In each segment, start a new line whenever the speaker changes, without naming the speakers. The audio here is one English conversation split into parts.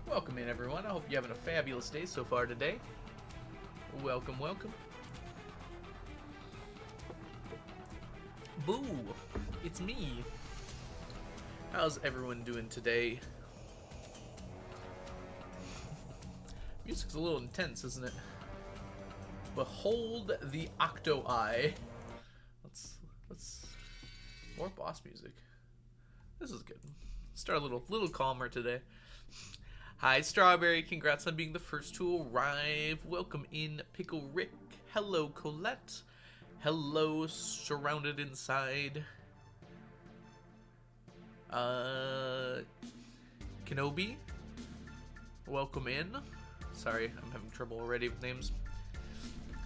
Welcome in, everyone. I hope you're having a fabulous day so far today. Welcome, welcome. Boo! It's me. How's everyone doing today? Music's a little intense, isn't it? Behold the Octo-Eye. Let's more boss music. This is good. Start a little calmer today. Hi, Strawberry. Congrats on being the first to arrive. Welcome in, Pickle Rick. Hello, Colette. Hello, Surrounded Inside. Kenobi. Welcome in. Sorry, I'm having trouble already with names.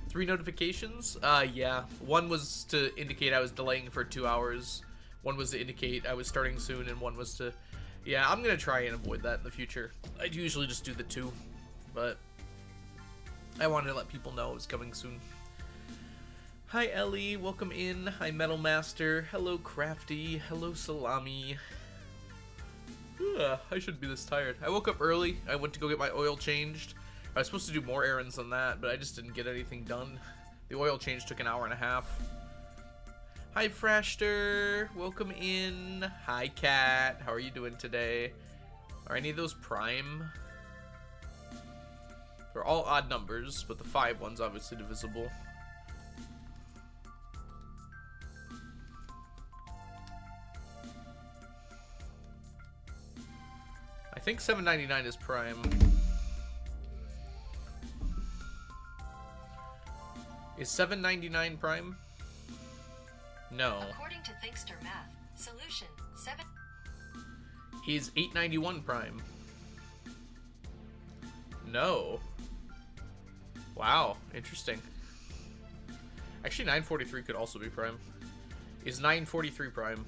3 notifications. Yeah. One was to indicate I was delaying for 2 hours. One was to indicate I was starting soon, and one was to... Yeah, I'm going to try and avoid that in the future. I usually just do the 2, but I wanted to let people know it was coming soon. Hi, Ellie. Welcome in. Hi, Metal Master. Hello, Crafty. Hello, Salami. I shouldn't be this tired. I woke up early. I went to go get my oil changed. I was supposed to do more errands than that, but I just didn't get anything done. The oil change took an hour and a half. Hi, Frashter. Welcome in. Hi, Cat. How are you doing today? Are any of those prime? They're all odd numbers, but the 5 one's obviously divisible. I think $7.99 is prime. Is $7.99 prime? No.
According to Thinkster Math, solution 7
Is $8.91 prime? No. Wow, interesting. Actually, $9.43 could also be prime. Is $9.43 prime?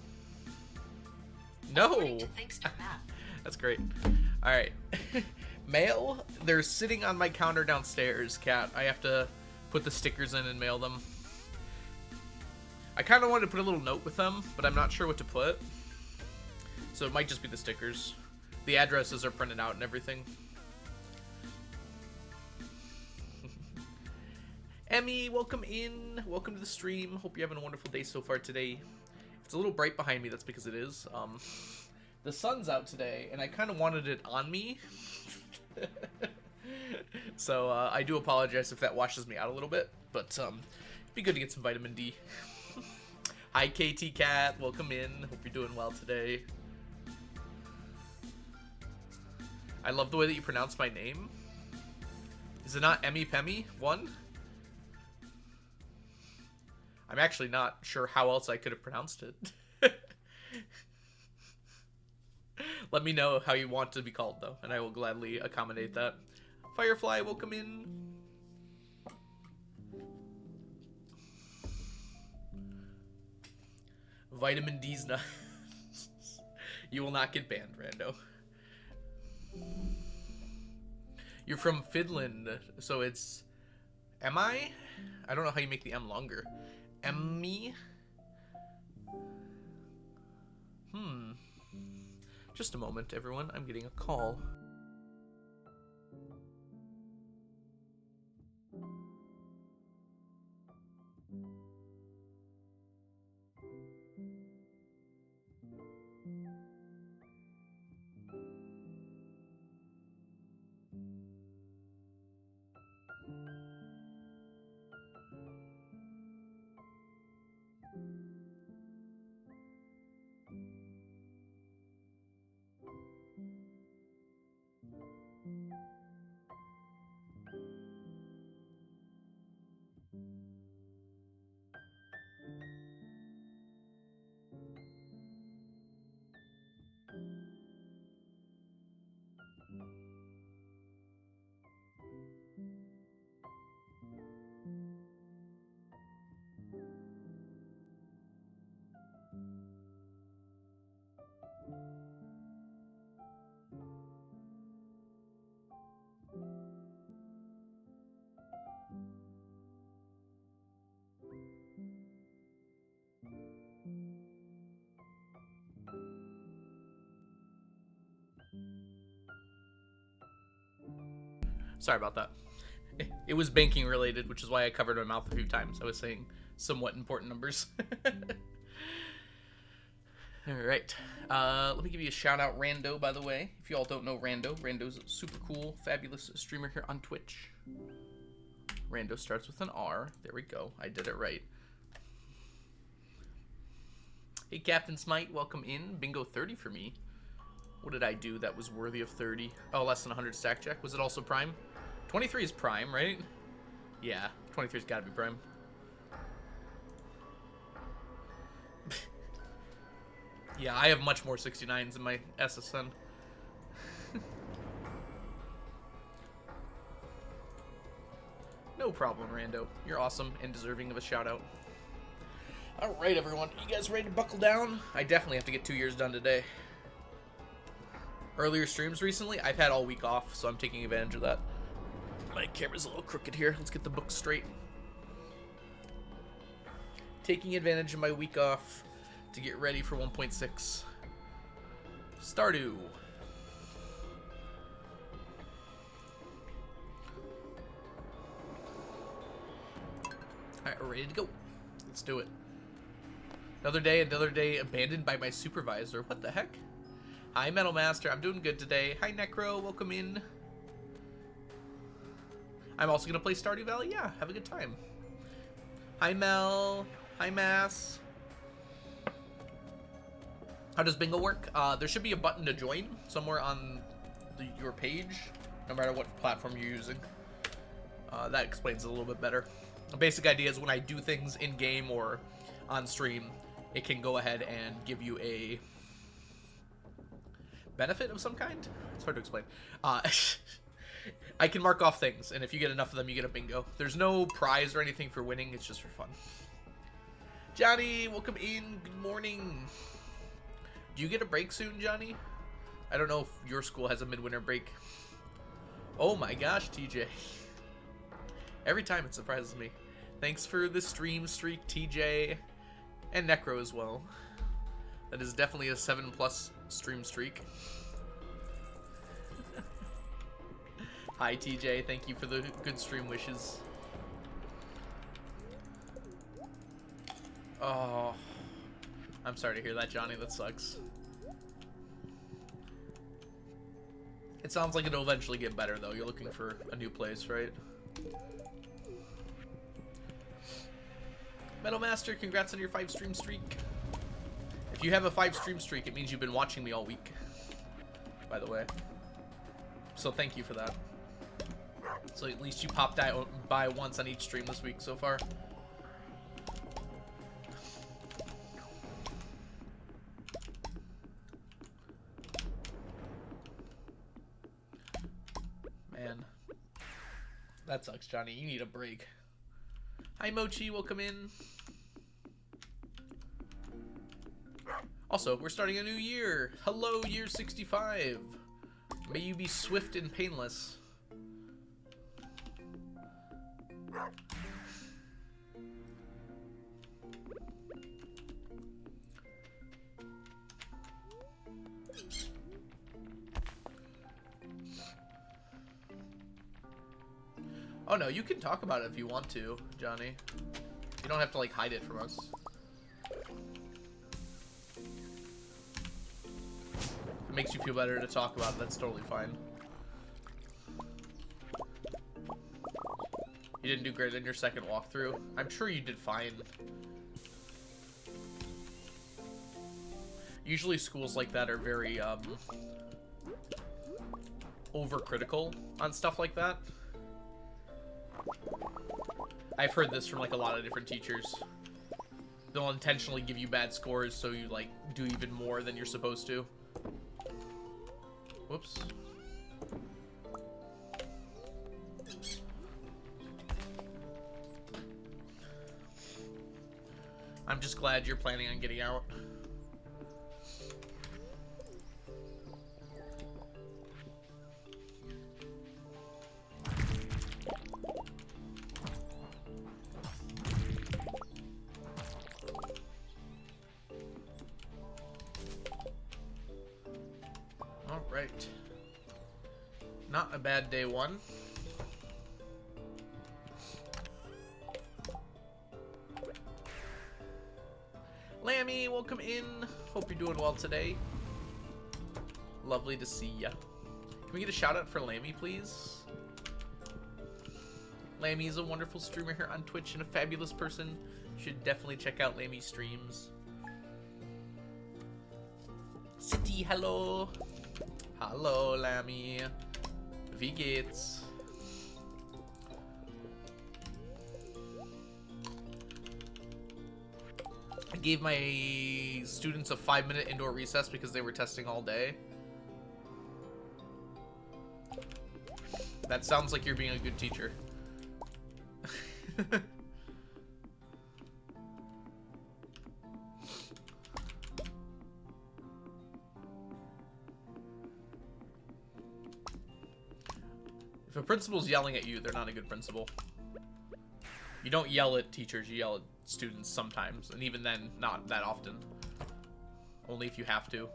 No.
According to Thinkster Math.
That's great. All right. Mail. They're sitting on my counter downstairs, Cat. I have to put the stickers in and mail them. I kind of wanted to put a little note with them, but I'm not sure what to put. So it might just be the stickers. The addresses are printed out and everything. Emmy, welcome in. Welcome to the stream. Hope you're having a wonderful day so far today. If it's a little bright behind me, that's because it is. The sun's out today, and I kind of wanted it on me. So I do apologize if that washes me out a little bit, but it'd be good to get some vitamin D. Hi, KT Cat. Welcome in. Hope you're doing well today. I love the way that you pronounce my name. Is it not Emmy Pemmy 1? I'm actually not sure how else I could have pronounced it. Let me know how you want to be called, though, and I will gladly accommodate that. Firefly, welcome in. Vitamin D's not. You will not get banned, Rando. You're from Finland, so it's... Am I? I don't know how you make the M longer. Emmy? Just a moment, everyone. I'm getting a call. Sorry about that. It was banking related, which is why I covered my mouth a few times. I was saying somewhat important numbers. Alright. Let me give you a shout out, Rando, by the way. If you all don't know Rando, Rando's a super cool, fabulous streamer here on Twitch. Rando starts with an R. There we go. I did it right. Hey, Captain Smite, welcome in. Bingo 30 for me. What did I do that was worthy of 30? Oh, less than 100 stack check. Was it also prime? 23 is prime, right? Yeah, 23's gotta be prime. Yeah, I have much more 69s in my SSN. No problem, Rando. You're awesome and deserving of a shout out. Alright, everyone. You guys ready to buckle down? I definitely have to get 2 years done today. Earlier streams recently, I've had all week off, so I'm taking advantage of that. My camera's a little crooked here. Let's get the book straight. Taking advantage of my week off to get ready for 1.6. Stardew. Alright, we're ready to go. Let's do it. Another day abandoned by my supervisor. What the heck? Hi, Metal Master. I'm doing good today. Hi, Necro. Welcome in. I'm also going to play Stardew Valley. Yeah, have a good time. Hi, Mel. Hi, Mass. How does bingo work? There should be a button to join somewhere on your page, no matter what platform you're using. That explains it a little bit better. The basic idea is when I do things in-game or on stream, it can go ahead and give you a benefit of some kind. It's hard to explain. I can mark off things, and if you get enough of them, you get a bingo. There's no prize or anything for winning. It's just for fun. Johnny, welcome in. Good morning. Do you get a break soon, Johnny? I don't know if your school has a midwinter break. Oh my gosh, TJ. Every time it surprises me. Thanks for the stream streak, TJ. And Necro as well. That is definitely a 7+ stream streak. Hi, TJ. Thank you for the good stream wishes. Oh, I'm sorry to hear that, Johnny. That sucks. It sounds like it'll eventually get better, though. You're looking for a new place, right? Metal Master, congrats on your 5 stream streak. If you have a 5 stream streak, it means you've been watching me all week, by the way. So thank you for that. So at least you popped by once on each stream this week so far. Man. That sucks, Johnny. You need a break. Hi, Mochi. Welcome in. Also, we're starting a new year. Hello, year 65. May you be swift and painless. Oh no, you can talk about it if you want to, Johnny. You don't have to, like, hide it from us. If it makes you feel better to talk about it, that's totally fine. You didn't do great in your second walkthrough. I'm sure you did fine. Usually schools like that are very, overcritical on stuff like that. I've heard this from, like, a lot of different teachers. They'll intentionally give you bad scores so you, like, do even more than you're supposed to. Whoops. I'm just glad you're planning on getting out. Alright. Not a bad day one. Lammy, welcome in. Hope you're doing well today. Lovely to see ya. Can we get a shout out for Lammy, please? Lammy is a wonderful streamer here on Twitch and a fabulous person. You should definitely check out Lammy's streams. City, hello. Hello, Lammy. Wie geht's? I gave my students a 5-minute indoor recess because they were testing all day. That sounds like you're being a good teacher. If a principal's yelling at you, they're not a good principal. You don't yell at teachers, you yell at students sometimes, and even then, not that often. Only if you have to.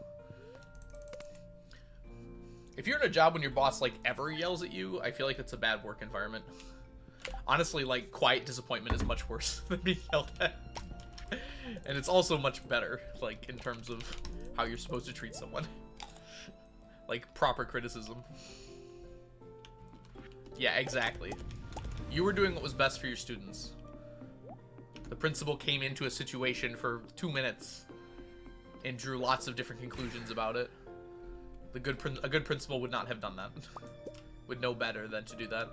If you're in a job when your boss, like, ever yells at you, I feel like it's a bad work environment. Honestly, like, quiet disappointment is much worse than being yelled at. And it's also much better, like, in terms of how you're supposed to treat someone. Like, proper criticism. Yeah, exactly. You were doing what was best for your students. The principal came into a situation for 2 minutes and drew lots of different conclusions about it. A good principal would not have done that. Would know better than to do that.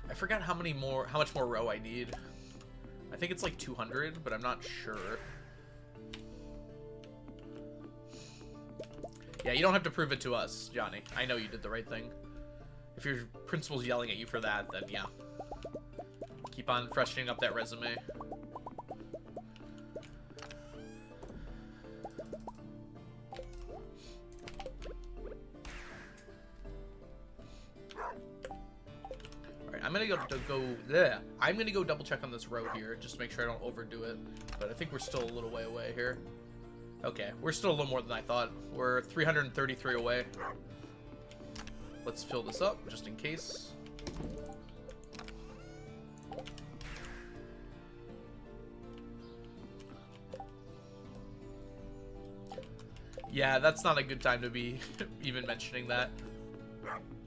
I forgot how much more row I need. I think it's like 200, but I'm not sure. Yeah, you don't have to prove it to us, Johnny. I know you did the right thing. If your principal's yelling at you for that, then yeah. Keep on freshening up that resume. I'm gonna go double check on this row here, just to make sure I don't overdo it. But I think we're still a little way away here. Okay, we're still a little more than I thought. We're 333 away. Let's fill this up, just in case. Yeah, that's not a good time to be even mentioning that.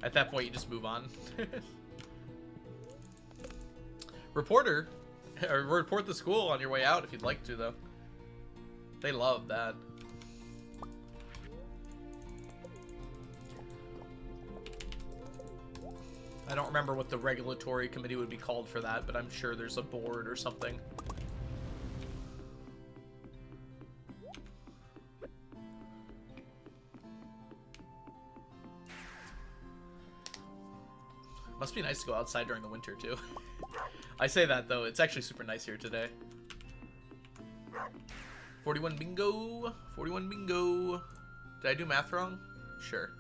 At that point, you just move on. Reporter, or report the school on your way out if you'd like to, though. They love that. I don't remember what the regulatory committee would be called for that, but I'm sure there's a board or something. Must be nice to go outside during the winter, too. I say that, though. It's actually super nice here today. 41 bingo. 41 bingo. Did I do math wrong? Sure.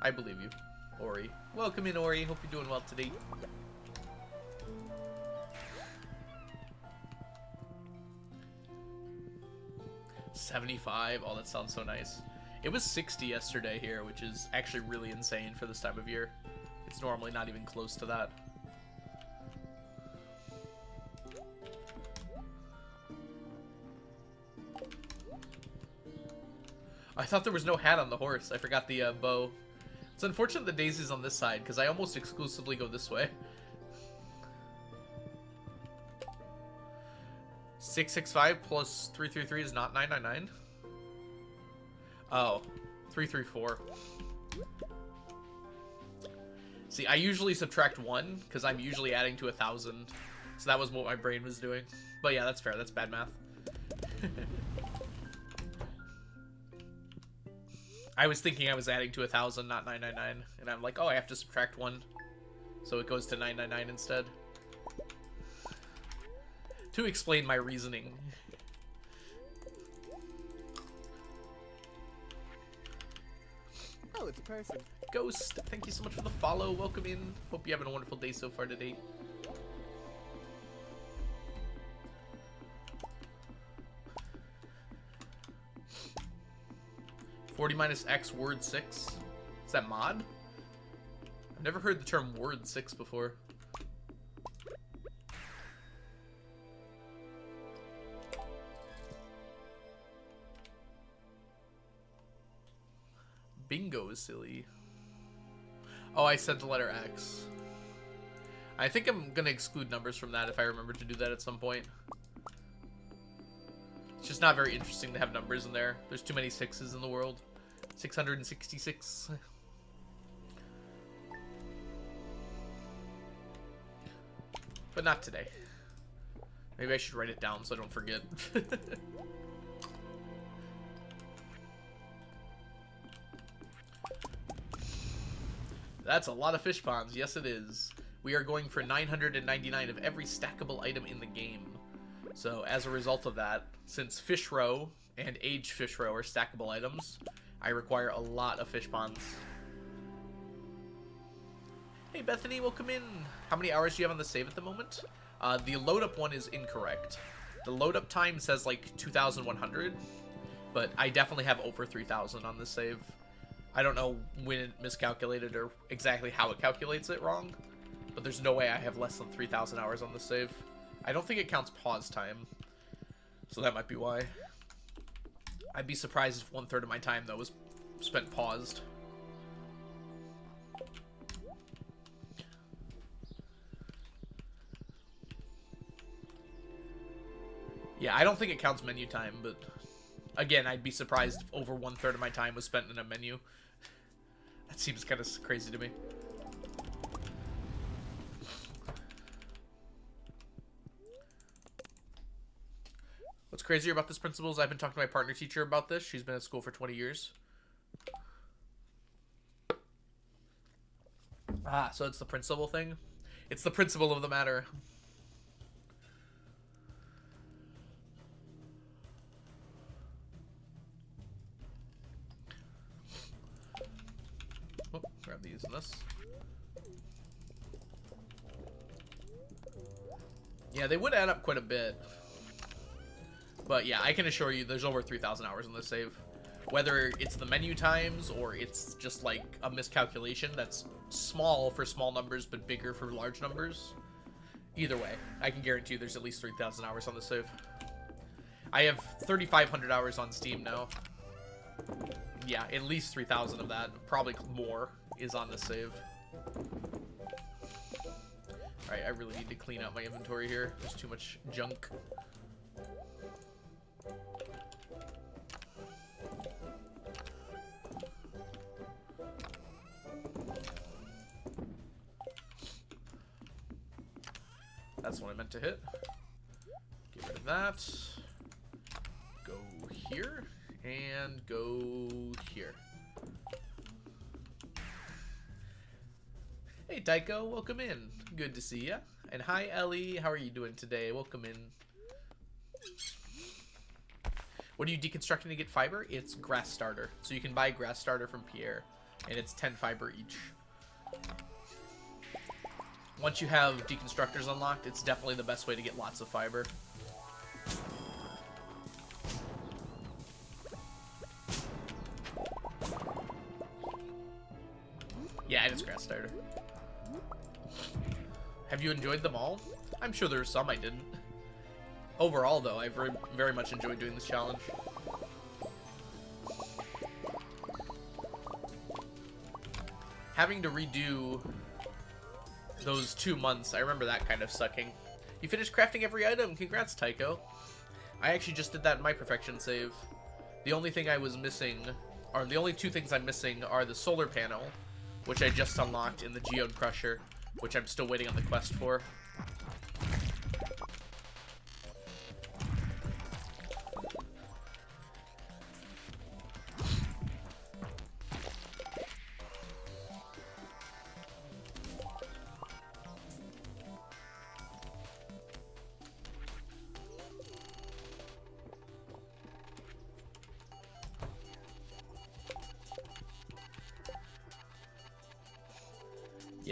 I believe you. Ori. Welcome in, Ori. Hope you're doing well today. $75. Oh, that sounds so nice. It was 60 yesterday here, which is actually really insane for this time of year. It's normally not even close to that. I thought there was no hat on the horse. I forgot the bow. It's unfortunate the Daisy's on this side, because I almost exclusively go this way. 665 plus 333 is not 999? Oh, 334. See, I usually subtract 1, because I'm usually adding to 1,000. So that was what my brain was doing. But yeah, that's fair. That's bad math. I was thinking I was adding to 1,000, not 999. And I'm like, oh, I have to subtract 1. So it goes to 999 instead. To explain my reasoning.
person.
Ghost, thank you so much for the follow. Welcome in. Hope you're having a wonderful day so far today. "40 minus X word 6. Is that mod? I've never heard the term word 6 before. Bingo is silly. Oh, I said the letter X. I think I'm gonna exclude numbers from that if I remember to do that at some point. It's just not very interesting to have numbers in there. There's too many 6s in the world. 666. But not today. Maybe I should write it down so I don't forget. That's a lot of fish ponds. Yes, it is. We are going for 999 of every stackable item in the game. So as a result of that, since fish roe and aged fish roe are stackable items, I require a lot of fish ponds. Hey Bethany, welcome in. How many hours do you have on the save at the moment? The load up one is incorrect. The load up time says like 2,100, but I definitely have over 3,000 on this save. I don't know when it miscalculated or exactly how it calculates it wrong, but there's no way I have less than 3,000 hours on this save. I don't think it counts pause time, so that might be why. I'd be surprised if 1/3 of my time, though, was spent paused. Yeah, I don't think it counts menu time, but again, I'd be surprised if over 1/3 of my time was spent in a menu. That seems kind of crazy to me. What's crazier about this principle is I've been talking to my partner teacher about this. She's been at school for 20 years. Ah, so it's the principle thing? It's the principle of the matter. Oh, grab these and this. Yeah, they would add up quite a bit. But yeah, I can assure you there's over 3,000 hours in this save. Whether it's the menu times or it's just like a miscalculation that's small for small numbers but bigger for large numbers. Either way, I can guarantee you there's at least 3,000 hours on this save. I have 3,500 hours on Steam now. Yeah, at least 3,000 of that, probably more, is on this save. Alright, I really need to clean out my inventory here. There's too much junk. That's what I meant to hit. Get rid of that. Go here. And go here. Hey Tycho, welcome in. Good to see ya. And hi Ellie, how are you doing today? Welcome in. What are you deconstructing to get fiber? It's grass starter. So you can buy grass starter from Pierre. And it's 10 fiber each. Once you have deconstructors unlocked, it's definitely the best way to get lots of fiber. Yeah, it is grass starter. Have you enjoyed them all? I'm sure there are some I didn't. Overall, though, I very much enjoyed doing this challenge. Having to redo those 2 months, I remember that kind of sucking. You finished crafting every item. Congrats, Tycho. I actually just did that in my perfection save. The only thing I was missing, or the only 2 things I'm missing are the solar panel, which I just unlocked in the Geode Crusher, which I'm still waiting on the quest for.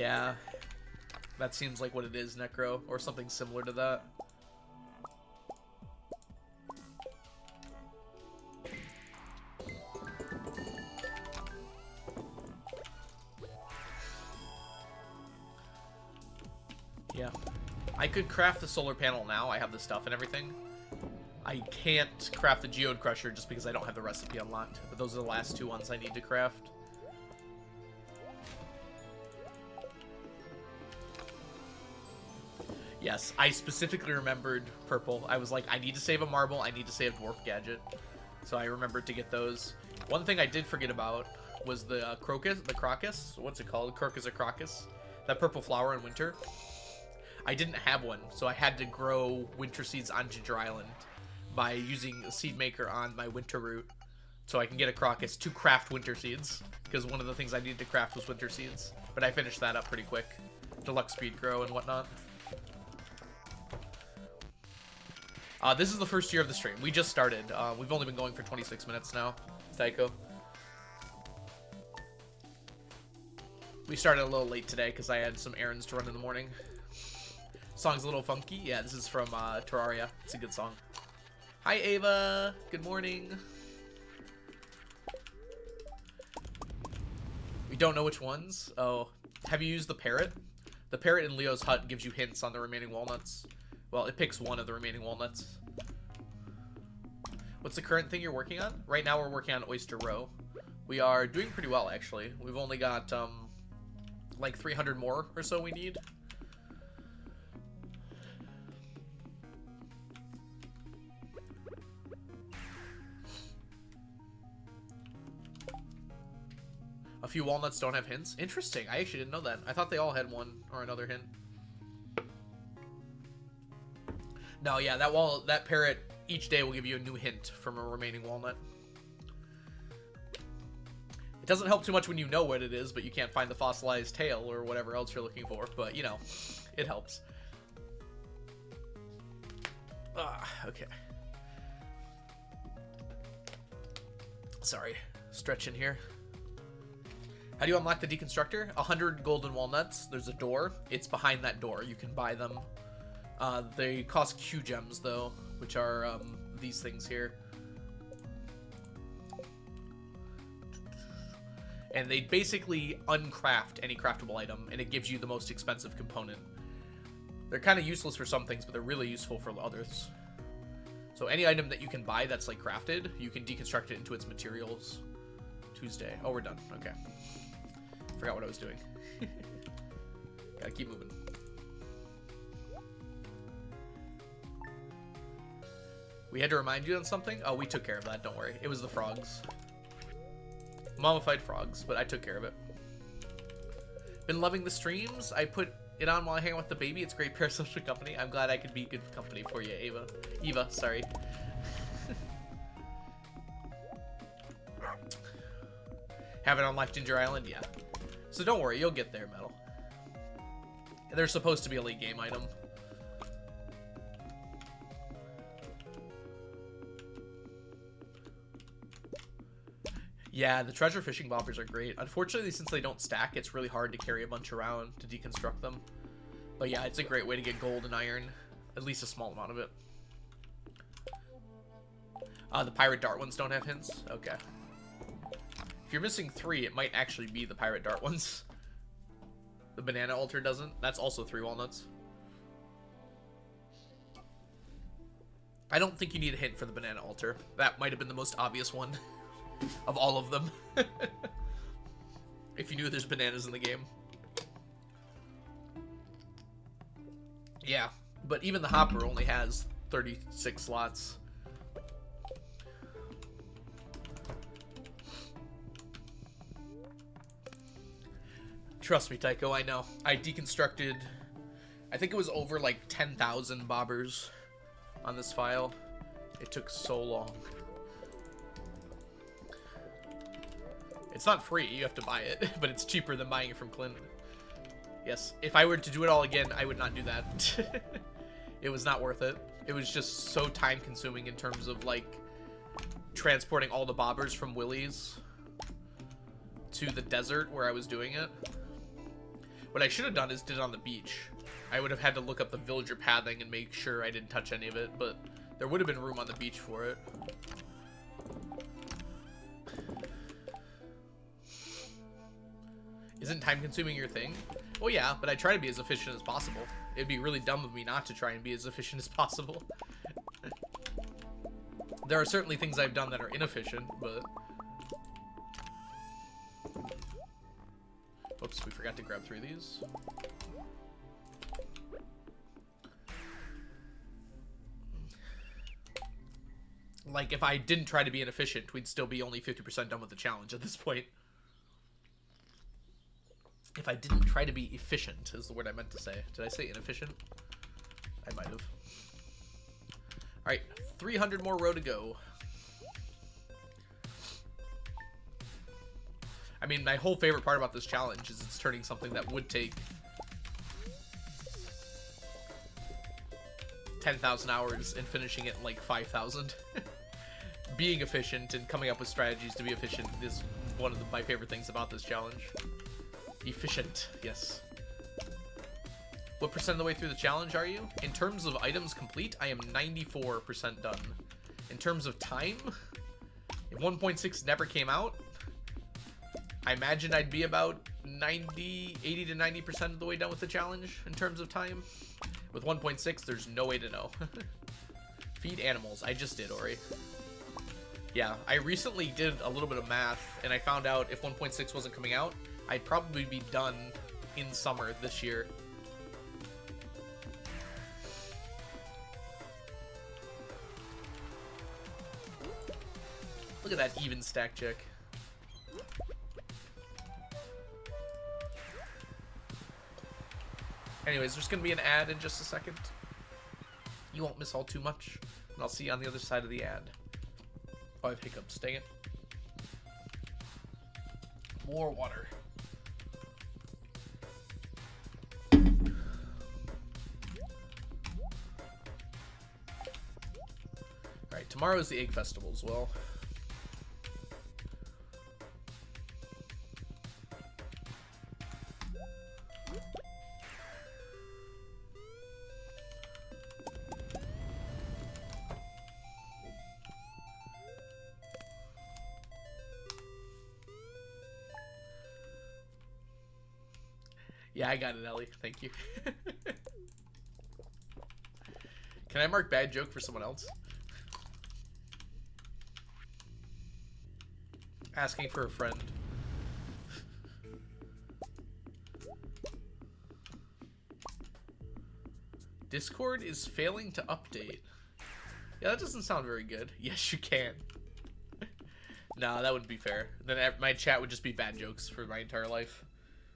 Yeah. That seems like what it is, Necro, or something similar to that. Yeah. I could craft the solar panel now. I have the stuff and everything. I can't craft the geode crusher just because I don't have the recipe unlocked. But those are the last two ones I need to craft. Yes, I specifically remembered purple. I was like, I need to save a marble. I need to save dwarf gadget. So I remembered to get those. One thing I did forget about was the crocus. What's it called? Crocus or crocus? That purple flower in winter. I didn't have one, so I had to grow winter seeds on Ginger Island by using a seed maker on my winter route, so I can get a crocus to craft winter seeds, because one of the things I needed to craft was winter seeds. But I finished that up pretty quick. Deluxe speed grow and whatnot. This is the first year of the stream. We just started. We've only been going for 26 minutes now, Tycho. We started a little late today because I had some errands to run in the morning. Song's a little funky. Yeah, this is from Terraria. It's a good song. Hi, Ava. Good morning. We don't know which ones. Oh, have you used the parrot? The parrot in Leo's hut gives you hints on the remaining walnuts. Well, it picks one of the remaining walnuts. What's the current thing you're working on? Right now we're working on Oyster Row. We are doing pretty well, actually. We've only got, like 300 more or so we need. A few walnuts don't have hints. Interesting. I actually didn't know that. I thought they all had one or another hint. No, yeah, that parrot each day will give you a new hint from a remaining walnut. It doesn't help too much when you know what it is, but you can't find the fossilized tail or whatever else you're looking for. But, you know, it helps. Okay. Sorry. Stretching here. How do you unlock the deconstructor? 100 golden walnuts. There's a door. It's behind that door. You can buy them. They cost Q gems, though, which are these things here. And they basically uncraft any craftable item, and it gives you the most expensive component. They're kind of useless for some things, but they're really useful for others. So any item that you can buy that's, like, crafted, you can deconstruct it into its materials. Tuesday. Oh, we're done. Okay. Forgot what I was doing. Gotta keep moving. We had to remind you on something? Oh, we took care of that, don't worry. It was the frogs. Mummified frogs, but I took care of it. Been loving the streams. I put it on while I hang out with the baby. It's great parasocial company. I'm glad I could be good company for you, Ava. Eva, sorry. Haven't unlocked Ginger Island? Yeah. So don't worry, you'll get there, Metal. They're supposed to be a late game item. Yeah, the treasure fishing boppers are great. Unfortunately, since they don't stack, it's really hard to carry a bunch around to deconstruct them. But yeah, it's a great way to get gold and iron. At least a small amount of it. The pirate dart ones don't have hints? Okay. If you're missing 3, it might actually be the pirate dart ones. The banana altar doesn't. That's also 3 walnuts. I don't think you need a hint for the banana altar. That might have been the most obvious one of all of them. If you knew there's bananas in the game. Yeah, but even the hopper only has 36 slots. Trust me, Tycho, I know. I deconstructed, I think it was over like 10,000 bobbers on this file. It took so long. It's not free, you have to buy it, but it's cheaper than buying it from Clint. Yes, if I were to do it all again, I would not do that. It was not worth it. It was just so time consuming in terms of like transporting all the bobbers from Willie's to the desert where I was doing it. What I should have done is did it on the beach. I would have had to look up the villager pathing and make sure I didn't touch any of it, but there would have been room on the beach for it. Isn't time consuming your thing? Well, yeah, but I try to be as efficient as possible. It'd be really dumb of me not to try and be as efficient as possible. There are certainly things I've done that are inefficient, but... Oops, we forgot to grab 3 of these. Like, if I didn't try to be inefficient, we'd still be only 50% done with the challenge at this point. If I didn't try to be efficient, is the word I meant to say. Did I say inefficient? I might have. Alright, 300 more row to go. I mean, my whole favorite part about this challenge is it's turning something that would take 10,000 hours and finishing it in like 5,000. Being efficient and coming up with strategies to be efficient is one of my favorite things about this challenge. Efficient, yes. What percent of the way through the challenge are you? In terms of items complete, I am 94% done. In terms of time, if 1.6 never came out, I imagine I'd be about 80 to 90% of the way done with the challenge in terms of time. With 1.6, there's no way to know. Feed animals. I just did, Ori. Yeah, I recently did a little bit of math, and I found out if 1.6 wasn't coming out, I'd probably be done in summer this year. Look at that even stack check. Anyways, there's gonna be an ad in just a second. You won't miss all too much, and I'll see you on the other side of the ad. Oh, I have hiccups, dang it. More water. Alright, tomorrow is the Egg Festival as well. Yeah, I got it, Ellie. Thank you. Can I mark bad joke for someone else? Asking for a friend. Discord is failing to update. Yeah, that doesn't sound very good. Yes, you can. Nah, that wouldn't be fair. Then my chat would just be bad jokes for my entire life.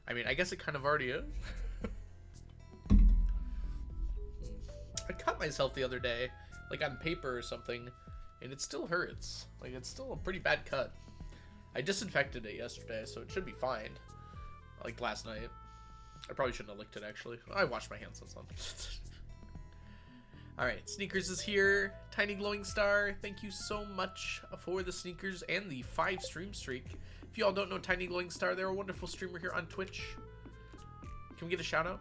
I mean, I guess it kind of already is. I cut myself the other day, like on paper or something, and it still hurts. Like, it's still a pretty bad cut. I disinfected it yesterday, so it should be fine. Like last night. I probably shouldn't have licked it, actually. I washed my hands since then. Alright, Sneakers is here. Tiny Glowing Star, thank you so much for the sneakers and the 5 stream streak. If you all don't know Tiny Glowing Star, they're a wonderful streamer here on Twitch. Can we get a shout out?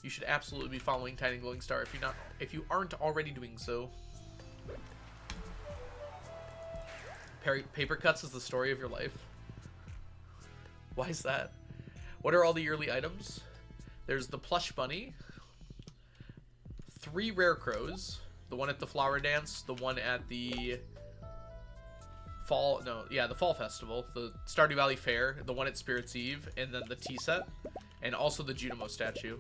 You should absolutely be following Tiny Glowing Star if you aren't already doing so. Paper cuts is the story of your life. Why is that? What are all the yearly items? There's the plush bunny, 3 rare crows, the one at the flower dance, the one at the the fall festival, the Stardew Valley Fair, the one at Spirit's Eve, and then the tea set, and also the Junimo statue.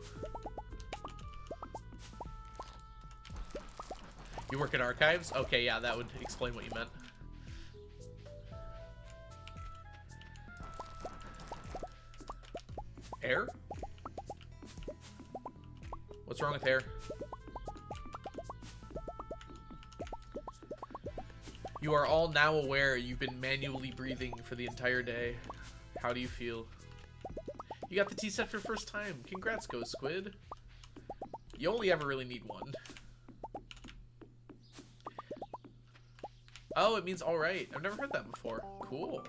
You work in archives? Okay, yeah, that would explain what you meant. Air? What's wrong with air? You are all now aware you've been manually breathing for the entire day. How do you feel? You got the tea set for the first time. Congrats, Ghost Squid. You only ever really need one. Oh, it means alright. I've never heard that before. Cool.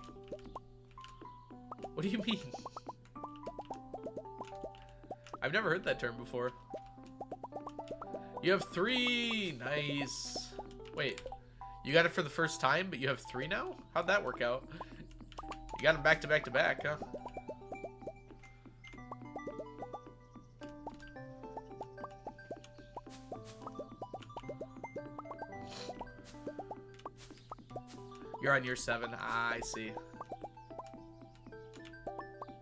What do you mean? I've never heard that term before. You have 3. Nice. Wait. You got it for the first time, but you have 3 now? How'd that work out? You got them back to back to back, huh? You're on year 7. Ah, I see.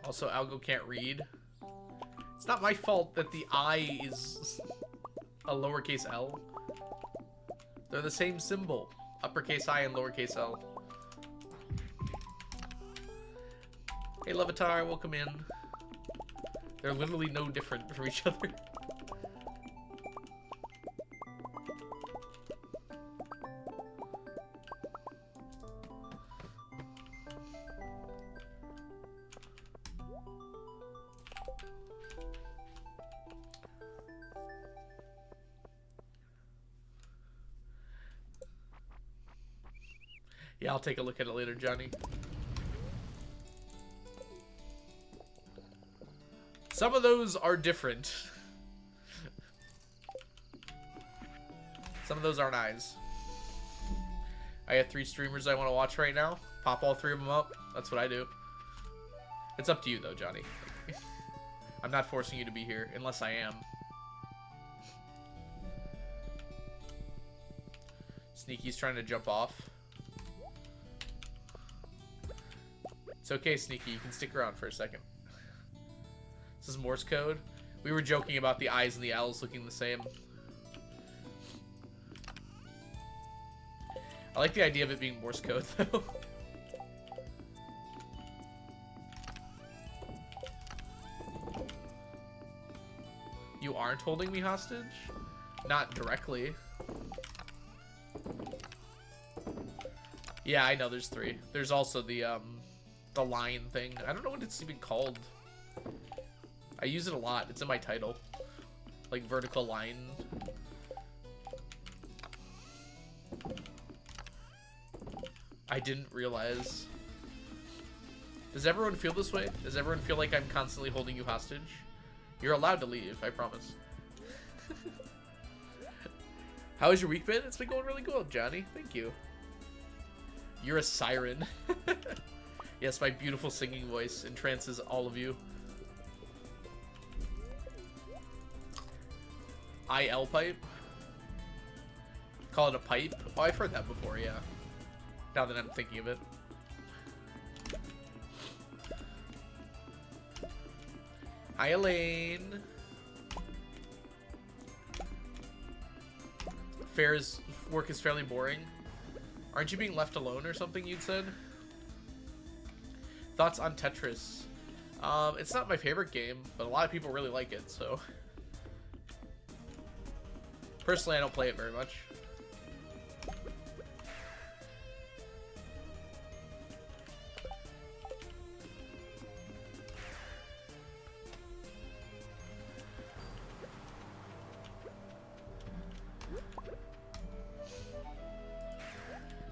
Also, Algo can't read. It's not my fault that the I is a lowercase l. They're the same symbol. Uppercase I and lowercase l. Hey, Levitar, welcome in. They're literally no different from each other. Yeah, I'll take a look at it later, Johnny. Some of those are different. Some of those aren't eyes. I have 3 streamers I want to watch right now. Pop all 3 of them up. That's what I do. It's up to you, though, Johnny. I'm not forcing you to be here, unless I am. Sneaky's trying to jump off. It's okay, Sneaky. You can stick around for a second. This is Morse code. We were joking about the I's and the L's looking the same. I like the idea of it being Morse code, though. You aren't holding me hostage? Not directly. Yeah, I know there's 3. There's also the line thing. I don't know what it's even called. I use it a lot. It's in my title. Like vertical line. I didn't realize. Does everyone feel this way? Does everyone feel like I'm constantly holding you hostage? You're allowed to leave, I promise. How has your week been? It's been going really good, Johnny. Thank you. You're a siren. Yes, my beautiful singing voice entrances all of you. IL pipe? Call it a pipe? Oh, I've heard that before, yeah. Now that I'm thinking of it. Hi, Elaine. Work is fairly boring. Aren't you being left alone or something you'd said? Thoughts on Tetris? It's not my favorite game, but a lot of people really like it, so... Personally, I don't play it very much.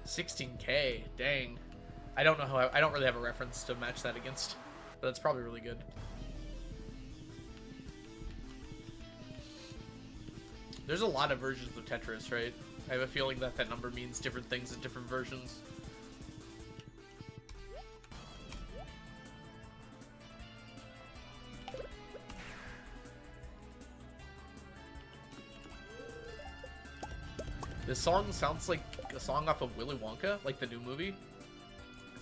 $16K, dang. I don't know how I don't really have a reference to match that against, but it's probably really good. There's a lot of versions of Tetris, right? I have a feeling that that number means different things in different versions. This song sounds like a song off of Willy Wonka, like the new movie.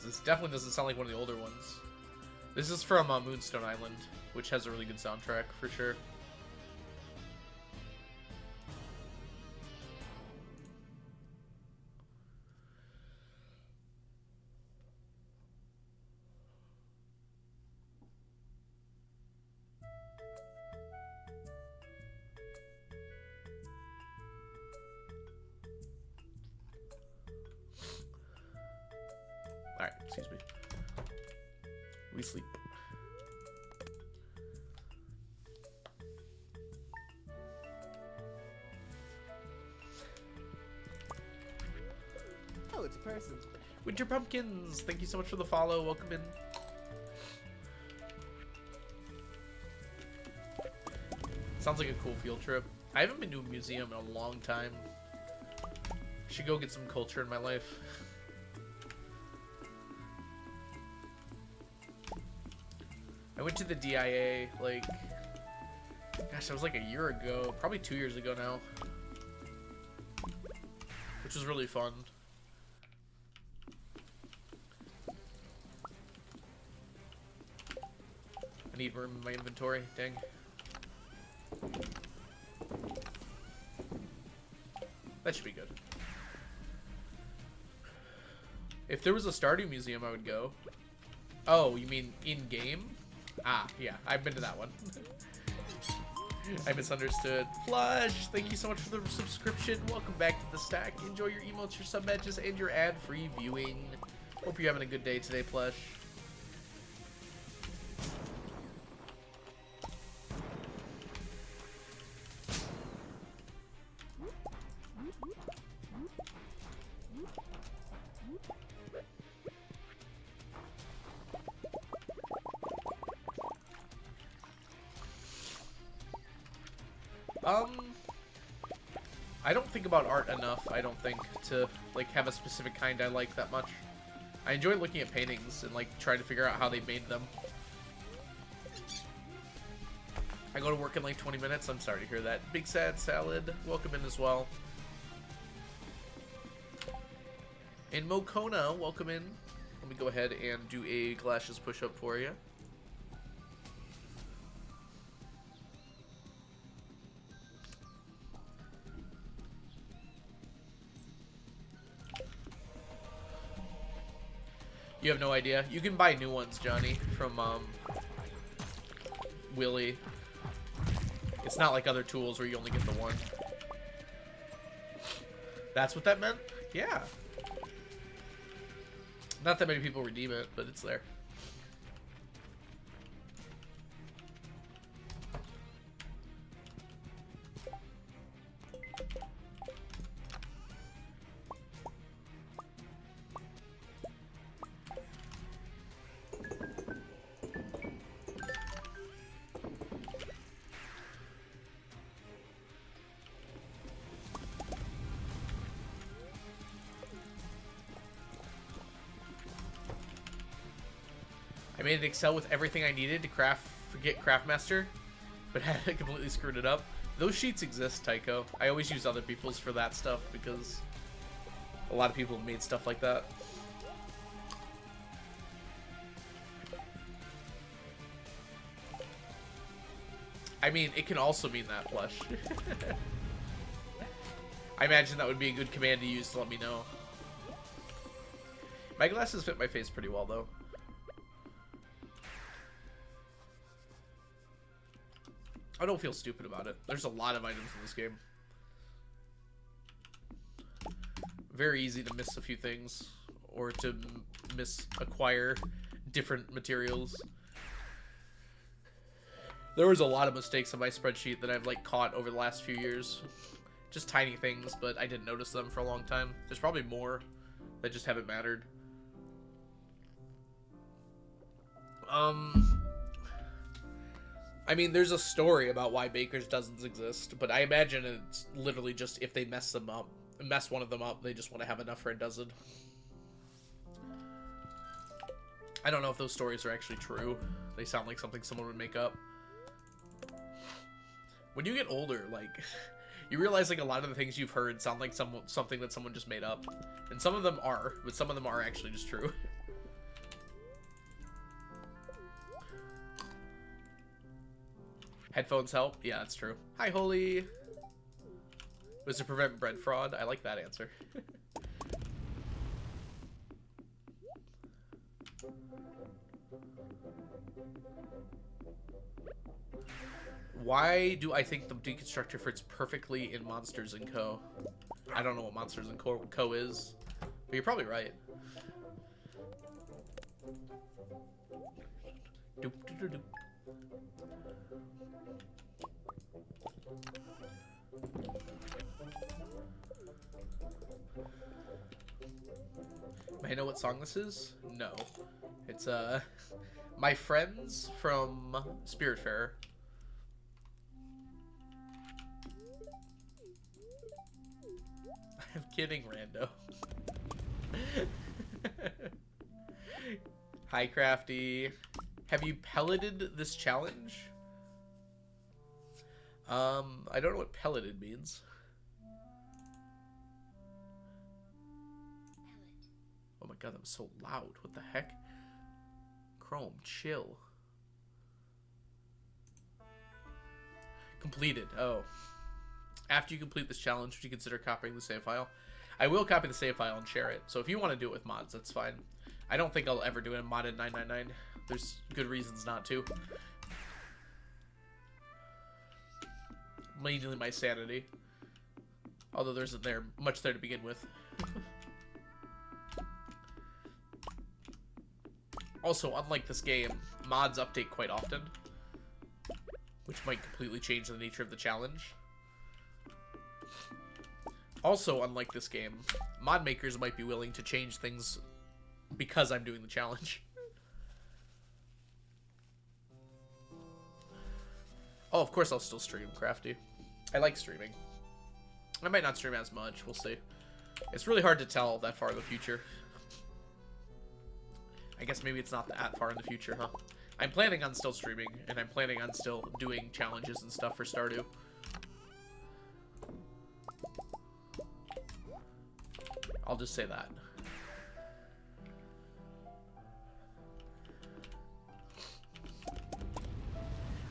This definitely doesn't sound like one of the older ones. This is from Moonstone Island, which has a really good soundtrack, for sure. Alright, excuse me. We sleep.
Oh, it's a person.
Winter Pumpkins, thank you so much for the follow. Welcome in. Sounds like a cool field trip. I haven't been to a museum in a long time. Should go get some culture in my life. I went to the DIA, like, gosh, that was like a year ago, probably 2 years ago now, which was really fun. I need room in my inventory, dang. That should be good. If there was a Stardew museum, I would go. Oh, you mean in-game? Ah, yeah, I've been to that one. I misunderstood. Flush, thank you so much for the subscription. Welcome back to the stack. Enjoy your emotes, your sub badges, and your ad-free viewing. Hope you're having a good day today, Plush. I don't think about art enough, I don't think, to, like, have a specific kind I like that much. I enjoy looking at paintings and, like, trying to figure out how they made them. I go to work in, like, 20 minutes. I'm sorry to hear that. Big Sad Salad, welcome in as well. And Mokona, welcome in. Let me go ahead and do a Glashes push-up for you. You have no idea. You can buy new ones, Johnny, from Willy. It's not like other tools where you only get the one. That's what that meant? Yeah. Not that many people redeem it, but it's there. I made an Excel with everything I needed to get Craftmaster, but had completely screwed it up. Those sheets exist, Tycho. I always use other people's for that stuff because a lot of people have made stuff like that. I mean, it can also mean that, Plush. I imagine that would be a good command to use to let me know. My glasses fit my face pretty well, though. I don't feel stupid about it. There's a lot of items in this game. Very easy to miss a few things, or to misacquire different materials. There was a lot of mistakes on my spreadsheet that I've, like, caught over the last few years. Just tiny things, but I didn't notice them for a long time. There's probably more that just haven't mattered. I mean, there's a story about why Baker's Dozens exist, but I imagine it's literally just if they mess one of them up, they just want to have enough for a dozen. I don't know if those stories are actually true. They sound like something someone would make up. When you get older, like, you realize, like, a lot of the things you've heard sound like something that someone just made up. And some of them are, but some of them are actually just true. Headphones help? Yeah, that's true. Hi, Holy. Was to prevent bread fraud? I like that answer. Why do I think the deconstructor fits perfectly in Monsters & Co? I don't know what Monsters & Co is, but you're probably right. Doop, doop, doop, doop. May I know what song this is? No. It's, My Friends from Spiritfarer. I'm kidding, Rando. Hi, Crafty. Have you pelleted this challenge? I don't know what pelleted means. Oh my god, that was so loud. What the heck? Chrome, chill. Completed. Oh. After you complete this challenge, would you consider copying the save file? I will copy the save file and share it. So if you want to do it with mods, that's fine. I don't think I'll ever do it in modded 999. There's good reasons not to. Mainly my sanity. Although there's much there to begin with. Also, unlike this game, mods update quite often, which might completely change the nature of the challenge. Also, unlike this game, mod makers might be willing to change things because I'm doing the challenge. Oh, of course I'll still stream, Crafty. I like streaming. I might not stream as much, we'll see. It's really hard to tell that far in the future. I guess maybe it's not that far in the future, huh? I'm planning on still streaming, and I'm planning on still doing challenges and stuff for Stardew. I'll just say that.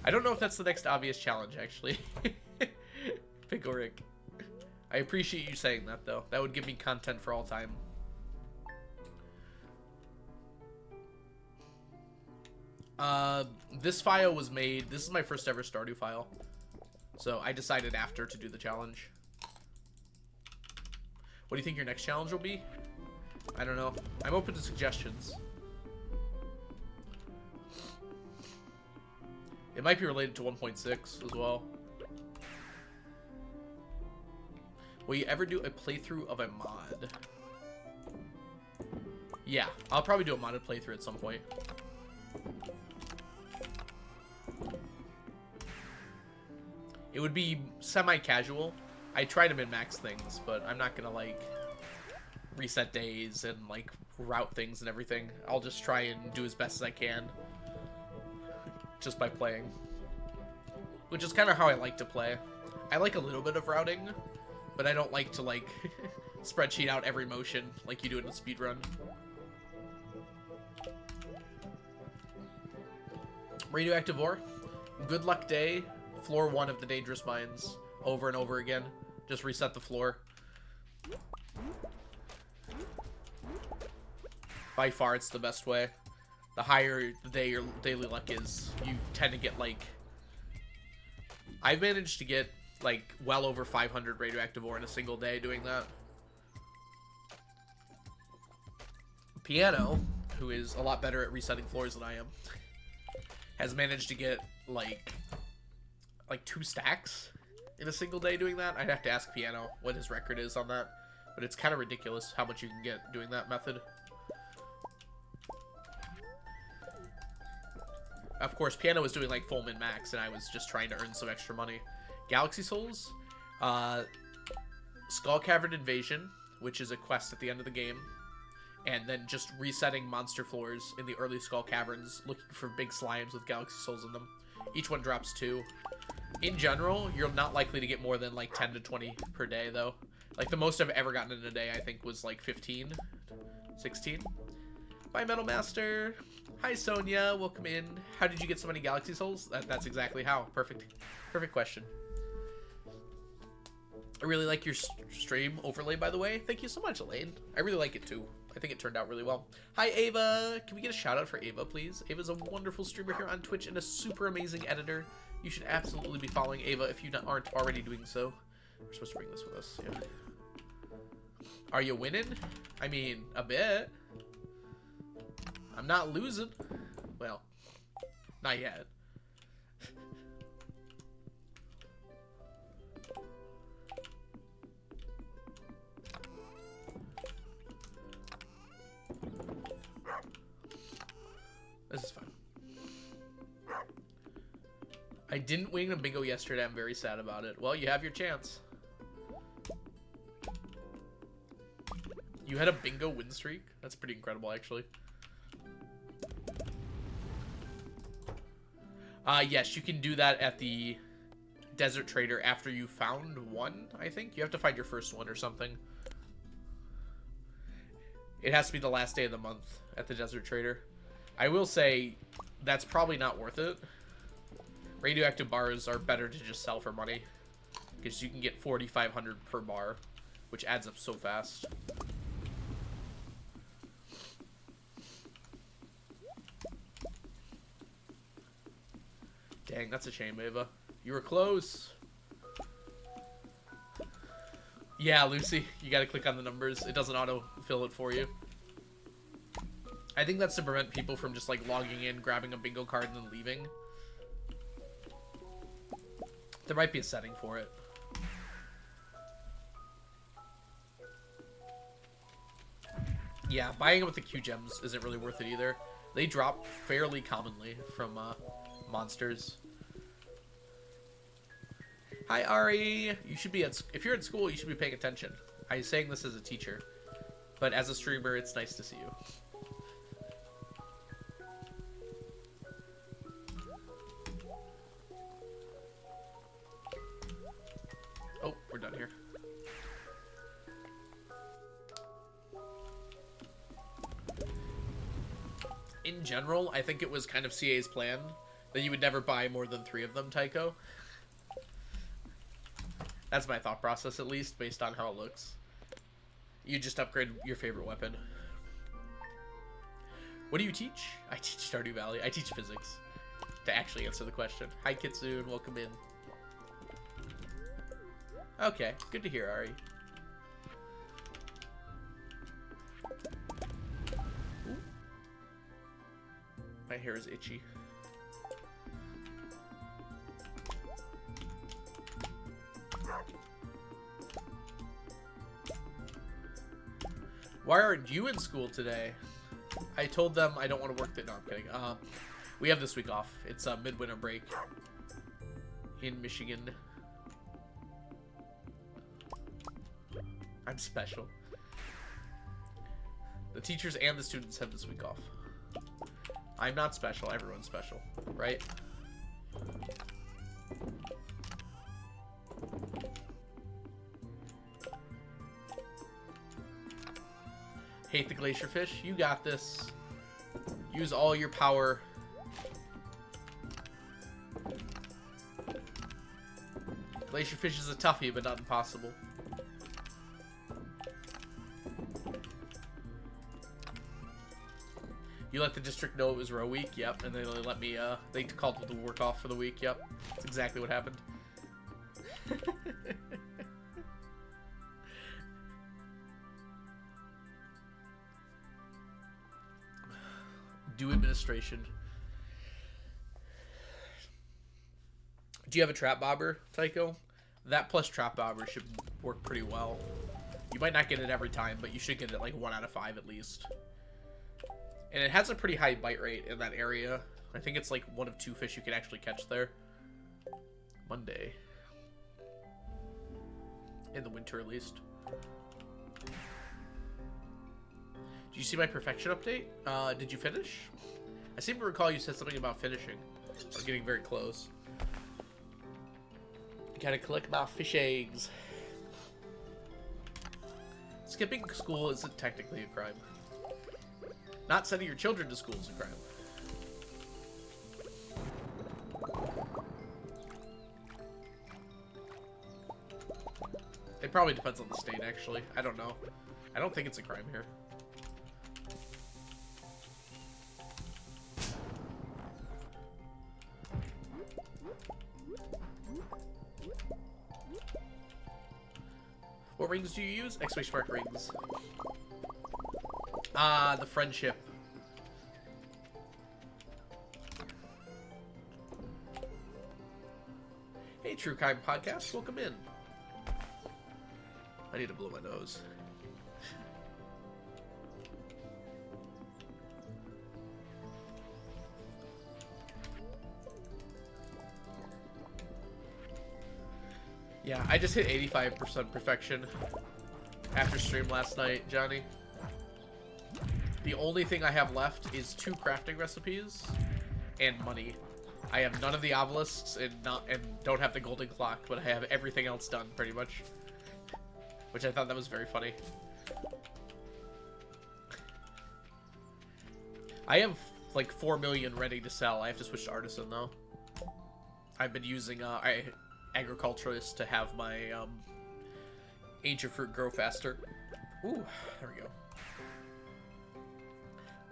I don't know if that's the next obvious challenge, actually. Pickle Rick. I appreciate you saying that, though. That would give me content for all time. This file was made... This is my first ever Stardew file. So I decided after to do the challenge. What do you think your next challenge will be? I don't know. I'm open to suggestions. It might be related to 1.6 as well. Will you ever do a playthrough of a mod? Yeah, I'll probably do a modded playthrough at some point. It would be semi-casual. I try to min-max things, but I'm not gonna, like, reset days and, like, route things and everything. I'll just try and do as best as I can. Just by playing. Which is kind of how I like to play. I like a little bit of routing, but I don't like to, like, spreadsheet out every motion like you do in a speedrun. Radioactive ore. Good luck day. Floor 1 of the dangerous mines. Over and over again. Just reset the floor. By far, it's the best way. The higher the day your daily luck is, you tend to get, like... I've managed to get, like, well over 500 radioactive ore in a single day doing that. Piano, who is a lot better at resetting floors than I am, has managed to get, like 2 stacks in a single day doing that. I'd have to ask Piano what his record is on that. But it's kind of ridiculous how much you can get doing that method. Of course, Piano was doing, like, full min-max, and I was just trying to earn some extra money. Galaxy Souls, Skull Cavern Invasion, which is a quest at the end of the game, and then just resetting monster floors in the early Skull Caverns, looking for big slimes with Galaxy Souls in them. Each one drops 2. In general, you're not likely to get more than, like, 10 to 20 per day, though. Like, the most I've ever gotten in a day, I think, was, like, 15, 16. Bye, Metal Master. Hi, Sonia. Welcome in. How did you get so many Galaxy Souls? That's exactly how. Perfect question. I really like your stream overlay, by the way. Thank you so much, Elaine. I really like it, too. I think it turned out really well. Hi, Ava. Can we get a shout-out for Ava, please? Ava's a wonderful streamer here on Twitch and a super amazing editor. You should absolutely be following Ava if you aren't already doing so. We're supposed to bring this with us. Yeah. Are you winning? I mean, a bit. I'm not losing. Well, not yet. This is fun. I didn't win a bingo yesterday. I'm very sad about it. Well, you have your chance. You had a bingo win streak? That's pretty incredible, actually. Yes, you can do that at the Desert Trader after you found one, I think. You have to find your first one or something. It has to be the last day of the month at the Desert Trader. I will say, that's probably not worth it. Radioactive bars are better to just sell for money. Because you can get 4,500 per bar, which adds up so fast. Dang, that's a shame, Ava. You were close. Yeah, Lucy, you gotta click on the numbers. It doesn't auto-fill it for you. I think that's to prevent people from just, like, logging in, grabbing a bingo card, and then leaving. There might be a setting for it. Yeah, buying it with the Q gems isn't really worth it either. They drop fairly commonly from monsters. Hi, Ari. You should be if you're in school, you should be paying attention. I'm saying this as a teacher, but as a streamer, it's nice to see you. Oh, we're done here. In general, I think it was kind of CA's plan that you would never buy more than 3 of them, Tycho. That's my thought process, at least, based on how it looks. You just upgrade your favorite weapon. What do you teach? I teach Stardew Valley. I teach physics. To actually answer the question. Hi, Kitsune. Welcome in. Okay, good to hear, Ari. Ooh. My hair is itchy. Why aren't you in school today? I told them I don't want to work that. No, I'm kidding. We have this week off. It's a midwinter break in Michigan. I'm special. The teachers and the students have this week off. I'm not special. Everyone's special, right? Hate the glacier fish. You got this. Use all your power. Glacier fish is a toughie, but not impossible. You let the district know it was row week? Yep. And then they let me, they called the work off for the week. Yep. That's exactly what happened. Do administration. Do you have a trap bobber, Tycho? That plus trap bobber should work pretty well. You might not get it every time, but you should get it like 1 out of 5 at least. And it has a pretty high bite rate in that area. I think it's like 1 of 2 fish you can actually catch there. Monday. In the winter, at least. Did you see my perfection update? Did you finish? I seem to recall you said something about finishing. Or getting very close. Gotta collect my fish eggs. Skipping school isn't technically a crime. Not sending your children to school is a crime. It probably depends on the state, actually. I don't know. I don't think it's a crime here. What rings do you use? Exclamation mark rings. Ah, the friendship. Hey, True Crime Podcast, welcome in. I need to blow my nose. Yeah, I just hit 85% perfection after stream last night, Johnny. The only thing I have left is 2 crafting recipes and money. I have none of the obelisks and don't have the golden clock, but I have everything else done pretty much. Which I thought that was very funny. I have like 4 million ready to sell. I have to switch to artisan though. I've been using agriculturalist to have my ancient fruit grow faster. Ooh, there we go.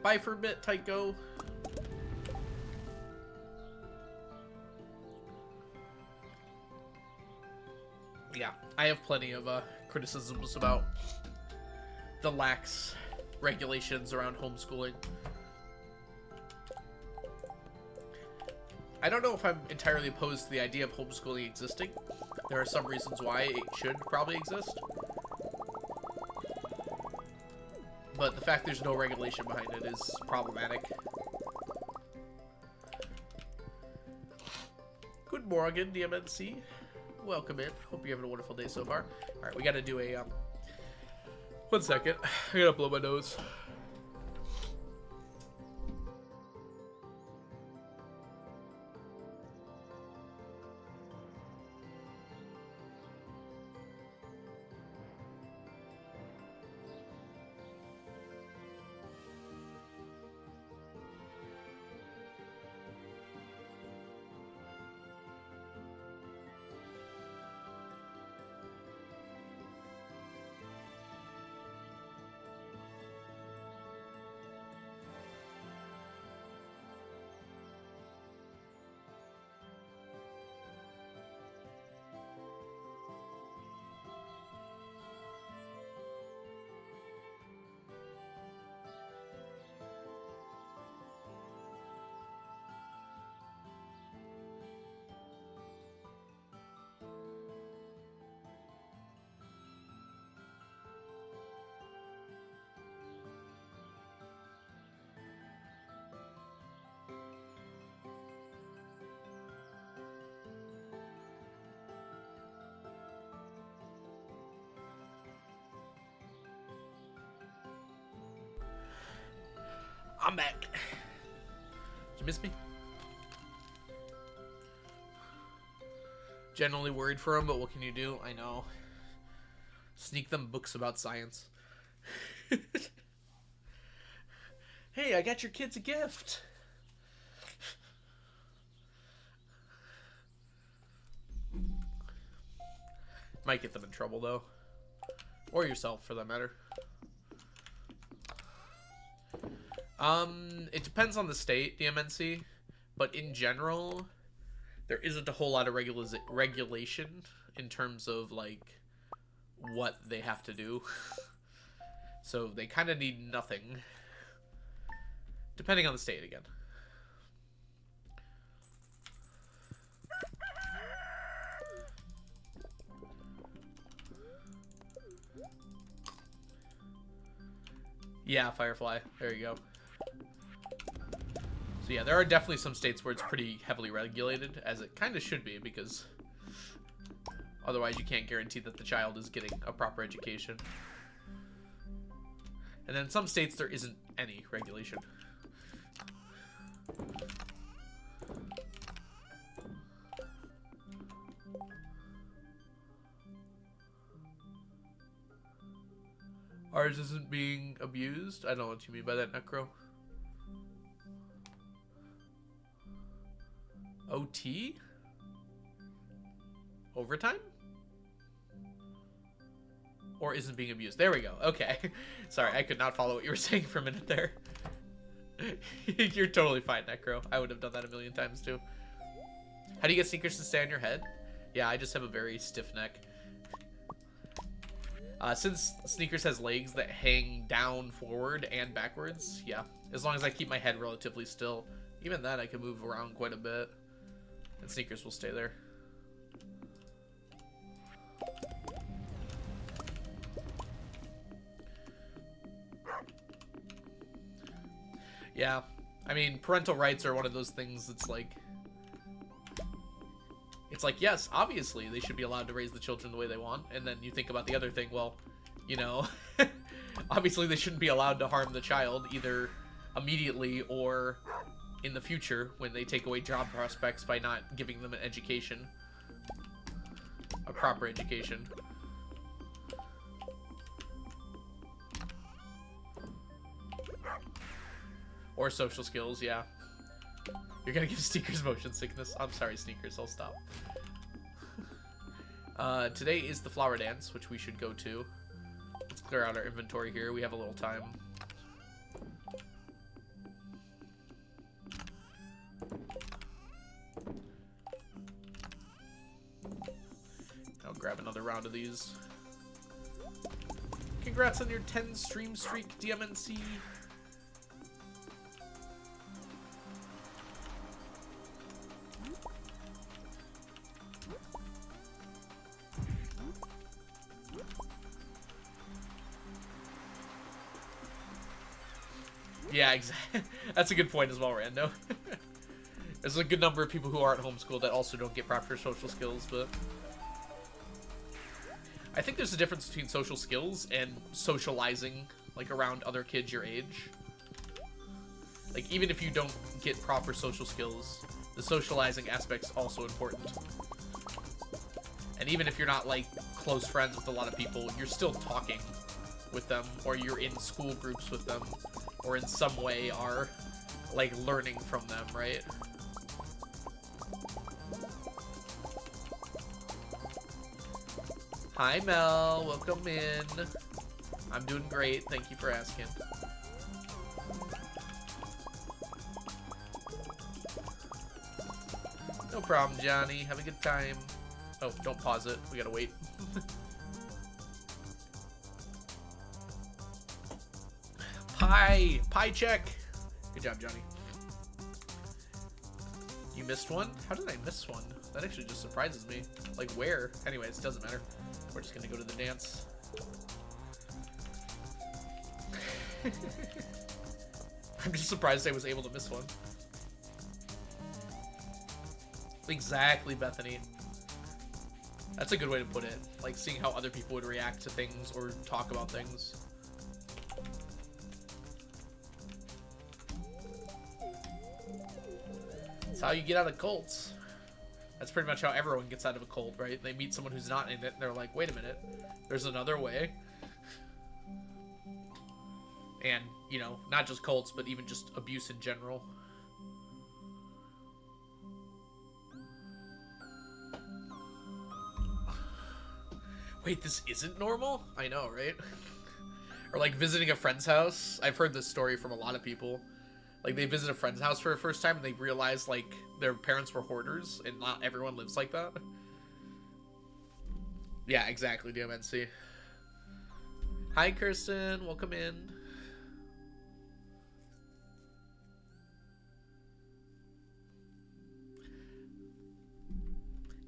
Bye for a bit, Tycho. Yeah, I have plenty of criticisms about the lax regulations around homeschooling. I don't know if I'm entirely opposed to the idea of homeschooling existing. There are some reasons why it should probably exist. But the fact there's no regulation behind it is problematic. Good morning, DMNC. Welcome in. Hope you're having a wonderful day so far. Alright, we gotta do a, 1 second. I gotta blow my nose. I'm back. Did you miss me? Generally worried for him, but what can you do? I know. Sneak them books about science. Hey, I got your kids a gift. Might get them in trouble, though. Or yourself, for that matter. It depends on the state, the MNC, but in general, there isn't a whole lot of regulation in terms of, like, what they have to do. So they kind of need nothing. Depending on the state, again. Yeah, Firefly. There you go. So yeah, there are definitely some states where it's pretty heavily regulated, as it kind of should be, because otherwise you can't guarantee that the child is getting a proper education. And then in some states there isn't any regulation. Ours isn't being abused? I don't know what you mean by that, Necro. OT? Overtime? Or isn't being abused? There we go. Okay. Sorry, I could not follow what you were saying for a minute there. You're totally fine, Necro. I would have done that a million times too. How do you get sneakers to stay on your head? Yeah, I just have a very stiff neck. Since sneakers has legs that hang down forward and backwards, yeah. As long as I keep my head relatively still. Even then, I can move around quite a bit. And sneakers will stay there. Yeah. I mean, parental rights are one of those things that's like... It's like, yes, obviously, they should be allowed to raise the children the way they want. And then you think about the other thing, well, you know, Obviously, they shouldn't be allowed to harm the child, either immediately or in the future when they take away job prospects by not giving them an education. A proper education. Or social skills, yeah. You're gonna give Sneakers motion sickness. I'm sorry, Sneakers, I'll stop. Today is the flower dance, which we should go to. Let's clear out our inventory here. We have a little time. I'll grab another round of these. Congrats on your 10 stream streak, DMNC. Yeah, exactly. That's a good point as well, Rando. There's a good number of people who aren't homeschooled that also don't get proper social skills, but I think there's a difference between social skills and socializing, like, around other kids your age. Like, even if you don't get proper social skills, the socializing aspect's also important. And even if you're not, like, close friends with a lot of people, you're still talking with them, or you're in school groups with them, or in some way are, like, learning from them, right? Hi, Mel. Welcome in. I'm doing great. Thank you for asking. No problem, Johnny. Have a good time. Oh, don't pause it. We gotta wait. Pie check. Good job, Johnny. You missed one? How did I miss one? That actually just surprises me. Like, where? Anyways, it doesn't matter. We're just gonna go to the dance. I'm just surprised I was able to miss one. Exactly, Bethany. That's a good way to put it. Like, seeing how other people would react to things or talk about things. That's how you get out of cults. That's pretty much how everyone gets out of a cult, right? They meet someone who's not in it, and they're like, wait a minute, there's another way. And, you know, not just cults, but even just abuse in general. Wait, this isn't normal? I know, right? Or like visiting a friend's house. I've heard this story from a lot of people. Like, they visit a friend's house for the first time and they realize, like, their parents were hoarders and not everyone lives like that. Yeah, exactly, DMNC. Hi, Kirsten. Welcome in.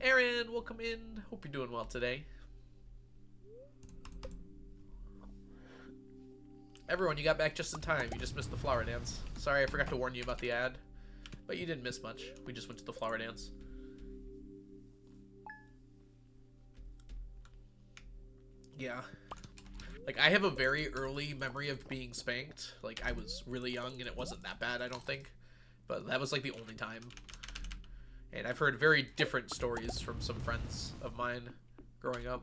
Aaron, welcome in. Hope you're doing well today. Everyone, you got back just in time. You just missed the flower dance. Sorry, I forgot to warn you about the ad. But you didn't miss much. We just went to the flower dance. Yeah. Like, I have a very early memory of being spanked. Like, I was really young and it wasn't that bad, I don't think. But that was, like, the only time. And I've heard very different stories from some friends of mine growing up.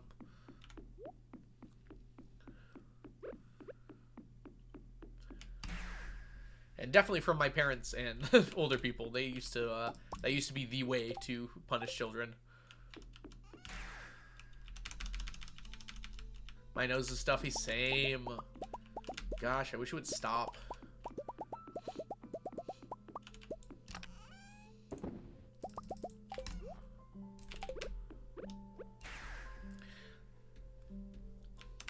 And definitely from my parents and older people. They used to, that used to be the way to punish children. My nose is stuffy. Same. Gosh, I wish it would stop.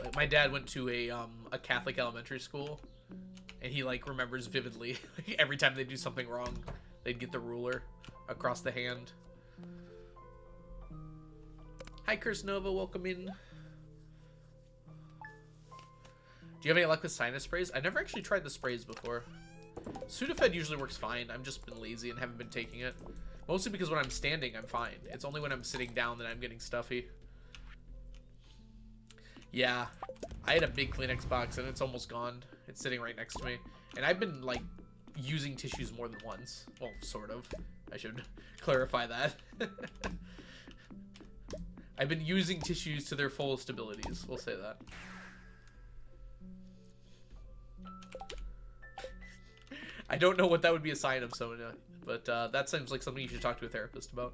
Like, my dad went to a Catholic elementary school. And he, like, remembers vividly every time they do something wrong, they'd get the ruler across the hand. Hi, Curse Nova. Welcome in. Do you have any luck with sinus sprays? I've never actually tried the sprays before. Sudafed usually works fine. I've just been lazy and haven't been taking it. Mostly because when I'm standing, I'm fine. It's only when I'm sitting down that I'm getting stuffy. Yeah. I had a big Kleenex box and it's almost gone. It's sitting right next to me. And I've been, like, using tissues more than once. Well, sort of. I should clarify that. I've been using tissues to their fullest abilities. We'll say that. I don't know what that would be a sign of, Sonia, but that seems like something you should talk to a therapist about.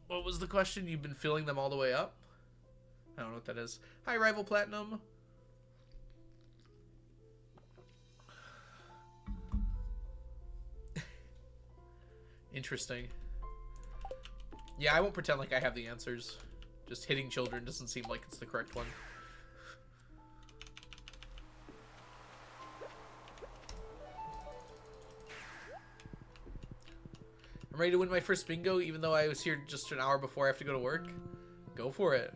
What was the question? You've been filling them all the way up? I don't know what that is. Hi, Rival Platinum. Interesting. Yeah, I won't pretend like I have the answers. Just hitting children doesn't seem like it's the correct one. I'm ready to win my first bingo, even though I was here just an hour before I have to go to work. Go for it.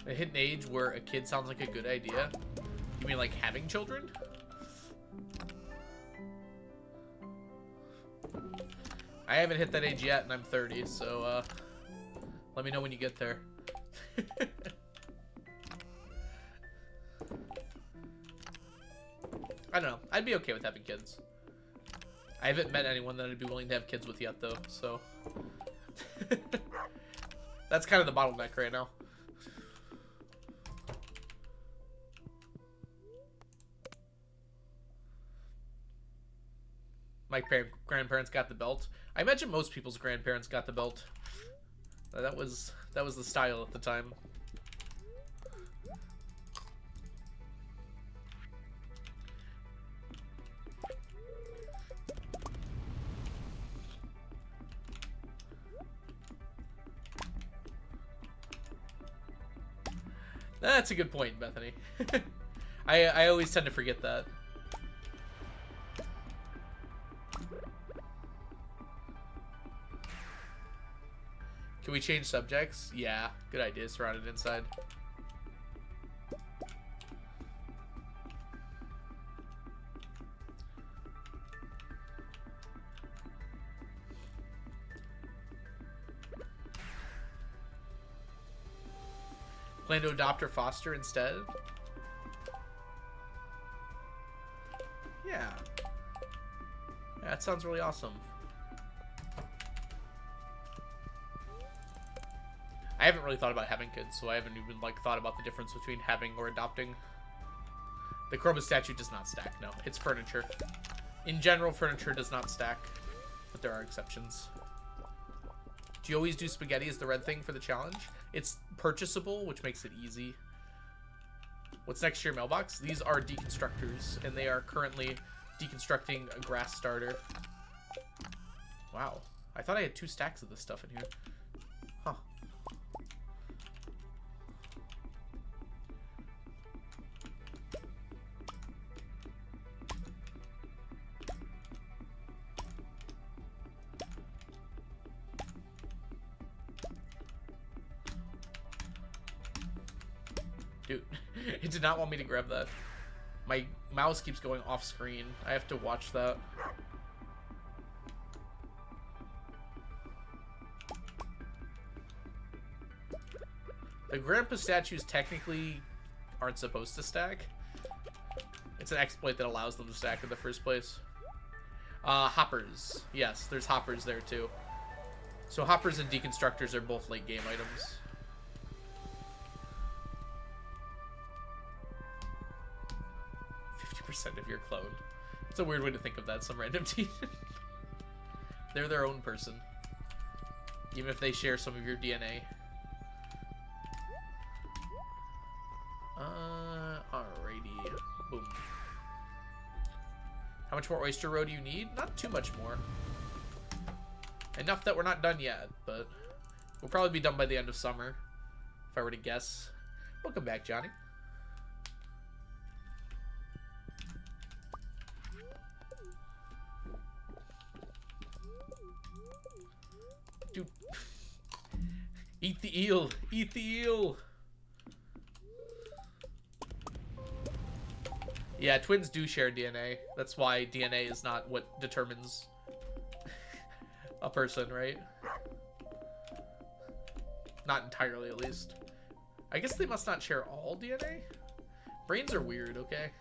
I hit an age where a kid sounds like a good idea. You mean like having children? I haven't hit that age yet, and I'm 30, so let me know when you get there. I don't know. I'd be okay with having kids. I haven't met anyone that I'd be willing to have kids with yet, though, so... That's kind of the bottleneck right now. My grandparents got the belt. I imagine most people's grandparents got the belt. That was the style at the time. That's a good point, Bethany. I always tend to forget that. Can we change subjects? Yeah, good idea. Surrounded inside. Plan to adopt or foster instead? Yeah. That sounds really awesome. I haven't really thought about having kids, so I haven't even like thought about the difference between having or adopting. The Chroma statue does not stack, no. It's furniture. In general, furniture does not stack, but there are exceptions. Do you always do spaghetti as the red thing for the challenge? It's purchasable, which makes it easy. What's next to your mailbox? These are deconstructors, and they are currently deconstructing a grass starter. Wow. I thought I had 2 stacks of this stuff in here. Huh. Dude, it did not want me to grab that. My mouse keeps going off screen. I have to watch that. The grandpa statues technically aren't supposed to stack. It's an exploit that allows them to stack in the first place. Hoppers. Yes, there's hoppers there too. So hoppers and deconstructors are both late game items. Of your clone. It's a weird way to think of that, some random team. They're their own person. Even if they share some of your DNA. Alrighty. Boom. How much more oyster roe do you need? Not too much more. Enough that we're not done yet, but we'll probably be done by the end of summer, if I were to guess. Welcome back, Johnny. Dude. Eat the eel. Eat the eel. Yeah, twins do share DNA. That's why DNA is not what determines a person, right? Not entirely, at least. I guess they must not share all DNA? Brains are weird, okay?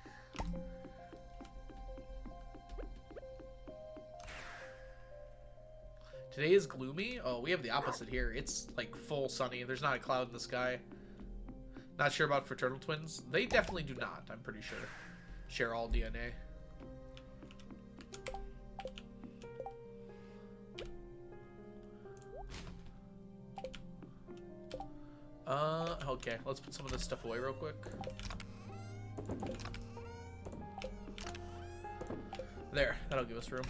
Today is gloomy? Oh, we have the opposite here. It's like full sunny. There's not a cloud in the sky. Not sure about fraternal twins. They definitely do not, I'm pretty sure. Share all DNA. Okay, let's put some of this stuff away real quick. There, that'll give us room.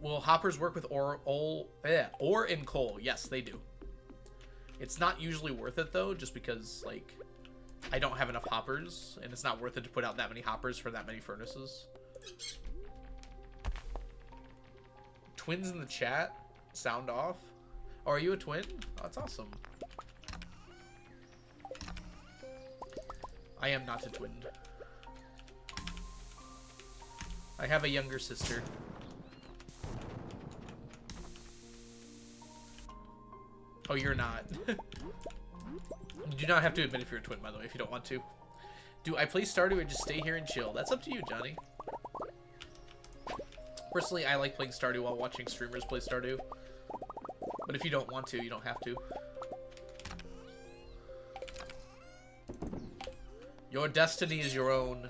Will hoppers work with ore and coal? Yes, they do. It's not usually worth it though, just because like I don't have enough hoppers, and it's not worth it to put out that many hoppers for that many furnaces. Twins in the chat? Sound off? Oh, are you a twin? Oh, that's awesome. I am not a twin. I have a younger sister. Oh, you're not. You do not have to admit if you're a twin, by the way, if you don't want to. Do I play Stardew or just stay here and chill? That's up to you, Johnny. Personally, I like playing Stardew while watching streamers play Stardew. But if you don't want to, you don't have to. Your destiny is your own.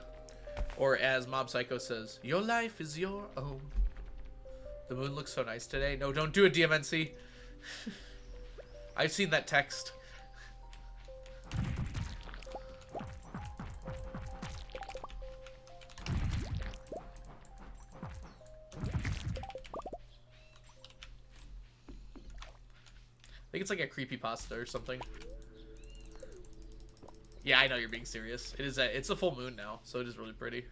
Or as Mob Psycho says, your life is your own. The moon looks so nice today. No, don't do it, DMNC. I've seen that text. I think it's like a creepypasta or something. Yeah, I know you're being serious. It's a full moon now, so it is really pretty.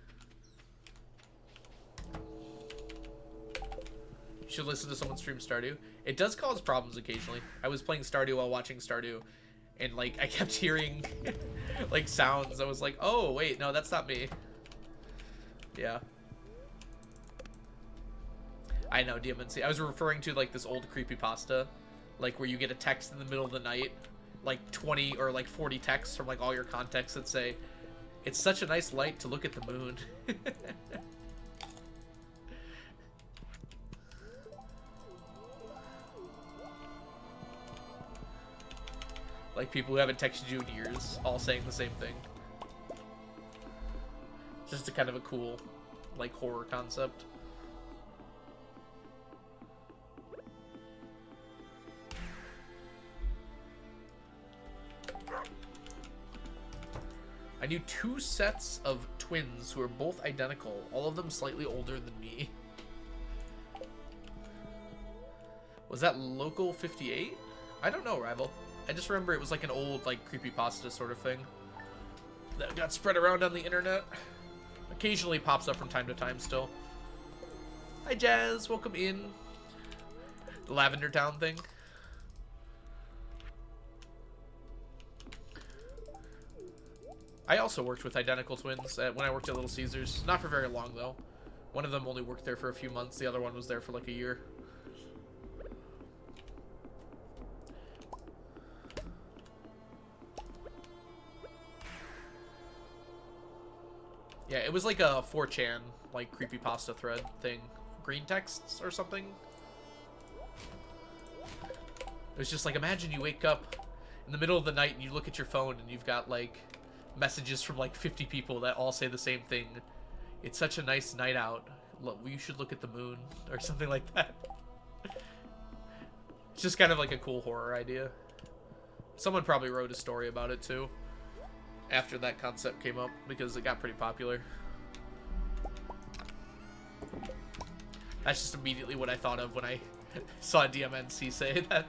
You should listen to someone stream Stardew. It does cause problems occasionally. I was playing Stardew while watching Stardew, and like I kept hearing like sounds. I was like, oh wait, no, that's not me. Yeah. I know, DMNC. I was referring to like this old creepypasta. Like where you get a text in the middle of the night, like 20 or like 40 texts from like all your contacts that say, "It's such a nice light to look at the moon." Like people who haven't texted you in years, all saying the same thing. Just a kind of a cool, like horror concept. I knew 2 sets of twins who are both identical, all of them slightly older than me. Was that Local 58? I don't know, Rival. I just remember it was like an old, like, creepypasta sort of thing that got spread around on the internet. Occasionally pops up from time to time still. Hi, Jazz. Welcome in. The Lavender Town thing. I also worked with identical twins when I worked at Little Caesars. Not for very long, though. One of them only worked there for a few months. The other one was there for like a year. Yeah, it was like a 4chan, like, creepypasta thread thing. Green texts or something. It was just like, imagine you wake up in the middle of the night and you look at your phone and you've got, like, messages from like 50 people that all say the same thing. It's such a nice night out. Look, you should look at the moon or something like that. It's just kind of like a cool horror idea. Someone probably wrote a story about it too after that concept came up because it got pretty popular. That's just immediately what I thought of when I saw DMNC say that.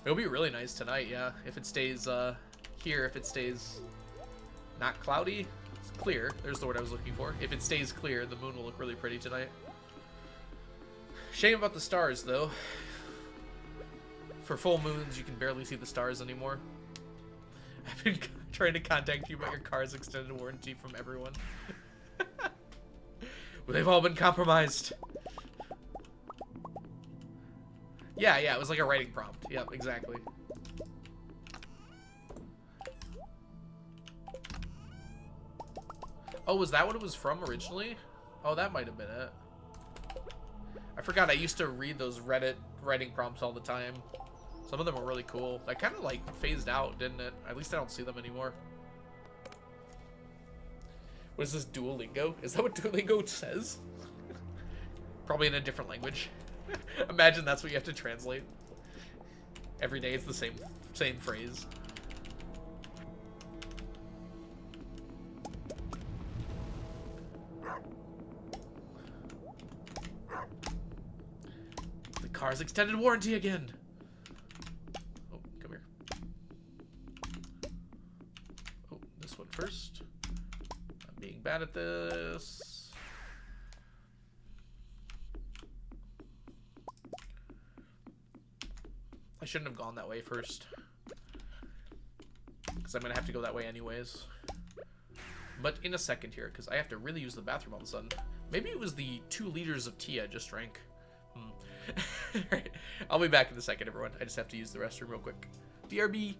It'll be really nice tonight, yeah. If it stays here, if it stays not cloudy, it's clear. There's the word I was looking for. If it stays clear, the moon will look really pretty tonight. Shame about the stars, though. For full moons, you can barely see the stars anymore. I've been trying to contact you about your car's extended warranty from everyone. Well, they've all been compromised. Yeah, it was like a writing prompt. Yep, exactly. Oh, was that what it was from originally? Oh, that might have been it. I forgot I used to read those Reddit writing prompts all the time. Some of them were really cool. That kind of like phased out, didn't it? At least I don't see them anymore. What is this, Duolingo? Is that what Duolingo says? Probably in a different language. Imagine that's what you have to translate. Every day it's the same phrase. The car's extended warranty again. Oh, come here. Oh, this one first. I'm being bad at this. I shouldn't have gone that way first. Because I'm going to have to go that way anyways. But in a second here, because I have to really use the bathroom all of a sudden. Maybe it was the 2 liters of tea I just drank. Alright, I'll be back in a second, everyone. I just have to use the restroom real quick. BRB!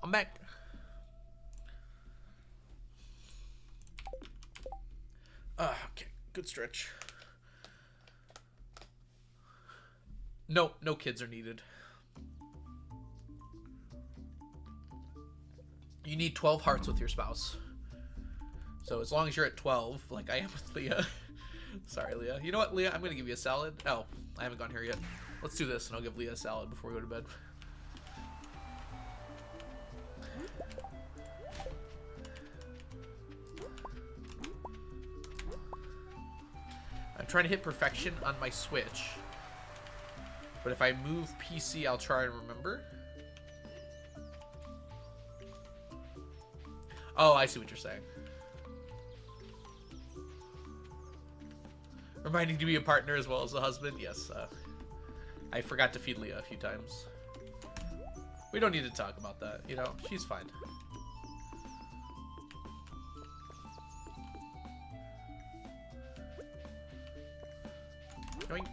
I'm back. Okay, good stretch. No kids are needed. You need 12 hearts with your spouse. So as long as you're at 12, like I am with Leah. Sorry, Leah. You know what, Leah? I'm going to give you a salad. Oh, I haven't gone here yet. Let's do this, and I'll give Leah a salad before we go to bed. I'm trying to hit perfection on my Switch. But if I move PC, I'll try and remember. Oh, I see what you're saying. Reminding to be a partner as well as a husband. Yes, I forgot to feed Leah a few times. We don't need to talk about that, you know? She's fine. Yoink.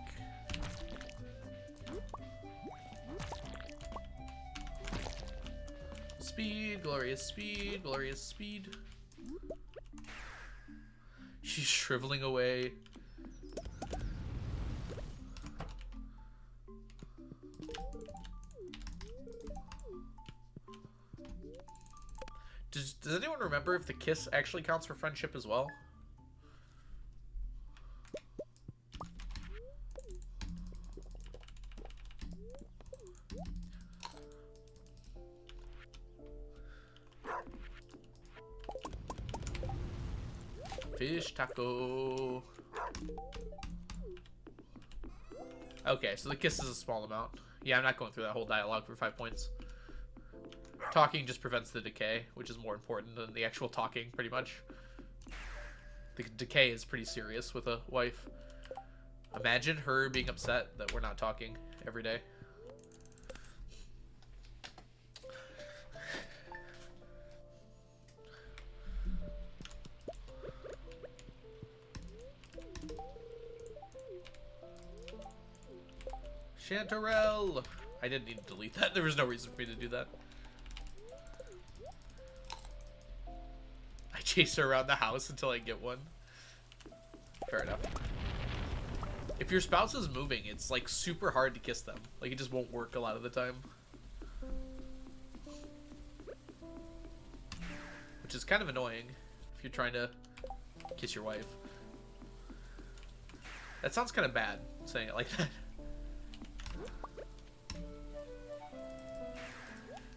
speed, glorious speed, glorious speed. She's shriveling away. Does anyone remember if the kiss actually counts for friendship as well? Fish taco. Okay, so the kiss is a small amount. Yeah, I'm not going through that whole dialogue for 5 points. Talking just prevents the decay, which is more important than the actual talking, pretty much. The decay is pretty serious with a wife. Imagine her being upset that we're not talking every day. Chanterelle! I didn't need to delete that. There was no reason for me to do that. I chase her around the house until I get one. Fair enough. If your spouse is moving, it's like super hard to kiss them. Like it just won't work a lot of the time. Which is kind of annoying if you're trying to kiss your wife. That sounds kind of bad, saying it like that.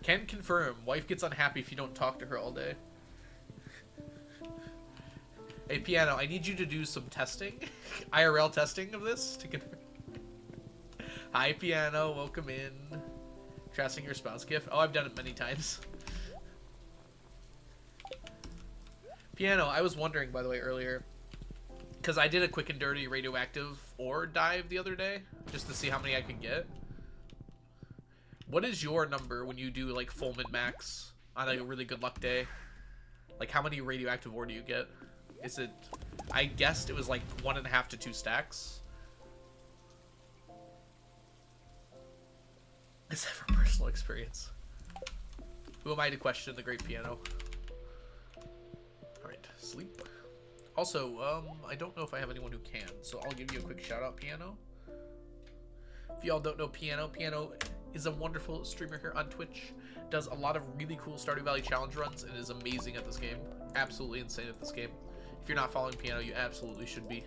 Can confirm, wife gets unhappy if you don't talk to her all day. Hey, Piano, I need you to do some testing. IRL testing of this to confirm. Hi, Piano, welcome in. Trusting your spouse gift. Oh, I've done it many times. Piano, I was wondering, by the way, earlier, because I did a quick and dirty radioactive ore dive the other day, just to see how many I could get. What is your number when you do, like, full min-max on a really good luck day? Like, how many radioactive ore do you get? Is it... I guessed it was, like, 1.5 to 2 stacks. Is that from personal experience? Who am I to question the great Piano? Alright, sleep. Also, I don't know if I have anyone who can, so I'll give you a quick shout-out, Piano. If y'all don't know Piano, Piano is a wonderful streamer here on Twitch. Does a lot of really cool Stardew Valley challenge runs and is amazing at this game. Absolutely insane at this game. If you're not following Piano, you absolutely should be.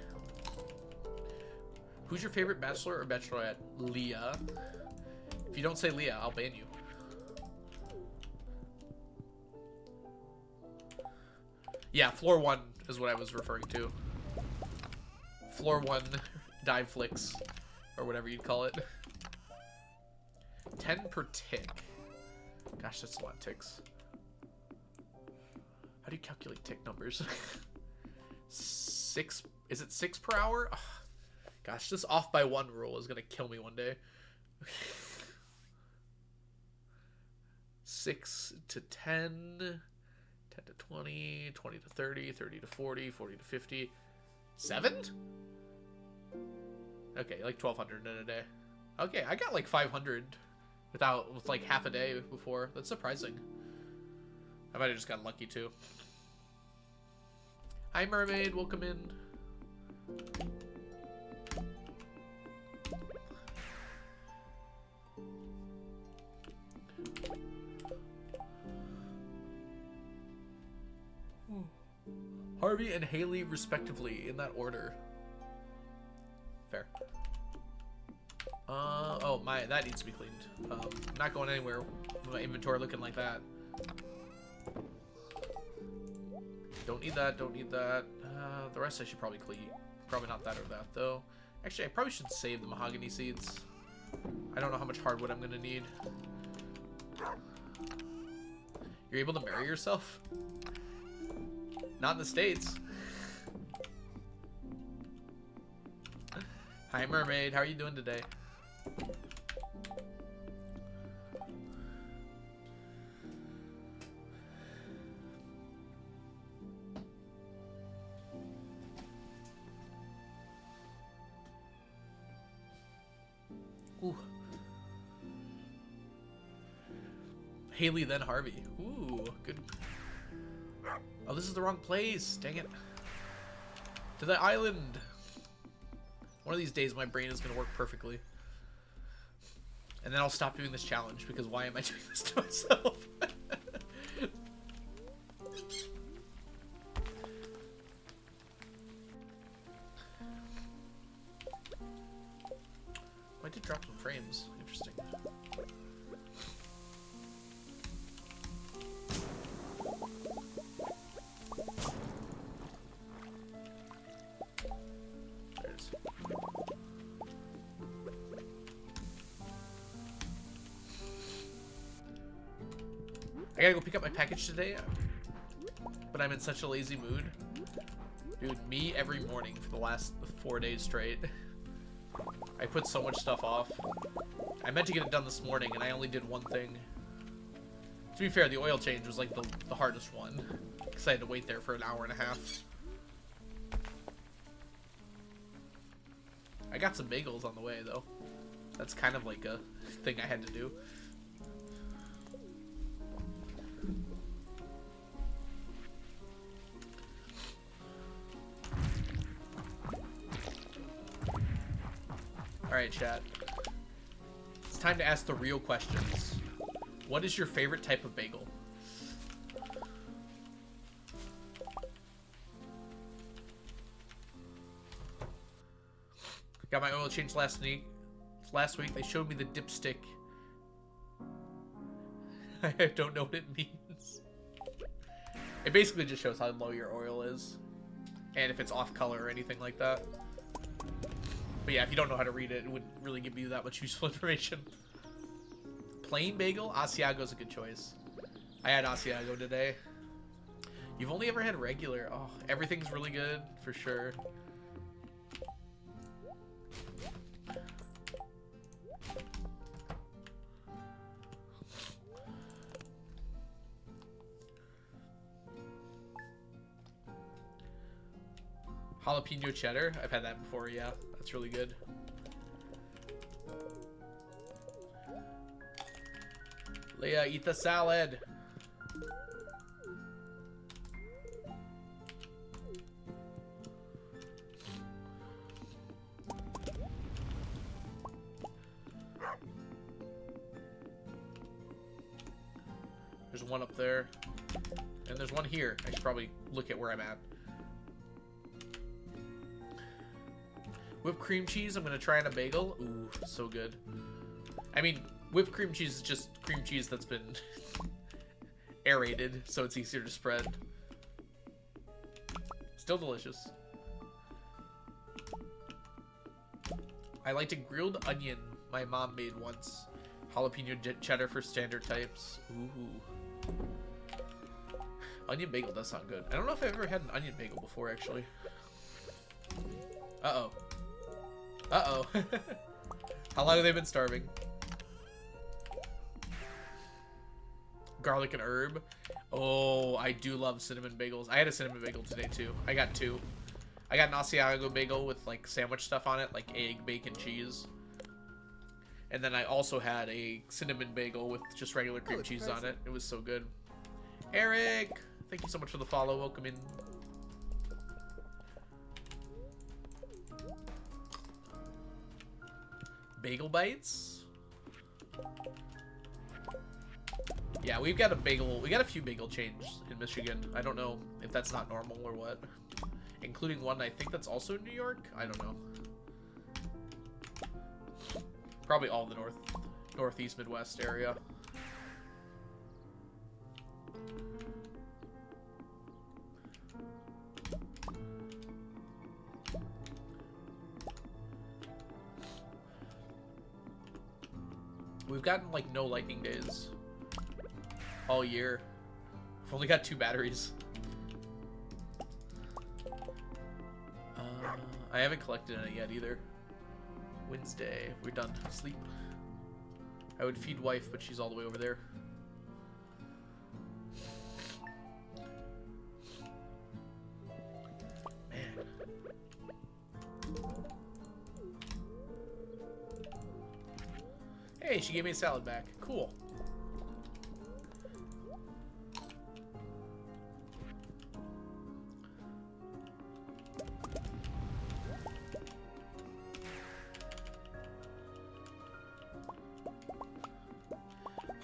Who's your favorite bachelor or bachelorette? Leah. If you don't say Leah, I'll ban you. Yeah, floor 1 is what I was referring to. Floor 1 dive flicks, or whatever you'd call it. 10 per tick. Gosh, that's a lot of ticks. How do you calculate tick numbers? 6, is it 6 per hour? Oh, gosh, this off by 1 rule is gonna kill me one day. 6 to 10, 10 to 20, 20 to 30, 30 to 40, 40 to 50. 7? Okay, like 1,200 in a day. Okay, I got like 500 with like half a day before. That's surprising. I might have just gotten lucky too. Hi, Mermaid. Welcome in. Harvey and Haley, respectively, in that order. Fair. Oh, that needs to be cleaned. I'm not going anywhere with my inventory looking like that. Don't need that, don't need that. The rest I should probably clean. Probably not that or that, though. Actually, I probably should save the mahogany seeds. I don't know how much hardwood I'm gonna need. You're able to marry yourself? Not in the States. Hi, Mermaid. How are you doing today? Ooh. Haley, then Harvey. Ooh, good. Oh, this is the wrong place. Dang it. To the island. One of these days, my brain is going to work perfectly. And then I'll stop doing this challenge, because why am I doing this to myself? I did drop some frames. Interesting. There it is. I gotta go pick up my package today, but I'm in such a lazy mood. Dude, me every morning for the last 4 days straight. I put so much stuff off. I meant to get it done this morning, and I only did one thing. To be fair, the oil change was like the hardest one, because I had to wait there for an hour and a half. I got some bagels on the way, though. That's kind of like a thing I had to do. Alright, chat. It's time to ask the real questions. What is your favorite type of bagel? Got my oil changed last week. They showed me the dipstick. I don't know what it means. It basically just shows how low your oil is. And if it's off color or anything like that. But yeah, if you don't know how to read it, it wouldn't really give you that much useful information. Plain bagel? Asiago's a good choice. I had Asiago today. You've only ever had regular. Oh, everything's really good, for sure. Jalapeno cheddar? I've had that before, yeah. That's really good. Leah, eat the salad. There's one up there. And there's one here. I should probably look at where I'm at. Whipped cream cheese, I'm going to try on a bagel. Ooh, so good. I mean, whipped cream cheese is just cream cheese that's been aerated, so it's easier to spread. Still delicious. I liked a grilled onion my mom made once. Jalapeno cheddar for standard types. Ooh. Onion bagel does sound good. I don't know if I've ever had an onion bagel before, actually. Uh-oh. Uh-oh. How long have they been starving? Garlic and herb. Oh, I do love cinnamon bagels. I had a cinnamon bagel today, too. I got two. I got an Asiago bagel with, like, sandwich stuff on it, like egg, bacon, cheese. And then I also had a cinnamon bagel with just regular cream cheese on it. It was so good. Eric! Thank you so much for the follow. Welcome in. Bagel bites? Yeah, we've got a bagel. We got a few bagel chains in Michigan. I don't know if that's not normal or what. Including one, I think that's also in New York. I don't know. Probably all the northeast, Midwest area. We've gotten like no lightning days all year. We've only got 2 batteries. I haven't collected any yet either. Wednesday. We're done. Sleep. I would feed wife, but she's all the way over there. Man. Hey, she gave me a salad back. Cool.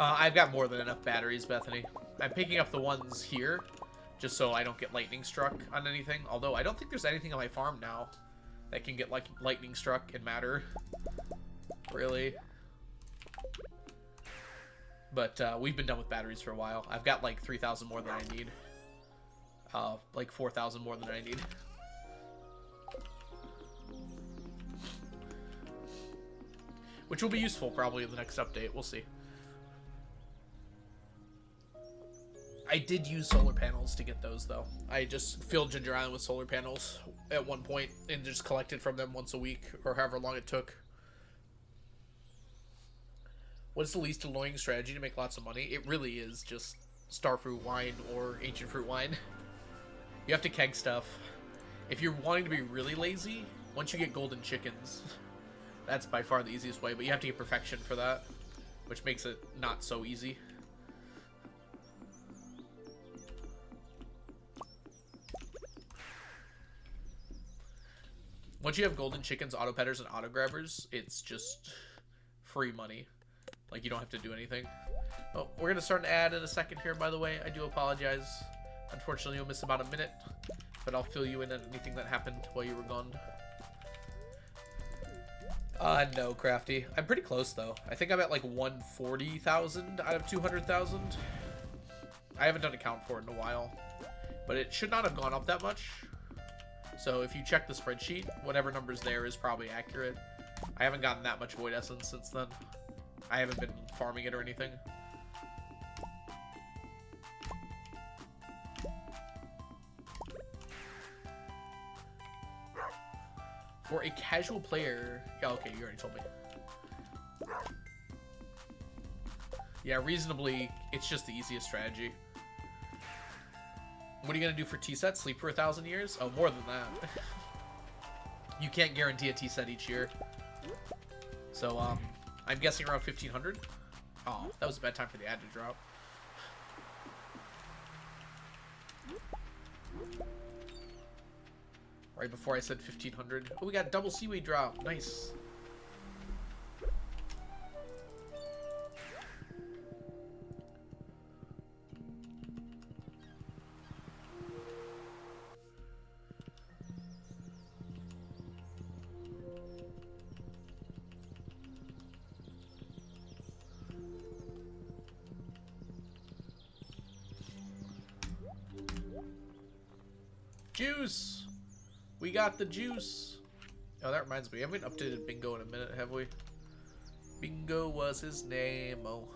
I've got more than enough batteries, Bethany. I'm picking up the ones here, just so I don't get lightning struck on anything. Although, I don't think there's anything on my farm now that can get, like, lightning struck and matter. Really. But, we've been done with batteries for a while. I've got, like, 3,000 more than I need. Like, 4,000 more than I need. Which will be useful, probably, in the next update. We'll see. I did use solar panels to get those, though. I just filled Ginger Island with solar panels at one point and just collected from them once a week, or however long it took. What is the least annoying strategy to make lots of money? It really is just starfruit wine or ancient fruit wine. You have to keg stuff. If you're wanting to be really lazy, once you get golden chickens, that's by far the easiest way, but you have to get perfection for that, which makes it not so easy. Once you have golden chickens, auto petters, and auto grabbers, it's just free money. Like, you don't have to do anything. Oh, we're going to start an ad in a second here, by the way. I do apologize. Unfortunately, you'll miss about a minute, but I'll fill you in on anything that happened while you were gone. No, Crafty. I'm pretty close, though. I think I'm at, like, 140,000 out of 200,000. I haven't done a count for it in a while, but it should not have gone up that much. So if you check the spreadsheet, whatever number's there is probably accurate. I haven't gotten that much Void Essence since then. I haven't been farming it or anything. For a casual player... Yeah, okay, you already told me. Yeah, reasonably, it's just the easiest strategy. What are you going to do for T-set? Sleep for 1,000 years? Oh, more than that. You can't guarantee a T-set each year. So, I'm guessing around 1,500? Oh, that was a bad time for the ad to drop. Right before I said 1,500. Oh, we got double seaweed drop. Nice. Juice! We got the juice! Oh, that reminds me. We haven't updated Bingo in a minute, have we? Bingo was his name. Oh.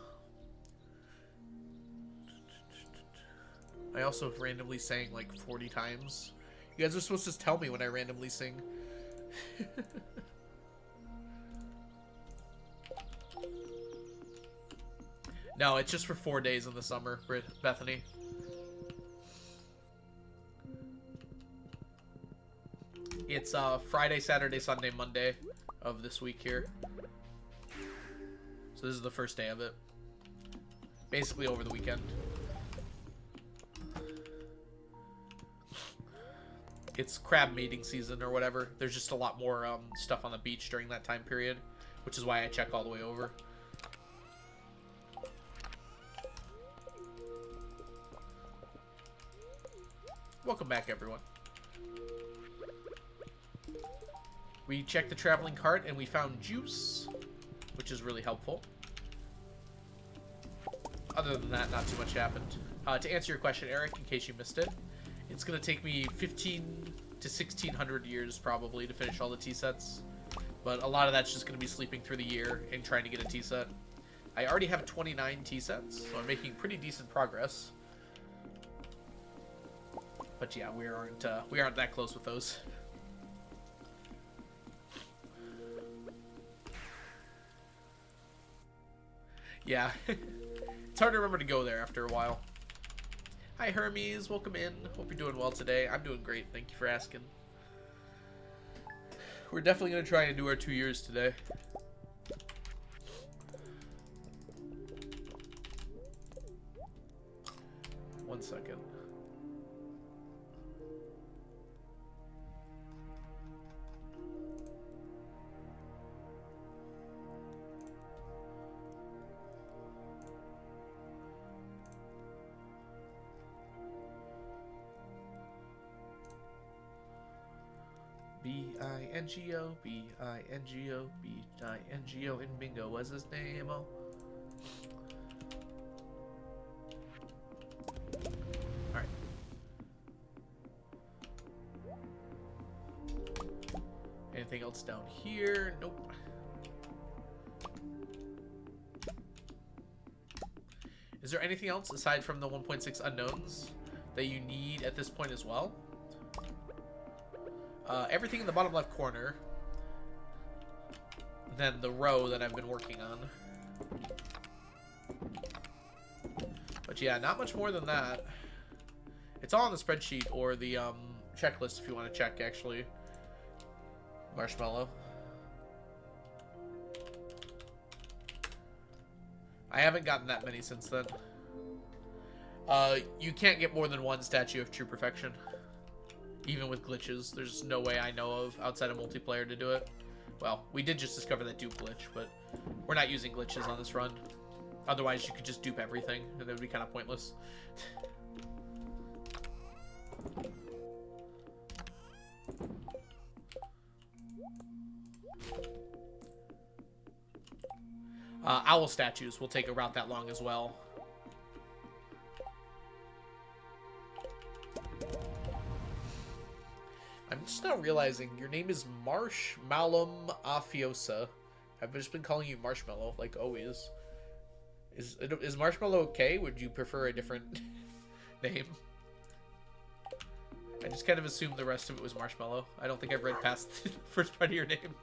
I also randomly sang like 40 times. You guys are supposed to tell me when I randomly sing. No, it's just for 4 days in the summer, Bethany. It's Friday, Saturday, Sunday, Monday of this week here. So this is the first day of it. Basically over the weekend. It's crab mating season or whatever. There's just a lot more stuff on the beach during that time period, which is why I check all the way over. Welcome back, everyone. We checked the traveling cart and we found juice, which is really helpful. Other than that, not too much happened. To answer your question, Eric, in case you missed it, it's going to take me 15 to 1,600 years probably to finish all the T-sets. But a lot of that's just going to be sleeping through the year and trying to get a T-set. I already have 29 T-sets, so I'm making pretty decent progress. But yeah, we aren't that close with those. Yeah, it's hard to remember to go there after a while. Hi Hermes, welcome in. Hope you're doing well today. I'm doing great, thank you for asking. We're definitely going to try and do our 2 years today. One second. B-I-N-G-O, B-I-N-G-O, B-I-N-G-O, and Bingo was his name. Oh. Alright. Anything else down here? Nope. Is there anything else aside from the 1.6 unknowns that you need at this point as well? Everything in the bottom left corner. Then the row that I've been working on. But yeah, not much more than that. It's all on the spreadsheet or the checklist if you want to check, actually. Marshmallow. I haven't gotten that many since then. You can't get more than one statue of true perfection. Even with glitches. There's no way I know of outside of multiplayer to do it. Well, we did just discover that dupe glitch, but we're not using glitches on this run. Otherwise, you could just dupe everything, and that would be kind of pointless. Owl statues will take a route that long as well. I'm just now realizing your name is Marshmallow Afiosa. I've just been calling you Marshmallow, like always. Is Marshmallow okay? Would you prefer a different name? I just kind of assumed the rest of it was Marshmallow. I don't think I've read past the first part of your name.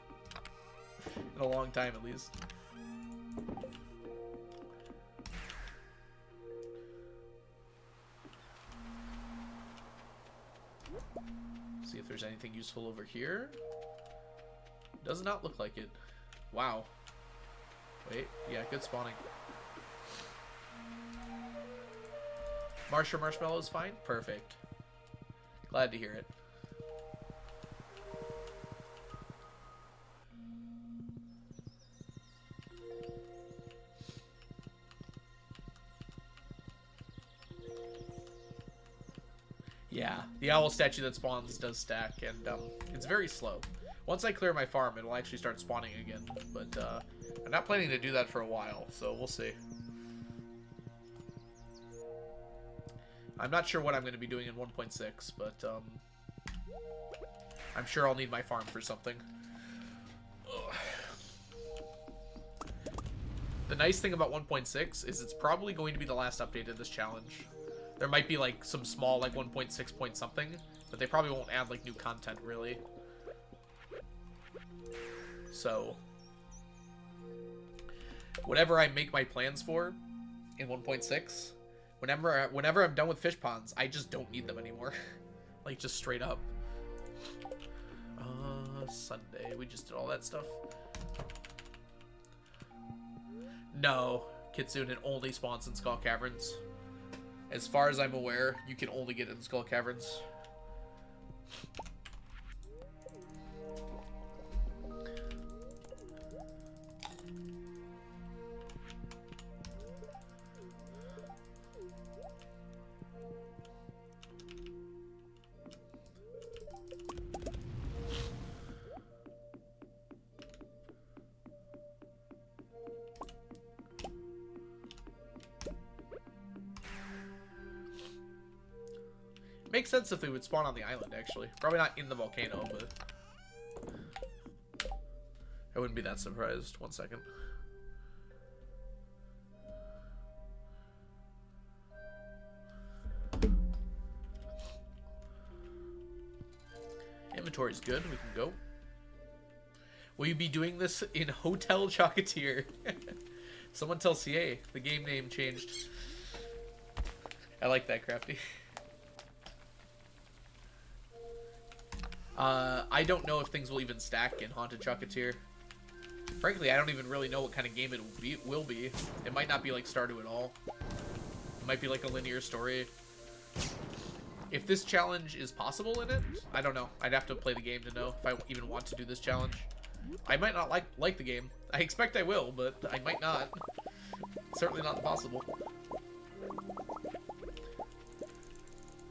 In a long time, at least. See if there's anything useful over here. Does not look like it. Wow. Wait, yeah, good spawning. Marshmallow is fine? Perfect. Glad to hear it. Yeah, the owl statue that spawns does stack, and it's very slow. Once I clear my farm, it'll actually start spawning again, but I'm not planning to do that for a while, so we'll see. I'm not sure what I'm going to be doing in 1.6, but I'm sure I'll need my farm for something. Ugh. The nice thing about 1.6 is it's probably going to be the last update of this challenge. There might be like some small like 1.6 point something, but they probably won't add like new content really. So whatever I make my plans for in 1.6, whenever I'm done with fish ponds, I just don't need them anymore. Like just straight up. Sunday, we just did all that stuff. No, Kitsune, it only spawns in Skull Caverns. As far as I'm aware, you can only get it in Skull Caverns. Makes sense if they would spawn on the island, actually. Probably not in the volcano, but I wouldn't be that surprised. 1 second. Inventory's good. We can go. Will you be doing this in Hotel Chocolatier? Someone tell CA. The game name changed. I like that, Crafty. I don't know if things will even stack in Haunted Chocolatier. Frankly, I don't even really know what kind of game it will be. It might not be like Stardew at all. It might be like a linear story. If this challenge is possible in it, I don't know. I'd have to play the game to know if I even want to do this challenge. I might not like the game. I expect I will, but I might not. It's certainly not impossible.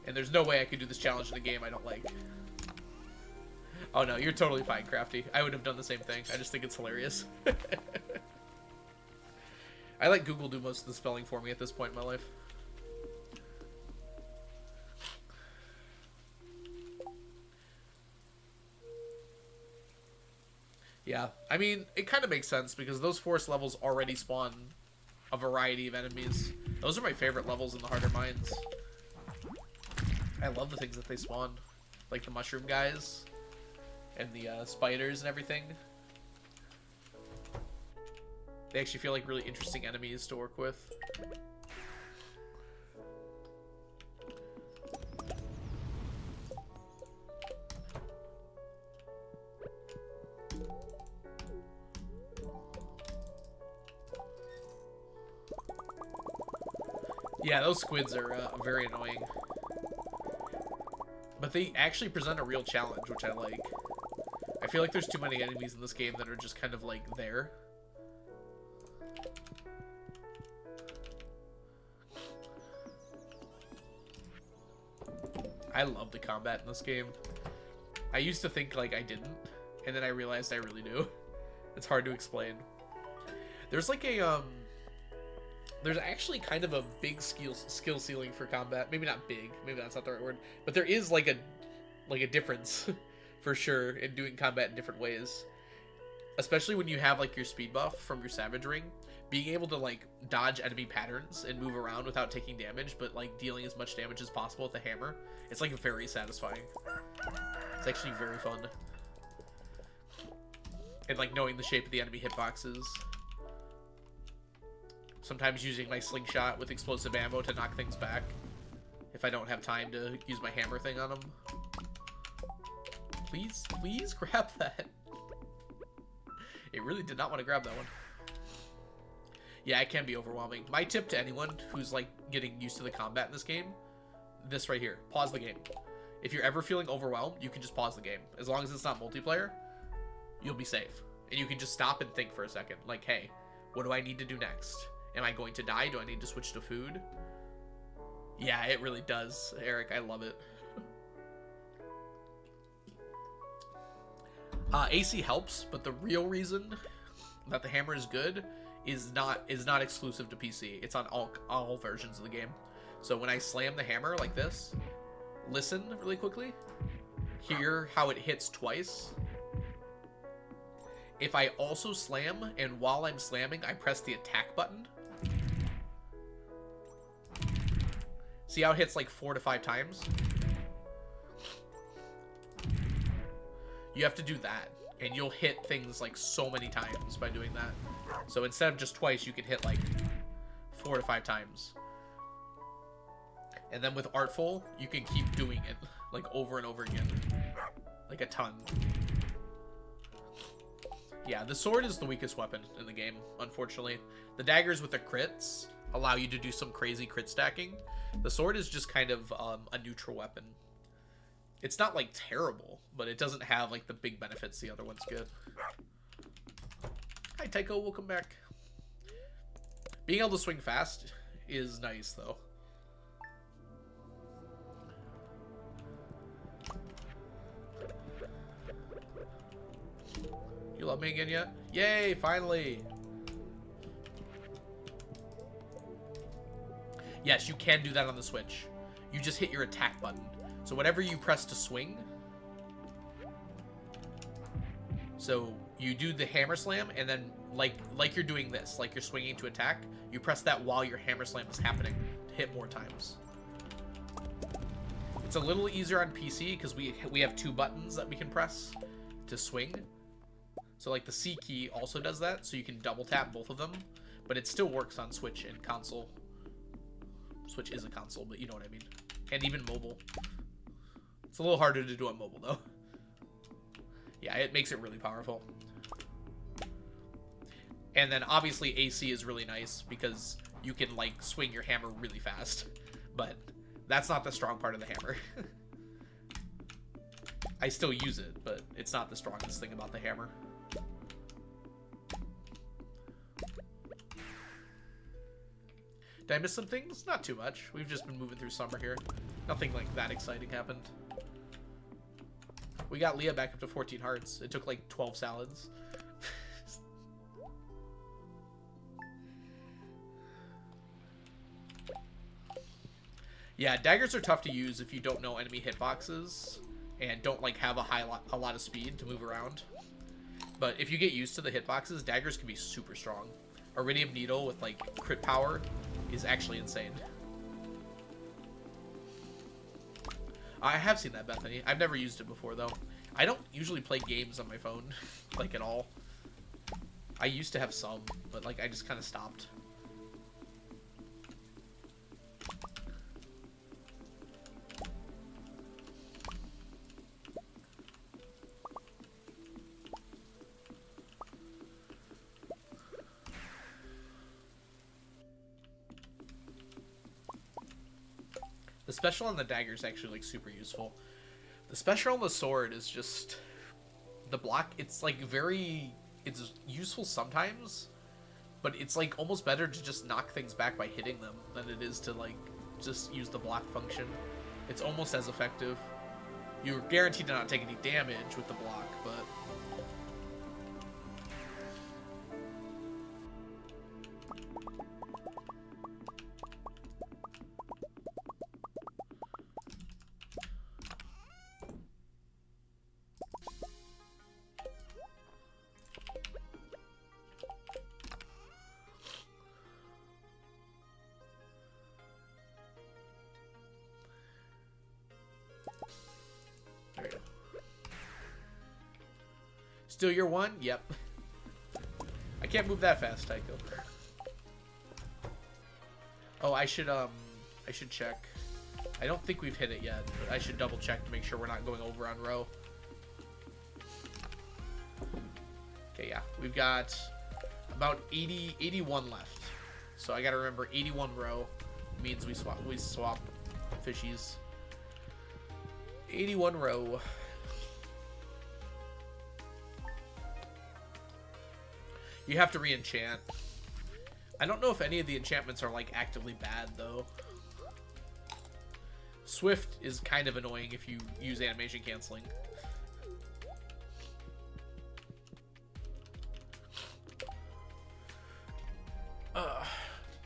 And there's no way I could do this challenge in a game I don't like. Oh no, you're totally fine, Crafty. I would have done the same thing. I just think it's hilarious. I let Google do most of the spelling for me at this point in my life. Yeah, I mean, it kind of makes sense because those forest levels already spawn a variety of enemies. Those are my favorite levels in the Harder Mines. I love the things that they spawn. Like the mushroom guys and the spiders and everything. They actually feel like really interesting enemies to work with. Yeah, those squids are very annoying. But they actually present a real challenge, which I like. I feel like there's too many enemies in this game that are just kind of like there. I love the combat in this game. I used to think like I didn't, and then I realized I really do. It's hard to explain. There's like a there's actually kind of a big skill ceiling for combat. Maybe not big, maybe that's not the right word, but there is like a difference for sure in doing combat in different ways. Especially when you have like your speed buff from your Savage Ring, being able to like dodge enemy patterns and move around without taking damage, but like dealing as much damage as possible with the hammer. It's like very satisfying. It's actually very fun. And like knowing the shape of the enemy hitboxes. Sometimes using my slingshot with explosive ammo to knock things back. If I don't have time to use my hammer thing on them. Please, please grab that. It really did not want to grab that one. Yeah, it can be overwhelming. My tip to anyone who's like getting used to the combat in this game, this right here, pause the game. If you're ever feeling overwhelmed, you can just pause the game. As long as it's not multiplayer, you'll be safe. And you can just stop and think for a second. Like, hey, what do I need to do next? Am I going to die? Do I need to switch to food? Yeah, it really does, Eric. I love it. AC helps, but the real reason that the hammer is good is not exclusive to PC. It's on all versions of the game. So when I slam the hammer like this, listen really quickly. Hear how it hits twice. If I also slam, and while I'm slamming, I press the attack button. See how it hits like 4 to 5 times? You have to do that, and you'll hit things like so many times by doing that. So instead of just twice, you can hit like 4 to 5 times. And then with Artful, you can keep doing it like over and over again. Like a ton. Yeah, the sword is the weakest weapon in the game, unfortunately. The daggers with the crits allow you to do some crazy crit stacking. The sword is just kind of a neutral weapon. It's not like terrible, but it doesn't have like the big benefits the other ones get. Hi Tycho, welcome back. Being able to swing fast is nice though. You love me again yet? Yay, finally! Yes, you can do that on the Switch. You just hit your attack button. So whatever you press to swing, so you do the hammer slam, and then like you're doing this, like you're swinging to attack, you press that while your hammer slam is happening to hit more times. It's a little easier on PC because we have 2 buttons that we can press to swing. So like the C key also does that, so you can double tap both of them, but it still works on Switch and console. Switch is a console, but you know what I mean. And even mobile. It's a little harder to do on mobile though. Yeah, it makes it really powerful. And then obviously AC is really nice because you can like swing your hammer really fast, but that's not the strong part of the hammer. I still use it, but it's not the strongest thing about the hammer. Did I miss some things? Not too much. We've just been moving through summer here. Nothing like that exciting happened. We got Leah back up to 14 hearts. It took like 12 salads. Yeah, daggers are tough to use if you don't know enemy hitboxes and don't like have a lot of speed to move around. But if you get used to the hitboxes, daggers can be super strong. Iridium Needle with like crit power is actually insane. I have seen that, Bethany. I've never used it before though. I don't usually play games on my phone, like at all. I used to have some, but like I just kind of stopped. The special on the dagger is actually like super useful. The special on the sword is just the block. It's like it's useful sometimes, but it's like almost better to just knock things back by hitting them than it is to like just use the block function. It's almost as effective. You're guaranteed to not take any damage with the block, but there you go. Still your one? Yep. I can't move that fast, Tycho. Oh, I should check. I don't think we've hit it yet, but I should double check to make sure we're not going over on row. Okay, yeah. We've got about 81 left. So I gotta remember 81 row means we swap fishies. 81 row. You have to re-enchant. I don't know if any of the enchantments are like actively bad though. Swift is kind of annoying if you use animation canceling.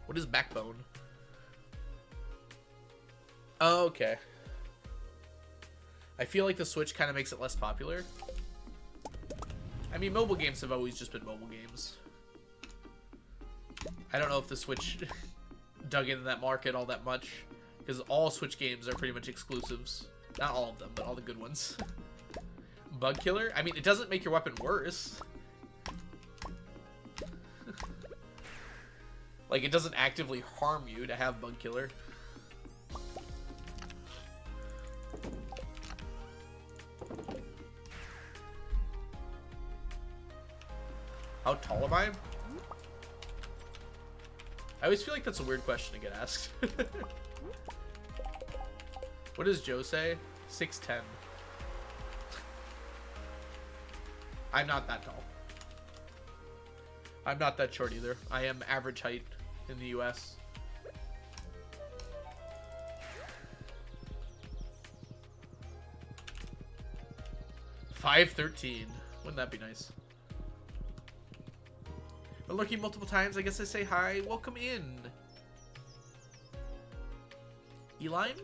What is backbone? Oh, okay. I feel like the Switch kind of makes it less popular. I mean, mobile games have always just been mobile games. I don't know if the Switch dug into that market all that much, because all Switch games are pretty much exclusives. Not all of them, but all the good ones. Bug killer? I mean, it doesn't make your weapon worse. Like, it doesn't actively harm you to have bug killer. How tall am I? I always feel like that's a weird question to get asked. What does Joe say? 6'10". I'm not that tall. I'm not that short either. I am average height in the US. $5.13. Wouldn't that be nice? Been lurking multiple times. I guess I say hi. Welcome in. Eline,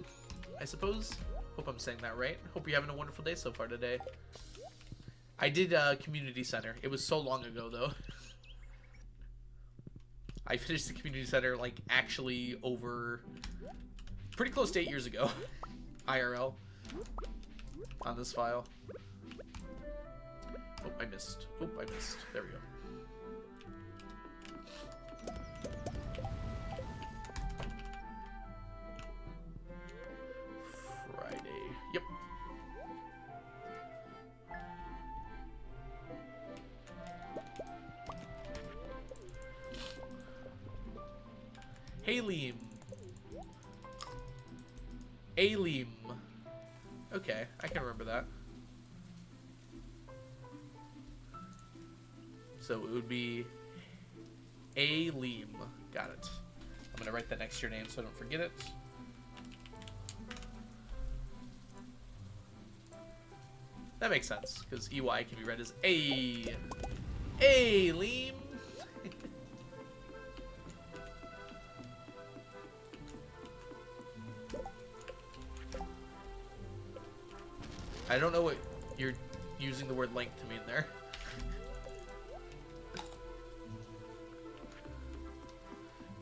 I suppose. Hope I'm saying that right. Hope you're having a wonderful day so far today. I did community center. It was so long ago though. I finished the community center like actually over pretty close to 8 years ago. IRL on this file. Oh, I missed. Oh, I missed. There we go. Friday. Yep. Halim. Alim. Okay, I can remember that. So it would be Alim. Got it. I'm gonna write that next to your name so I don't forget it. That makes sense, because EY can be read as A. Aileen. I don't know what you're using the word length to mean there.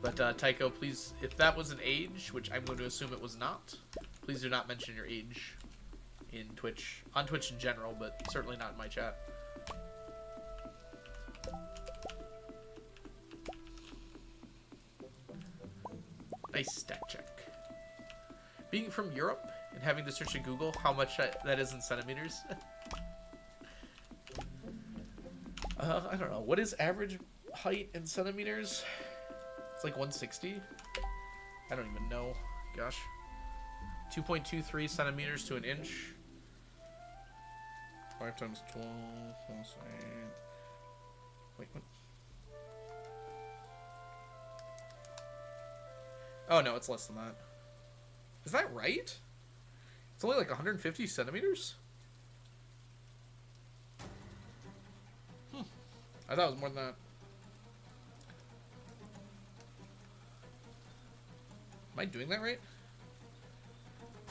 But Tycho, please, if that was an age, which I'm going to assume it was not, please do not mention your age in Twitch, on Twitch in general, but certainly not in my chat. Nice stat check. Being from Europe and having to search in Google how much that is in centimeters. I don't know. What is average height in centimeters? It's like 160. I don't even know. Gosh. 2.23 centimeters to an inch. 5 times 12 plus 8. Wait, what? Oh, no, it's less than that. Is that right? It's only like 150 centimeters? I thought it was more than that. Am I doing that right?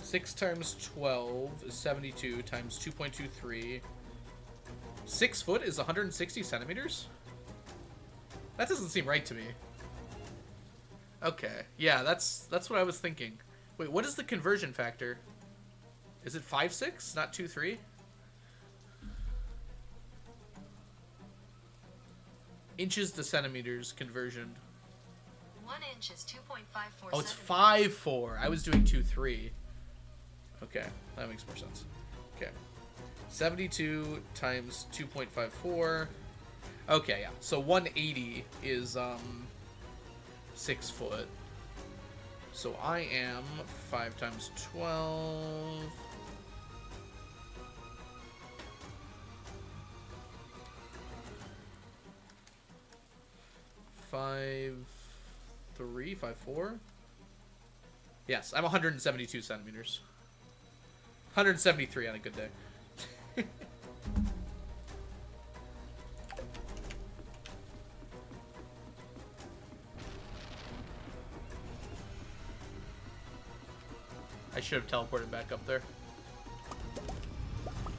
6 times 12 is 72 times 2.23. 6 foot is 160 centimeters? That doesn't seem right to me. Okay. Yeah, that's what I was thinking. Wait, what is the conversion factor? Is it 5.6, not 2.3? Inches to centimeters conversion.
1 inch is 2.54.
Oh, it's 5.4. I was doing 2.3. Okay, that makes more sense. Okay. 72 times 2.54. Okay, yeah. So 180 is 6 foot. So I am 5 times 12. 5.3, 5.4. Yes, I'm 172 centimeters. 173 on a good day. I should have teleported back up there.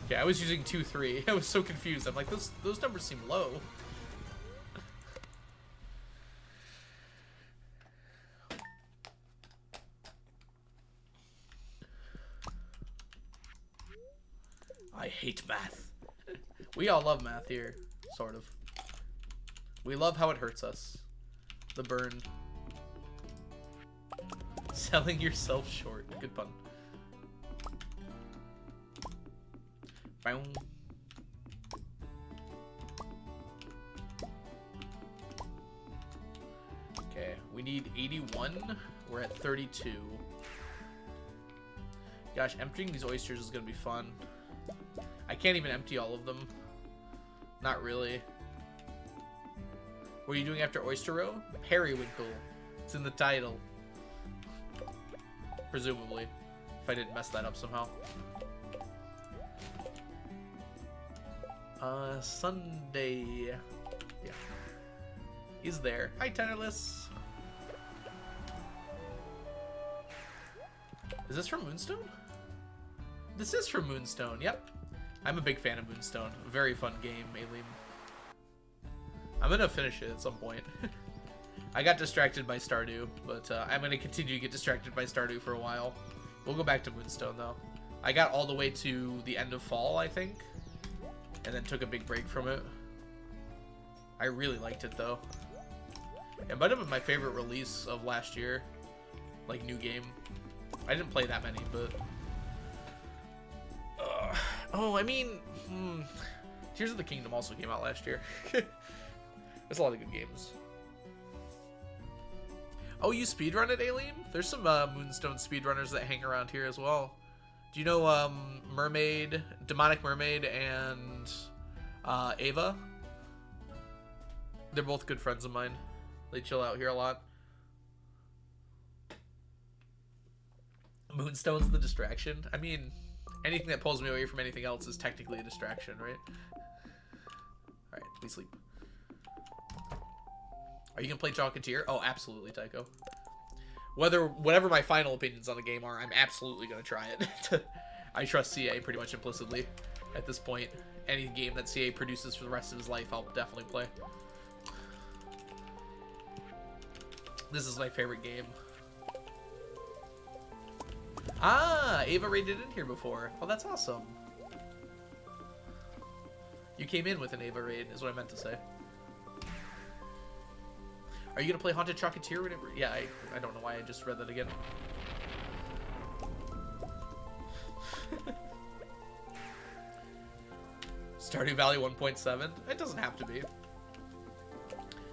Okay, I was using 2.3. I was so confused. I'm like, those numbers seem low. I hate math. We all love math here, sort of. We love how it hurts us. The burn. Selling yourself short. Good pun. Boom. Okay, we need 81. We're at 32. Gosh, emptying these oysters is gonna be fun. I can't even empty all of them. Not really. What are you doing after oyster row? Periwinkle. It's in the title. Presumably. If I didn't mess that up somehow. Sunday. Yeah. He's there. Hi, Tenderless. Is this from Moonstone? This is from Moonstone, yep. I'm a big fan of Moonstone. A very fun game, Aileen. I'm gonna finish it at some point. I got distracted by Stardew, but I'm gonna continue to get distracted by Stardew for a while. We'll go back to Moonstone, though. I got all the way to the end of fall, I think, and then took a big break from it. I really liked it, though. It might have been my favorite release of last year. Like, new game. I didn't play that many, but... oh, I mean... Tears of the Kingdom also came out last year. There's a lot of good games. Oh, you speedrun it, Aileen? There's some Moonstone speedrunners that hang around here as well. Do you know Mermaid, Demonic Mermaid, and Ava? They're both good friends of mine. They chill out here a lot. Moonstone's the distraction. I mean, Anything that pulls me away from anything else is technically a distraction, right? Alright, we sleep. Are you gonna play Chocolatier? Oh, absolutely, Tycho. Whatever my final opinions on the game are, I'm absolutely gonna try it. I trust CA pretty much implicitly at this point. Any game that CA produces for the rest of his life, I'll definitely play. This is my favorite game. Ah, Ava raided in here before. Oh, that's awesome. You came in with an Ava raid, is what I meant to say. Are you gonna play Haunted Chocolatier or whatever? Yeah, I don't know why I just read that again. Stardew Valley 1.7? It doesn't have to be.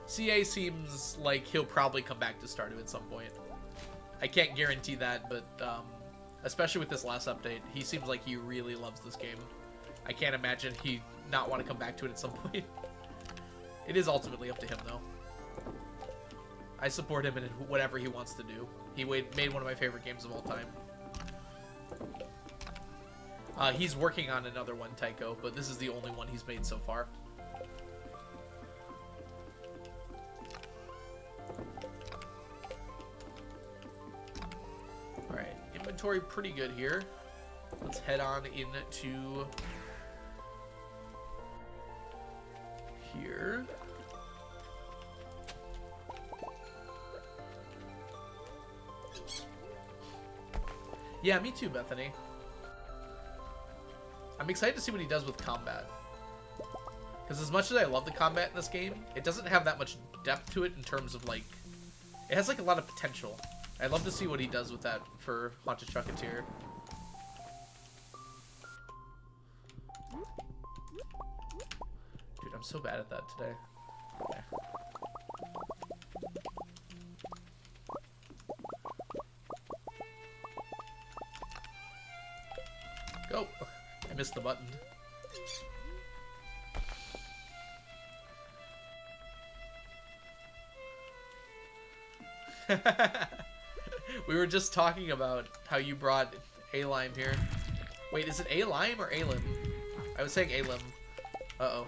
CA seems like he'll probably come back to Stardew at some point. I can't guarantee that, but especially with this last update, he seems like he really loves this game. I can't imagine he'd not want to come back to it at some point. It is ultimately up to him, though. I support him in whatever he wants to do. He made one of my favorite games of all time. He's working on another one, Tycho, but this is the only one he's made so far. Alright, inventory pretty good here. Let's head on into here. Yeah, me too, Bethany. I'm excited to see what he does with combat. Because as much as I love the combat in this game, it doesn't have that much depth to it in terms of, like... It has, like, a lot of potential. I'd love to see what he does with that for Haunted Chocolatier. Dude, I'm so bad at that today. Okay. Go! I missed the button. We were just talking about how you brought A-Lime here. Wait, is it A-Lime or A-Lim? I was saying A-Lim. Uh-oh.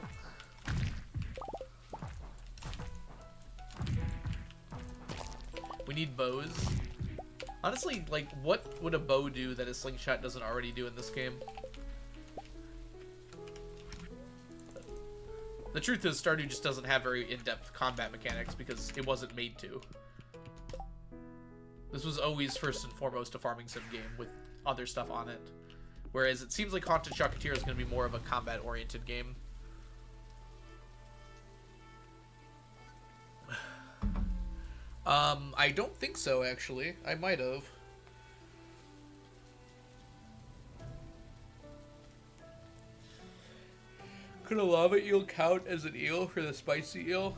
We need bows. Honestly, like, what would a bow do that a slingshot doesn't already do in this game? The truth is, Stardew just doesn't have very in-depth combat mechanics because it wasn't made to. This was always first and foremost a farming sim game with other stuff on it. Whereas it seems like Haunted Chocolatier is going to be more of a combat-oriented game. I don't think so, actually. I might have. Could a lava eel count as an eel for the spicy eel?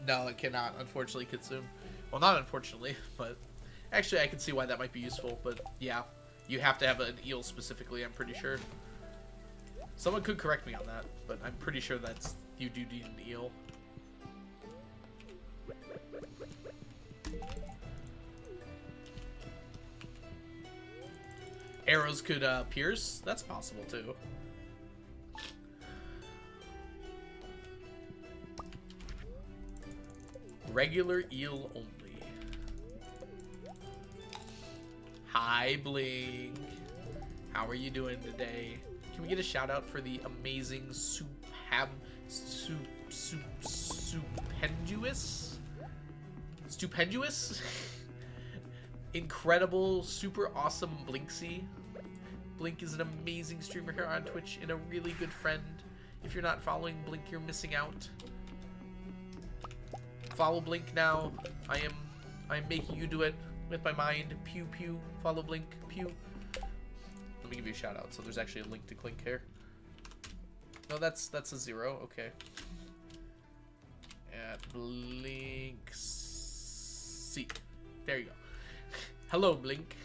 No, it cannot, unfortunately, consume. Well, not unfortunately, but... Actually, I can see why that might be useful, but yeah. You have to have an eel specifically, I'm pretty sure. Someone could correct me on that, but I'm pretty sure that's... You do need an eel. Arrows could pierce? That's possible, too. Regular eel only. Hi, Blink. How are you doing today? Can we get a shout out for the amazing stupendous, incredible, super awesome Blinksy. Blink is an amazing streamer here on Twitch and a really good friend. If you're not following Blink, you're missing out. Follow Blink now. I'm making you do it with my mind. Pew pew. Follow Blink. Pew. Let me give you a shout out. So there's actually a link to Clink here. No, that's a 0. Okay. At Blink C. There you go. Hello, Blink.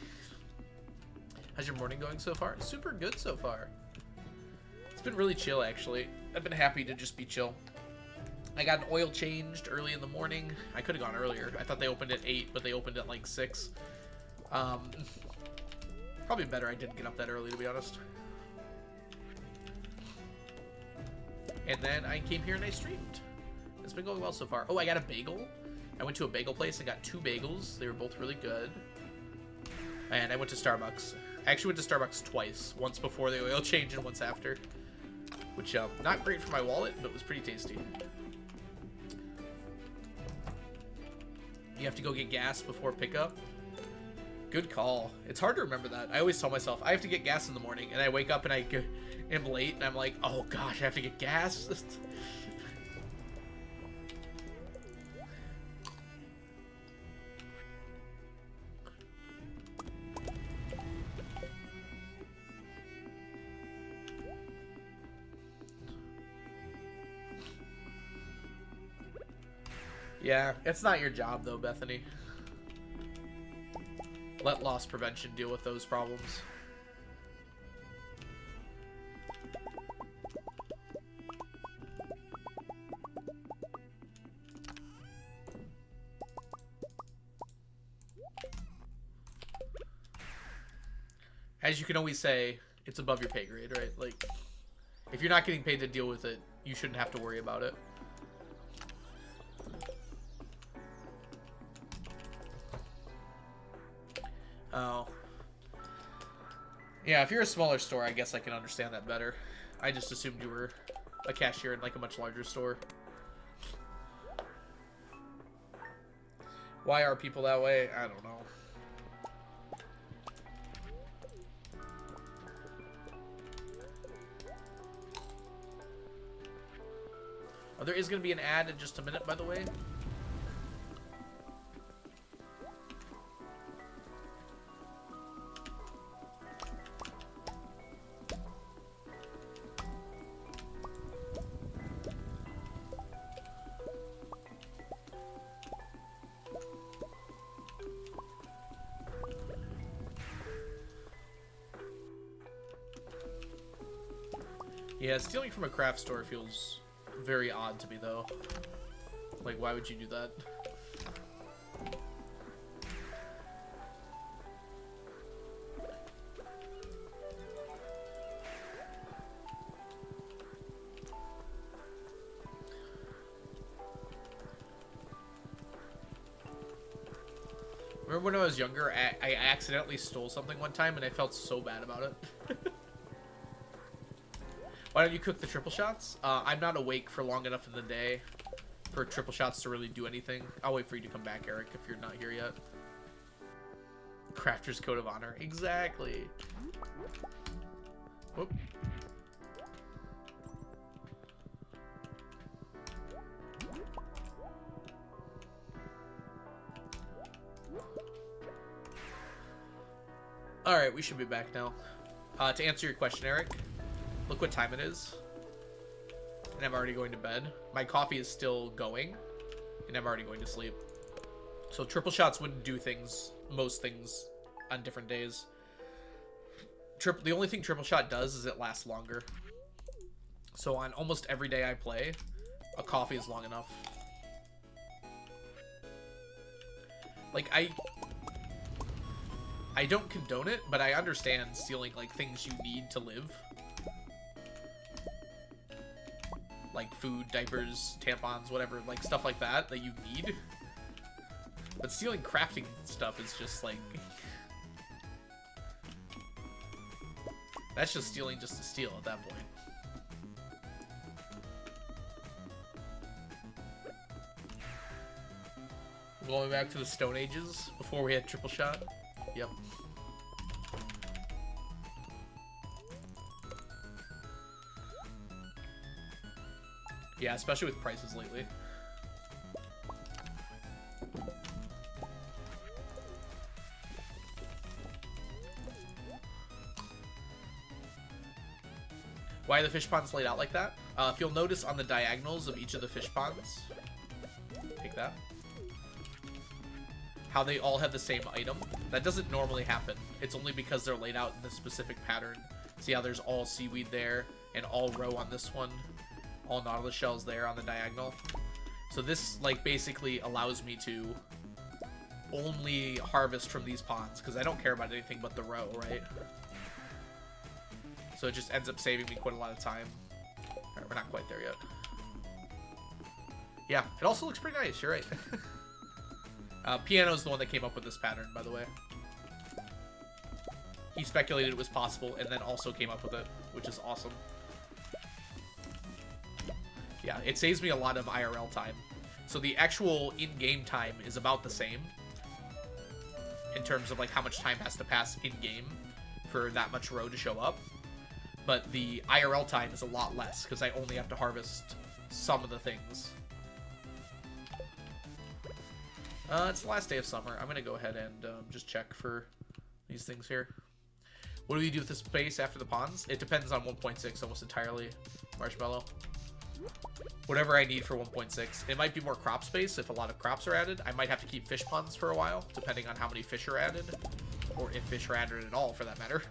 How's your morning going so far? Super good so far. It's been really chill, actually. I've been happy to just be chill. I got an oil changed early in the morning. I could have gone earlier. I thought they opened at 8, but they opened at like 6. Probably better I didn't get up that early, to be honest. And then I came here and I streamed. It's been going well so far. Oh, I got a bagel. I went to a bagel place and got 2 bagels. They were both really good. And I went to Starbucks. I actually went to Starbucks twice. Once before the oil change and once after. Which, not great for my wallet, but was pretty tasty. You have to go get gas before pickup. Good call. It's hard to remember that. I always tell myself, I have to get gas in the morning. And I wake up and I am late. And I'm like, oh gosh, I have to get gas. Yeah, it's not your job though, Bethany. Let loss prevention deal with those problems. As you can always say, it's above your pay grade, right? Like, if you're not getting paid to deal with it, you shouldn't have to worry about it. Oh. Yeah, if you're a smaller store, I guess I can understand that better. I just assumed you were a cashier in like a much larger store. Why are people that way? I don't know. Oh, there is going to be an ad in just a minute, by the way. Yeah, stealing from a craft store feels very odd to me, though. Like, why would you do that? Remember when I was younger, I accidentally stole something one time and I felt so bad about it. Why don't you cook the triple shots? I'm not awake for long enough in the day for triple shots to really do anything. I'll wait for you to come back, Eric, if you're not here yet. Crafter's Code of Honor. Exactly. Whoop. Alright, we should be back now. To answer your question, Eric, look what time it is. And I'm already going to bed. My coffee is still going. And I'm already going to sleep. So triple shots wouldn't do things, most things, on different days. The only thing triple shot does is it lasts longer. So on almost every day I play, a coffee is long enough. Like, I don't condone it, but I understand stealing, like, things you need to live. Like food, diapers, tampons, whatever, like stuff like that you need. But stealing crafting stuff is just like... That's just stealing just to steal at that point. Going back to the Stone Ages before we had triple shot. Yep. Yeah, especially with prices lately. Why are the fish ponds laid out like that? If you'll notice on the diagonals of each of the fish ponds, take that, how they all have the same item. That doesn't normally happen. It's only because they're laid out in this specific pattern. See how there's all seaweed there and all roe on this one, all nautilus shells there on the diagonal. So this, like, basically allows me to only harvest from these ponds because I don't care about anything but the row, right? So it just ends up saving me quite a lot of time. Alright, we're not quite there yet. Yeah, it also looks pretty nice, you're right. Piano's the one that came up with this pattern, by the way. He speculated it was possible and then also came up with it, which is awesome. Yeah, it saves me a lot of IRL time. So the actual in-game time is about the same in terms of like how much time has to pass in-game for that much row to show up. But the IRL time is a lot less because I only have to harvest some of the things. It's the last day of summer. I'm going to go ahead and just check for these things here. What do we do with this space after the ponds? It depends on 1.6 almost entirely, Marshmallow. Whatever I need for 1.6. It might be more crop space if a lot of crops are added. I might have to keep fish ponds for a while, depending on how many fish are added. Or if fish are added at all, for that matter.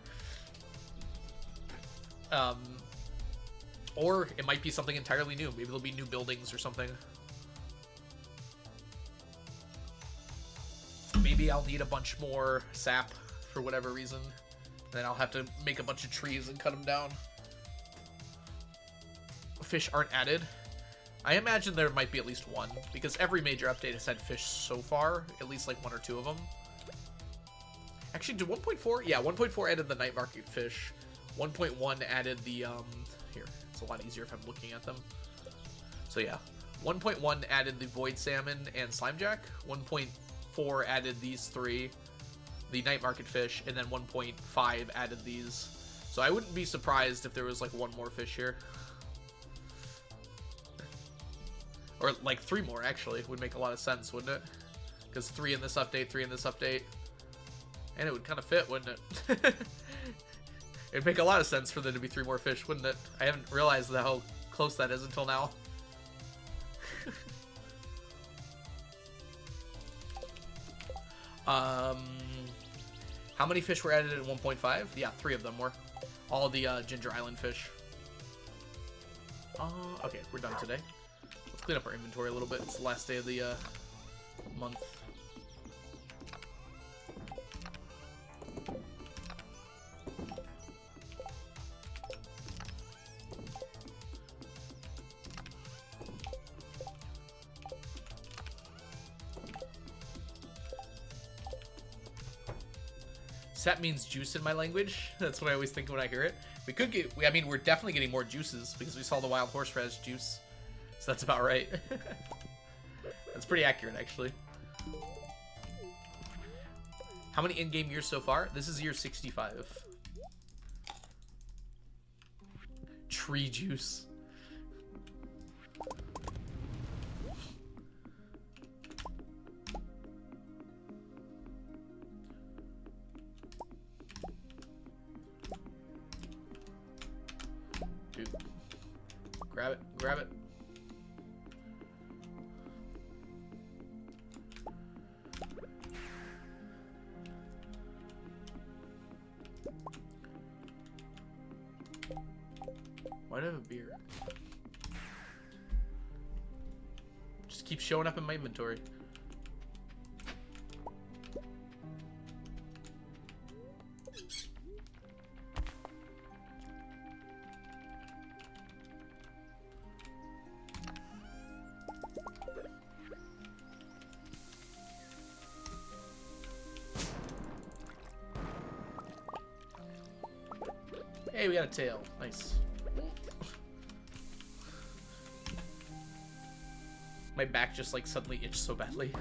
Or it might be something entirely new. Maybe there'll be new buildings or something. Maybe I'll need a bunch more sap for whatever reason. Then I'll have to make a bunch of trees and cut them down. Fish aren't added. I imagine there might be at least one, because every major update has had fish so far, at least like 1 or 2 of them. Actually, did 1.4? Yeah, 1.4 added the night market fish. 1.1 added the, here, it's a lot easier if I'm looking at them. So yeah, 1.1 added the void salmon and slimejack. 1.4 added these 3, the night market fish, and then 1.5 added these. So I wouldn't be surprised if there was like 1 more fish here. Or like 3 more, actually. Would make a lot of sense, wouldn't it? Because 3 in this update, 3 in this update. And it would kind of fit, wouldn't it? It'd make a lot of sense for there to be 3 more fish, wouldn't it? I haven't realized how close that is until now. How many fish were added in 1.5? Yeah, 3 of them were. All the Ginger Island fish. Okay, we're done today. Let's clean up our inventory a little bit. It's the last day of the month. Sap means juice in my language. That's what I always think when I hear it. We could get, I mean, we're definitely getting more juices because we saw the wild horseradish juice. So that's about right. That's pretty accurate, actually. How many in-game years so far? This is year 65. Tree juice. Dude. Grab it. Grab it. Why do I have a beer? Just keeps showing up in my inventory. Hey, we got a tail. Nice. My back just like suddenly itched so badly.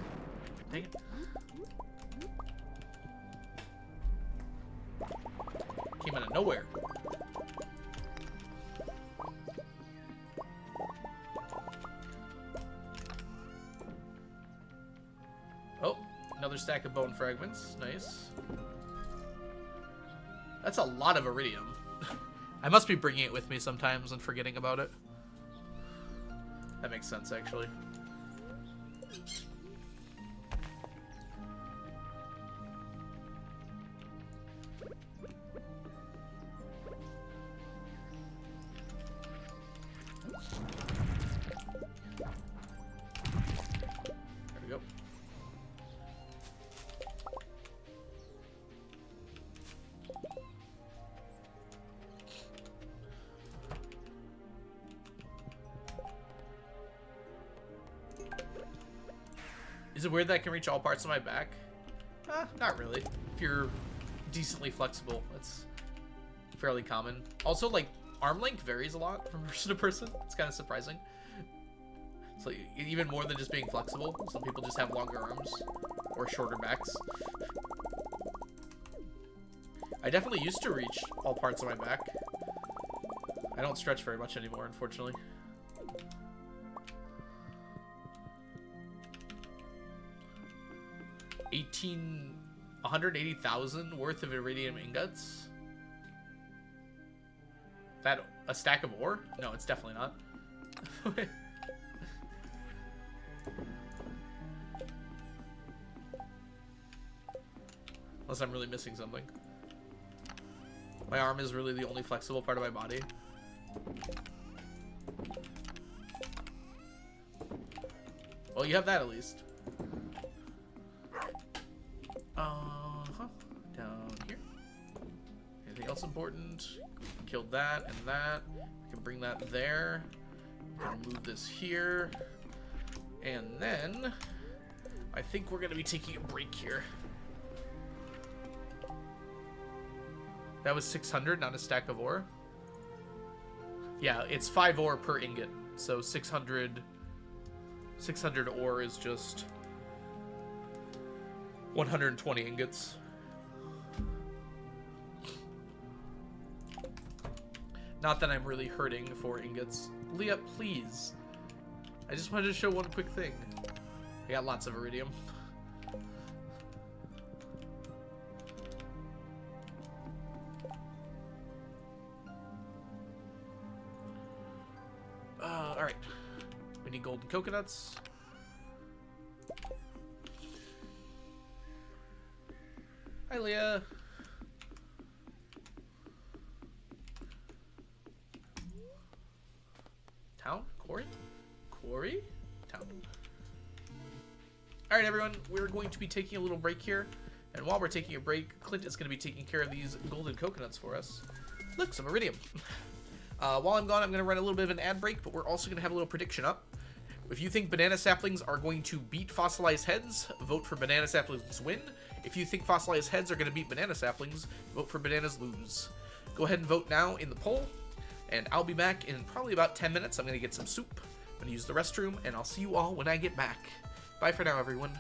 Dang it. Came out of nowhere. Oh, another stack of bone fragments. Nice. That's a lot of iridium. I must be bringing it with me sometimes and forgetting about it. That makes sense, actually. There we go. Is it weird that I can reach all parts of my back? Not really. If you're decently flexible, it's fairly common. Also, like, arm length varies a lot from person to person. It's kind of surprising. So even more than just being flexible, some people just have longer arms or shorter backs. I definitely used to reach all parts of my back. I don't stretch very much anymore, unfortunately. $180,000 worth of iridium ingots? That a stack of ore? No, it's definitely not. Unless I'm really missing something. My arm is really the only flexible part of my body. Well, you have that at least. Down here. Anything else important? We killed that and that. We can bring that there. We can move this here. And then I think we're gonna be taking a break here. That was 600, not a stack of ore. Yeah, it's 5 ore per ingot. So 600 ore is just 120 ingots. Not that I'm really hurting for ingots. Leah, please. I just wanted to show one quick thing. I got lots of iridium. Alright. We need golden coconuts. Hi, Leah. Town? Quarry? Quarry? Town. Alright, everyone. We're going to be taking a little break here. And while we're taking a break, Clint is going to be taking care of these golden coconuts for us. Look, some iridium. While I'm gone, I'm going to run a little bit of an ad break, but we're also going to have a little prediction up. If you think banana saplings are going to beat fossilized heads, vote for banana saplings win. If you think fossilized heads are going to beat banana saplings, vote for bananas lose. Go ahead and vote now in the poll, and I'll be back in probably about 10 minutes. I'm going to get some soup, I'm going to use the restroom, and I'll see you all when I get back. Bye for now, everyone.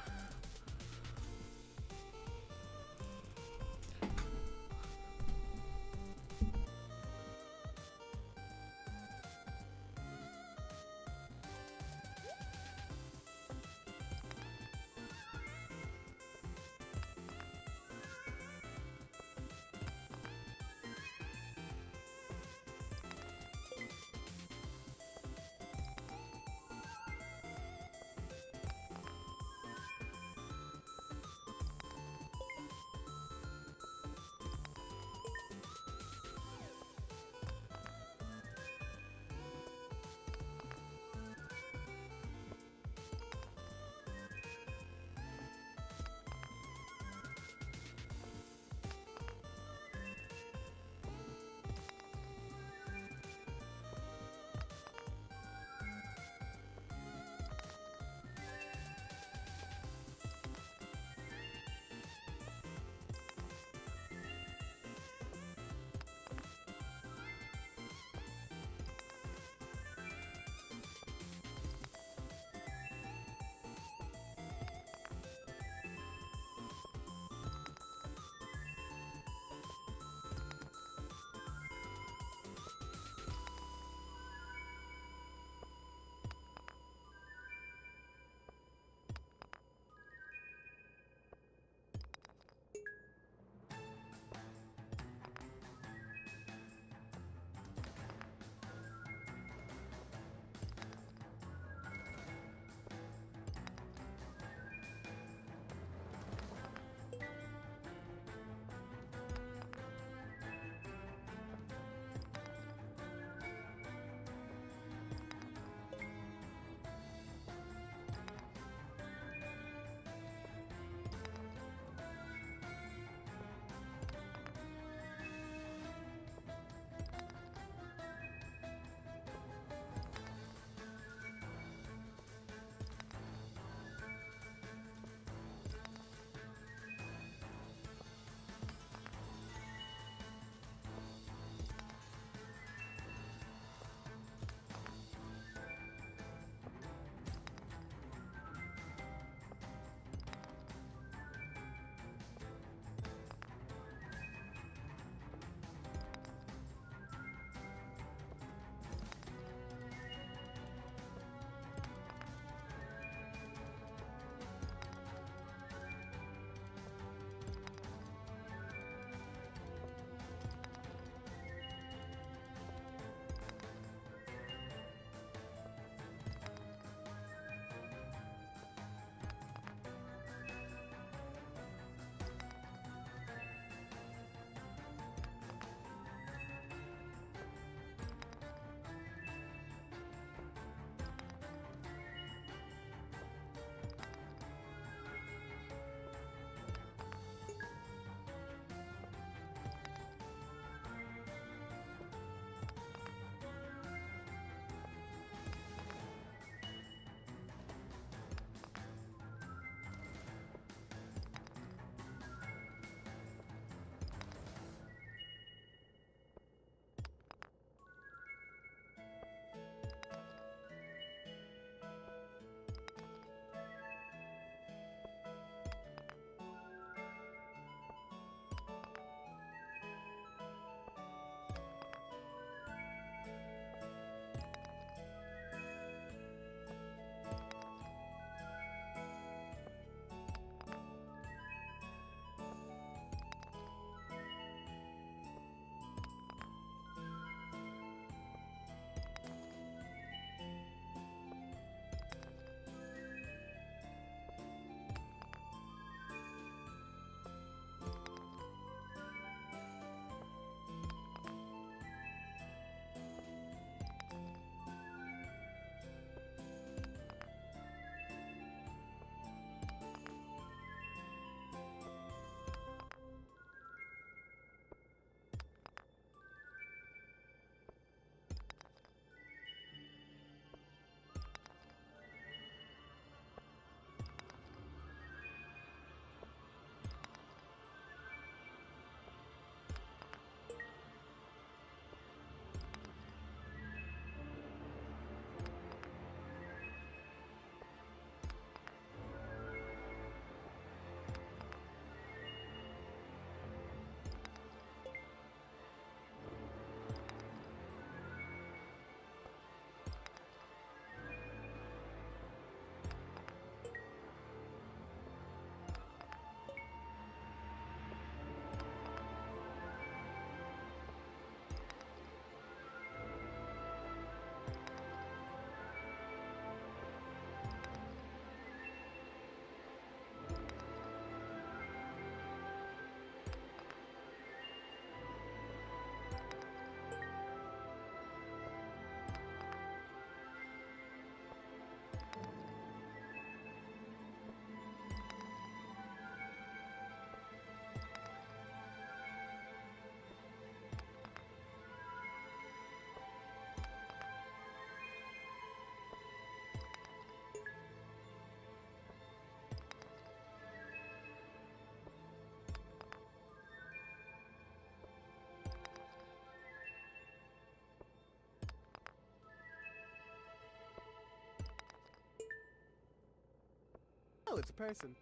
Oh, it's a person.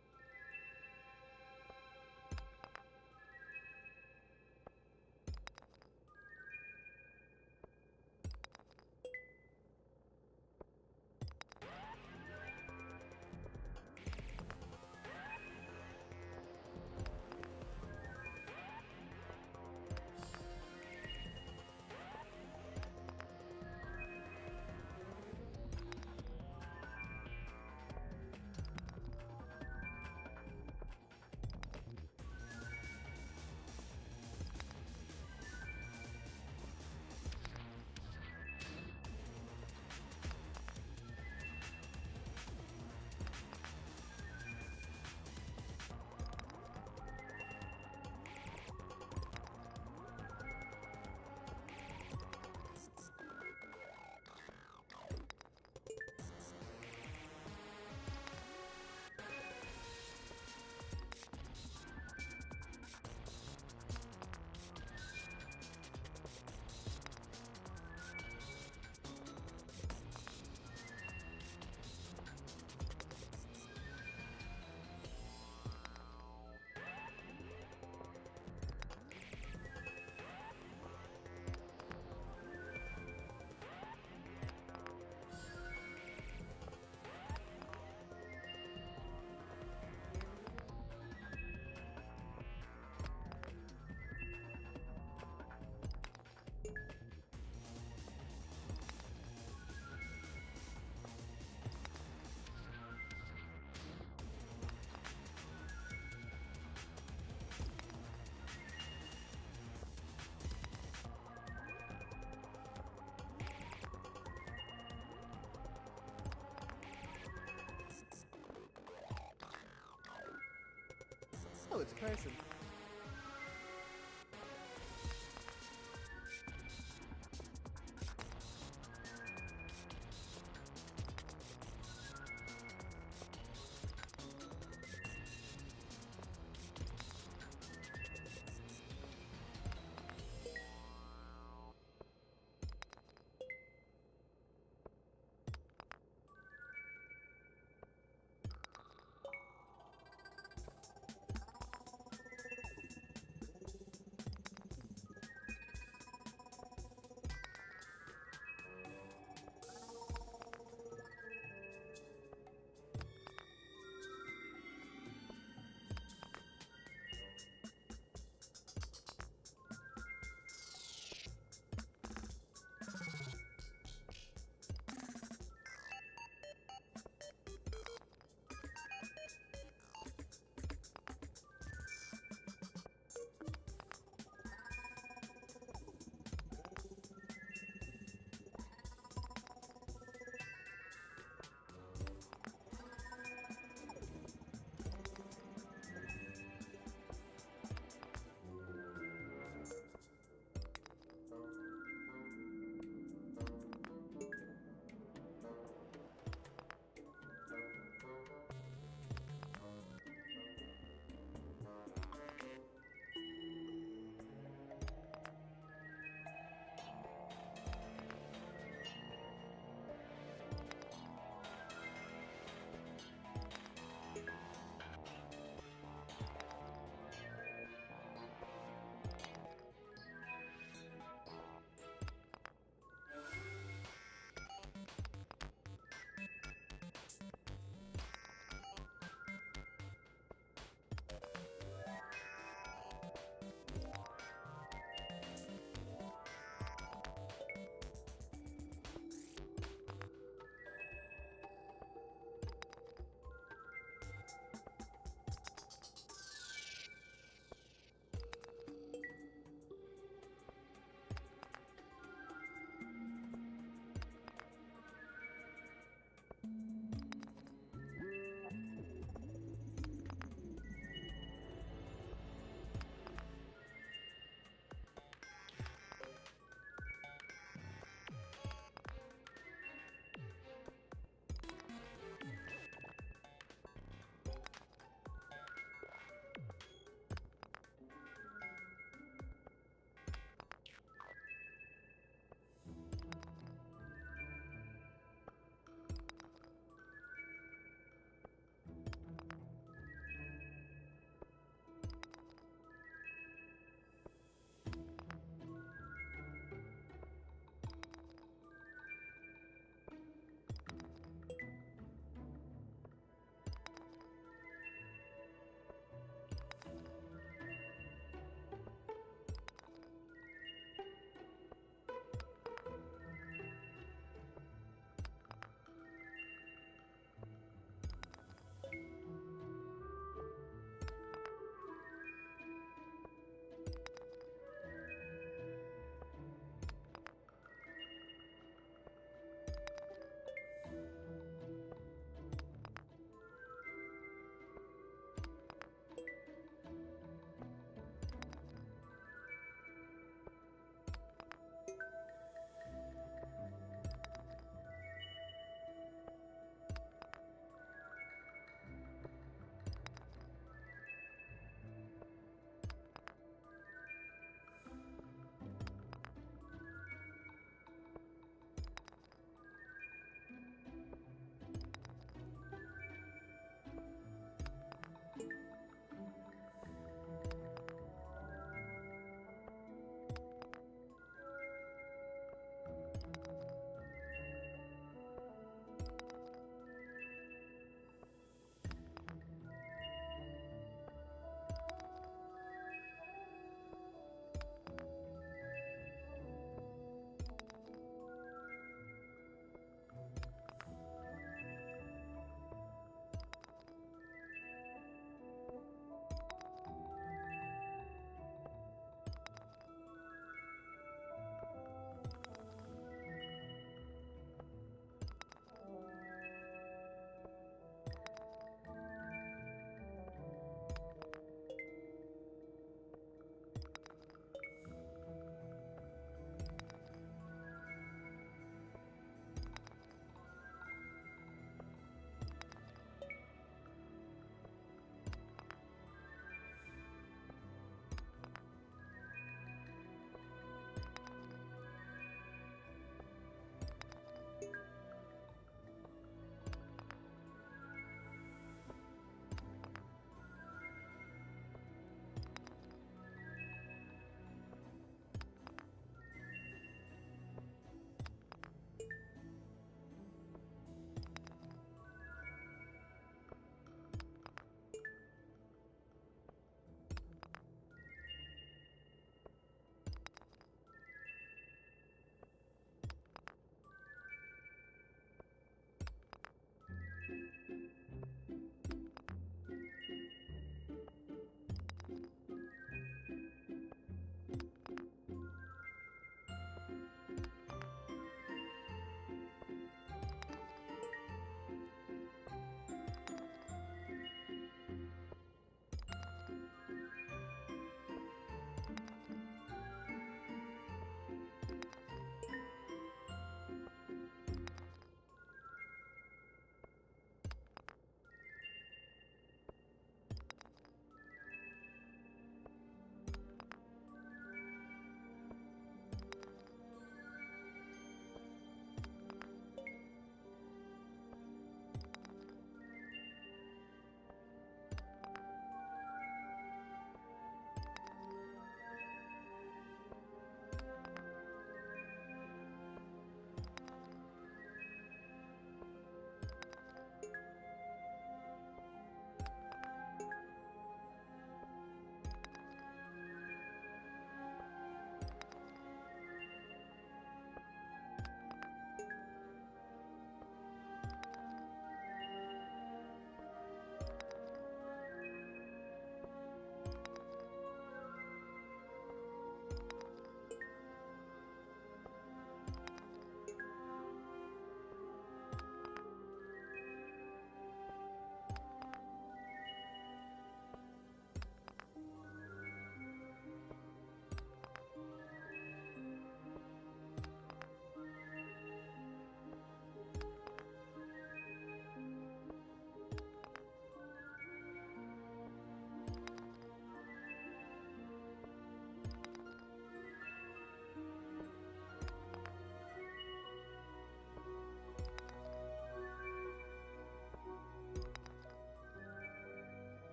Oh, it's a person.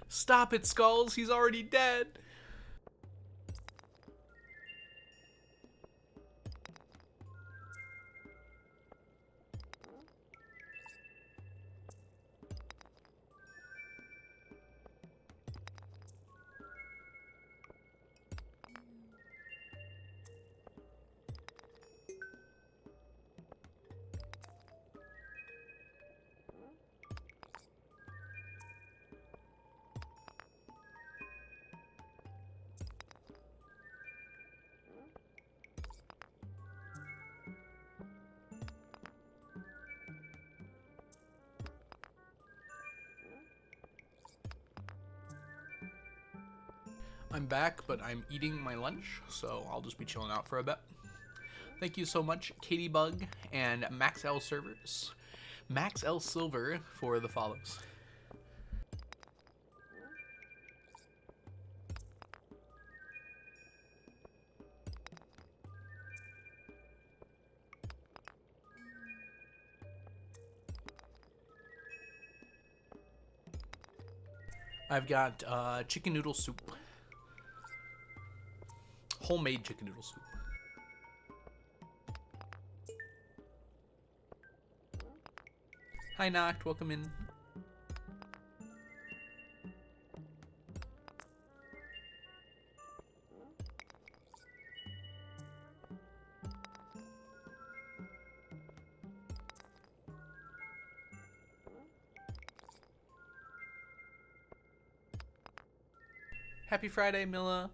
Stop it, Skulls. He's already dead. I'm back, but I'm eating my lunch, so I'll just be chilling out for a bit. Thank you so much, Katie Bug and Max L Servers, Max L Silver for the follows. I've got chicken noodle soup. Homemade chicken noodle soup. Hi, Noct. Welcome in. Happy Friday, Milla.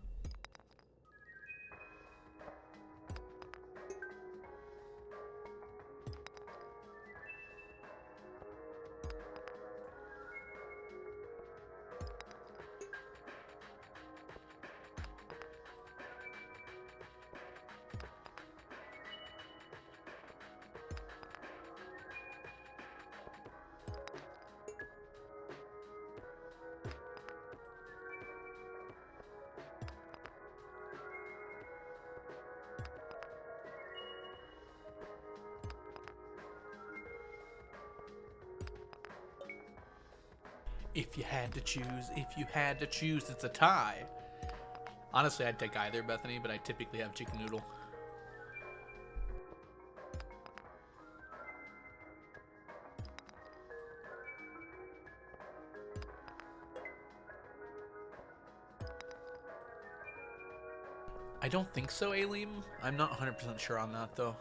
If you had to choose, it's a tie. Honestly, I'd take either, Bethany, but I typically have chicken noodle. I don't think so, Alim. I'm not 100% sure on that, though.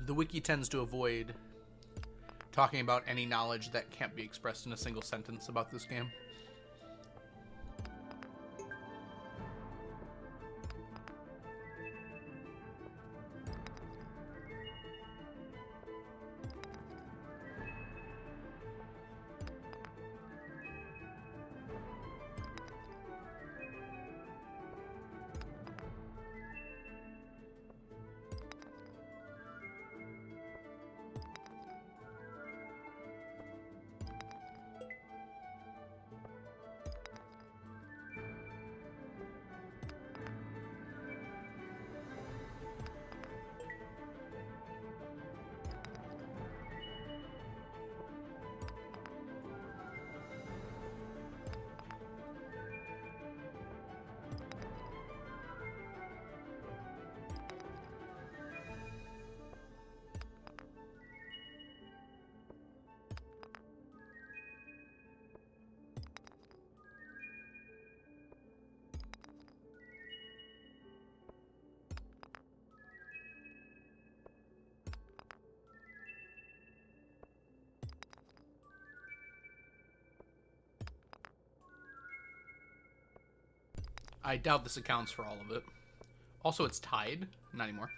The wiki tends to avoid talking about any knowledge that can't be expressed in a single sentence about this game. I doubt this accounts for all of it. Also, it's tied. Not anymore.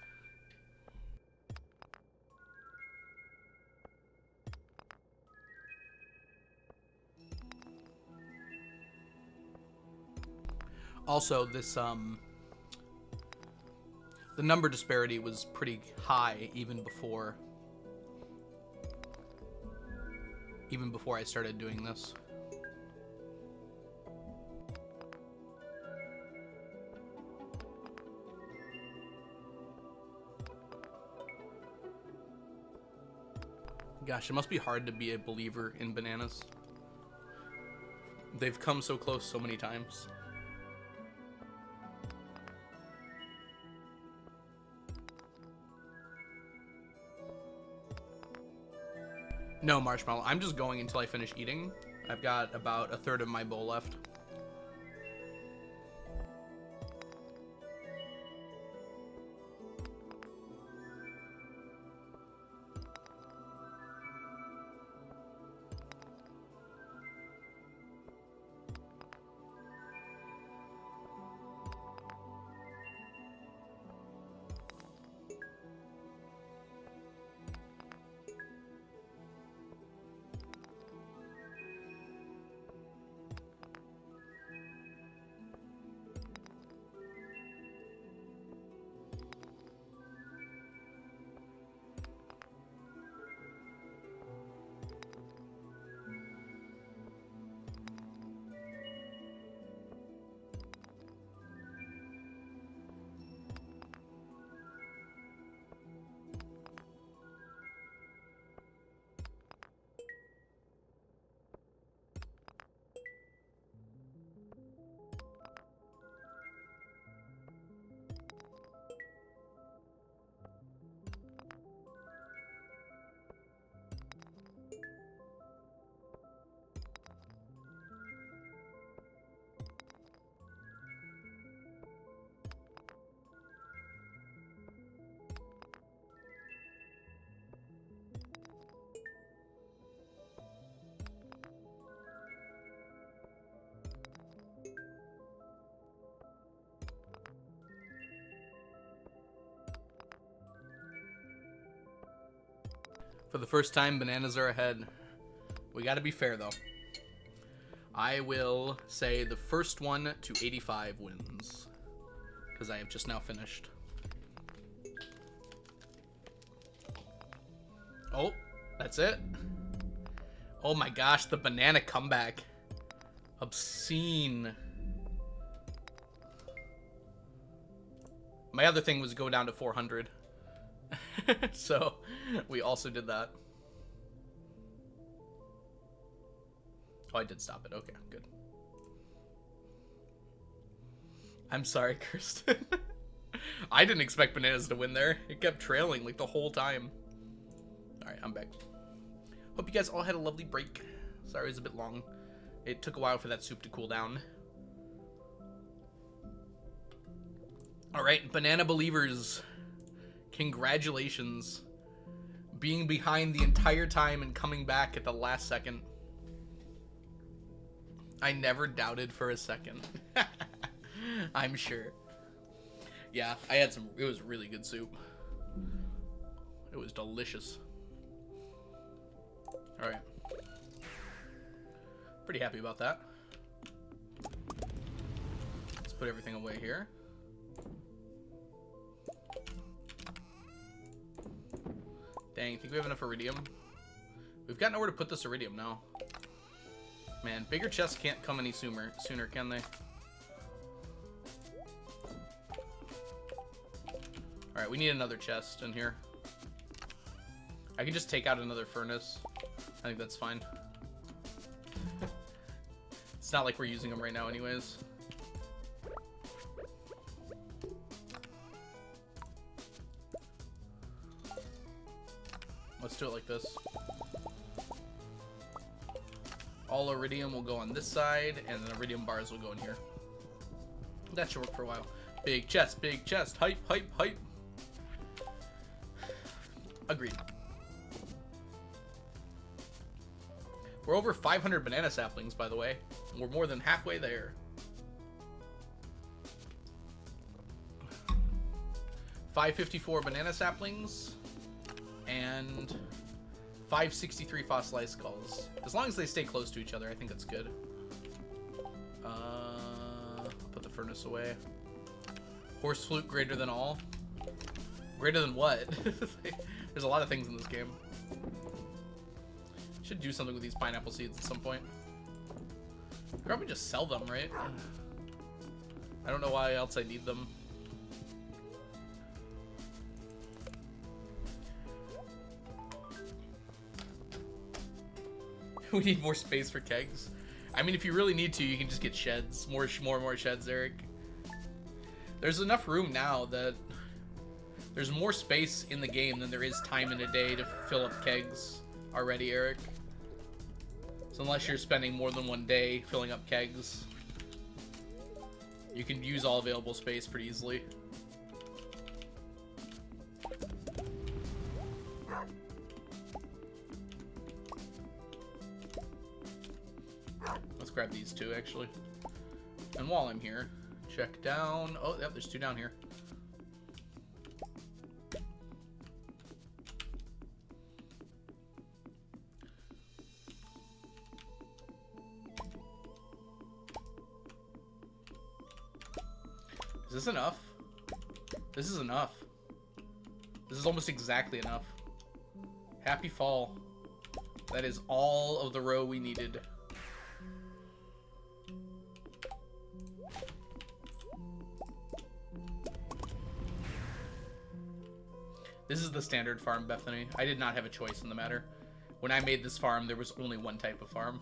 Also, this, the number disparity was pretty high even before I started doing this. Gosh, it must be hard to be a believer in bananas. They've come so close so many times. No, Marshmallow. I'm just going until I finish eating. I've got about a third of my bowl left. For the first time, bananas are ahead. We gotta be fair, though. I will say the first one to 85 wins, because I have just now finished. Oh, that's it? Oh my gosh, the banana comeback. Obscene. My other thing was go down to 400. So, we also did that. Oh, I did stop it. Okay, good. I'm sorry, Kirsten. I didn't expect bananas to win there. It kept trailing like the whole time. Alright, I'm back. Hope you guys all had a lovely break. Sorry it was a bit long. It took a while for that soup to cool down. Alright, banana believers. Congratulations. being behind the entire time and coming back at the last second. I never doubted for a second. I'm sure. Yeah, I had some. It was really good soup. It was delicious. All right. Pretty happy about that. Let's put everything away here. Dang, think we have enough iridium? We've got nowhere to put this iridium now. Man, bigger chests can't come any sooner, can they? Alright, we need another chest in here. I can just take out another furnace. I think that's fine. It's not like we're using them right now anyways. Let's do it like this. All iridium will go on this side, and then iridium bars will go in here. That should work for a while. Big chest, hype, hype, hype. Agreed. We're over 500 banana saplings, by the way. We're more than halfway there. $554 banana saplings and 563 fossilized skulls. As long as they stay close to each other, I think that's good. I'll put the furnace away. Horse flute greater than all. Greater than what? There's a lot of things in this game. Should do something with these pineapple seeds at some point. Probably just sell them, right? I don't know why else I need them. We need more space for kegs. I mean, if you really need to, you can just get sheds. More sheds, Eric. There's enough room now that there's more space in the game than there is time in a day to fill up kegs already, Eric. So unless you're spending more than one day filling up kegs, you can use all available space pretty easily. Let's grab these two, actually. And while I'm here, check down. Oh, yep, there's two down here. Is this enough? This is enough. This is almost exactly enough. Happy fall. That is all of the row we needed. This is the standard farm, Bethany. I did not have a choice in the matter. When I made this farm, there was only one type of farm.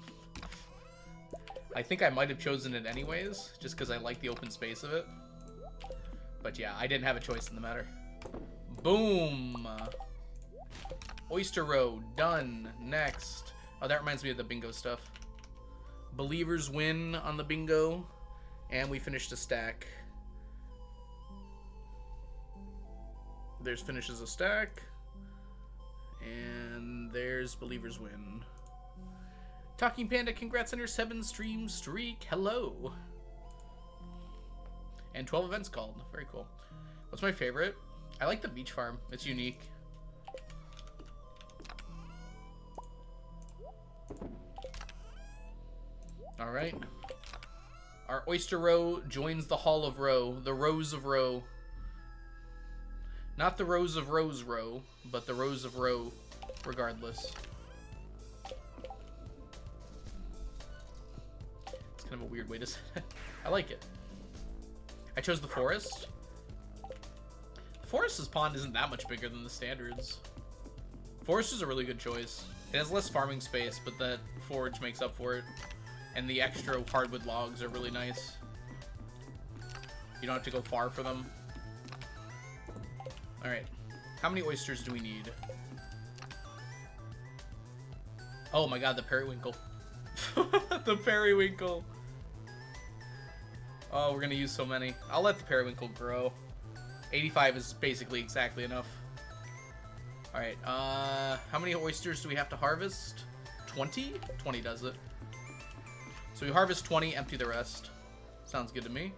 I think I might have chosen it anyways, just because I like the open space of it. But yeah, I didn't have a choice in the matter. Boom! Oyster row, done. Next. Oh, that reminds me of the bingo stuff. Believers win on the bingo. And we finished a stack. There's finishes a stack. And there's believers win. Talking Panda, congrats on your 7-stream streak. Hello. And 12 events called. Very cool. What's my favorite? I like the beach farm. It's unique. Alright. Our oyster row joins the hall of row. The rows of row. Not the rows of rose row, but the rows of row regardless. It's kind of a weird way to say it. I like it. I chose the forest. The forest's pond isn't that much bigger than the standards. Forest is a really good choice. It has less farming space, but that forage makes up for it. And the extra hardwood logs are really nice. You don't have to go far for them. Alright. How many oysters do we need? Oh my god, the periwinkle. The periwinkle. Oh, we're gonna use so many. I'll let the periwinkle grow. 85 is basically exactly enough. Alright, how many oysters do we have to harvest? 20? 20 does it. So we harvest 20, empty the rest. Sounds good to me.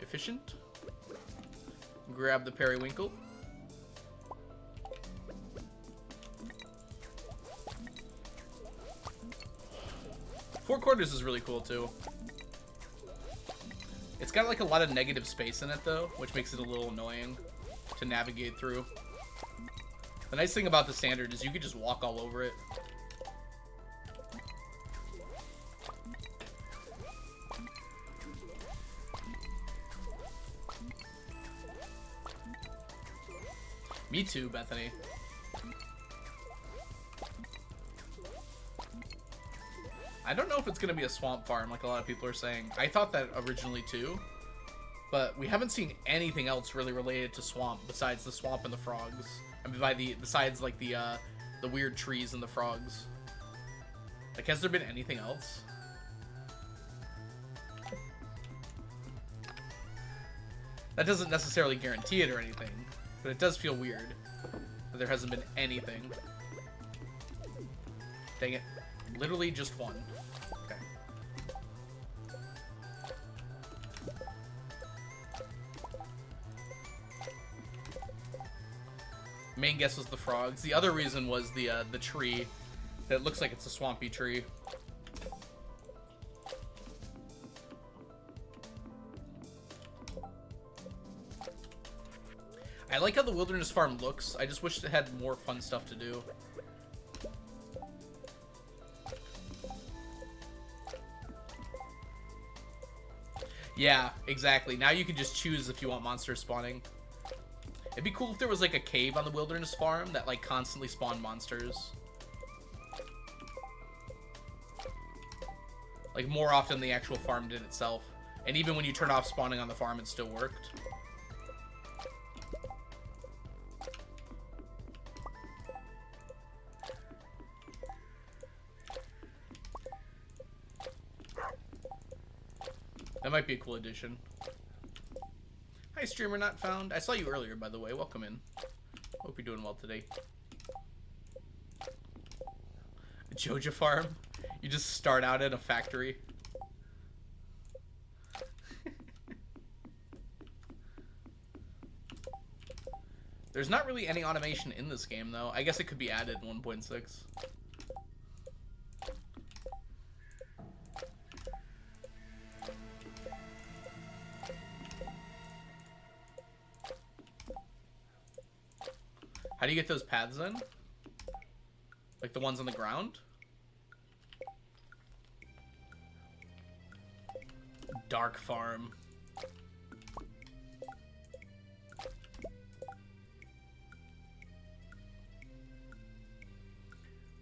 Efficient. Grab the periwinkle. Four quarters is really cool too. It's got like a lot of negative space in it though, which makes it a little annoying to navigate through. The nice thing about the standard is you could just walk all over it. Me too, Bethany. I don't know if it's going to be a swamp farm like a lot of people are saying. I thought that originally too. But we haven't seen anything else really related to swamp besides the swamp and the frogs. I mean, besides like the weird trees and the frogs. Like, has there been anything else? That doesn't necessarily guarantee it or anything, but it does feel weird that there hasn't been anything. Dang it. Literally just one. Okay. Main guess was the frogs. The other reason was the tree that looks like it's a swampy tree. I like how the wilderness farm looks. I just wish it had more fun stuff to do. Yeah, exactly. Now you can just choose if you want monsters spawning. It'd be cool if there was like a cave on the wilderness farm that like constantly spawned monsters. Like more often than the actual farm did itself. And even when you turn off spawning on the farm, it still worked. That might be a cool addition. Hi, streamer not found. I saw you earlier, by the way. Welcome in. Hope you're doing well today. A Joja farm? You just start out at a factory. There's not really any automation in this game, though. I guess it could be added in 1.6. How do you get those paths in? Like the ones on the ground? Dark farm.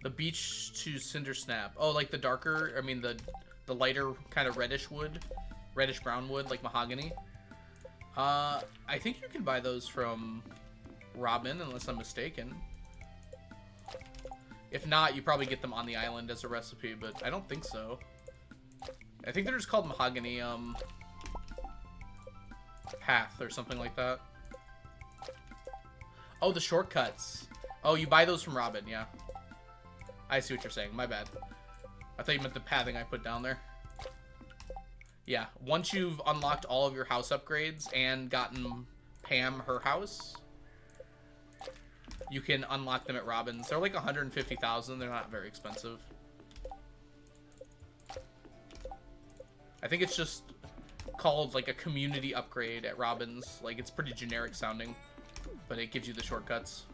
The beach to cinder snap. Oh, like the darker, I mean the lighter kind of reddish wood. Reddish brown wood, like mahogany. I think you can buy those from Robin, unless I'm mistaken. If not, you probably get them on the island as a recipe, but I don't think so. I think they're just called mahogany, path or something like that. Oh, the shortcuts. Oh, you buy those from Robin, yeah. I see what you're saying, my bad. I thought you meant the pathing I put down there. Yeah, once you've unlocked all of your house upgrades and gotten Pam her house, you can unlock them at Robin's. They're like 150,000. They're not very expensive. I think it's just called like a community upgrade at Robin's. Like it's pretty generic sounding, but it gives you the shortcuts.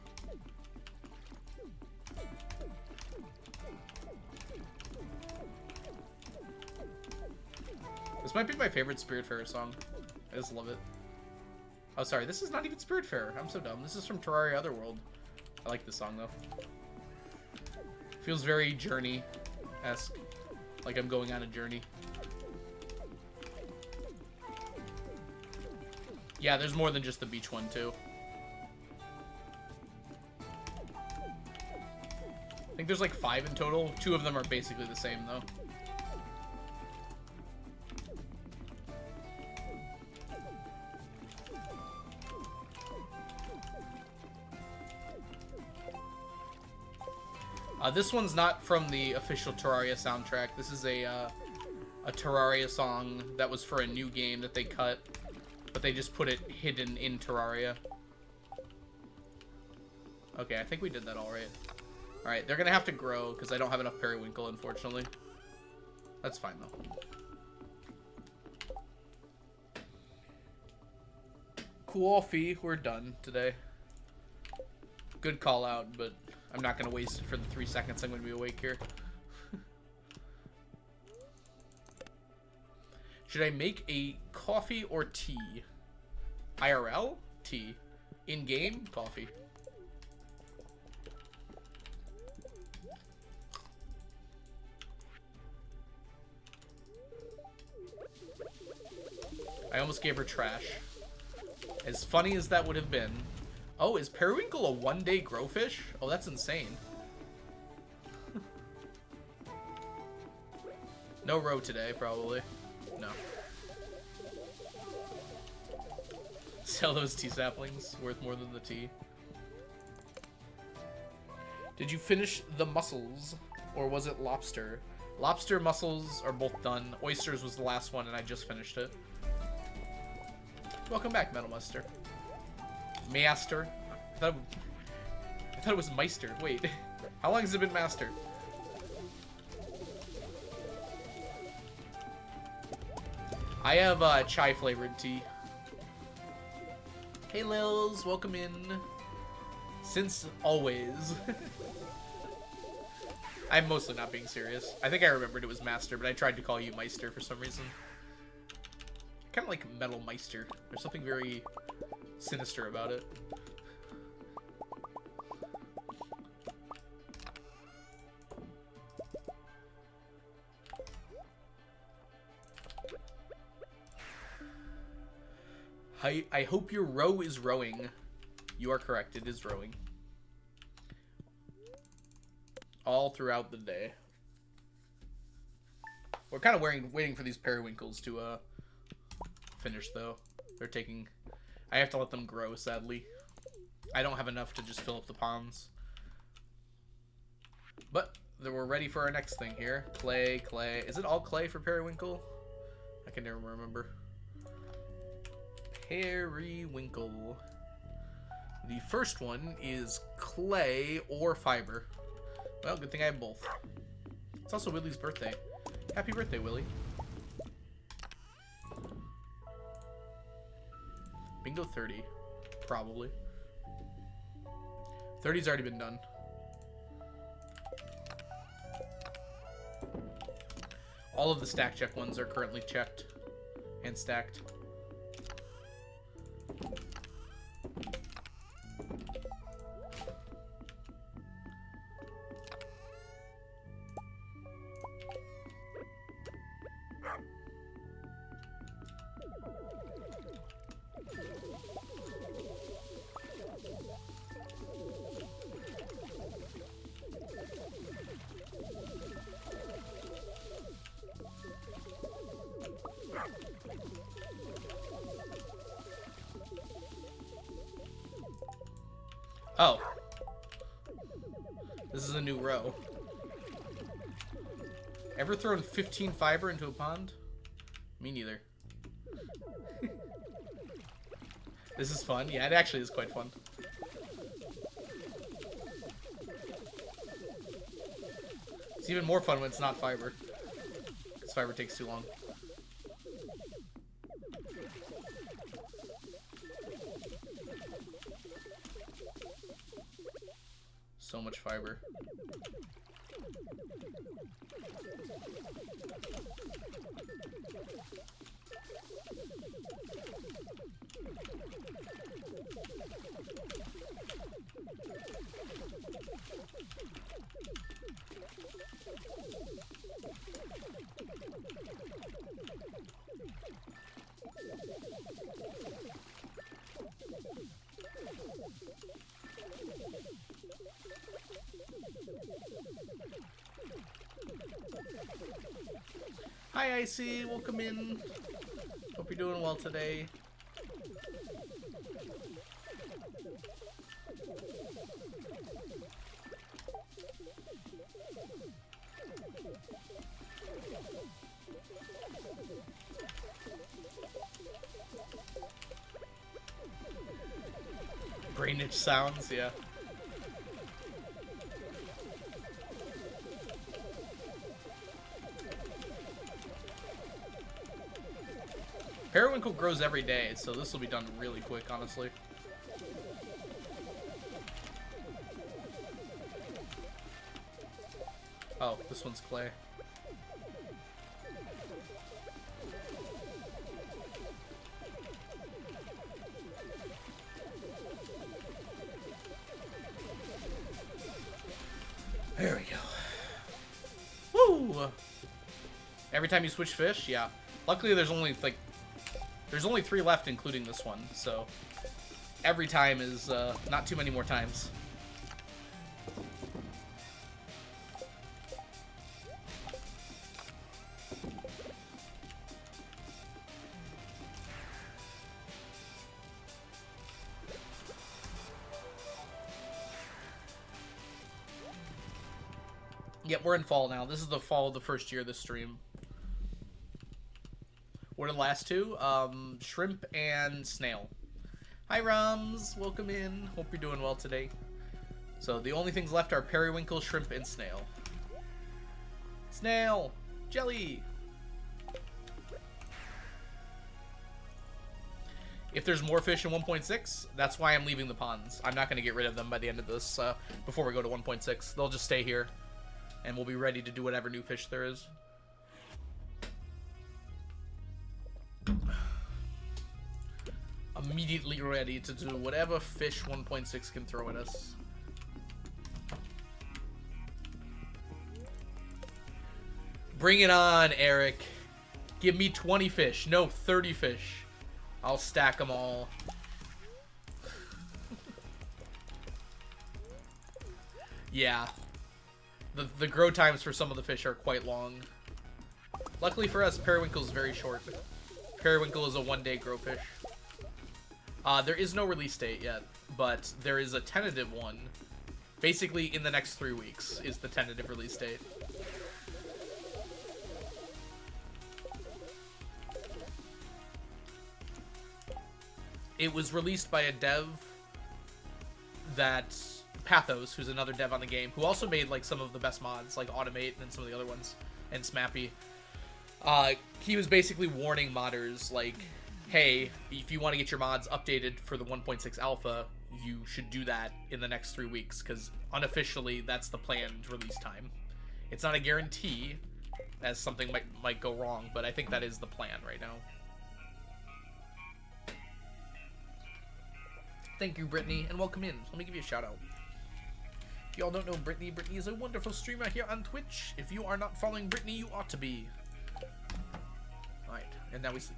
This might be my favorite Spiritfarer song. I just love it. Oh, sorry. This is not even Spiritfarer. I'm so dumb. This is from Terraria Otherworld. I like this song, though. Feels very Journey-esque. Like I'm going on a journey. Yeah, there's more than just the beach one, too. I think there's like 5 in total. 2 of them are basically the same, though. This one's not from the official Terraria soundtrack. This is a Terraria song that was for a new game that they cut, but they just put it hidden in Terraria. Okay, I think we did that all right. All right, they're gonna have to grow because I don't have enough periwinkle, unfortunately. That's fine though. Coffee, we're done today. Good call out, but I'm not gonna waste it for the 3 seconds I'm gonna be awake here. Should I make a coffee or tea? IRL? Tea. In-game? Coffee. I almost gave her trash. As funny as that would have been. Oh, is periwinkle a one-day grow fish? Oh, that's insane. No row today, probably. No. Sell those tea saplings. Worth more than the tea. Did you finish the mussels? Or was it lobster? Lobster, mussels are both done. Oysters was the last one, and I just finished it. Welcome back, Metal Master. Master. I thought it was Meister. Wait, how long has it been Master? I have chai flavored tea. Hey Lils, welcome in. Since always. I'm mostly not being serious. I think I remembered it was Master, but I tried to call you Meister for some reason. Kind of like Metal Meister. There's something very sinister about it. I hope your row is rowing. You are correct, it is rowing. All throughout the day. We're kind of waiting for these periwinkles to finish, though. They're taking... I have to let them grow, sadly. I don't have enough to just fill up the ponds. But we're ready for our next thing here. Clay, clay. Is it all clay for periwinkle? I can never remember. Periwinkle. The first one is clay or fiber. Well, good thing I have both. It's also Willie's birthday. Happy birthday, Willie. Bingo 30. Probably. 30's already been done. All of the stack check ones are currently checked and stacked. Oh. This is a new row. Ever thrown 15 fiber into a pond? Me neither. This is fun. Yeah, it actually is quite fun. It's even more fun when it's not fiber. Because fiber takes too long. So much fiber. Hi, Icy. Welcome in. Hope you're doing well today. drainage sounds, yeah. Periwinkle grows every day, so this will be done really quick, honestly. Oh, this one's clay. There we go. Woo! Every time you switch fish, yeah. Luckily, there's only 3 left, including this one. So every time is not too many more times. Yep, we're in fall now. This is the fall of the first year of this stream. What are the last 2? Shrimp and snail. Hi, Rums. Welcome in. Hope you're doing well today. So the only things left are periwinkle, shrimp, and snail. Snail! Jelly! If there's more fish in 1.6, that's why I'm leaving the ponds. I'm not going to get rid of them by the end of this, before we go to 1.6. They'll just stay here. And we'll be ready to do whatever new fish there is. Immediately ready to do whatever fish 1.6 can throw at us. Bring it on, Eric. Give me 20 fish. No, 30 fish. I'll stack them all. Yeah. The grow times for some of the fish are quite long. Luckily for us, periwinkle is very short. Periwinkle is a 1-day grow fish. There is no release date yet, but there is a tentative one. Basically, in the next 3 weeks is the tentative release date. It was released by a dev that... Pathos, who's another dev on the game, who also made like some of the best mods, like Automate and some of the other ones, and Smappy. He was basically warning modders, like, hey, if you want to get your mods updated for the 1.6 alpha, you should do that in the next 3 weeks, because unofficially, that's the planned release time. It's not a guarantee, as something might go wrong, but I think that is the plan right now. Thank you, Brittany, and welcome in. Let me give you a shout out. If y'all don't know Brittany, Brittany is a wonderful streamer here on Twitch. If you are not following Brittany, you ought to be. Alright, and now we sleep.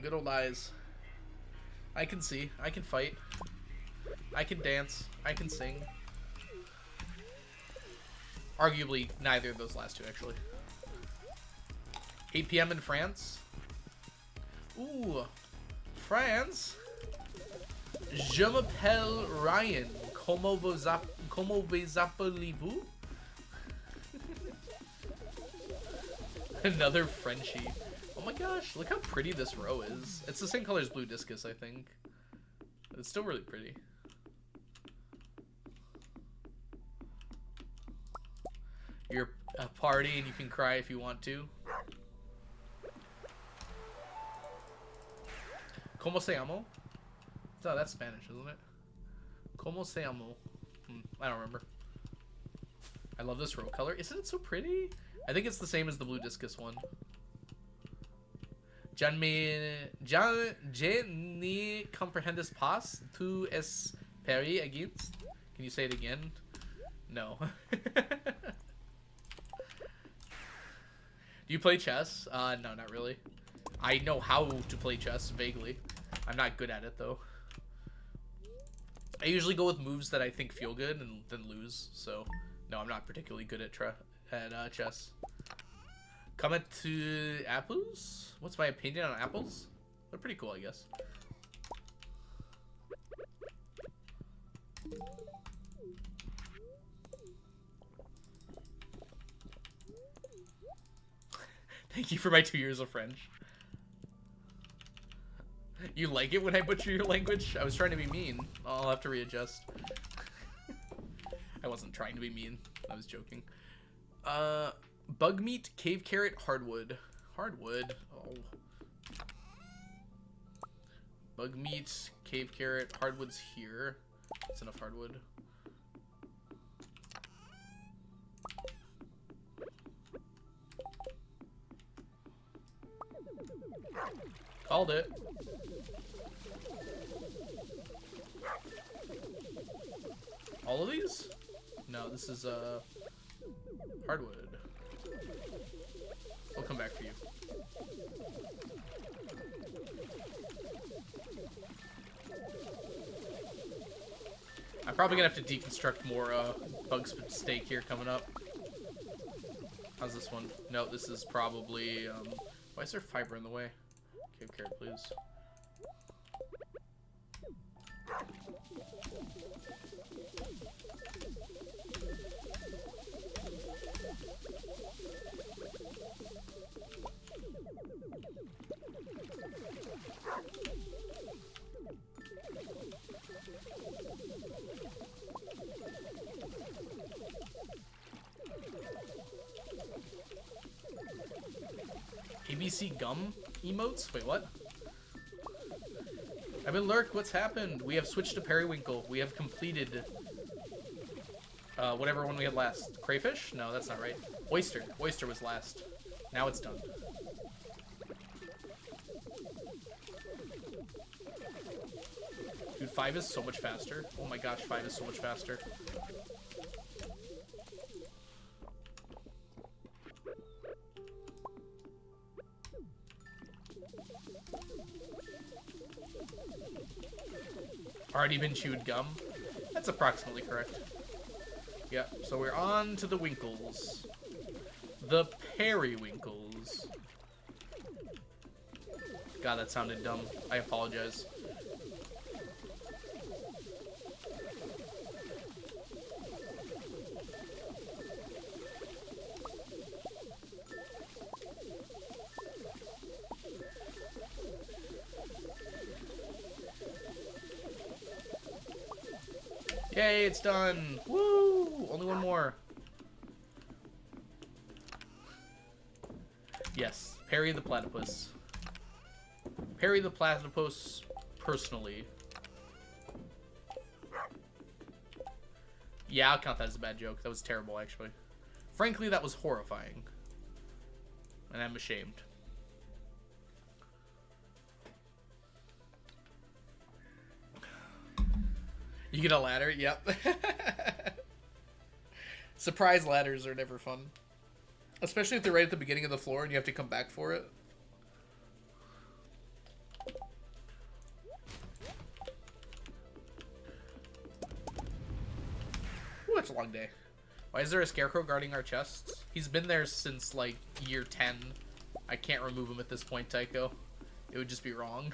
Good old eyes. I can see. I can fight. I can dance. I can sing. Arguably, neither of those last 2, actually. 8 PM in France. Ooh, France. Je m'appelle Ryan. Comment vous appelez-vous? Another Frenchie. Oh my gosh, look how pretty this row is. It's the same color as Blue Discus, I think. It's still really pretty. You're a party and you can cry if you want to. Como se llamo? No, that's Spanish, isn't it? Como se llamo? I don't remember. I love this row color. Isn't it so pretty? I think it's the same as the Blue Discus one. Je ne comprendes pas. Tu es peri against? Can you say it again? No. Do you play chess? No, not really. I know how to play chess, vaguely. I'm not good at it, though. I usually go with moves that I think feel good and then lose, so... No, I'm not particularly good at chess. Comment to apples? What's my opinion on apples? They're pretty cool, I guess. Thank you for my 2 years of French. You like it when I butcher your language? I was trying to be mean. I'll have to readjust. I wasn't trying to be mean. I was joking. Bug meat, cave carrot, hardwood. Hardwood? Oh. Bug meat, cave carrot, hardwood's here. That's enough hardwood. Called it. All of these? No, this is hardwood. I'll come back for you. I'm probably gonna have to deconstruct more bug steak here coming up. How's this one? No, this is probably why is there fiber in the way? Cave carrot, please. ABC gum emotes? Wait, what? I've been lurked. What's happened? We have switched to periwinkle. We have completed whatever one we had last. Crayfish? No, that's not right. Oyster. Oyster was last. Now it's done. Dude, 5 is so much faster. Oh my gosh, 5 is so much faster. Already been chewed gum? That's approximately correct. Yeah, so we're on to the winkles. The periwinkles. God, that sounded dumb. I apologize. Yay, it's done! Woo! Only one more. Yes, Perry the Platypus. Perry the Platypus personally. Yeah, I'll count that as a bad joke. That was terrible, actually. Frankly, that was horrifying. And I'm ashamed. You get a ladder? Yep. Surprise ladders are never fun. Especially if they're right at the beginning of the floor and you have to come back for it. Ooh, it's a long day. Why is there a scarecrow guarding our chests? He's been there since, like, year 10. I can't remove him at this point, Tycho. It would just be wrong.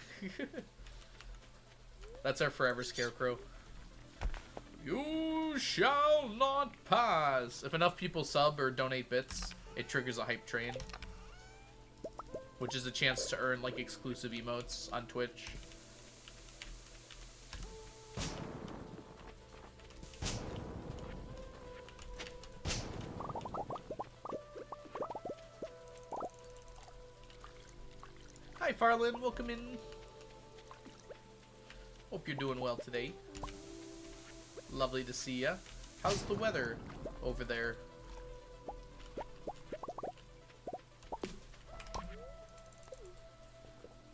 That's our forever scarecrow. You shall not pass. If enough people sub or donate bits, it triggers a hype train. Which is a chance to earn, like, exclusive emotes on Twitch. Hi, Farland. Welcome in. Hope you're doing well today. Lovely to see ya. How's the weather over there?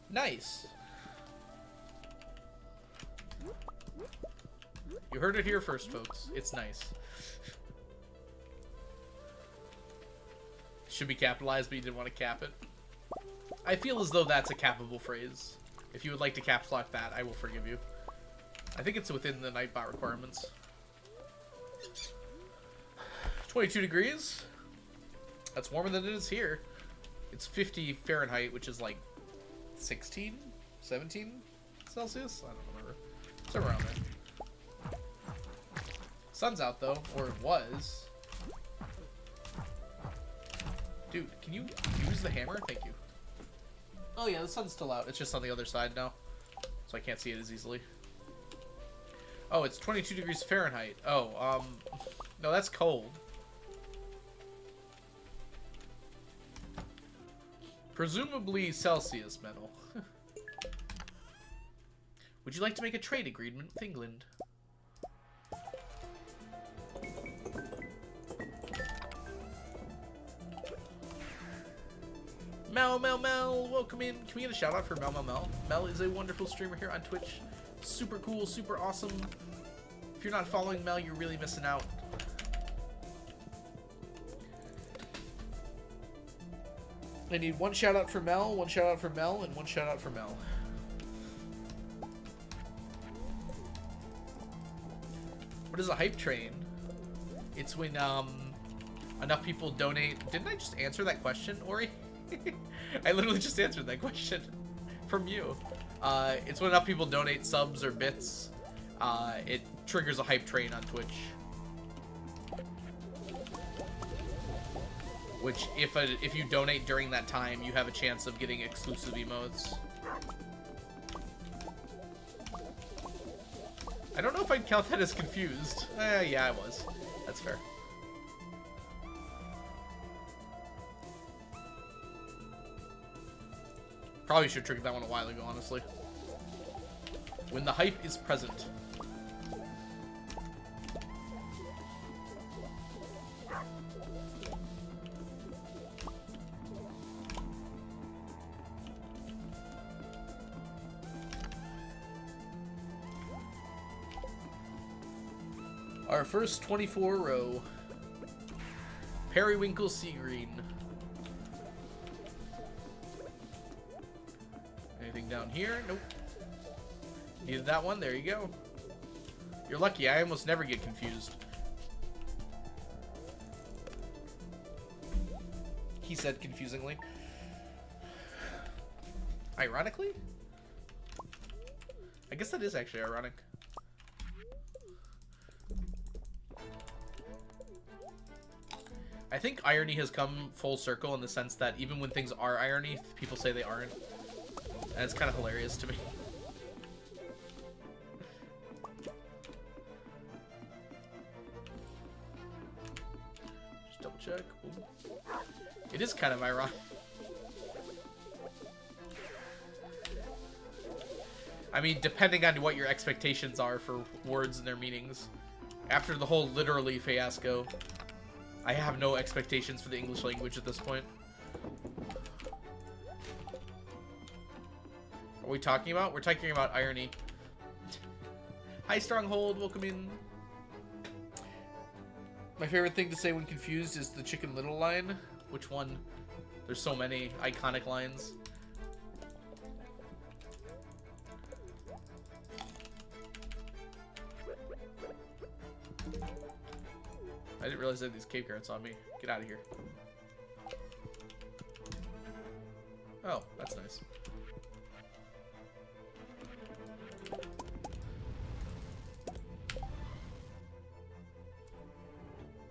Nice. You heard it here first, folks. It's nice. Should be capitalized, but you didn't want to cap it. I feel as though that's a cappable phrase. If you would like to caps lock that, I will forgive you. I think it's within the Nightbot requirements. 22 degrees. That's warmer than it is here. It's 50 Fahrenheit, which is like 16? 17 Celsius? I don't remember. Somewhere around there. Sun's out, though. Or it was. Dude, can you use the hammer? Thank you. Oh yeah, the sun's still out. It's just on the other side now. so I can't see it as easily. Oh, it's 22 degrees Fahrenheit. Oh, no, that's cold. Presumably Celsius metal. Would you like to make a trade agreement with England? Mel, welcome in. Can we get a shout out for Mel? Mel is a wonderful streamer here on Twitch. Super cool, super awesome. If you're not following Mel, you're really missing out. I need one shout out for Mel, one shout out for Mel, and one shout out for Mel. What is a hype train? It's when enough people donate. Didn't I just answer that question, Ori? I literally just answered that question from you. It's when enough people donate subs or bits. It triggers a hype train on Twitch. Which, if you donate during that time, you have a chance of getting exclusive emotes. I don't know if I'd count that as confused. Yeah, I was. That's fair. Probably should have triggered that one a while ago, honestly. When the hype is present. Our first 24 row. Periwinkle sea green. Anything down here? Nope. Needed that one. There you go. You're lucky. I almost never get confused. He said confusingly. Ironically? I guess that is actually ironic. I think irony has come full circle in the sense that even when things are irony, people say they aren't. And it's kind of hilarious to me. Just double check. Ooh. It is kind of ironic. I mean, depending on what your expectations are for words and their meanings. After the whole literally fiasco, I have no expectations for the English language at this point. What are we talking about? We're talking about irony. Hi, Stronghold. Welcome in. My favorite thing to say when confused is the Chicken Little line. Which one? There's so many iconic lines. I didn't realize I had these cave carrots on me. Get out of here. Oh, that's nice.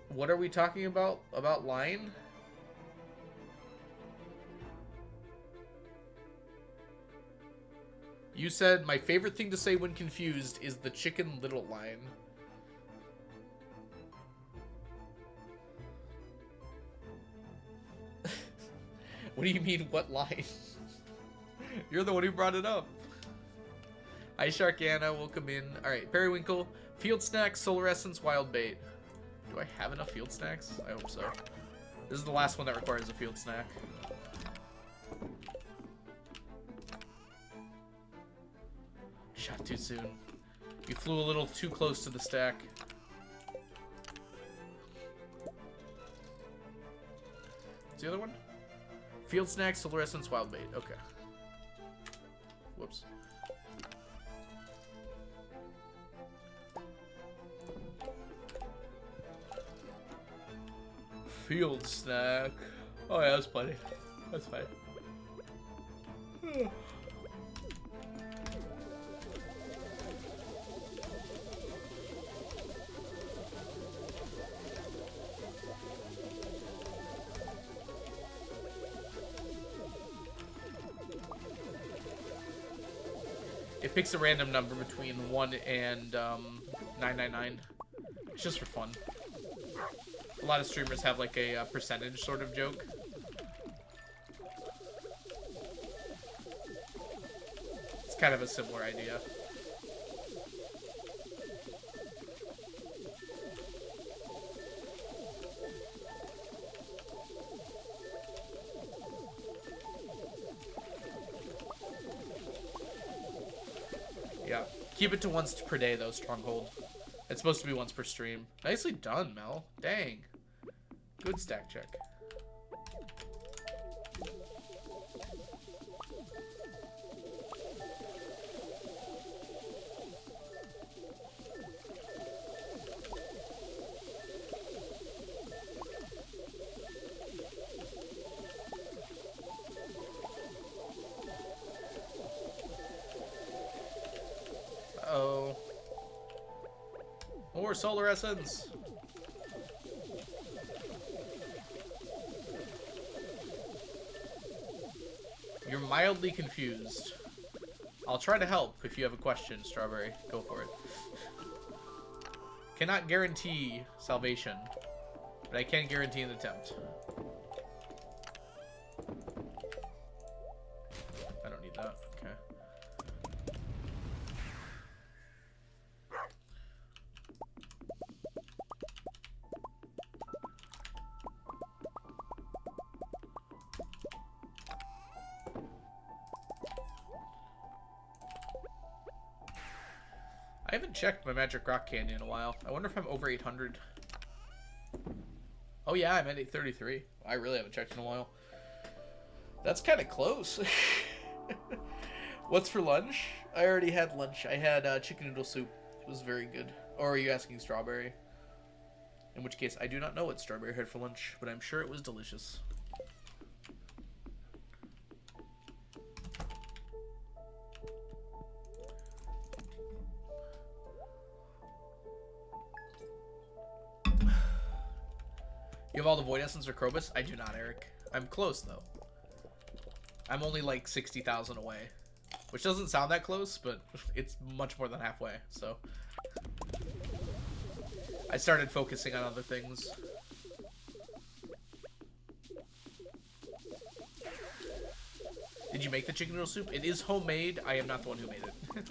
What are we talking about? About line? You said my favorite thing to say when confused is the Chicken Little line. What do you mean, what line? You're the one who brought it up. Hi, Sharkana. Welcome in. Alright, Periwinkle. Field Snacks, Solar Essence, Wild Bait. Do I have enough field snacks? I hope so. This is the last one that requires a field snack. Shot too soon. You flew a little too close to the stack. What's the other one? Field snacks, solar essence, wild bait. Okay. Whoops. Field snack. Oh yeah, that's plenty. That's fine. It picks a random number between 1 and 999. It's just for fun. A lot of streamers have like a percentage sort of joke. It's kind of a similar idea. Yeah. Keep it to once per day, though, Stronghold. It's supposed to be once per stream. Nicely done, Mel. Dang. Good stack check. Uh-oh. More solar essence. You're mildly confused. I'll try to help if you have a question, Strawberry. Go for it. Cannot guarantee salvation, but I can guarantee an attempt. I don't need that. Okay. I haven't checked my Magic Rock Candy in a while. I wonder if I'm over 800. Oh yeah, I'm at 833. I really haven't checked in a while. That's kind of close. What's for lunch? I already had lunch. I had chicken noodle soup. It was very good. Or are you asking Strawberry? In which case, I do not know what Strawberry had for lunch, but I'm sure it was delicious. You have all the Void Essence or Krobus? I do not, Eric. I'm close, though. I'm only like 60,000 away. Which doesn't sound that close, but it's much more than halfway, so. I started focusing on other things. Did you make the chicken noodle soup? It is homemade. I am not the one who made it.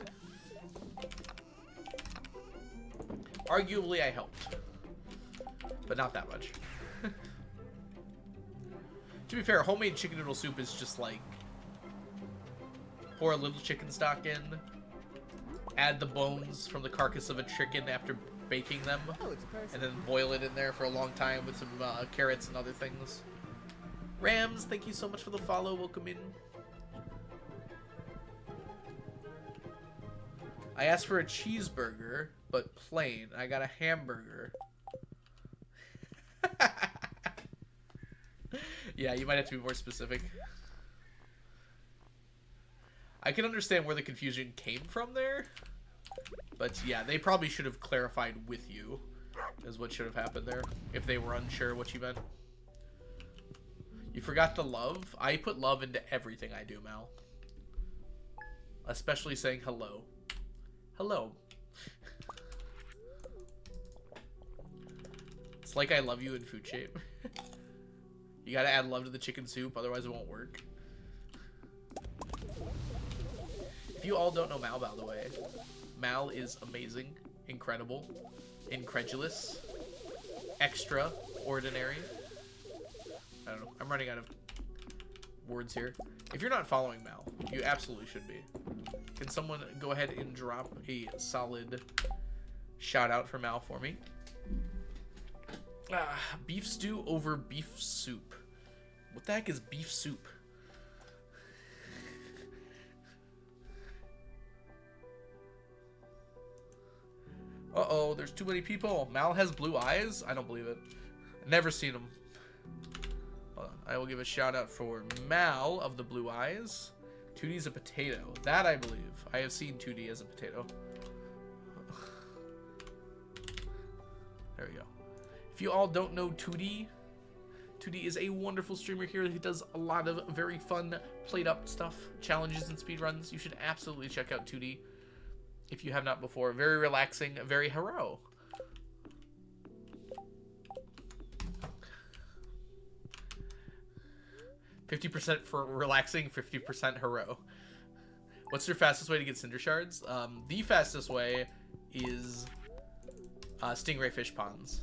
Arguably, I helped. But not that much. To be fair, homemade chicken noodle soup is just like pour a little chicken stock in, add the bones from the carcass of a chicken after baking them, and then boil it in there for a long time with some carrots and other things. Rams, thank you so much for the follow. Welcome in. I asked for a cheeseburger, but plain. I got a hamburger. Yeah, you might have to be more specific. I can understand where the confusion came from there. But yeah, they probably should have clarified with you is what should have happened there. If they were unsure what you meant. You forgot the love? I put love into everything I do, Mal. Especially saying hello. Hello. It's like I love you in food shape. You gotta add love to the chicken soup, otherwise it won't work. If you all don't know Mal, by the way, Mal is amazing, incredible, incredulous, extraordinary. I don't know. I'm running out of words here. If you're not following Mal, you absolutely should be. Can someone go ahead and drop a solid shout out for Mal for me? Beef stew over beef soup. What the heck is beef soup? Uh-oh, there's too many people. Mal has blue eyes? I don't believe it. Never seen him. I will give a shout out for Mal of the blue eyes. 2D's a potato. That I believe. I have seen 2D as a potato. There we go. If you all don't know 2D, 2D is a wonderful streamer here. He does a lot of very fun, played up stuff, challenges and speedruns. You should absolutely check out 2D if you have not before. Very relaxing, very hero. %for relaxing, 50% hero. What's your fastest way to get Cinder Shards? The fastest way is Stingray Fish Ponds.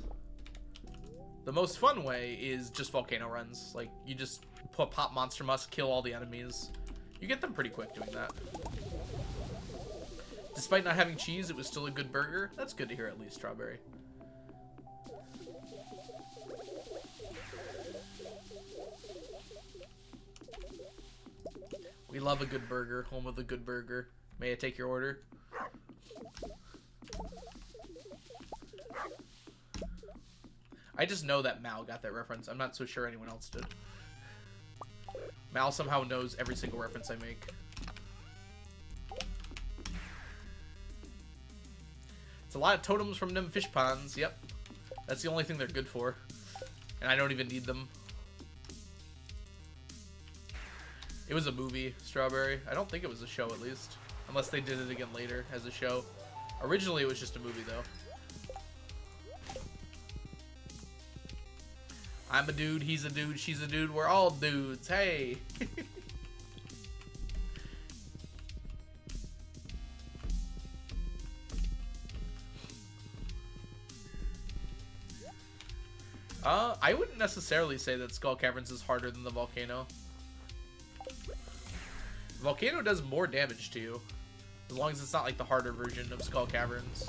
The most fun way is just volcano runs. Like, you just pop Monster Musk, kill all the enemies. You get them pretty quick doing that. Despite not having cheese, it was still a good burger. That's good to hear, at least, Strawberry. We love a good burger. Home of the good burger. May I take your order? I just know that Mal got that reference. I'm not so sure anyone else did. Mal somehow knows every single reference I make. It's a lot of totems from them fish ponds. Yep. That's the only thing they're good for. And I don't even need them. It was a movie, Strawberry. I don't think it was a show, at least. Unless they did it again later as a show. Originally, it was just a movie, though. I'm a dude, he's a dude, she's a dude, we're all dudes. Hey! I wouldn't necessarily say that Skull Caverns is harder than the Volcano. The Volcano does more damage to you, as long as it's not like the harder version of Skull Caverns.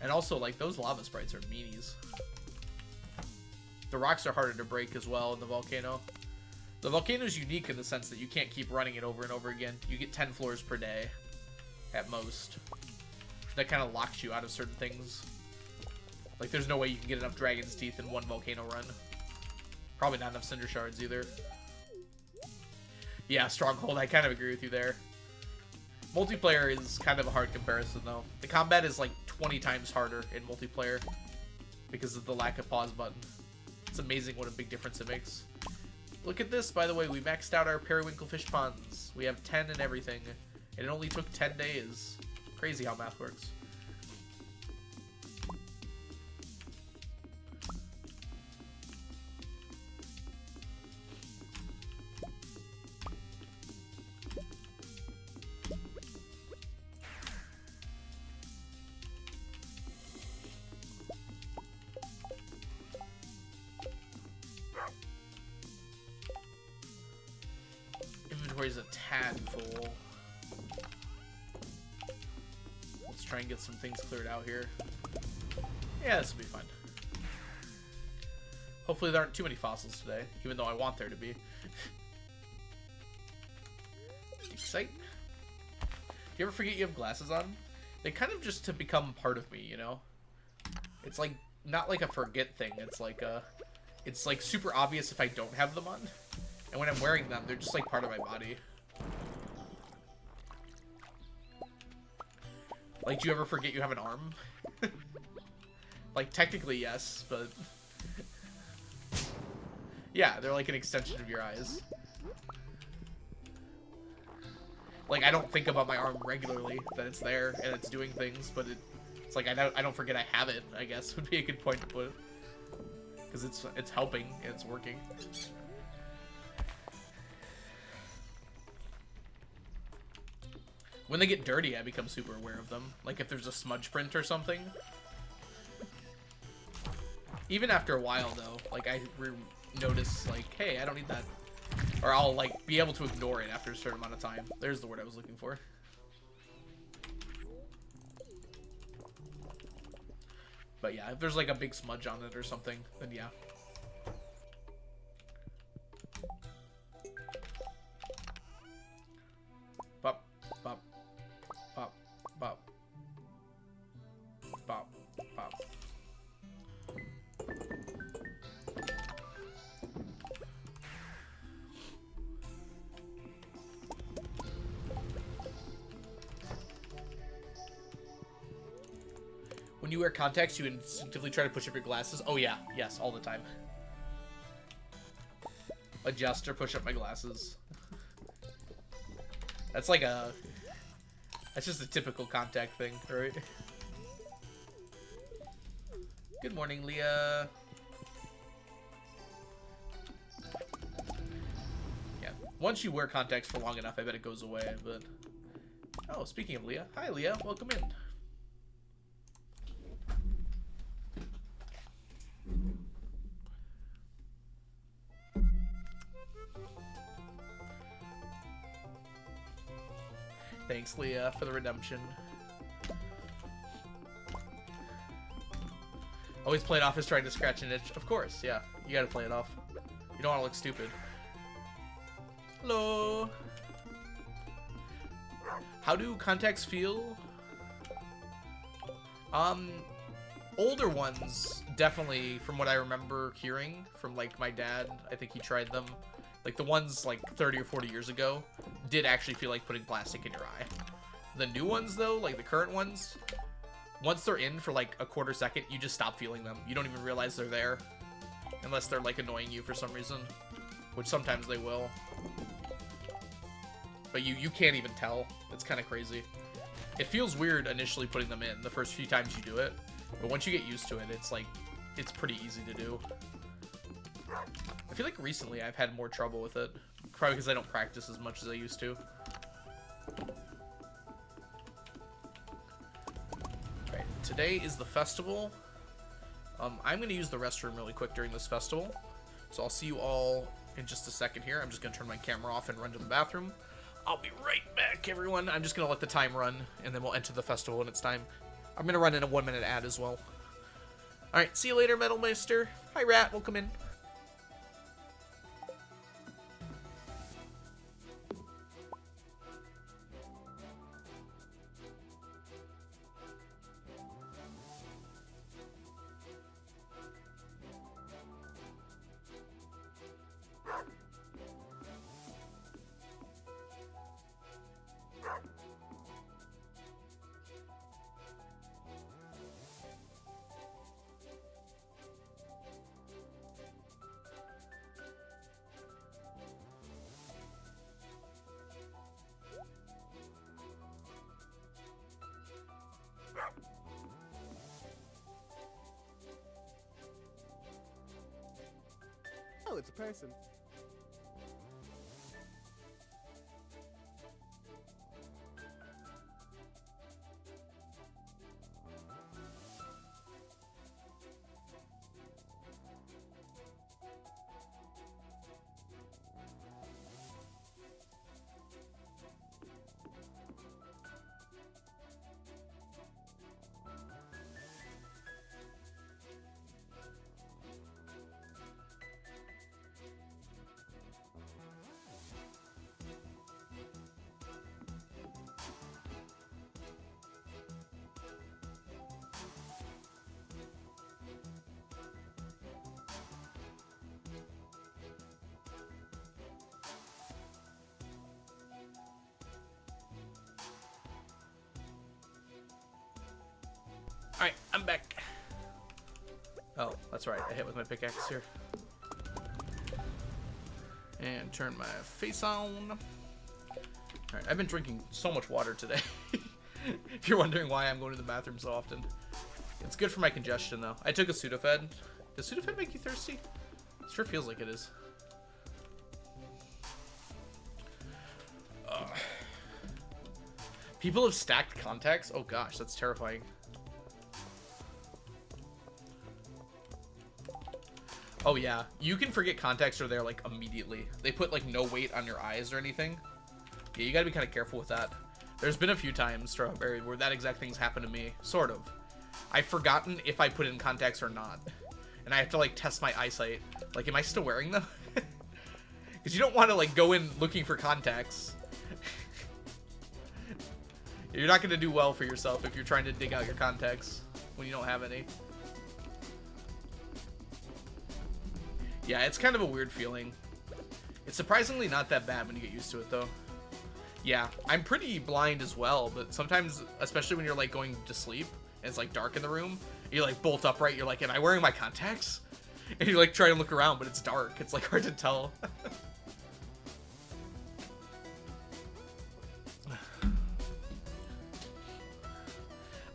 And also, like, those lava sprites are meanies. The rocks are harder to break as well in the Volcano. The Volcano is unique in the sense that you can't keep running it over and over again. You get 10 floors per day, at most. That kind of locks you out of certain things. Like, there's no way you can get enough Dragon's Teeth in one Volcano run. Probably not enough Cinder Shards either. Yeah, Stronghold, I kind of agree with you there. Multiplayer is kind of a hard comparison, though. The combat is like 20 times harder in multiplayer because of the lack of pause button. It's amazing what a big difference it makes. Look at this, by the way. We maxed out our periwinkle fish ponds. We have 10 and everything. And it only took 10 days. Crazy how math works. Is a tad full. Let's try and get some things cleared out here. Yeah, this will be fun. Hopefully there aren't too many fossils today, even though I want there to be. Excite. Do you ever forget you have glasses on? They kind of just to become part of me, you know? It's like, not like a forget thing, it's like super obvious if I don't have them on. And when I'm wearing them, they're just like part of my body. Like, do you ever forget you have an arm? Like, technically, yes, but... yeah, they're like an extension of your eyes. Like, I don't think about my arm regularly, that it's there and it's doing things, but it's like I don't forget I have it, I guess, would be a good point to put it. Because it's helping and it's working. When they get dirty, I become super aware of them. Like if there's a smudge print or something. Even after a while, though, like I notice, like, hey, I don't need that. Or I'll like be able to ignore it after a certain amount of time. There's the word I was looking for. But yeah, if there's like a big smudge on it or something, then yeah. Bop, bop. Bop, bop. Bop, bop. When you wear contacts, you instinctively try to push up your glasses? Oh yeah, yes, all the time. adjust or push up my glasses. That's like a... That's just a typical contact thing, right? Good morning, Leah. Yeah, once you wear contacts for long enough, I bet it goes away, but... Oh, speaking of Leah. Hi, Leah. Welcome in. Thanks, Leah, for the redemption. Always play it off as trying to scratch an itch. Of course, yeah. You gotta play it off. You don't want to look stupid. Hello. How do contacts feel? Older ones, definitely, from what I remember hearing from, like, my dad. I think he tried them. Like, the ones, like, 30 or 40 years ago did actually feel like putting plastic in your eye. The new ones, though, like the current ones, once they're in for, like, a quarter second, you just stop feeling them. You don't even realize they're there. Unless they're, like, annoying you for some reason. Which sometimes they will. But you can't even tell. It's kind of crazy. It feels weird initially putting them in the first few times you do it. But once you get used to it, it's, like, it's pretty easy to do. I feel like recently I've had more trouble with it. Probably because I don't practice as much as I used to. Alright, today is the festival. I'm going to use the restroom really quick during this festival. So I'll see you all in just a second here. I'm just going to turn my camera off and run to the bathroom. I'll be right back, everyone. I'm just going to let the time run, and then we'll enter the festival when it's time. I'm going to run in a 1-minute ad as well. Alright, see you later, Metal Meister. Hi, Rat. Welcome in.
Oh, it's a person.
Alright, I'm back. Oh, that's right. I hit with my pickaxe here. And turn my face on. Alright, I've been drinking so much water today. If you're wondering why I'm going to the bathroom so often. It's good for my congestion, though. I took a Sudafed. Does Sudafed make you thirsty? It sure feels like it is. People have stacked contacts? Oh gosh, that's terrifying. Oh yeah, you can forget contacts are there like immediately. They put like no weight on your eyes or anything. Yeah, you gotta be kind of careful with that. There's been a few times, Strawberry, where that exact thing's happened to me. Sort of. I've forgotten if I put in contacts or not. And I have to like test my eyesight. Like, am I still wearing them? Because you don't want to like go in looking for contacts. You're not going to do well for yourself if you're trying to dig out your contacts when you don't have any. Yeah, it's kind of a weird feeling. It's surprisingly not that bad when you get used to it, though. Yeah, I'm pretty blind as well, but sometimes, especially when you're, like, going to sleep, and it's, like, dark in the room, you, like, bolt upright, you're like, am I wearing my contacts? And you like try to look around, but it's dark. It's like hard to tell.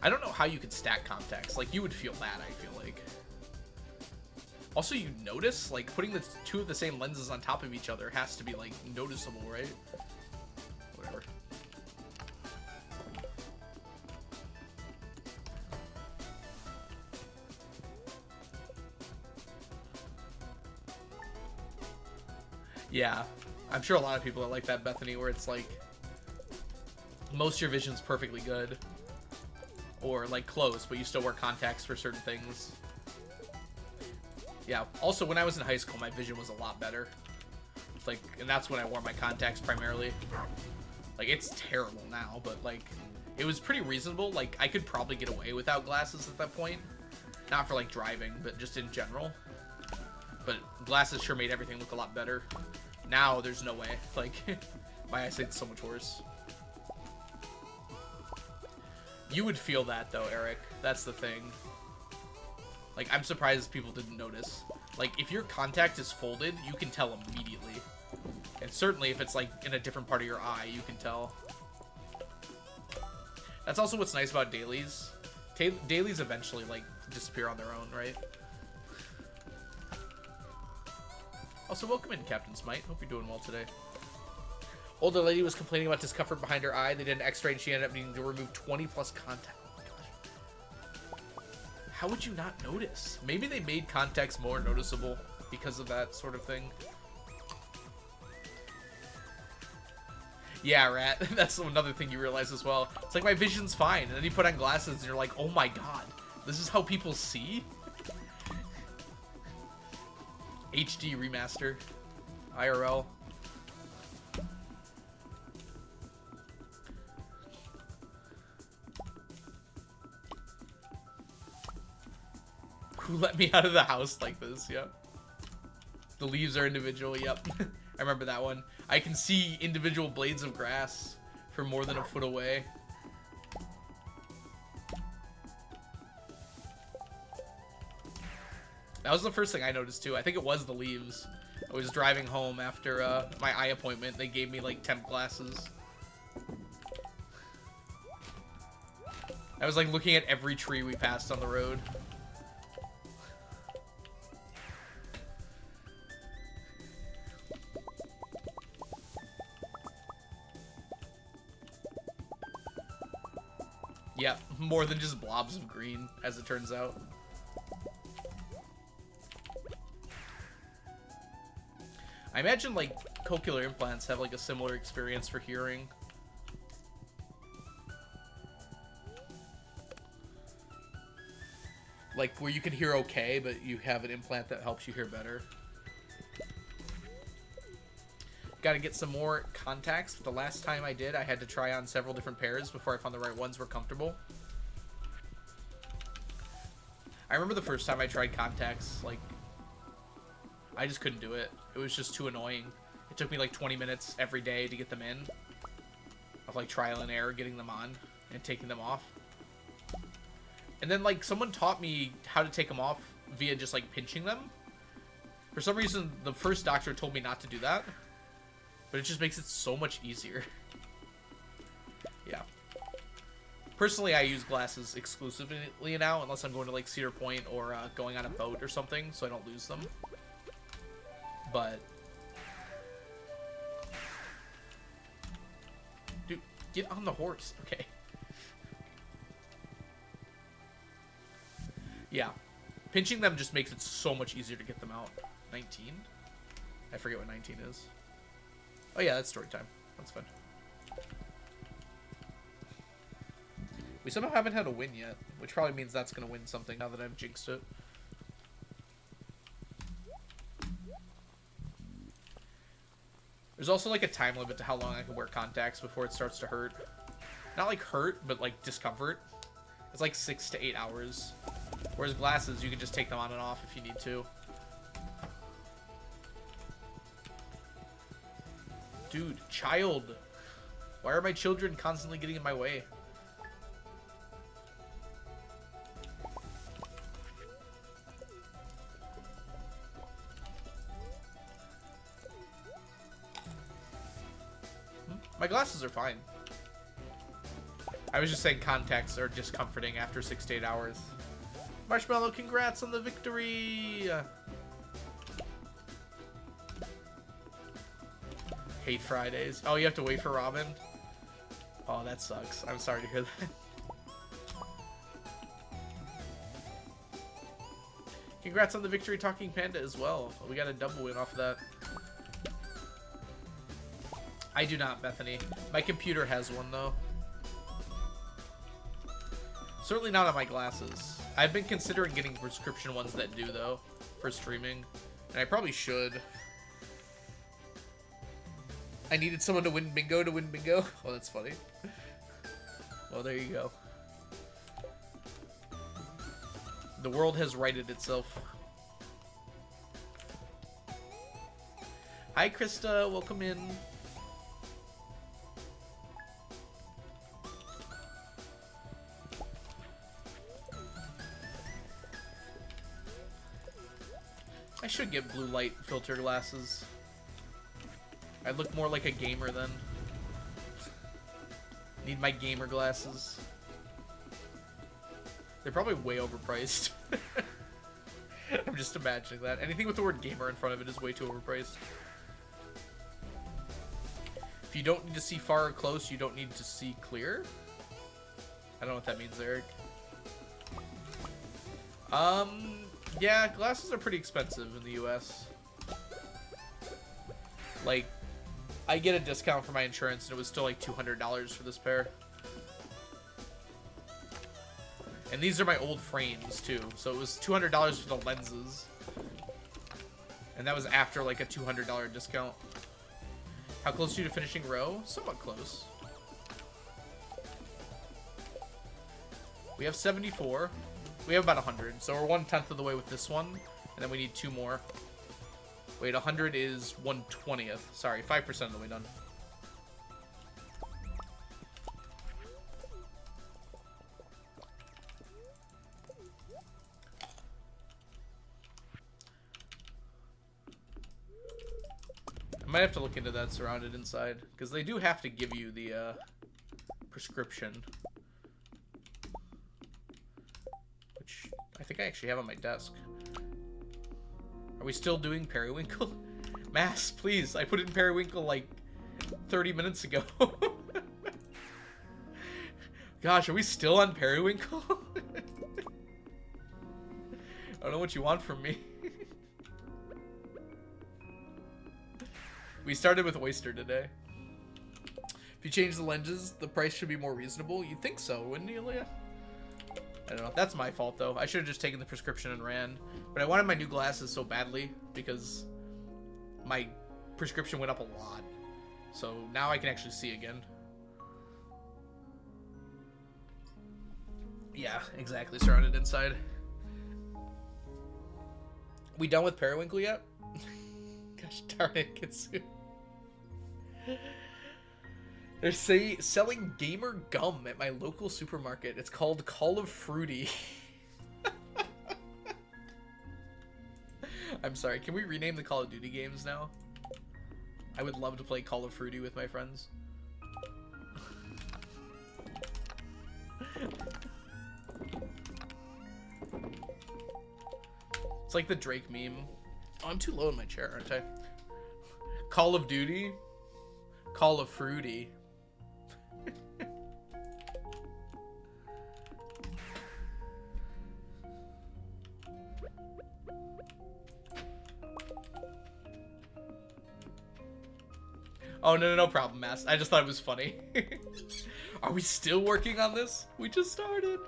I don't know how you could stack contacts. Like, you would feel that, I feel like. Also, you notice, like, putting the two of the same lenses on top of each other has to be, like, noticeable, right? Whatever. Yeah. I'm sure a lot of people are like that, Bethany, where it's, like, most of your vision's perfectly good. Or, like, close, but you still wear contacts for certain things. Yeah, also, when I was in high school, my vision was a lot better. Like, and that's when I wore my contacts primarily. Like, it's terrible now, but, like, it was pretty reasonable. Like, I could probably get away without glasses at that point. Not for, like, driving, but just in general. But glasses sure made everything look a lot better. Now, there's no way. Like, my eyesight's so much worse. You would feel that, though, Eric. That's the thing. Like, I'm surprised people didn't notice. Like, if your contact is folded, you can tell immediately. And certainly if it's, like, in a different part of your eye, you can tell. That's also what's nice about dailies. Dailies eventually, like, disappear on their own, right? Also, welcome in, Captain Smite. Hope you're doing well today. Older lady was complaining about discomfort behind her eye. They did an x-ray and she ended up needing to remove 20 plus contacts. Oh my gosh. How would you not notice? Maybe they made contacts more noticeable because of that sort of thing. Yeah, Rat. That's another thing you realize as well. It's like, my vision's fine. And then you put on glasses and you're like, oh my god. This is how people see? HD remaster. IRL. Who let me out of the house like this? Yep. The leaves are individual. Yep. I remember that one. I can see individual blades of grass from more than a foot away. That was the first thing I noticed too. I think it was the leaves. I was driving home after my eye appointment. They gave me like temp glasses. I was like looking at every tree we passed on the road. Yep, more than just blobs of green, as it turns out. I imagine, like, cochlear implants have, like, a similar experience for hearing. Like, where you can hear okay, but you have an implant that helps you hear better. Gotta get some more contacts. The last time I did, I had to try on several different pairs before I found the right ones were comfortable. I remember the first time I tried contacts, like, I just couldn't do it. It was just too annoying. It took me like 20 minutes every day to get them in. Of like trial and error getting them on and taking them off. And then like someone taught me how to take them off via just like pinching them. For some reason, the first doctor told me not to do that. But it just makes it so much easier. Yeah. Personally, I use glasses exclusively now, unless I'm going to like Cedar Point or going on a boat or something, so I don't lose them. But dude, get on the horse. Okay. Yeah. Pinching them just makes it so much easier to get them out. 19? I forget what 19 is. Oh yeah, that's story time. That's fun. We somehow haven't had a win yet, which probably means that's going to win something now that I've jinxed it. There's also like a time limit to how long I can wear contacts before it starts to hurt. Not like hurt, but like discomfort. It's like 6 to 8 hours. Whereas glasses, you can just take them on and off if you need to. Dude, child. Why are my children constantly getting in my way? My glasses are fine. I was just saying contacts are discomforting after 6 to 8 hours. Marshmallow, congrats on the victory! Hate Fridays. Oh, you have to wait for Robin? Oh, that sucks. I'm sorry to hear that. Congrats on the victory, Talking Panda, as well. We got a double win off of that. I do not, Bethany. My computer has one, though. Certainly not on my glasses. I've been considering getting prescription ones that do, though, for streaming. And I probably should. I needed someone to win bingo to win bingo. Oh, that's funny. Well, there you go. The world has righted itself. Hi, Krista. Welcome in. I should get blue light filter glasses. I'd look more like a gamer then. Need my gamer glasses. They're probably way overpriced. I'm just imagining that. Anything with the word gamer in front of it is way too overpriced. If you don't need to see far or close, you don't need to see clear? I don't know what that means, Eric. Yeah, glasses are pretty expensive in the US. Like, I get a discount for my insurance, and it was still like $200 for this pair. And these are my old frames, too. So it was $200 for the lenses. And that was after, like, a $200 discount. How close are you to finishing row? Somewhat close. We have 74. We have about 100. So we're 1/10 of the way with this one. And then we need 2 more. Wait, 100 is 1/20th. Sorry, 5% of the way done. I might have to look into that surrounded inside, because they do have to give you the prescription. Which I think I actually have on my desk. Are we still doing periwinkle? Mass, please. I put in periwinkle like 30 minutes ago. Gosh, are we still on periwinkle? I don't know what you want from me. We started with oyster today. If you change the lenses, the price should be more reasonable. You'd think so, wouldn't you, Leah? I don't know. That's my fault, though. I should have just taken the prescription and ran. But I wanted my new glasses so badly because my prescription went up a lot. So now I can actually see again. Yeah, exactly. Surrounded inside. We done with periwinkle yet? Gosh darn it, Kitsu. They're selling gamer gum at my local supermarket. It's called Call of Fruity. I'm sorry, can we rename the Call of Duty games now? I would love to play Call of Fruity with my friends. It's like the Drake meme. Oh, I'm too low in my chair, aren't I? Call of Duty? Call of Fruity. Oh, no problem, Mass. I just thought it was funny. Are we still working on this? We just started.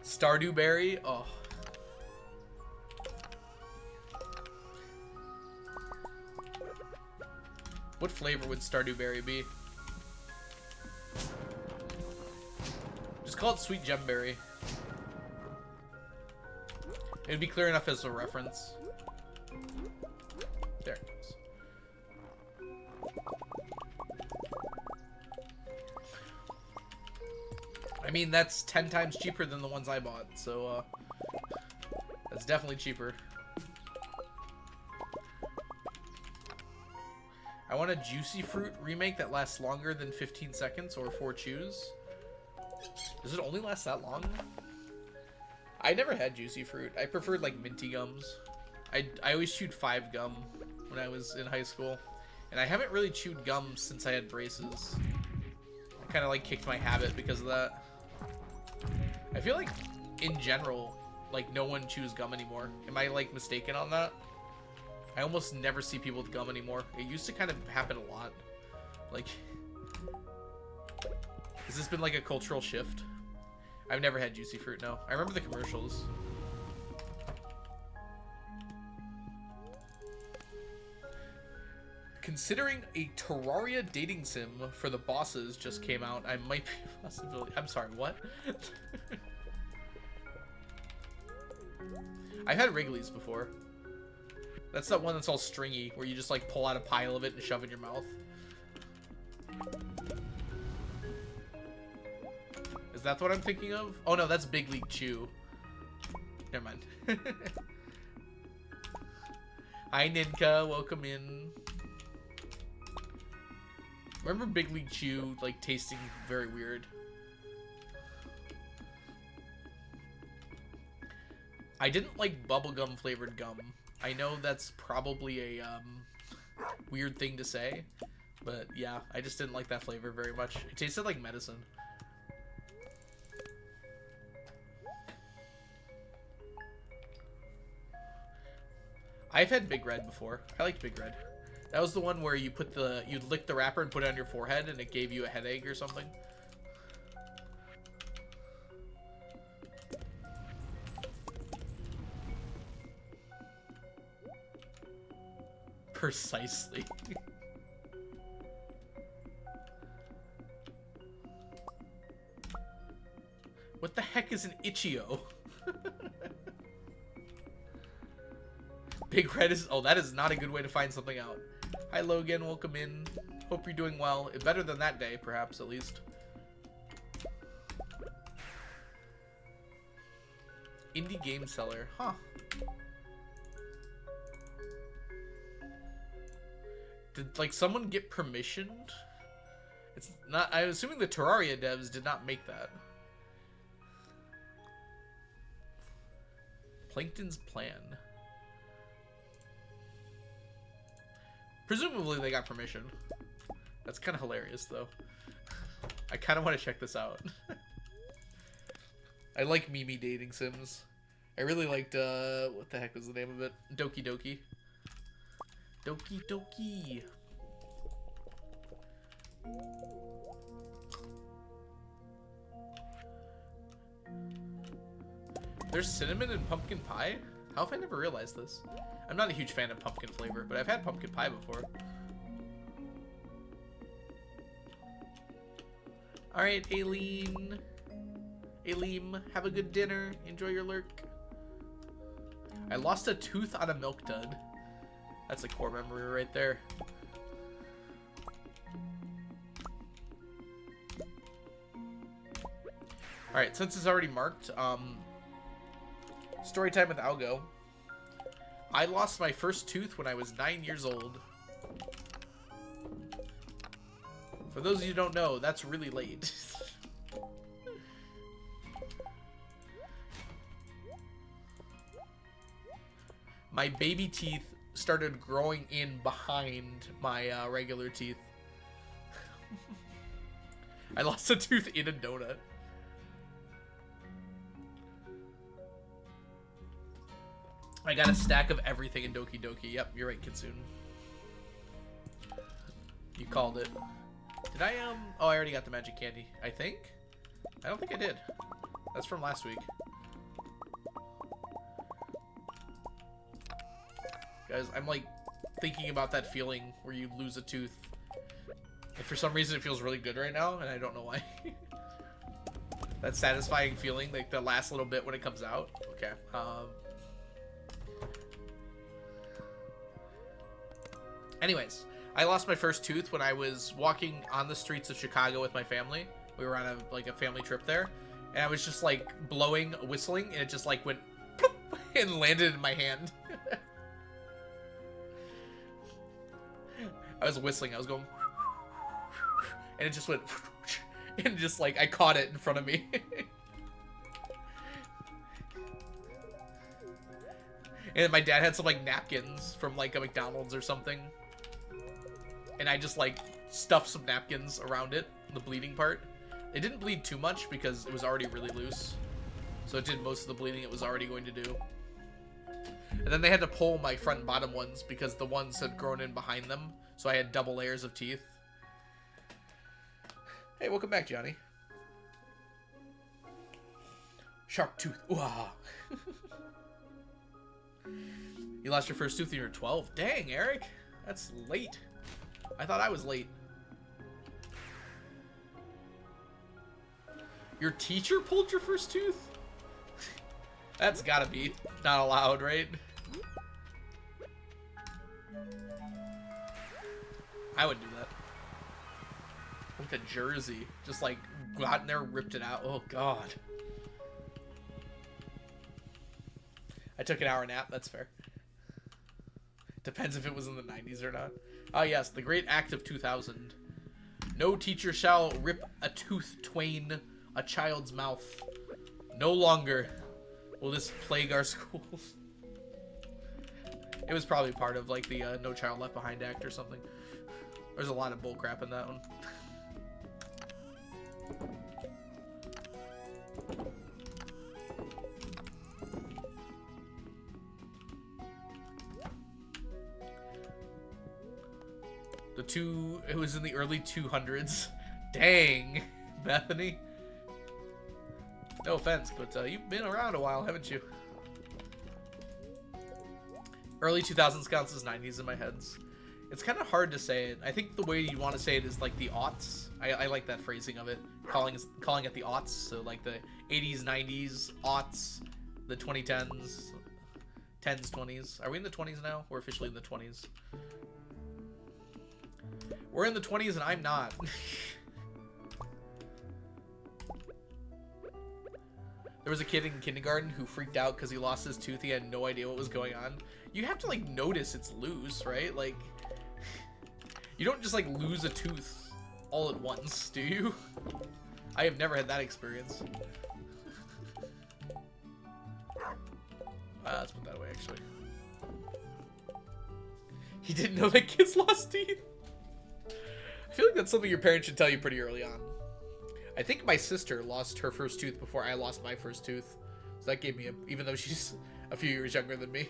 Stardew berry? Oh. What flavor would Stardew berry be? Just call it sweet gemberry. It'd be clear enough as a reference. There it goes. I mean, that's 10 times cheaper than the ones I bought, so that's definitely cheaper. I want a Juicy Fruit remake that lasts longer than 15 seconds or 4 chews. Does it only last that long? I never had Juicy Fruit. I preferred like minty gums. I always chewed 5 gum when I was in high school. And I haven't really chewed gum since I had braces. I kind of like kicked my habit because of that. I feel like in general, like no one chews gum anymore. Am I like mistaken on that? I almost never see people with gum anymore. It used to kind of happen a lot. Like, has this been like a cultural shift? I've never had Juicy Fruit, no. I remember the commercials. Considering a Terraria dating sim for the bosses just came out, I might be a possibility. I'm sorry, what? I've had Wrigley's before. That's that one that's all stringy, where you just like pull out a pile of it and shove it in your mouth. Is that what I'm thinking of? Oh no, that's Big League Chew. Never mind. Hi Ninka, welcome in. Remember Big League Chew like tasting very weird? I didn't like bubblegum flavored gum. I know that's probably a weird thing to say, but yeah, I just didn't like that flavor very much. It tasted like medicine. I've had Big Red before. I liked Big Red. That was the one where you put you'd lick the wrapper and put it on your forehead and it gave you a headache or something. Precisely. What the heck is an Itch.io? Big Red is... Oh, that is not a good way to find something out. Hi, Logan. Welcome in. Hope you're doing well. Better than that day, perhaps, at least. Indie game seller. Huh. Did, like, someone get permissioned? It's not... I'm assuming the Terraria devs did not make that. Plankton's Plan. Presumably they got permission. That's kind of hilarious, though. I kind of want to check this out. I like Mimi dating sims. I really liked, what the heck was the name of it? Doki Doki. Doki Doki. There's cinnamon in pumpkin pie? How have I never realized this? I'm not a huge fan of pumpkin flavor, but I've had pumpkin pie before. Alright, Aileen. Aileen, have a good dinner. Enjoy your lurk. I lost a tooth on a milk dud. That's a core memory right there. Alright, since it's already marked, story time with Algo. I lost my first tooth when I was 9 years old. For those of you who don't know, that's really late. My baby teeth started growing in behind my regular teeth. I lost a tooth in a donut. I got a stack of everything in Doki Doki. Yep, you're right, Kitsune. You called it. Did I, Oh, I already got the magic candy. I think? I don't think I did. That's from last week. Guys, I'm, like, thinking about that feeling where you lose a tooth. And for some reason, it feels really good right now, and I don't know why. That satisfying feeling, like, the last little bit when it comes out. Okay, anyways, I lost my first tooth when I was walking on the streets of Chicago with my family. We were on a family trip there, and I was just like whistling, and it just like went ploop, and landed in my hand. I was whistling. I was going, and it just went, and just like I caught it in front of me. And my dad had some like napkins from like a McDonald's or something, and I just like stuffed some napkins around it, the bleeding part. It didn't bleed too much because it was already really loose, so it did most of the bleeding it was already going to do. And then they had to pull my front and bottom ones because the ones had grown in behind them, so I had double layers of teeth. Hey, welcome back, Johnny. Shark tooth. Ooh, ah. You lost your first tooth when you were 12? Dang, Eric. That's late. I thought I was late. Your teacher pulled your first tooth? That's gotta be not allowed, right? I would do that. Like a jersey. Just like got in there, ripped it out. Oh, God. I took an hour nap. That's fair. Depends if it was in the 90s or not. Ah, yes, the great act of 2000. No teacher shall rip a tooth twain a child's mouth. No longer will this plague our schools. It was probably part of like the No Child Left Behind Act or something. There's a lot of bullcrap in that one. It was in the early 200s. Dang, Bethany. No offense, but you've been around a while, haven't you? Early 2000s counts as 90s in my heads. It's kind of hard to say it. I think the way you want to say it is like the aughts. I like that phrasing of it, calling it the aughts. So like the 80s, 90s, aughts, the 2010s, 10s, 20s. Are we in the 20s now? We're officially in the 20s. We're in the 20s and I'm not. There was a kid in kindergarten who freaked out because he lost his tooth. He had no idea what was going on. You have to like notice it's loose, right? Like, you don't just like lose a tooth all at once, do you? I have never had that experience. Let's put that away, actually. He didn't know that kids lost teeth. I feel like that's something your parents should tell you pretty early on. I think my sister lost her first tooth before I lost my first tooth. So that gave me even though she's a few years younger than me.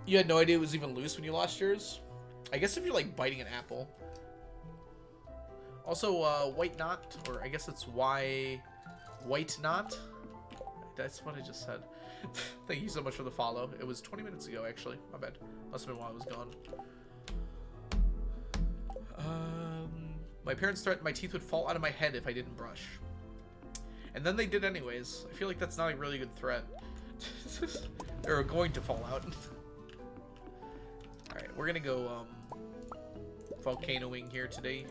You had no idea it was even loose when you lost yours? I guess if you're like biting an apple. Also, white knot, or I guess it's white knot. That's what I just said. Thank you so much for the follow. It was 20 minutes ago, actually. My bad. Must have been while I was gone. My parents threatened my teeth would fall out of my head if I didn't brush. And then they did anyways. I feel like that's not a really good threat. They're going to fall out. Alright, we're gonna go, volcanoing here today.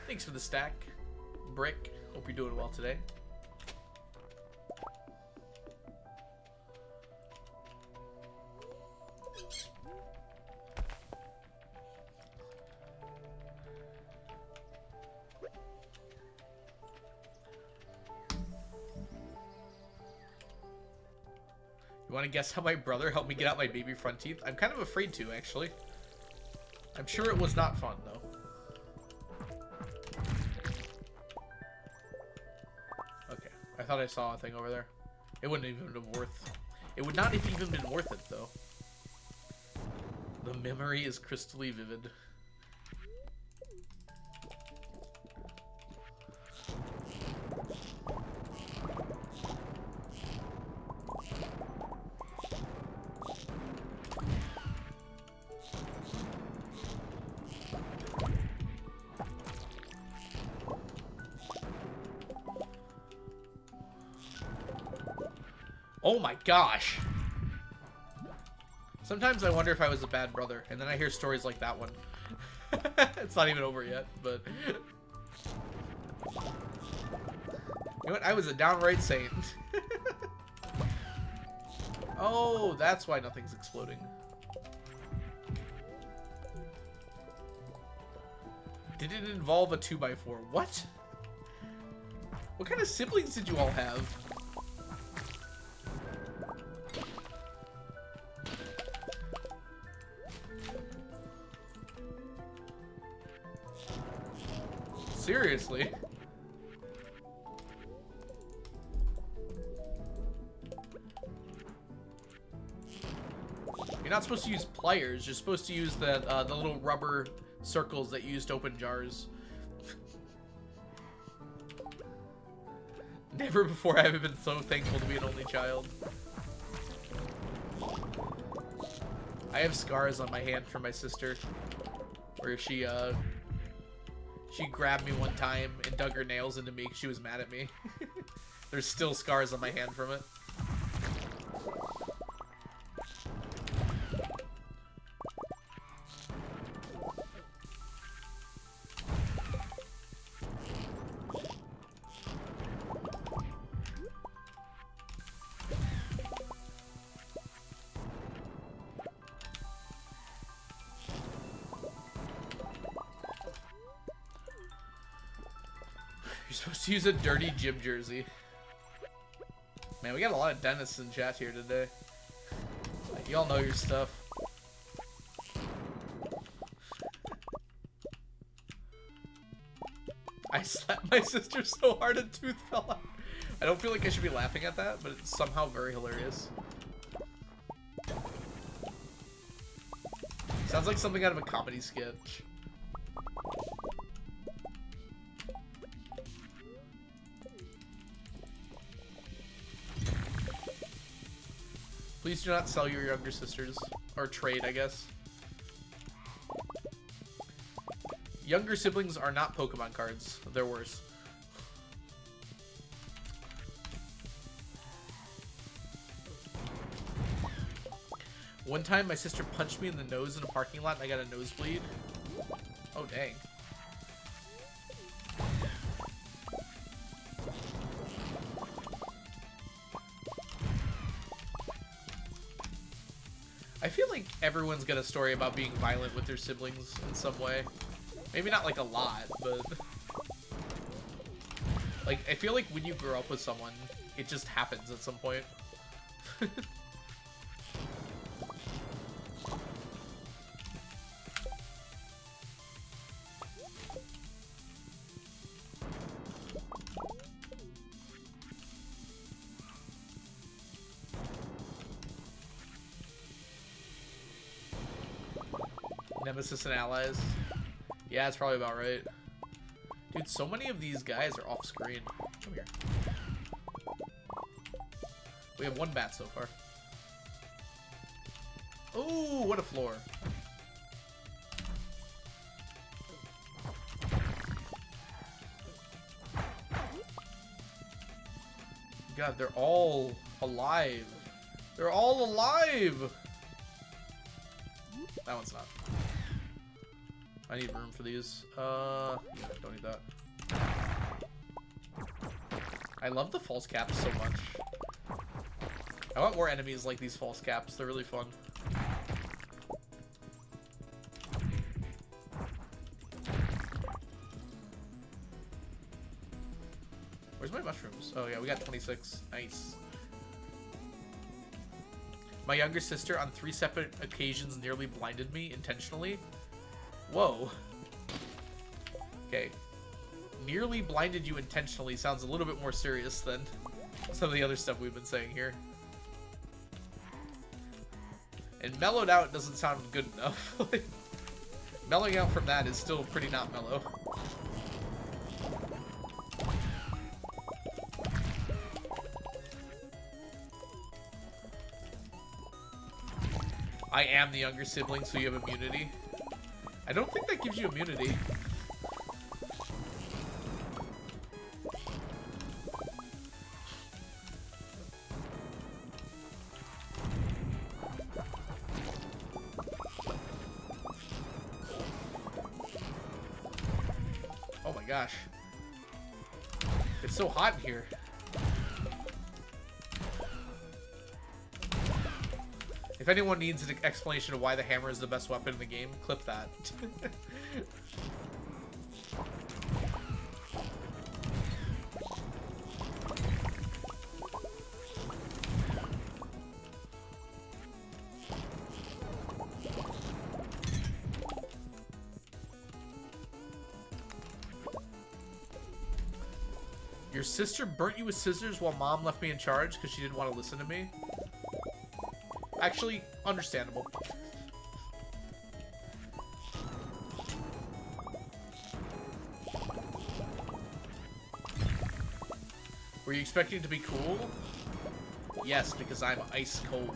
Thanks for the stack, Brick. Hope you're doing well today. You want to guess how my brother helped me get out my baby front teeth? I'm kind of afraid to, actually. I'm sure it was not fun, though. Okay, I thought I saw a thing over there. It wouldn't even have been worth... It would not have even been worth it, though. The memory is crystally vivid. Oh my gosh. Sometimes I wonder if I was a bad brother, and then I hear stories like that one. It's not even over yet, but... You know what? I was a downright saint. Oh, that's why nothing's exploding. Did it involve a 2x4? What? What kind of siblings did you all have? Seriously? You're not supposed to use pliers. You're supposed to use the little rubber circles that you use to open jars. Never before have I been so thankful to be an only child. I have scars on my hand from my sister, where she grabbed me one time and dug her nails into me because she was mad at me. There's still scars on my hand from it. You're supposed to use a dirty gym jersey. Man, we got a lot of dentists in chat here today. Like, you all know your stuff. I slapped my sister so hard a tooth fell out. I don't feel like I should be laughing at that, but it's somehow very hilarious. Sounds like something out of a comedy sketch. Please do not sell your younger sisters. Or trade, I guess. Younger siblings are not Pokemon cards. They're worse. One time, my sister punched me in the nose in a parking lot and I got a nosebleed. Oh, dang. I feel like everyone's got a story about being violent with their siblings in some way. Maybe not like a lot, but... like, I feel like when you grow up with someone, it just happens at some point. Nemesis and allies. Yeah, that's probably about right. Dude, so many of these guys are off screen. Come here. We have one bat so far. Oh, what a floor. God, they're all alive. They're all alive! That one's not. I need room for these. Yeah, don't need that. I love the false caps so much. I want more enemies like these false caps. They're really fun. Where's my mushrooms? Oh yeah, we got 26. Nice. My younger sister on 3 separate occasions nearly blinded me intentionally. Whoa. Okay. Nearly blinded you intentionally sounds a little bit more serious than some of the other stuff we've been saying here. And mellowed out doesn't sound good enough. Mellowing out from that is still pretty not mellow. I am the younger sibling, so you have immunity. I don't think that gives you immunity. Oh my gosh. It's so hot in here. If anyone needs an explanation of why the hammer is the best weapon in the game, clip that. Your sister burnt you with scissors while mom left me in charge because she didn't want to listen to me? Actually, understandable. Were you expecting to be cool? Yes, because I'm ice cold.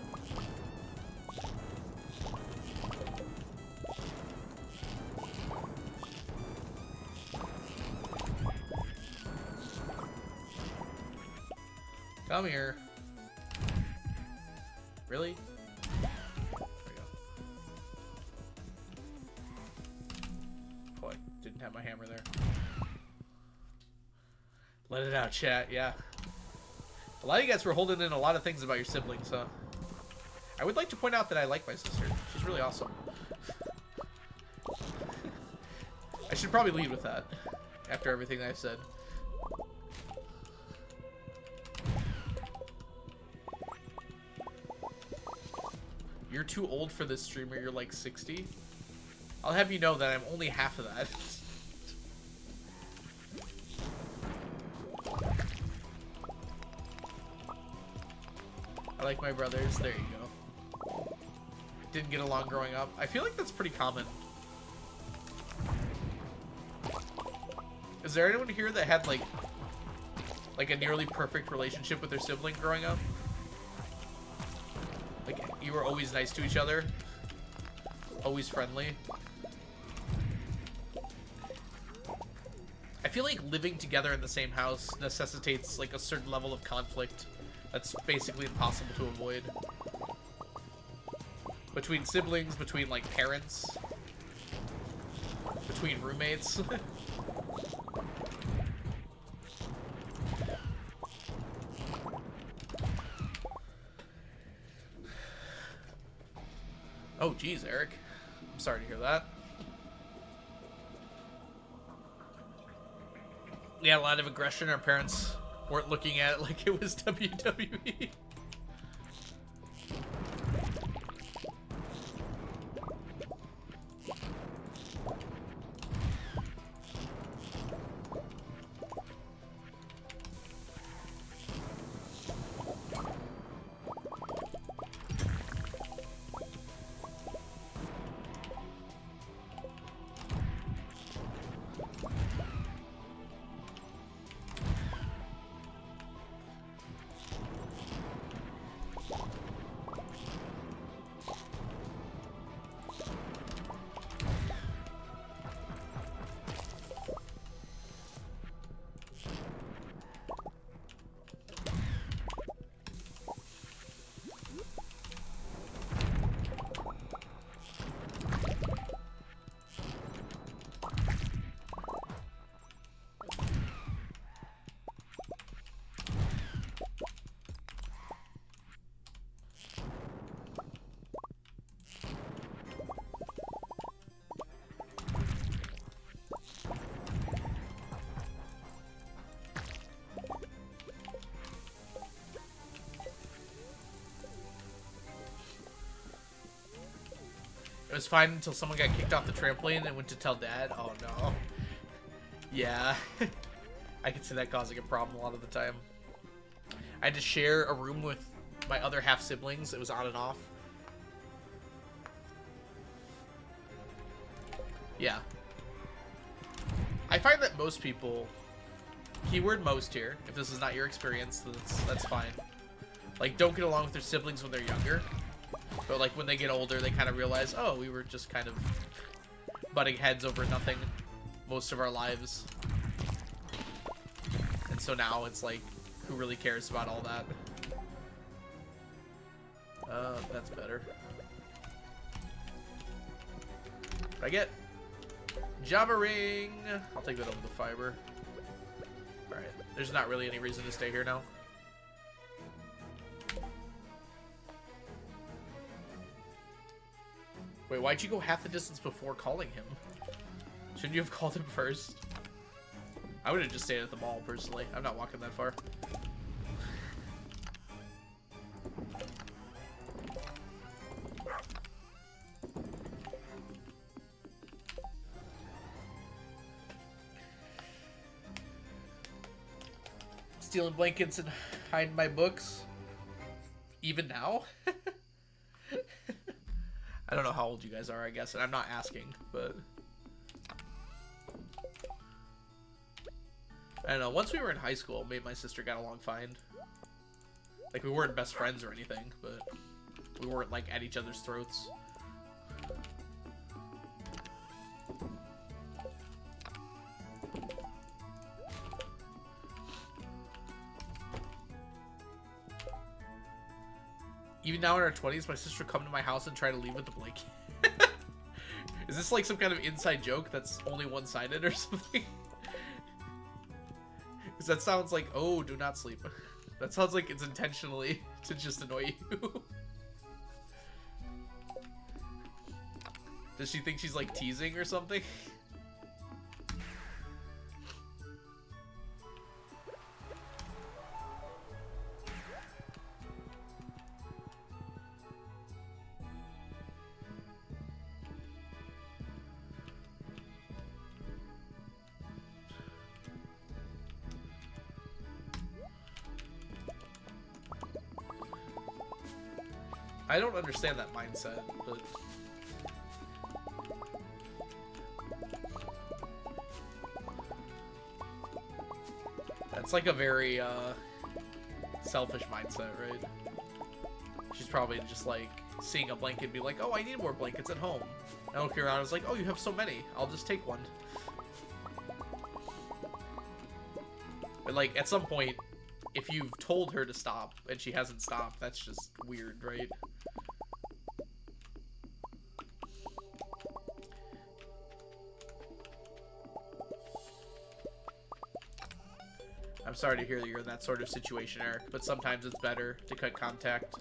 Come here. Really? There we go. Oh, I didn't have my hammer there. Let it out, chat. Yeah. A lot of you guys were holding in a lot of things about your siblings, huh? I would like to point out that I like my sister. She's really awesome. I should probably lead with that after everything I said. You're too old for this streamer, you're like 60. I'll have you know that I'm only half of that. I like my brothers, there you go. Didn't get along growing up. I feel like that's pretty common. Is there anyone here that had like a nearly perfect relationship with their sibling growing up? Like, you were always nice to each other. Always friendly. I feel like living together in the same house necessitates, like, a certain level of conflict that's basically impossible to avoid. Between siblings, between, like, parents. Between roommates. Oh, geez, Eric. I'm sorry to hear that. Yeah, a lot of aggression. Our parents weren't looking at it like it was WWE. It was fine until someone got kicked off the trampoline and went to tell dad. Oh no. Yeah. I could see that causing a problem a lot of the time. I had to share a room with my other half siblings. It was on and off. Yeah. I find that most people, keyword most here, if this is not your experience, then that's fine. Like, don't get along with their siblings when they're younger. But, like, when they get older, they kind of realize, oh, we were just kind of butting heads over nothing most of our lives. And so now it's like, who really cares about all that? That's better. What I get? Java ring! I'll take that over the fiber. Alright, there's not really any reason to stay here now. Wait, why'd you go half the distance before calling him? Shouldn't you have called him first? I would have just stayed at the mall, personally. I'm not walking that far. Stealing blankets and hiding my books. Even now? I don't know how old you guys are, I guess, and I'm not asking, but... I don't know, once we were in high school, me and my sister got along fine. Like, we weren't best friends or anything, but we weren't, like, at each other's throats. Even now in our 20s, my sister would come to my house and try to leave with the blanket. Is this like some kind of inside joke that's only one-sided or something? Because that sounds like, oh, do not sleep. That sounds like it's intentionally to just annoy you. Does she think she's like teasing or something? I don't understand that mindset, but... That's like a very, selfish mindset, right? She's probably just like, seeing a blanket and be like, oh, I need more blankets at home. And looking around, it's like, oh, you have so many. I'll just take one. But like, at some point, if you've told her to stop and she hasn't stopped, that's just weird, right? I'm sorry to hear that you're in that sort of situation, Eric, but sometimes it's better to cut contact.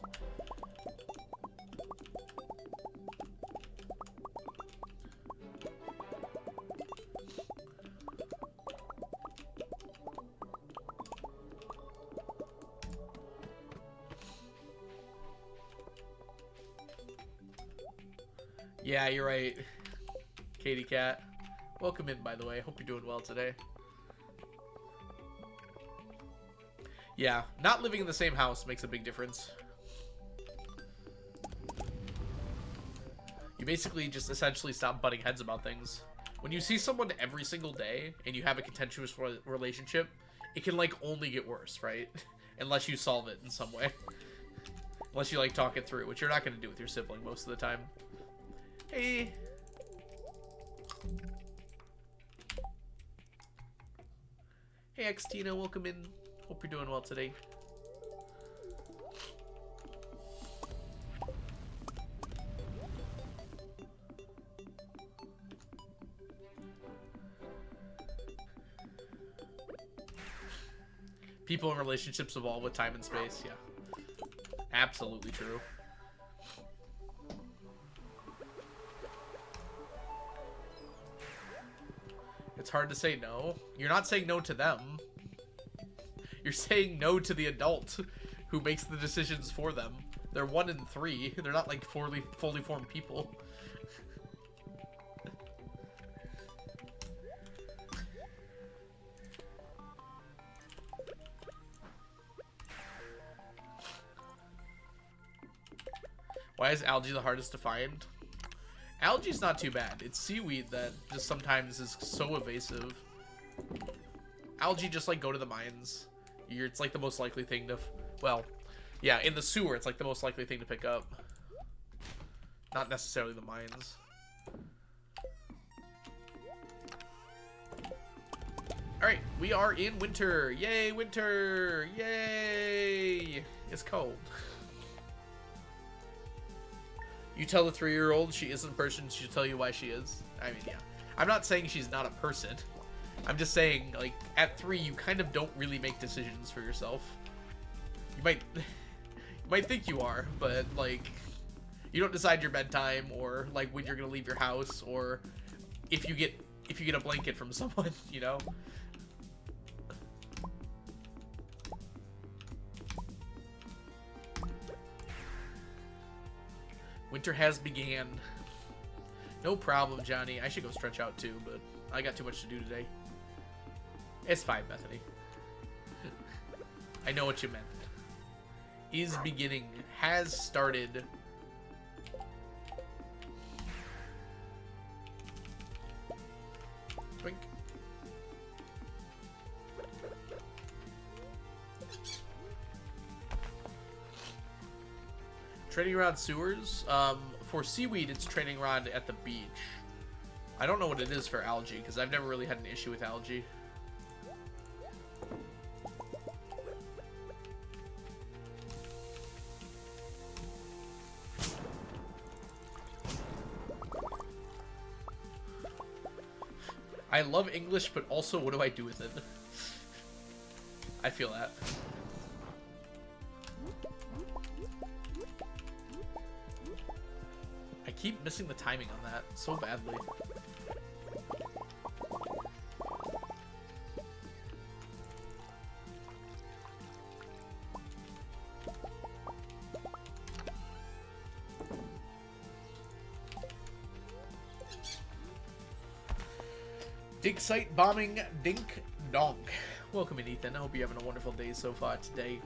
Yeah, you're right, Katie Cat. Welcome in, by the way. Hope you're doing well today. Yeah, not living in the same house makes a big difference. You basically just essentially stop butting heads about things. When you see someone every single day and you have a contentious relationship, it can like only get worse, right? Unless you solve it in some way. Unless you like talk it through, which you're not going to do with your sibling most of the time. Hey. Hey, Xtina, welcome in. Hope you're doing well today. People in relationships evolve with time and space, yeah. Absolutely true. It's hard to say no. You're not saying no to them. You're saying no to the adult who makes the decisions for them. They're 1 in 3. They're not like fully formed people. Why is algae the hardest to find? Algae's not too bad. It's seaweed that just sometimes is so evasive. Algae just like go to the mines. It's like the most likely thing to, well, yeah, in the sewer, it's like the most likely thing to pick up. Not necessarily the mines. Alright, we are in winter. Yay, winter. Yay. It's cold. You tell the 3-year-old she isn't a person, she'll tell you why she is. I mean, yeah. I'm not saying she's not a person. I'm just saying, like, at 3, you kind of don't really make decisions for yourself. You might, you might think you are, but, like, you don't decide your bedtime, or, like, when you're gonna leave your house, or if you get a blanket from someone, you know? Winter has began. No problem, Johnny. I should go stretch out too, but I got too much to do today. It's fine, Bethany. I know what you meant. Is beginning. Has started. Twink. Training around sewers. For seaweed, it's training around at the beach. I don't know what it is for algae, because I've never really had an issue with algae. I love English, but also, what do I do with it? I feel that. I keep missing the timing on that so badly. Dig site bombing dink donk. Welcome in, Ethan. I hope you're having a wonderful day so far today.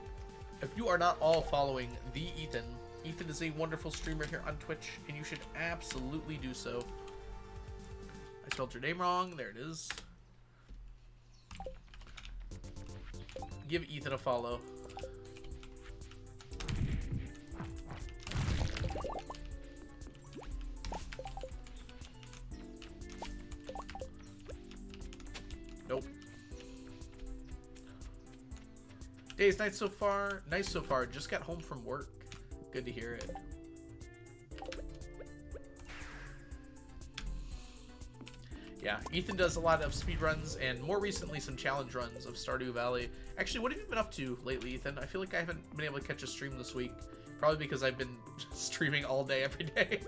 If you are not all following the Ethan, Ethan is a wonderful streamer here on Twitch, and you should absolutely do so. I spelled your name wrong. There it is. Give Ethan a follow. Nope. Days, night so far. Nice so far. Just got home from work. Good to hear it. Yeah, Ethan does a lot of speedruns and more recently some challenge runs of Stardew Valley. Actually, what have you been up to lately, Ethan? I feel like I haven't been able to catch a stream this week. Probably because I've been streaming all day, every day.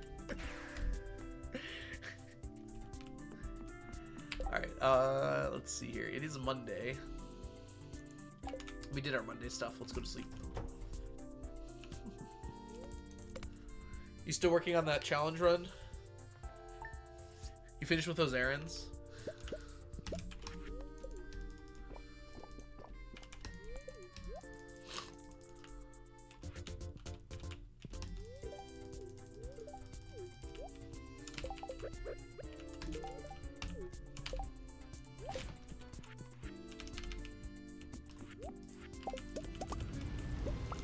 Alright, let's see here. It is Monday. We did our Monday stuff. Let's go to sleep. You still working on that challenge run? You finished with those errands?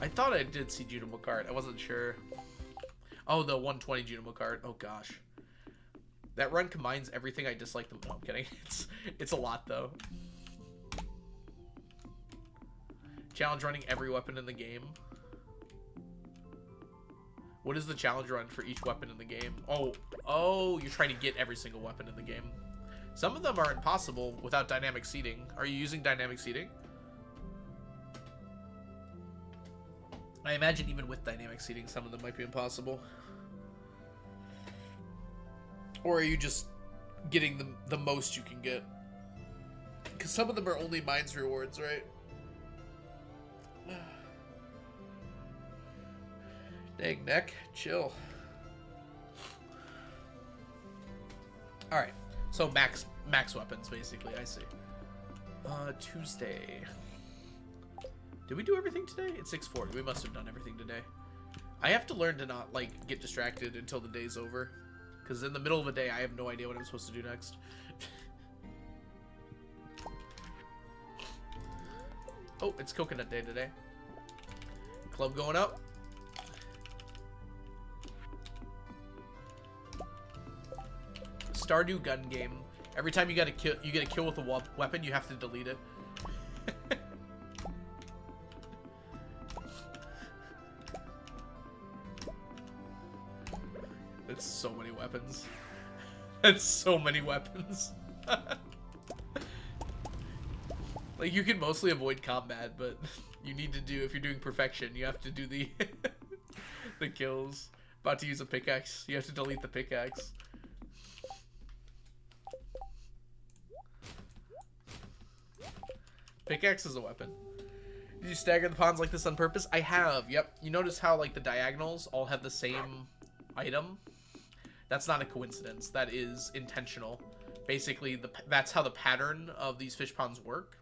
I thought I did see Junimo card. I wasn't sure. Oh, the 120 Junimo card. Oh gosh. That run combines everything I dislike them. No, I'm kidding. It's a lot though. Challenge running every weapon in the game. What is the challenge run for each weapon in the game? Oh, you're trying to get every single weapon in the game. Some of them are impossible without dynamic seating. Are you using dynamic seating? I imagine even with dynamic seating, some of them might be impossible. Or are you just getting the most you can get? Because some of them are only mines rewards, right? Dang, neck. Chill. Alright. So max weapons, basically. I see. Tuesday. Did we do everything today? It's 6:40. We must have done everything today. I have to learn to not, like, get distracted until the day's over. Because in the middle of a day, I have no idea what I'm supposed to do next. Oh, it's coconut day today. Club going up. Stardew gun game. Every time you get a kill with a weapon, you have to delete it. That's so many weapons. That's so many weapons. Like, you can mostly avoid combat, but you need to do, if you're doing perfection, you have to do the the kills. About to use a pickaxe, you have to delete the pickaxe. Pickaxe is a weapon. Did you stagger the pawns like this on purpose? I have, yep. You notice how, like, the diagonals all have the same item? That's not a coincidence. That is intentional. Basically, that's how the pattern of these fish ponds work.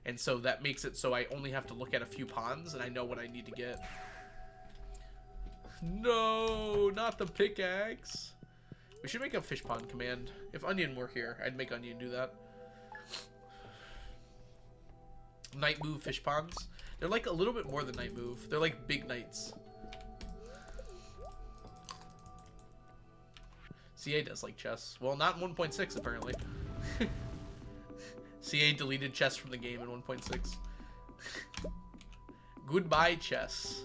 And so that makes it so I only have to look at a few ponds, and I know what I need to get. No, not the pickaxe. We should make a fish pond command. If Onion were here, I'd make Onion do that. Night move fish ponds. They're like a little bit more than night move. They're like big nights. CA does like chess. Well, not in 1.6 apparently. CA deleted chess from the game in 1.6. Goodbye, chess.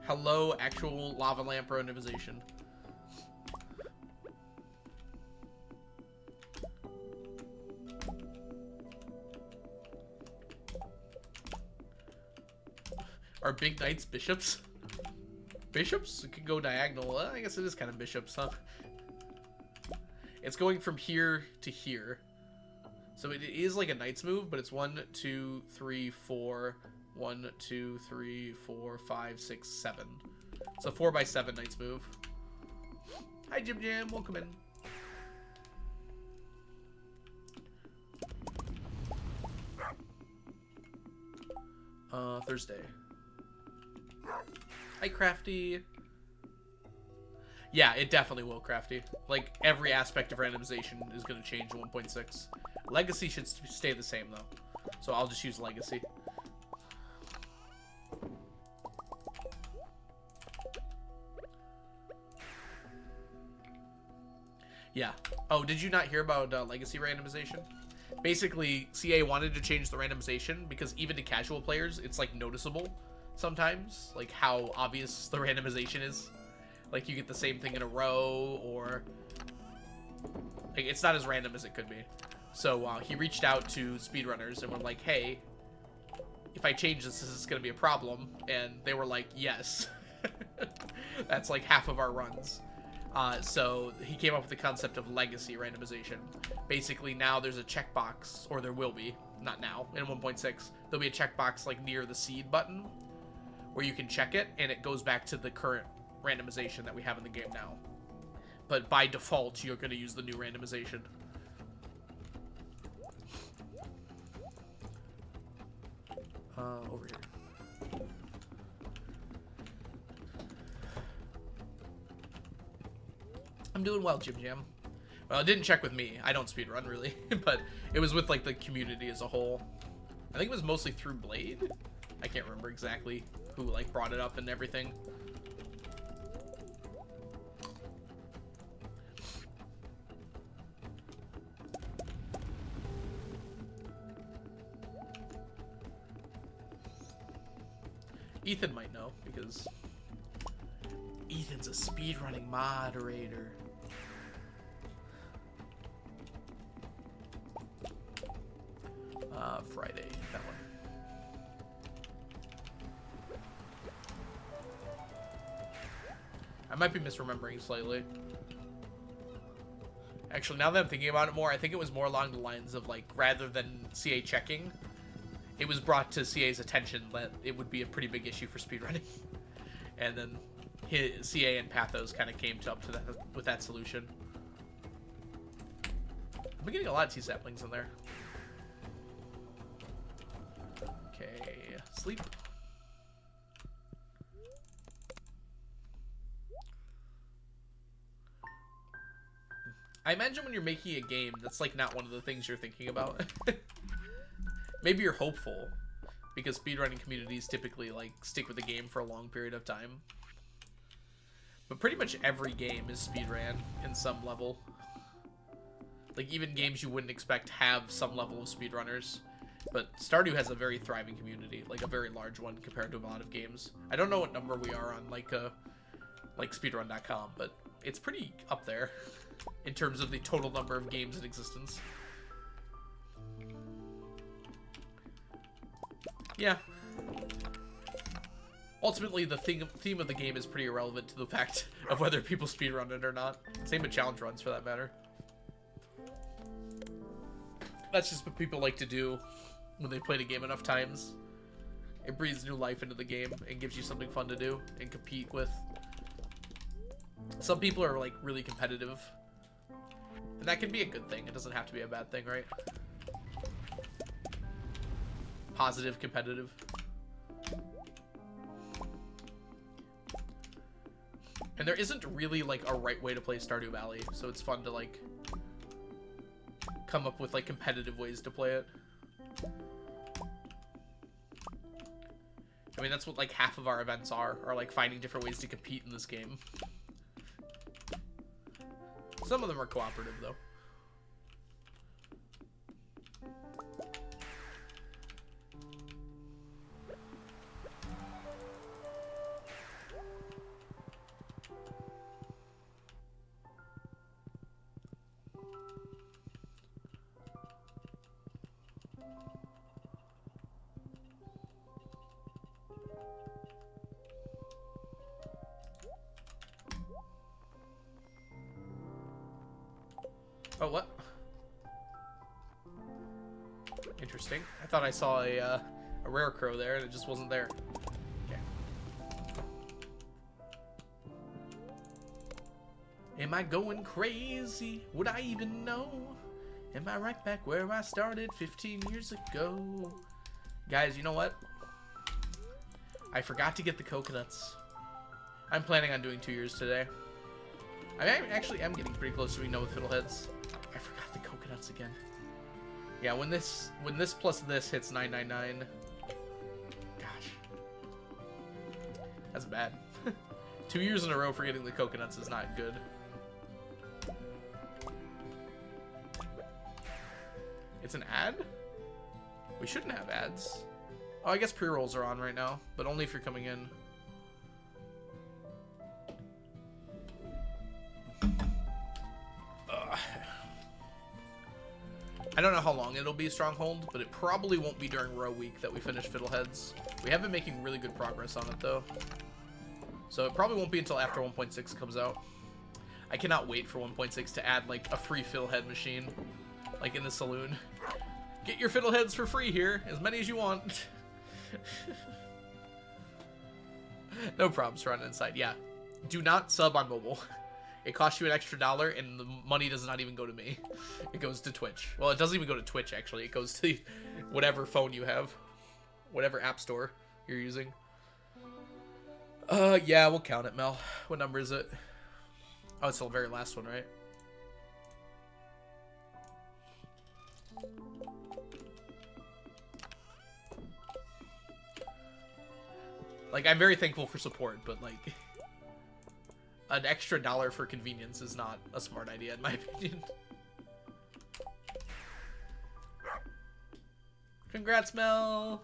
Hello, actual lava lamp randomization. Are big knights bishops? Bishops? It could go diagonal. I guess it is kind of bishops, huh? It's going from here to here. So it is like a knight's move, but it's 1, 2, 3, 4. 1, 2, 3, 4, 5, 6, 7. It's a 4x7 knight's move. Hi, Jim Jam. Welcome in. Thursday. Hi, Crafty. Yeah, it definitely will, Crafty. Like, every aspect of randomization is going to change in 1.6. Legacy should stay the same, though. So I'll just use Legacy. Yeah. Oh, did you not hear about Legacy randomization? Basically, CA wanted to change the randomization because even to casual players, it's, like, noticeable sometimes. Like, how obvious the randomization is. Like, you get the same thing in a row, or... like, it's not as random as it could be. So, he reached out to speedrunners and were like, hey, if I change this, is this going to be a problem? And they were like, yes. That's, like, half of our runs. So, he came up with the concept of legacy randomization. Basically, now there's a checkbox, or there will be, not now, in 1.6, there'll be a checkbox, like, near the seed button, where you can check it, and it goes back to the current randomization that we have in the game now. But by default, you're going to use the new randomization. Over here. I'm doing well, Jim Jam. Well, it didn't check with me. I don't speedrun, really. But it was with, like, the community as a whole. I think it was mostly through Blade. I can't remember exactly who, like, brought it up and everything. Ethan might know, because Ethan's a speedrunning moderator. Friday, that one. I might be misremembering slightly. Actually, now that I'm thinking about it more, I think it was more along the lines of, like, rather than CA checking, it was brought to CA's attention that it would be a pretty big issue for speedrunning. And then CA and Pathos kind of came up to that with that solution. I'm getting a lot of T-saplings in there. Okay, sleep. I imagine when you're making a game, that's, like, not one of the things you're thinking about. Maybe you're hopeful, because speedrunning communities typically, like, stick with the game for a long period of time. But pretty much every game is speedran in some level. Like, even games you wouldn't expect have some level of speedrunners. But Stardew has a very thriving community, like a very large one compared to a lot of games. I don't know what number we are on, like speedrun.com, but it's pretty up there in terms of the total number of games in existence. Yeah. Ultimately, the theme of the game is pretty irrelevant to the fact of whether people speedrun it or not. Same with challenge runs, for that matter. That's just what people like to do when they played a game enough times. It breathes new life into the game and gives you something fun to do and compete with. Some people are, like, really competitive. And that can be a good thing. It doesn't have to be a bad thing, right? Positive, competitive. And there isn't really, like, a right way to play Stardew Valley, so it's fun to, like, come up with, like, competitive ways to play it. I mean, that's what, like, half of our events are like, finding different ways to compete in this game. Some of them are cooperative, though. Oh, what? Interesting. I thought I saw a rare crow there, and it just wasn't there. Okay. Am I going crazy? Would I even know? Am I right back where I started 15 years ago? Guys, you know what? I forgot to get the coconuts. I'm planning on doing 2 years today. I actually am getting pretty close to being done with fiddleheads. I forgot the coconuts again. Yeah, when this plus this hits 999. Gosh. That's bad. 2 years in a row for getting the coconuts is not good. It's an ad? We shouldn't have ads. Oh, I guess pre-rolls are on right now, but only if you're coming in. I don't know how long it'll be Stronghold, but it probably won't be during row week that we finish Fiddleheads. We have been making really good progress on it, though. So it probably won't be until after 1.6 comes out. I cannot wait for 1.6 to add, like, a free Fiddlehead machine. Like in the saloon. Get your Fiddleheads for free here, as many as you want. No problems running inside. Yeah. Do not sub on mobile. It costs you an extra $1, and the money does not even go to me. It goes to Twitch. Well, it doesn't even go to Twitch, actually. It goes to whatever phone you have. Whatever app store you're using. Yeah, we'll count it, Mel. What number is it? Oh, it's the very last one, right? Like, I'm very thankful for support, but, like... an extra $1 for convenience is not a smart idea, in my opinion. Congrats, Mel!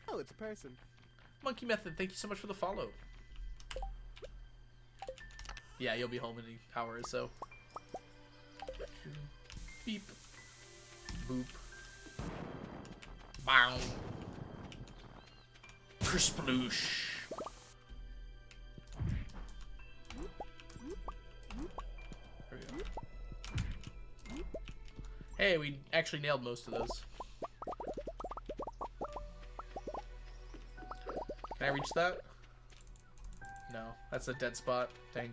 Oh, it's a person.
Monkey Method, thank you so much for the follow. Yeah, you'll be home in an hour or so. Beep. Boop. Bow. Kersploosh. There we go. Hey, we actually nailed most of those. Can I reach that? No, that's a dead spot. Dang.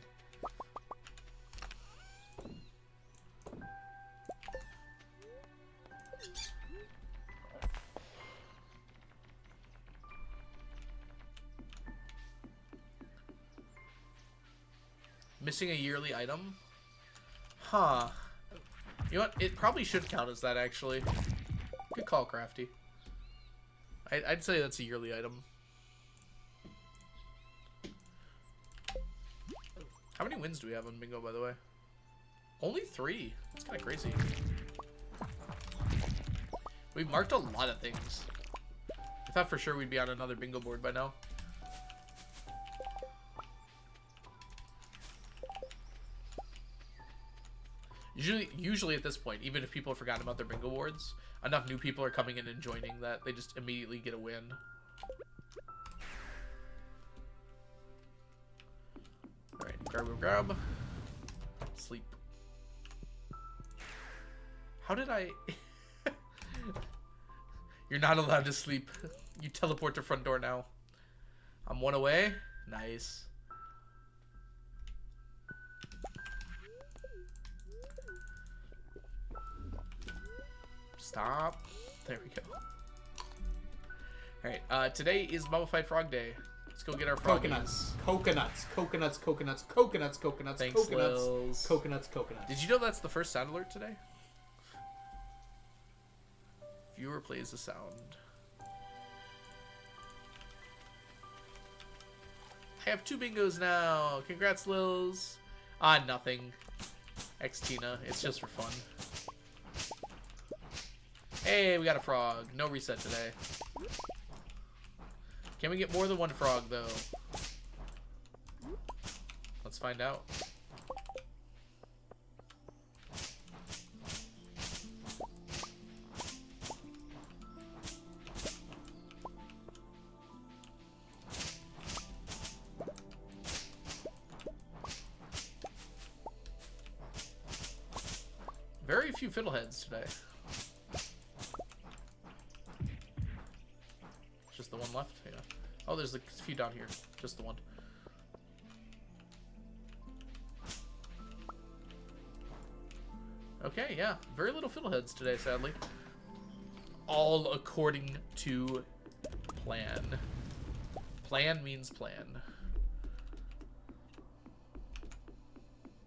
Missing a yearly item? Huh. You know what? It probably should count as that, actually. Good call, Crafty. I'd say that's a yearly item. How many wins do we have on bingo, by the way? Only 3. That's kind of crazy. We've marked a lot of things. I thought for sure we'd be on another bingo board by now. Usually at this point, even if people have forgotten about their bingo awards, enough new people are coming in and joining that they just immediately get a win. Alright, grab. Sleep. How did I... You're not allowed to sleep. You teleport to front door now. I'm one away. Nice. Stop. There we go. Alright, today is Mummified Frog Day. Let's go get our frog.
Coconuts.
Thanks, Lils.
Coconuts.
Did you know that's the first sound alert today? Viewer plays the sound. I have 2 bingos now. Congrats, Lils. Nothing. Tina. It's just for fun. Hey, we got a frog. No reset today. Can we get more than 1 frog, though? Let's find out. Very few fiddleheads today. Just the one left? Yeah. Oh, there's a few down here. Just the one. Okay, yeah. Very little fiddleheads today, sadly. All according to plan. Plan means plan.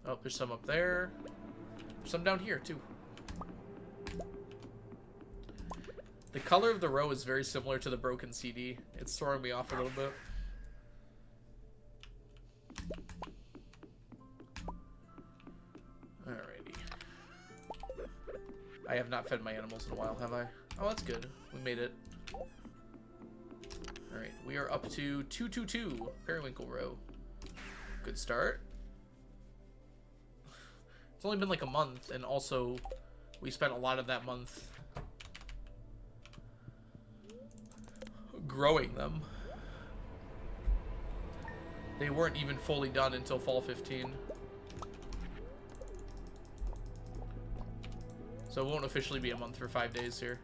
Oh, there's some up there. Some down here, too. The color of the row is very similar to the broken CD. It's throwing me off a little bit. Alrighty. I have not fed my animals in a while, have I? Oh, that's good. We made it. Alright, we are up to 222 periwinkle row. Good start. It's only been like a month, and also we spent a lot of that month growing them. They weren't even fully done until fall 15. So it won't officially be a month for 5 days here.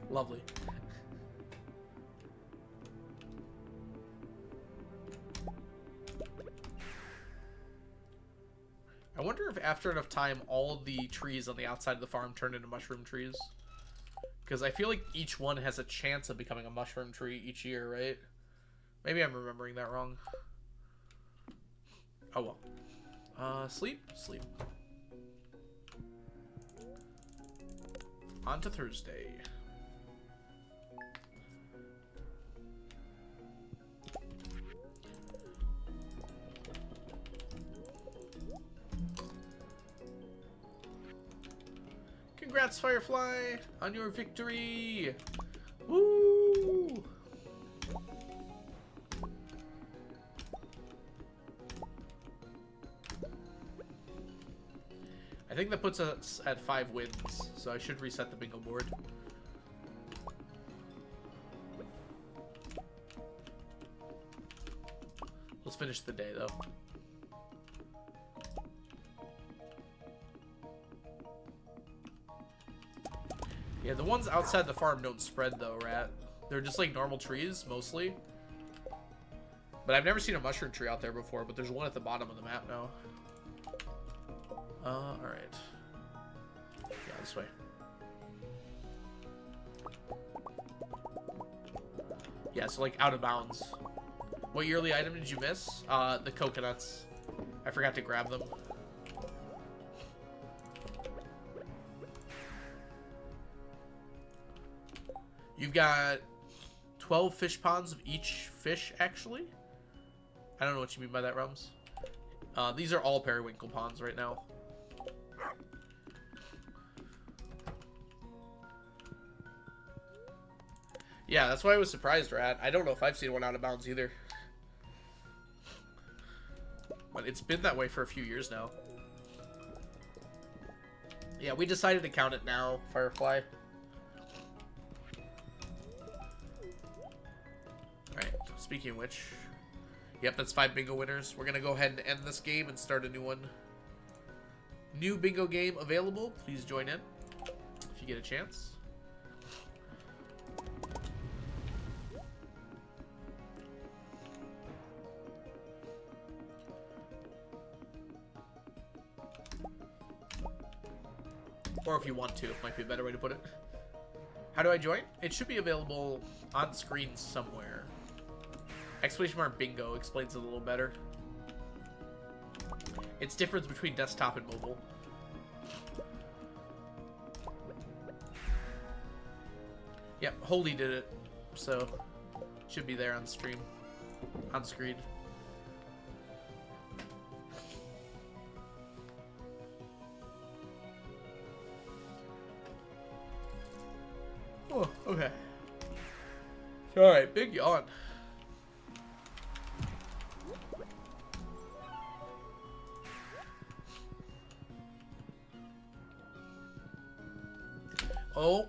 Lovely. I wonder if after enough time all of the trees on the outside of the farm turn into mushroom trees. Because I feel like each one has a chance of becoming a mushroom tree each year, right? Maybe I'm remembering that wrong. Oh well. Sleep? Sleep. On to Thursday. Congrats, Firefly, on your victory! Woo! I think that puts us at 5 wins, so I should reset the bingo board. Let's finish the day, though. Yeah, the ones outside the farm don't spread, though, Rat. They're just like normal trees, mostly. But I've never seen a mushroom tree out there before, but there's one at the bottom of the map now. Alright. Yeah, this way. Yeah, so like out of bounds. What yearly item did you miss? The coconuts. I forgot to grab them. You've got 12 fish ponds of each fish, actually. I don't know what you mean by that, Rums. These are all periwinkle ponds right now. Yeah, that's why I was surprised, Rat. I don't know if I've seen one out of bounds either. But it's been that way for a few years now. Yeah, we decided to count it now, Firefly. Alright, speaking of which... Yep, that's 5 bingo winners. We're gonna go ahead and end this game and start a new one. New bingo game available. Please join in if you get a chance. Or if you want to, might be a better way to put it. How do I join? It should be available on screen somewhere. Exclamation mark bingo explains it a little better. It's difference between desktop and mobile. Yep, Holy did it, so it should be there on stream, on screen. Oh, okay. Alright, big yawn. Oh,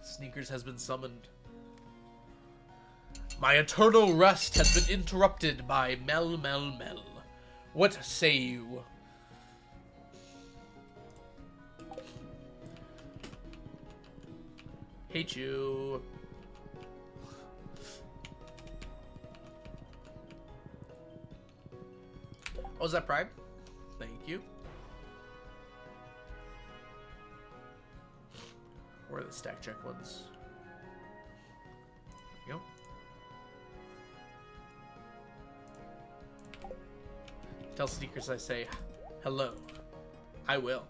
Sneakers has been summoned. My eternal rest has been interrupted by Mel. What say you? Hate you. Oh, is that Prime? Thank you. Where are the stack check ones? There you go. Tell Sneakers I say hello. I will.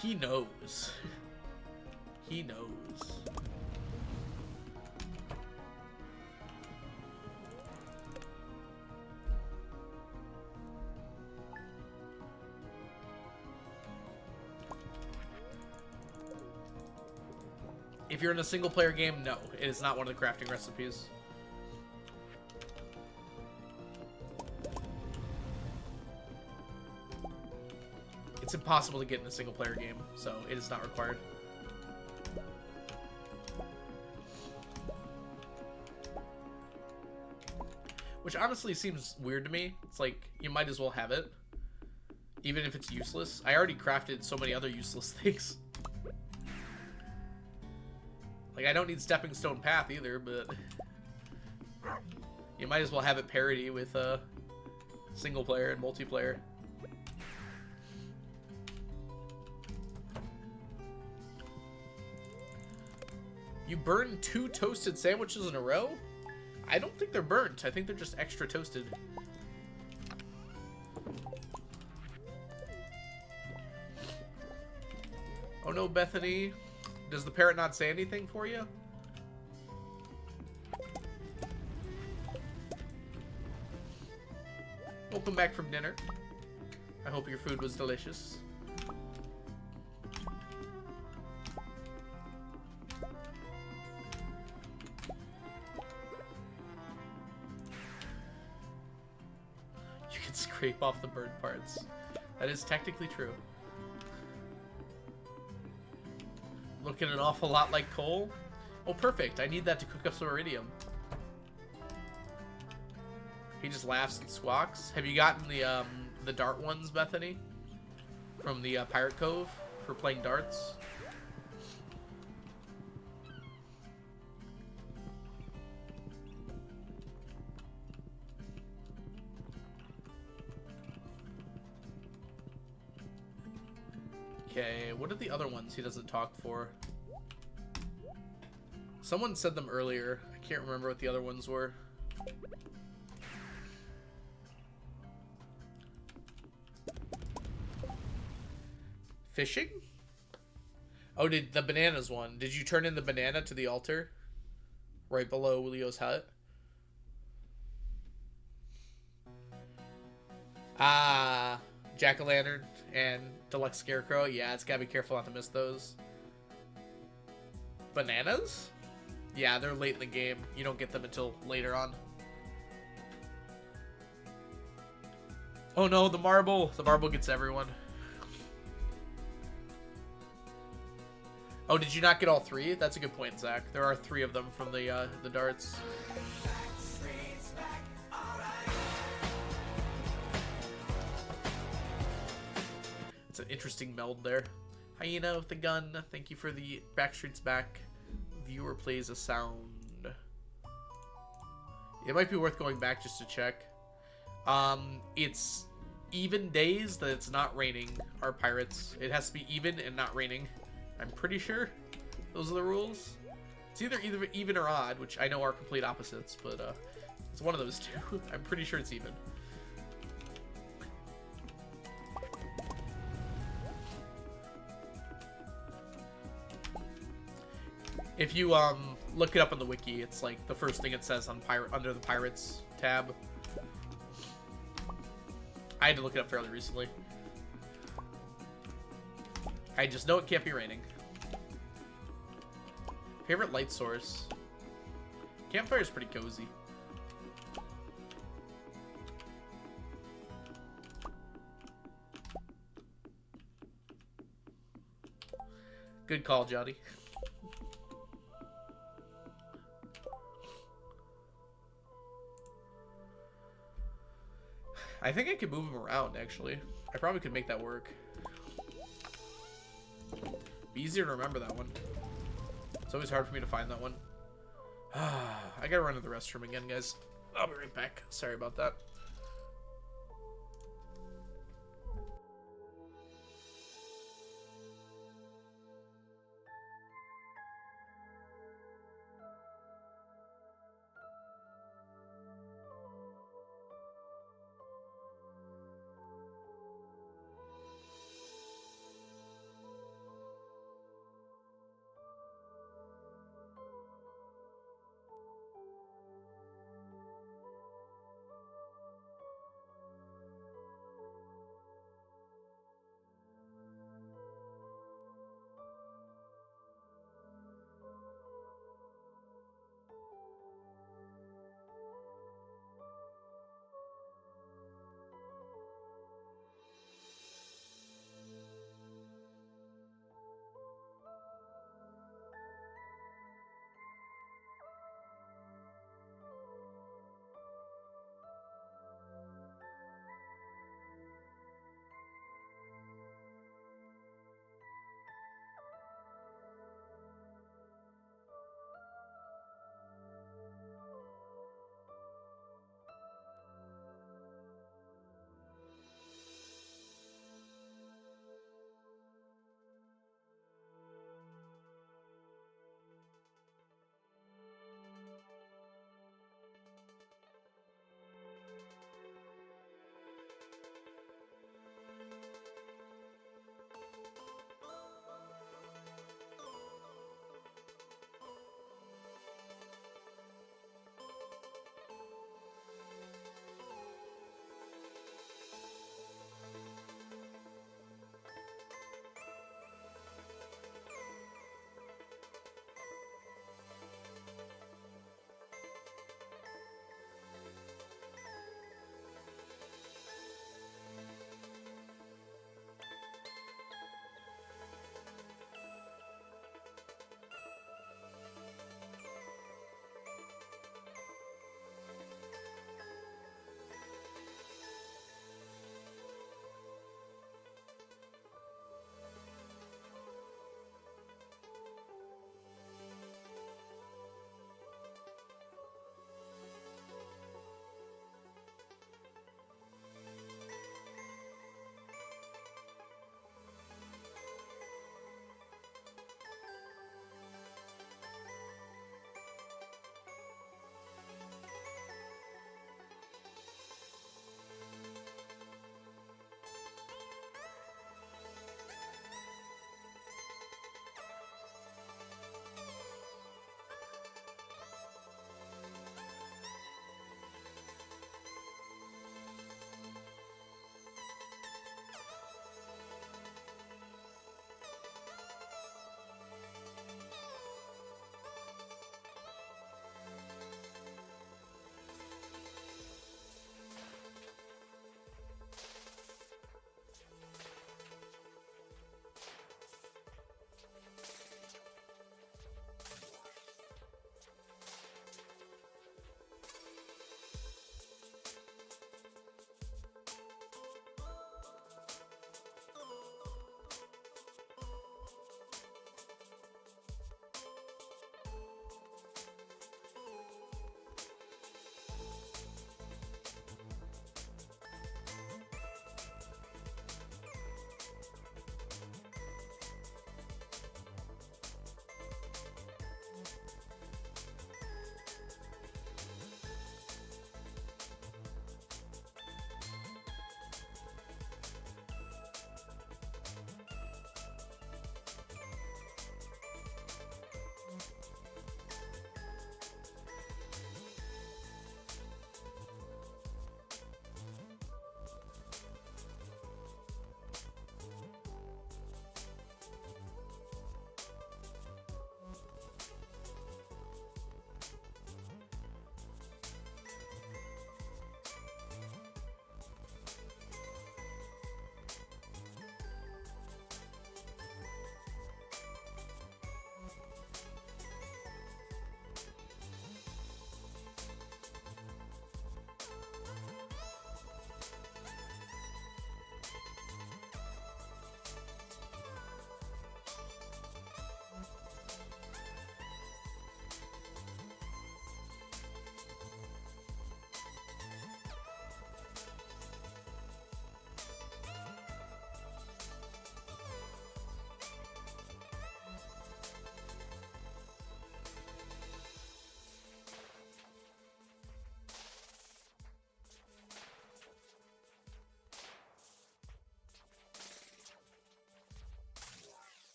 He knows. He knows. If you're in a single player game, no. It is not one of the crafting recipes. It's impossible to get in a single player game, so it is not required. Which honestly seems weird to me. It's like, you might as well have it. Even if it's useless. I already crafted so many other useless things. Like, I don't need Stepping Stone Path either, but... You might as well have it parity with single player and multiplayer. You burn 2 toasted sandwiches in a row? I don't think they're burnt. I think they're just extra toasted. Oh no, Bethany. Does the parrot not say anything for you? Welcome back from dinner. I hope your food was delicious. You can scrape off the burnt parts. That is technically true. Looking an awful lot like coal. Oh, perfect. I need that to cook up some iridium. He just laughs and squawks. Have you gotten the dart ones, Bethany? From the Pirate Cove for playing darts? Okay, what are the other ones he doesn't talk for? Someone said them earlier. I can't remember what the other ones were. Fishing? Oh, did the bananas one. Did you turn in the banana to the altar? Right below Leo's hut? Ah, Jack-o'-lantern and Deluxe Scarecrow. Yeah, it's gotta be careful not to miss those. Bananas? Yeah, they're late in the game. You don't get them until later on. Oh no, the marble. The marble gets everyone. Oh, did you not get all 3? That's a good point, Zach. There are 3 of them from the darts. It's an interesting meld there. Hyena with the gun. Thank you for the Backstreet's Back. Viewer plays a sound. It might be worth going back just to check. It's even days that it's not raining are pirates. It has to be even and not raining. I'm pretty sure those are the rules. It's either even or odd, which I know are complete opposites, but it's one of those two. I'm pretty sure it's even. If you look it up on the wiki, it's like the first thing it says on under the pirates tab. I had to look it up fairly recently. I just know it can't be raining. Favorite light source? Campfire is pretty cozy. Good call, Johnny. I think I could move him around, actually. I probably could make that work. Be easier to remember that one. It's always hard for me to find that one. I gotta run to the restroom again, guys. I'll be right back. Sorry about that.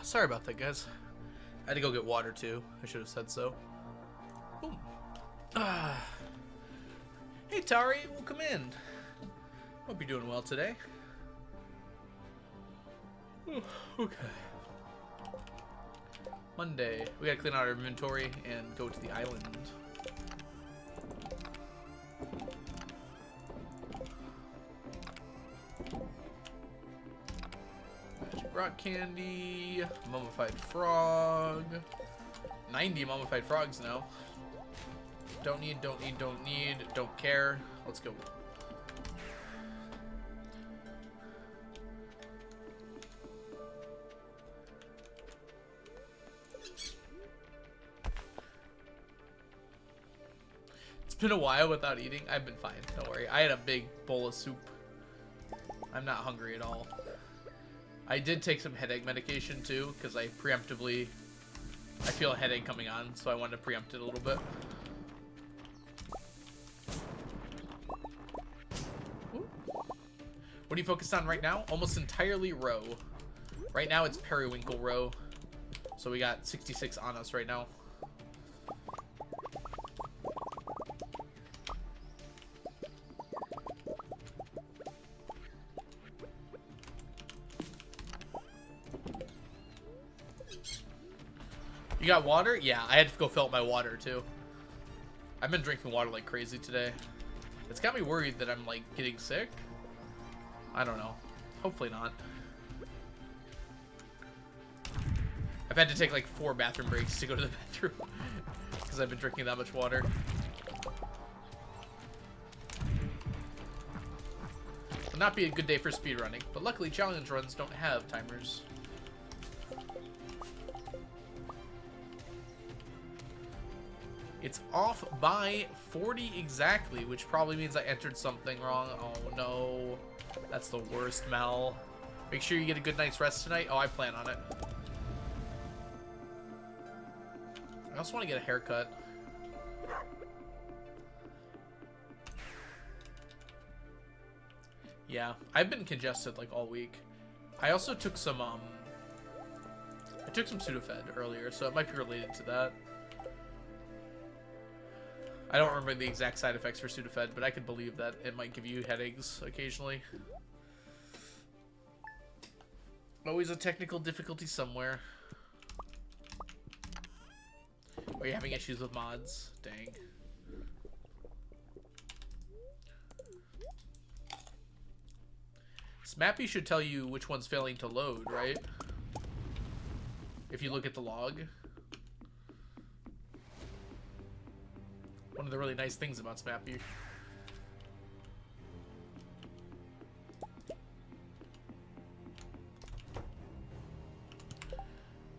Sorry about that, guys. I had to go get water too. I should have said so. Boom. Hey Tari, welcome in. Hope you're doing well today. Okay. Monday. We gotta clean out our inventory and go to the island. Magic rock candy. Mummified frog. 90 mummified frogs now. Don't need, don't need, don't need, don't care. Let's go. It's been a while without eating. I've been fine, don't worry. I had a big bowl of soup. I'm not hungry at all. I did take some headache medication too, because I feel a headache coming on, so I wanted to preempt it a little bit. What are you focused on right now? Almost entirely row. Right now it's periwinkle row. So we got 66 on us right now. You got water? Yeah, I had to go fill up my water too. I've been drinking water like crazy today. It's got me worried that I'm like getting sick. I don't know. Hopefully not. I've had to take like 4 bathroom breaks to go to the bathroom because I've been drinking that much water. Would not be a good day for speedrunning, but luckily challenge runs don't have timers. It's off by 40 exactly, which probably means I entered something wrong. Oh no. That's the worst, Mel. Make sure you get a good night's rest tonight. Oh, I plan on it. I also want to get a haircut. Yeah, I've been congested like all week. I also took some Sudafed earlier, so it might be related to that. I don't remember the exact side effects for Sudafed, but I could believe that it might give you headaches occasionally. Always a technical difficulty somewhere. Are you having issues with mods? Dang. Smappy should tell you which one's failing to load, right? If you look at the log. One of the really nice things about Smappy.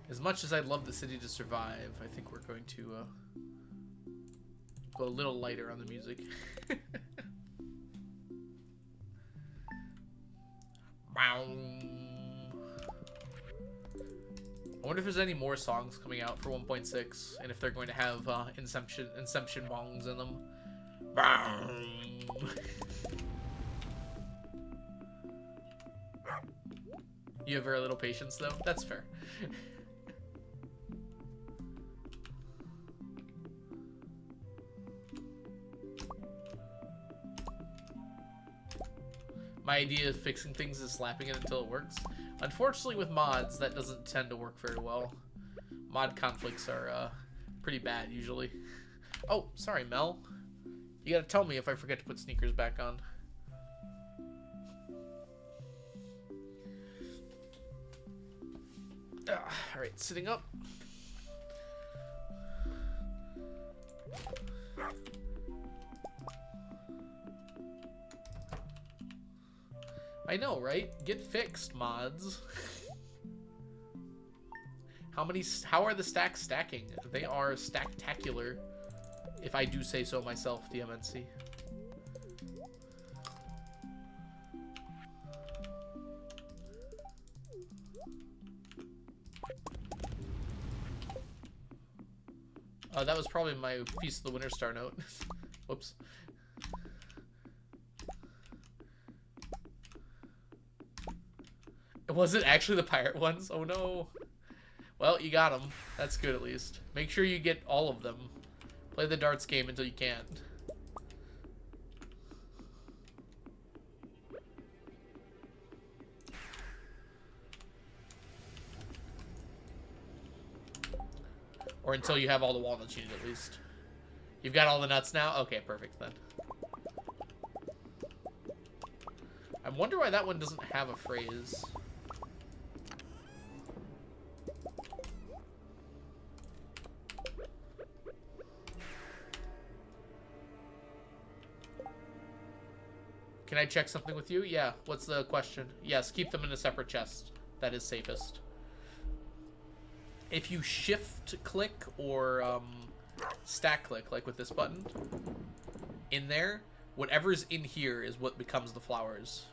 As much as I'd love the city to survive, I think we're going to go a little lighter on the music. I wonder if there's any more songs coming out for 1.6, and if they're going to have Inception bongs in them. You have very little patience, though. That's fair. My idea of fixing things is slapping it until it works. Unfortunately, with mods, that doesn't tend to work very well. Mod conflicts are pretty bad, usually. Oh, sorry, Mel. You gotta tell me if I forget to put sneakers back on. Alright, sitting up. I know, right? Get fixed, mods. How are the stacks stacking? They are stacktacular, if I do say so myself, DMNC. That was probably my Feast of the Winter Star note. Whoops. Was it actually the pirate ones? Oh no. Well, you got them. That's good at least. Make sure you get all of them. Play the darts game until you can't. Or until you have all the walnuts you need at least. You've got all the nuts now? Okay, perfect then. I wonder why that one doesn't have a phrase. Can I check something with you? Yeah. What's the question? Yes, keep them in a separate chest. That is safest. If you shift click or stack click, like with this button, in there, whatever's in here is what becomes the flowers.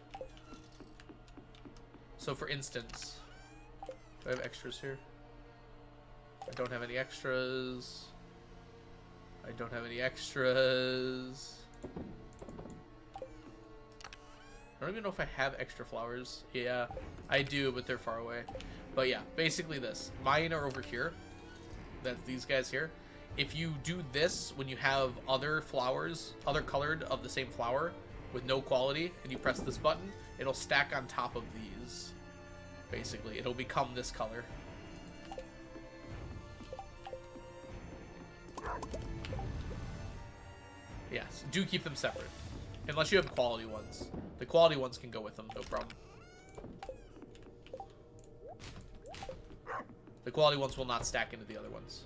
So for instance, do I have extras here? I don't have any extras. I don't have any extras. I don't even know if I have extra flowers. Yeah, I do, but they're far away. But yeah, basically this. Mine are over here. That's these guys here. If you do this when you have other flowers, other colored of the same flower with no quality, and you press this button, it'll stack on top of these. Basically, it'll become this color. Yes, do keep them separate. Unless you have quality ones. The quality ones can go with them, no problem. The quality ones will not stack into the other ones.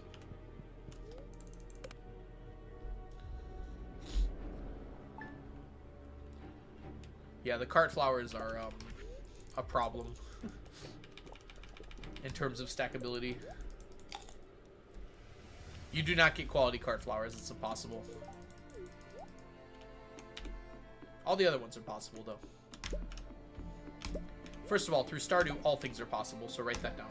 Yeah, the cart flowers are a problem in terms of stackability. You do not get quality cart flowers, it's impossible. All the other ones are possible, though. First of all, through Stardew, all things are possible, so write that down.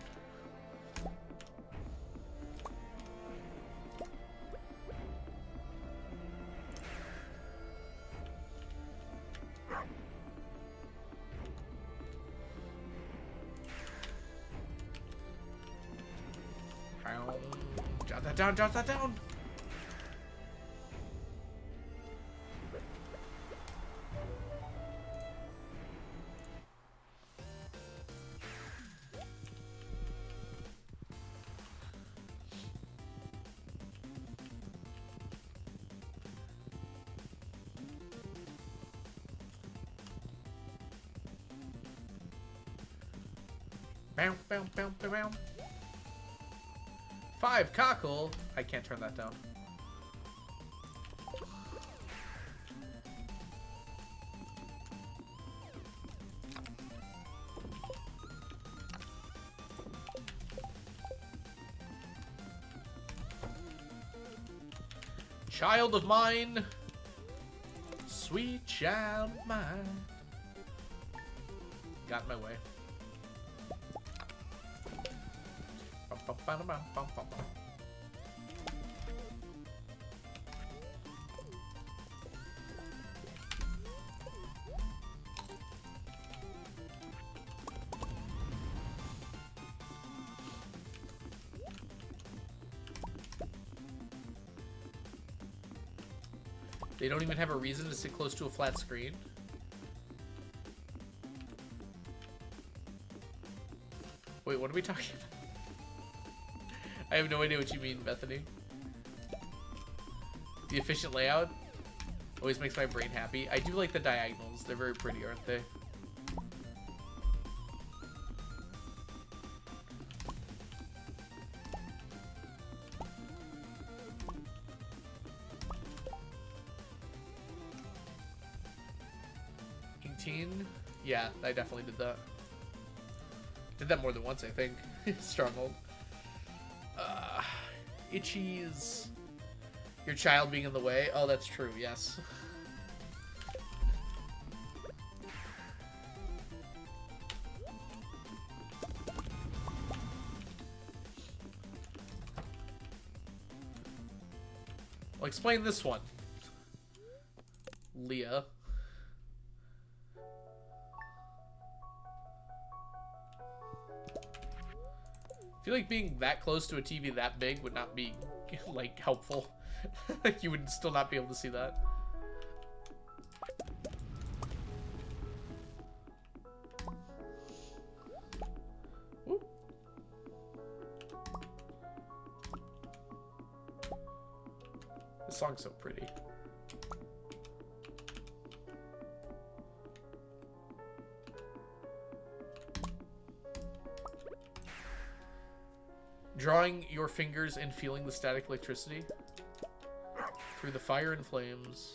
Jot that down, jot that down! Bow, bow, bow, bow, bow. 5 cockle. I can't turn that down. Child of mine. Sweet child of mine. Got in my way. They don't even have a reason to sit close to a flat screen. Wait, what are we talking about? I have no idea what you mean, Bethany. The efficient layout always makes my brain happy. I do like the diagonals. They're very pretty, aren't they? Yeah, I definitely did that. Did that more than once, I think. Stronghold. Itchy's your child being in the way. Oh, that's true, yes. Well, explain this one. Leah. feel like being that close to a TV that big would not be, like, helpful. Like, you would still not be able to see that. Ooh. This song's so pretty. Drawing your fingers and feeling the static electricity through the fire and flames.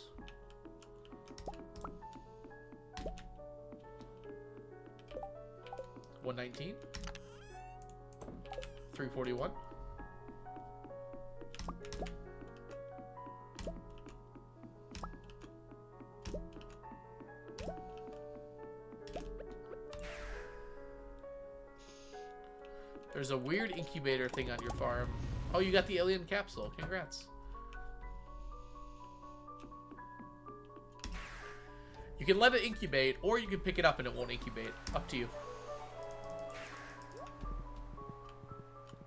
$119. $341. There's a weird incubator thing on your farm. Oh, you got the alien capsule. Congrats. You can let it incubate, or you can pick it up and it won't incubate. Up to you.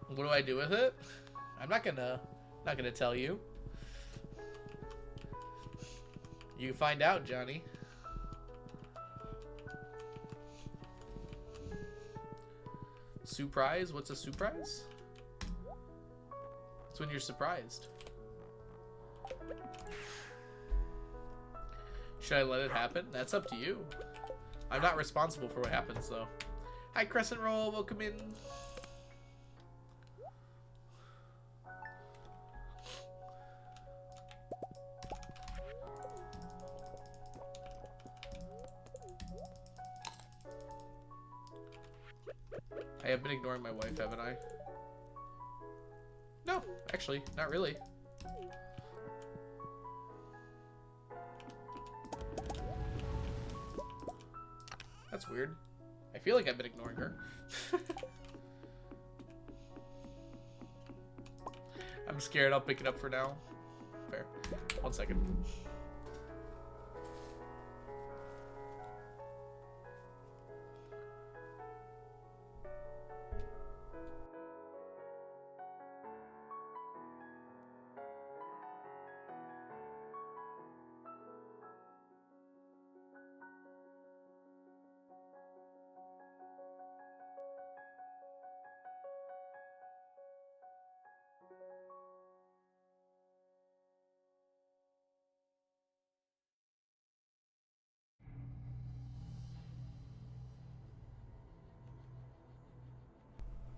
What do I do with it? I'm not gonna tell you. You can find out, Johnny. Surprise? What's a surprise? It's when you're surprised. Should I let it happen? That's up to you. I'm not responsible for what happens, though. Hi, Crescent Roll. Welcome in. I have been ignoring my wife, haven't I? No, actually, not really. That's weird. I feel like I've been ignoring her. I'm scared. I'll pick it up for now. Fair. 1 second.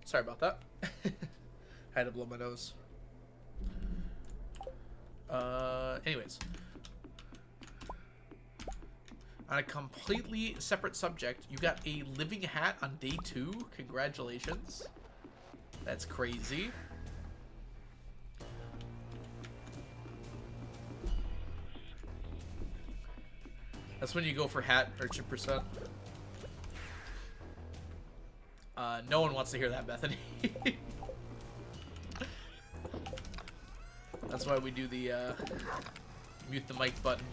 Sorry about that. I had to blow my nose. Anyways. On a completely separate subject, you got a living hat on day 2. Congratulations. That's crazy. That's when you go for hat urchin percent. No one wants to hear that, Bethany. That's why we do the mute the mic button.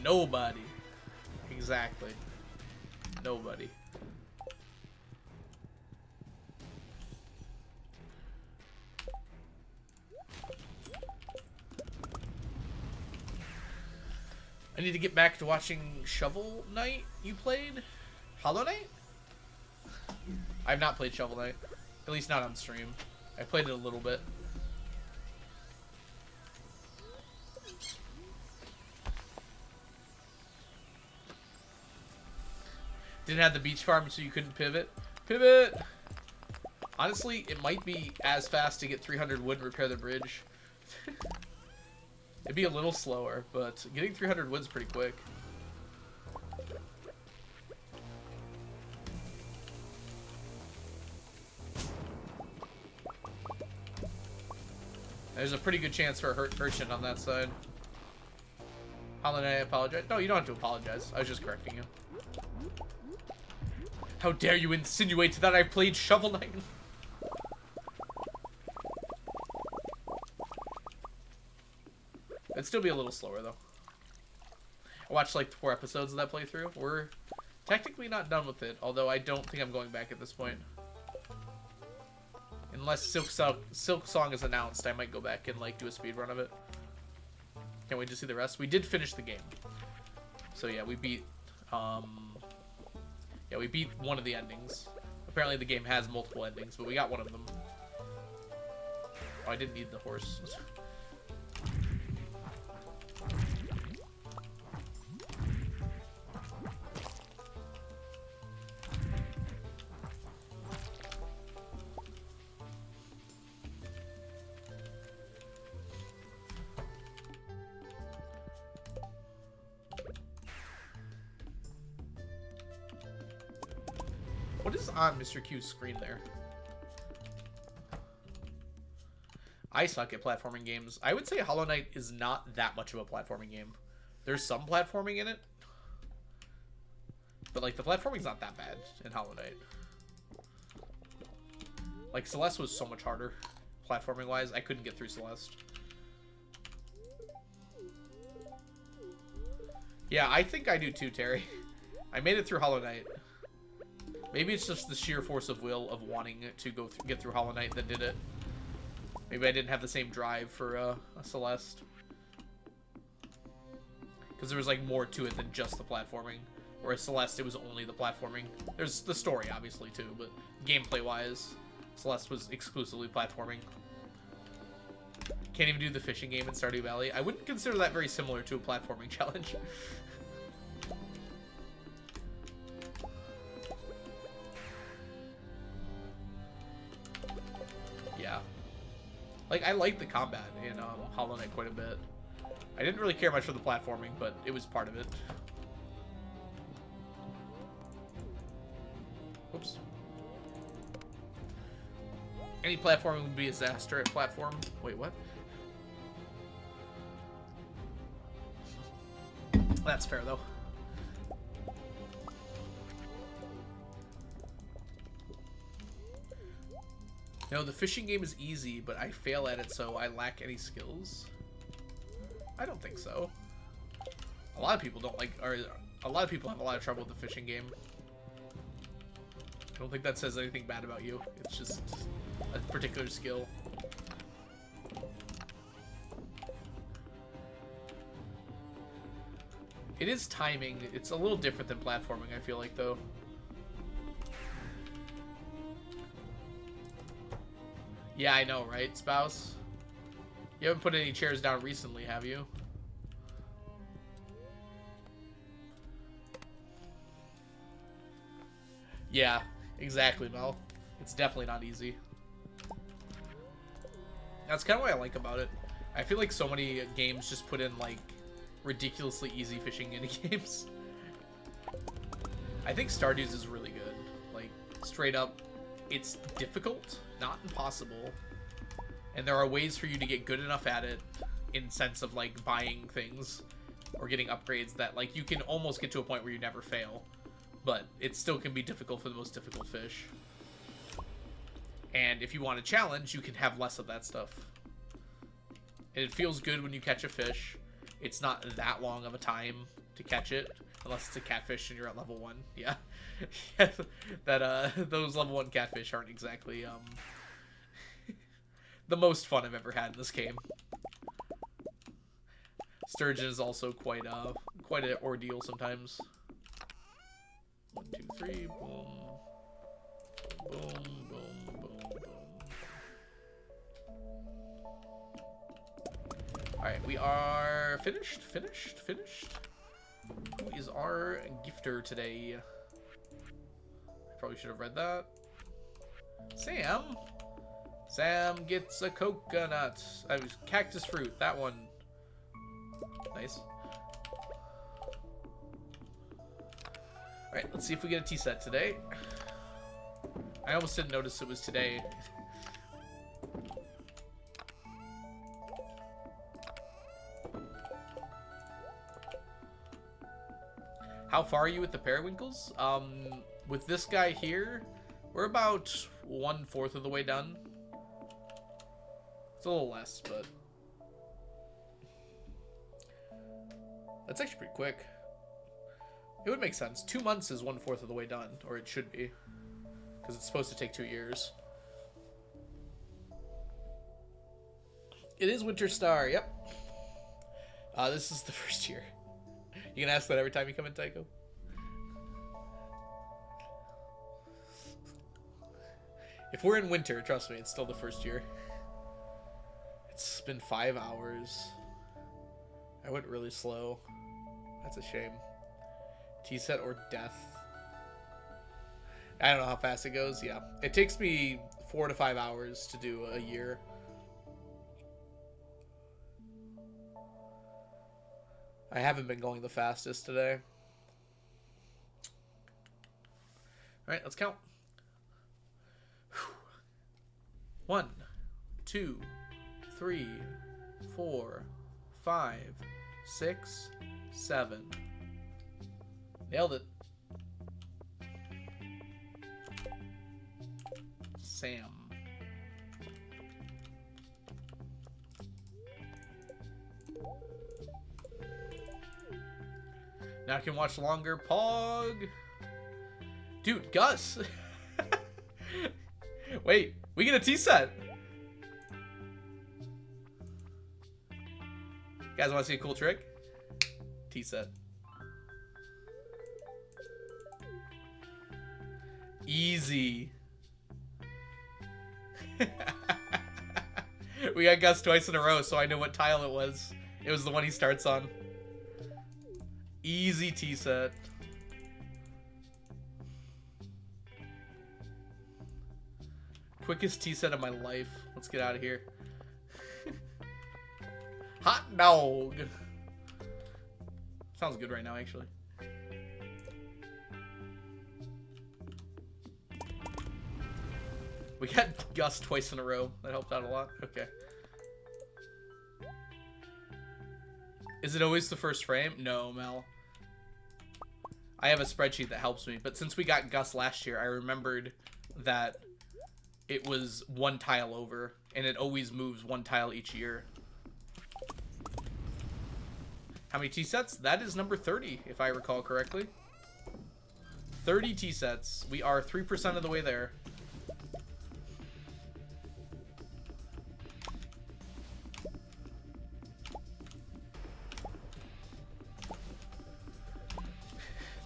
Nobody. Exactly. Nobody. I need to get back to watching Shovel Knight. You played? Hollow Knight? I've not played Shovel Knight. At least not on stream. I played it a little bit. Didn't have the beach farm, so you couldn't pivot. Pivot! Honestly, it might be as fast to get 300 wood and repair the bridge. It'd be a little slower, but getting 300 wood's pretty quick. There's a pretty good chance for a hurt urchin on that side. Holland, I apologize. No, you don't have to apologize. I was just correcting you. How dare you insinuate that I played Shovel Knight? It'd still be a little slower, though. I watched like 4 episodes of that playthrough. We're technically not done with it, although I don't think I'm going back at this point. Unless Silk Song is announced, I might go back and like do a speed run of it. Can't wait to see the rest. We did finish the game. So yeah, we beat we beat one of the endings. Apparently the game has multiple endings, but we got one of them. Oh, I didn't need the horse. What is on Mr. Q's screen there? I suck at platforming games. I would say Hollow Knight is not that much of a platforming game. There's some platforming in it. But, like, the platforming's not that bad in Hollow Knight. Like, Celeste was so much harder, platforming-wise. I couldn't get through Celeste. Yeah, I think I do too, Terry. I made it through Hollow Knight. Maybe it's just the sheer force of will of wanting to get through Hollow Knight that did it. Maybe I didn't have the same drive for a Celeste. Because there was like more to it than just the platforming. Whereas Celeste, it was only the platforming. There's the story, obviously, too. But gameplay-wise, Celeste was exclusively platforming. Can't even do the fishing game in Stardew Valley. I wouldn't consider that very similar to a platforming challenge. Yeah. Like, I liked the combat in Hollow Knight quite a bit. I didn't really care much for the platforming, but it was part of it. Oops. Any platforming would be a disaster at platform. Wait, what? That's fair, though. No, the fishing game is easy, but I fail at it, so I lack any skills. I don't think so. A lot of people don't like, or a lot of people have a lot of trouble with the fishing game. I don't think that says anything bad about you. It's just a particular skill. It is timing. It's a little different than platforming, I feel like, though. Yeah, I know, right, spouse? You haven't put any chairs down recently, have you? Yeah, exactly, Mel. It's definitely not easy. That's kind of what I like about it. I feel like so many games just put in, like, ridiculously easy fishing minigames. I think Stardew's is really good. Like, straight up, it's difficult, not impossible. And there are ways for you to get good enough at it in sense of, like, buying things or getting upgrades that, like, you can almost get to a point where you never fail. But it still can be difficult for the most difficult fish. And if you want a challenge, you can have less of that stuff. And it feels good when you catch a fish. It's not that long of a time to catch it, unless it's a catfish and you're at level 1. Yeah. Those level 1 catfish aren't exactly the most fun I've ever had in this game. Sturgeon is also quite an ordeal sometimes. 1, 2, 3, boom. Boom, boom, boom, boom. Alright, we are finished. Who is our gifter today? Probably should have read that. Sam? Sam gets a coconut. Cactus fruit. That one. Nice. Alright, let's see if we get a tea set today. I almost didn't notice it was today. How far are you with the periwinkles? with this guy here, we're about 1/4 of the way done. It's a little less, but that's actually pretty quick. It would make sense. 2 months is 1/4 of the way done, or it should be, because it's supposed to take 2 years. It is Winter Star. Yep. This is the first year. You can ask that every time you come in, Tycho. If we're in winter, trust me, it's still the first year. It's been 5 hours. I went really slow. That's a shame. T-set or death. I don't know how fast it goes. Yeah. It takes me 4 to 5 hours to do a year. I haven't been going the fastest today. Alright, let's count. 1, 2, 3, 4, 5, 6, 7. Nailed it. Sam. Now I can watch longer. Pog. Dude, Gus. Wait, we get a T-set. Guys want to see a cool trick? T-set. Easy. We got Gus twice in a row, so I know what tile it was. It was the one he starts on. Easy T-set. Quickest T-set of my life. Let's get out of here. Hot dog. Sounds good right now, actually. We got Gus twice in a row. That helped out a lot. Okay. Is it always the first frame? No, Mel. I have a spreadsheet that helps me, but since we got Gus last year, I remembered that it was one tile over, and it always moves one tile each year. How many T-sets? That is number 30, if I recall correctly. 30 T-sets. We are 3% of the way there.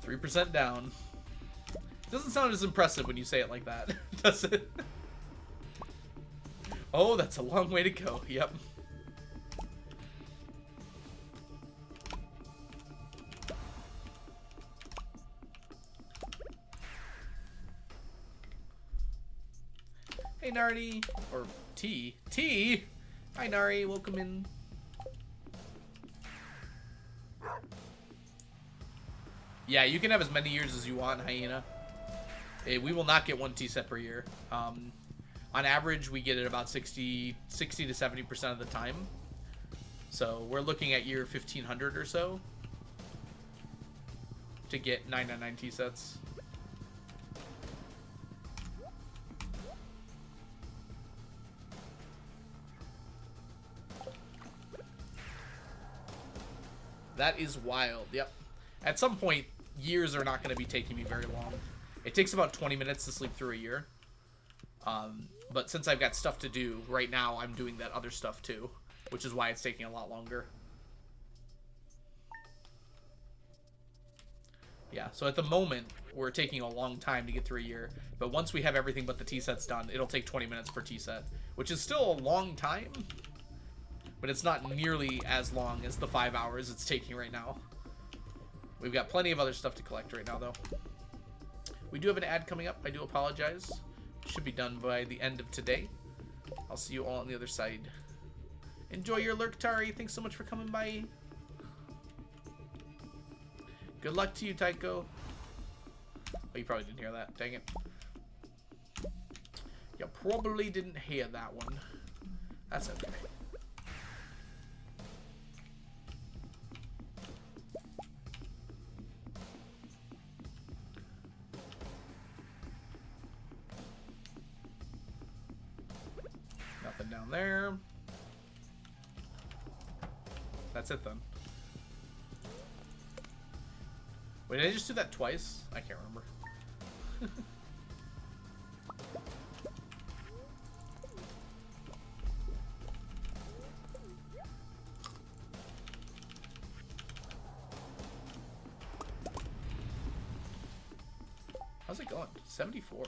%3 down. Doesn't sound as impressive when you say it like that, does it? Oh, that's a long way to go. Yep. Hey, Nardi. Or T. T? Hi, Nari. Welcome in. Yeah, you can have as many years as you want, Hyena. We will not get one T-set per year. On average, we get it about 60 to 70% of the time. So we're looking at year 1500 or so to get 999 T-sets. That is wild. Yep. At some point, years are not going to be taking me very long. It takes about 20 minutes to sleep through a year. But since I've got stuff to do, right now I'm doing that other stuff too, which is why it's taking a lot longer. Yeah, so at the moment, we're taking a long time to get through a year. But once we have everything but the T-sets done, it'll take 20 minutes per T-set, which is still a long time. But it's not nearly as long as the 5 hours it's taking right now. We've got plenty of other stuff to collect right now, though. We do have an ad coming up. I do apologize. Should be done by the end of today. I'll see you all on the other side. Enjoy your lurk, Tari. Thanks so much for coming by. Good luck to you, Tycho. Oh, you probably didn't hear that. Dang it. You probably didn't hear that one. That's okay. there. That's it then. Wait, did I just do that twice? I can't remember. How's it going? 74.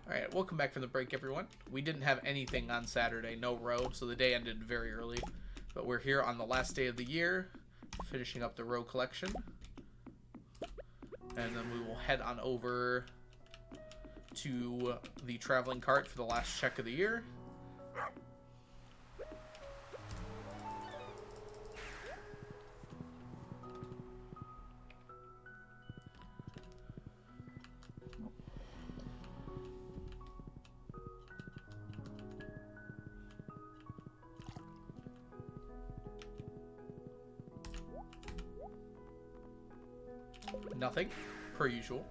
Alright, welcome back from the break, everyone. We didn't have anything on Saturday, no road, so the day ended very early. But we're here on the last day of the year, finishing up the row collection. And then we will head on over to the traveling cart for the last check of the year. Nothing, per usual.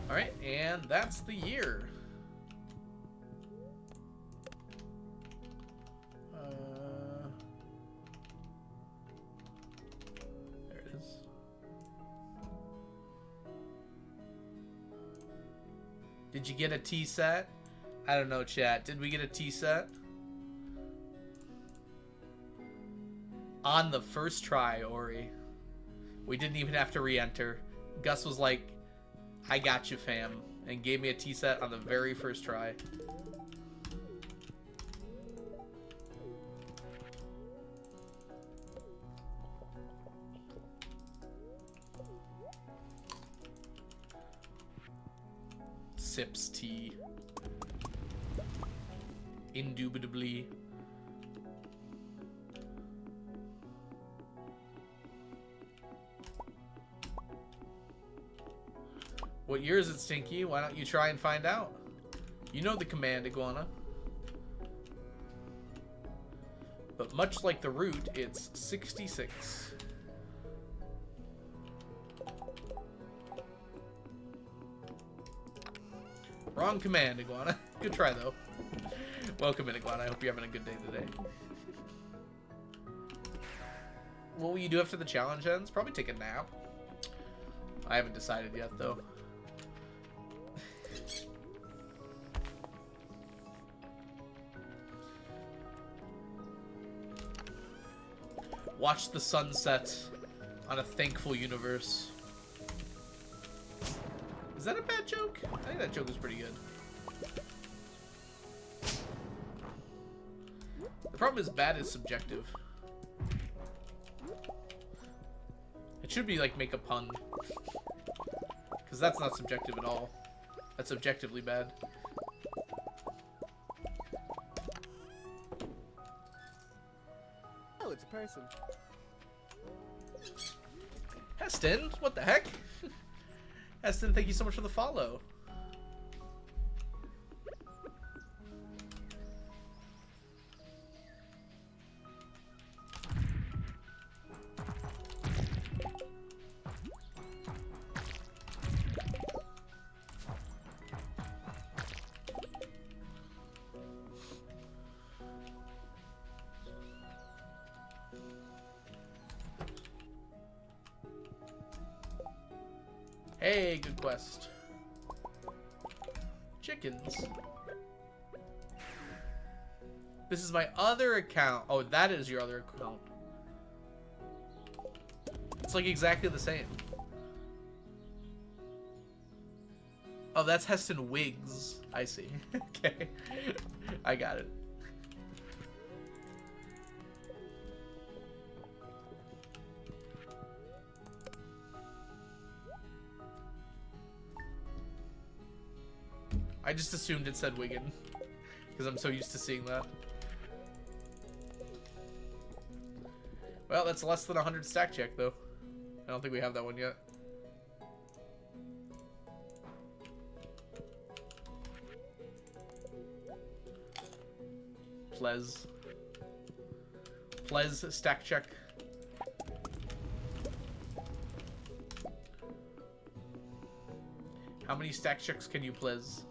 Alright, and that's the year. There it is. Did you get a tea set? I don't know, chat. Did we get a tea set? On the first try, Ori. We didn't even have to re-enter. Gus was like, I got you, fam, and gave me a tea set on the very first try. Sips tea. Indubitably. What year is it, Stinky? Why don't you try and find out? You know the command, Iguana. But much like the root, it's 66. Wrong command, Iguana. Good try, though. Welcome in, Iguana. I hope you're having a good day today. What will you do after the challenge ends? Probably take a nap. I haven't decided yet, though. Watch the sunset on a thankful universe. Is that a bad joke? I think that joke is pretty good. The problem is bad is subjective. It should be like make a pun. Because that's not subjective at all. That's objectively bad.
Oh, it's a person.
Heston, what the heck? Heston, thank you so much for the follow. Hey, good quest. Chickens. This is my other account. Oh, that is your other account. It's like exactly the same. Oh, that's Heston Wiggs. I see. Okay. I got it. I just assumed it said Wigan, because I'm so used to seeing that. Well, that's less than 100 stack check, though. I don't think we have that one yet. Plez stack check. many stack checks can you please?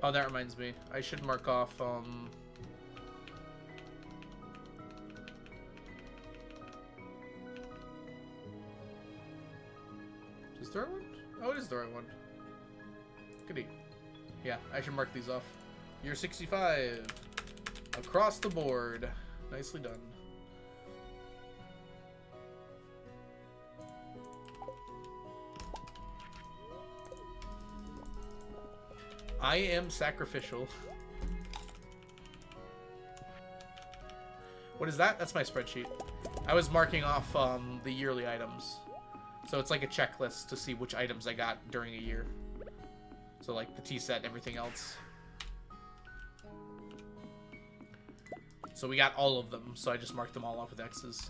Oh, that reminds me. I should mark off, Is the right one? Oh, it is the right one. Goody. Yeah, I should mark these off. Year 65. Across the board. Nicely done. I am sacrificial. What is that? That's my spreadsheet. I was marking off the yearly items. So it's like a checklist to see which items I got during a year. So like the tea set and everything else. So we got all of them, so I just marked them all off with X's.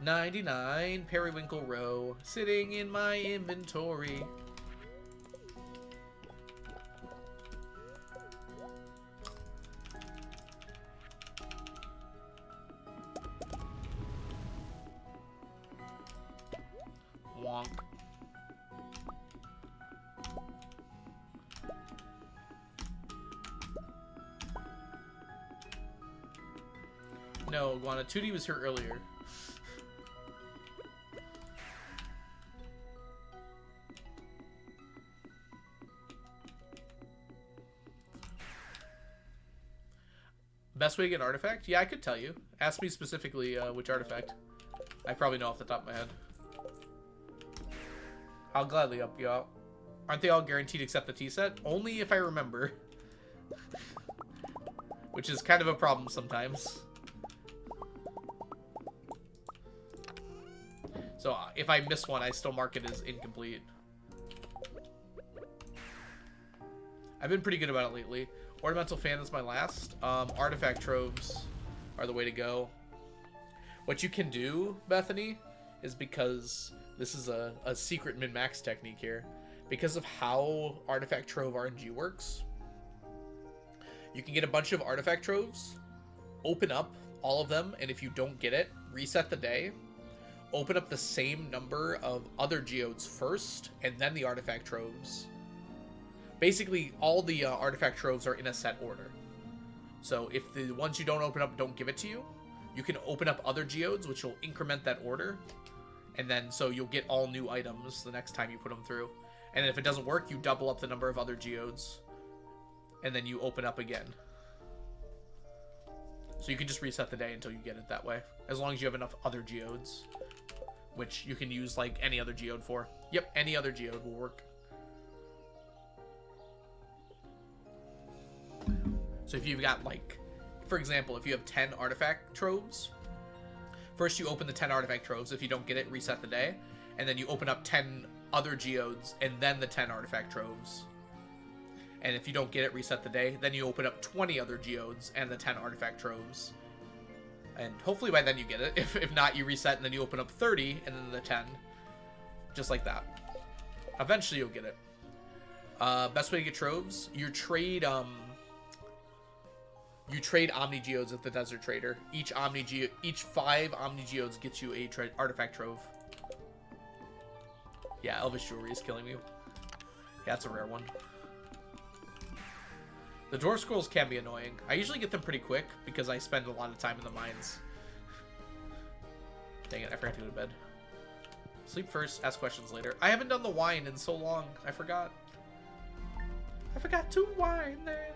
$99 periwinkle row sitting in my inventory. Wonk. No, Guana, 2D was here earlier. Best way to get an artifact? Yeah, I could tell you. Ask me specifically which artifact. I probably know off the top of my head. I'll gladly help you out. Aren't they all guaranteed except the tea set? Only if I remember. Which is kind of a problem sometimes. So if I miss one, I still mark it as incomplete. I've been pretty good about it lately. Ornamental fan is my last. Artifact troves are the way to go. What you can do, Bethany, is because this is a secret min-max technique here. Because of how artifact trove RNG works, you can get a bunch of artifact troves, open up all of them, and if you don't get it, reset the day, open up the same number of other geodes first, and then the artifact troves. Basically, all the artifact troves are in a set order. So if the ones you don't open up don't give it to you, you can open up other geodes, which will increment that order. And then, so you'll get all new items the next time you put them through. And then if it doesn't work, you double up the number of other geodes. And then you open up again. So you can just reset the day until you get it that way. As long as you have enough other geodes. Which you can use like any other geode for. Yep, any other geode will work. So if you've got, like, for example, if you have 10 artifact troves, first you open the 10 artifact troves. If you don't get it, reset the day. And then you open up 10 other geodes and then the 10 artifact troves. And if you don't get it, reset the day. Then you open up 20 other geodes and the 10 artifact troves. And hopefully by then you get it. If not, you reset and then you open up 30 and then the 10. Just like that. Eventually you'll get it. Best way to get troves, you trade Omni Geodes at the Desert Trader. Each 5 Omni Geodes gets you a artifact trove. Yeah, Elvish Jewelry is killing me. Yeah, it's a rare one. The Dwarf Scrolls can be annoying. I usually get them pretty quick because I spend a lot of time in the mines. Dang it, I forgot to go to bed. Sleep first, ask questions later. I haven't done the wine in so long. I forgot. I forgot to wine there.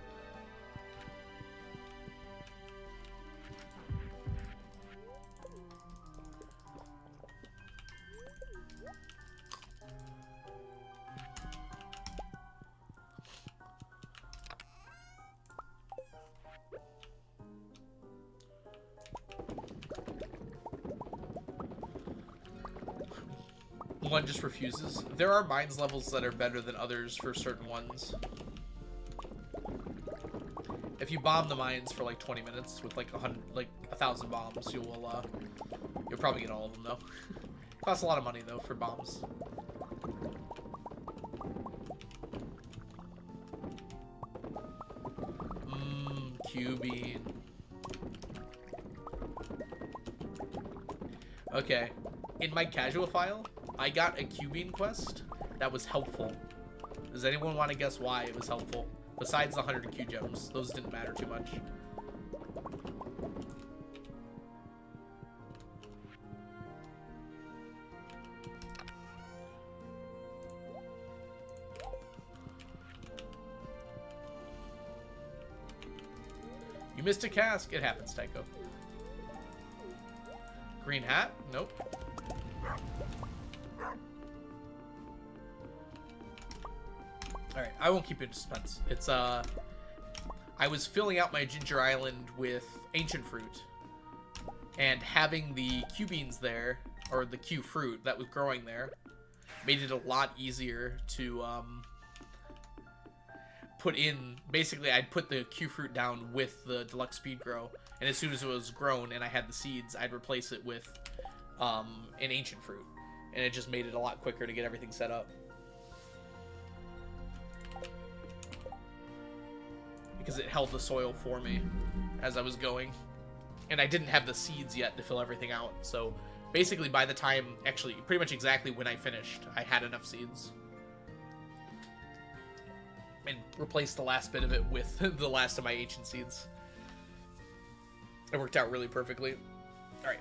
one just refuses. There are mines levels that are better than others for certain ones. If you bomb the mines for like 20 minutes with like 1,000 bombs, you'll probably get all of them though. Costs a lot of money though for bombs. Q-bean. Okay. In my casual file, I got a Q-bean quest that was helpful. Does anyone want to guess why it was helpful? Besides the 100 Q gems, those didn't matter too much. You missed a cask. It happens, Tycho. Green hat? Nope. Alright, I won't keep you in suspense. It's, I was filling out my Ginger Island with ancient fruit. And having the Q beans there, or the Q fruit that was growing there, made it a lot easier to, put in. Basically, I'd put the Q fruit down with the deluxe speed grow, and as soon as it was grown and I had the seeds, I'd replace it with, an ancient fruit. And it just made it a lot quicker to get everything set up. Because it held the soil for me as I was going. And I didn't have the seeds yet to fill everything out. So basically by the time, actually pretty much exactly when I finished, I had enough seeds. And replaced the last bit of it with the last of my ancient seeds. It worked out really perfectly. Alright,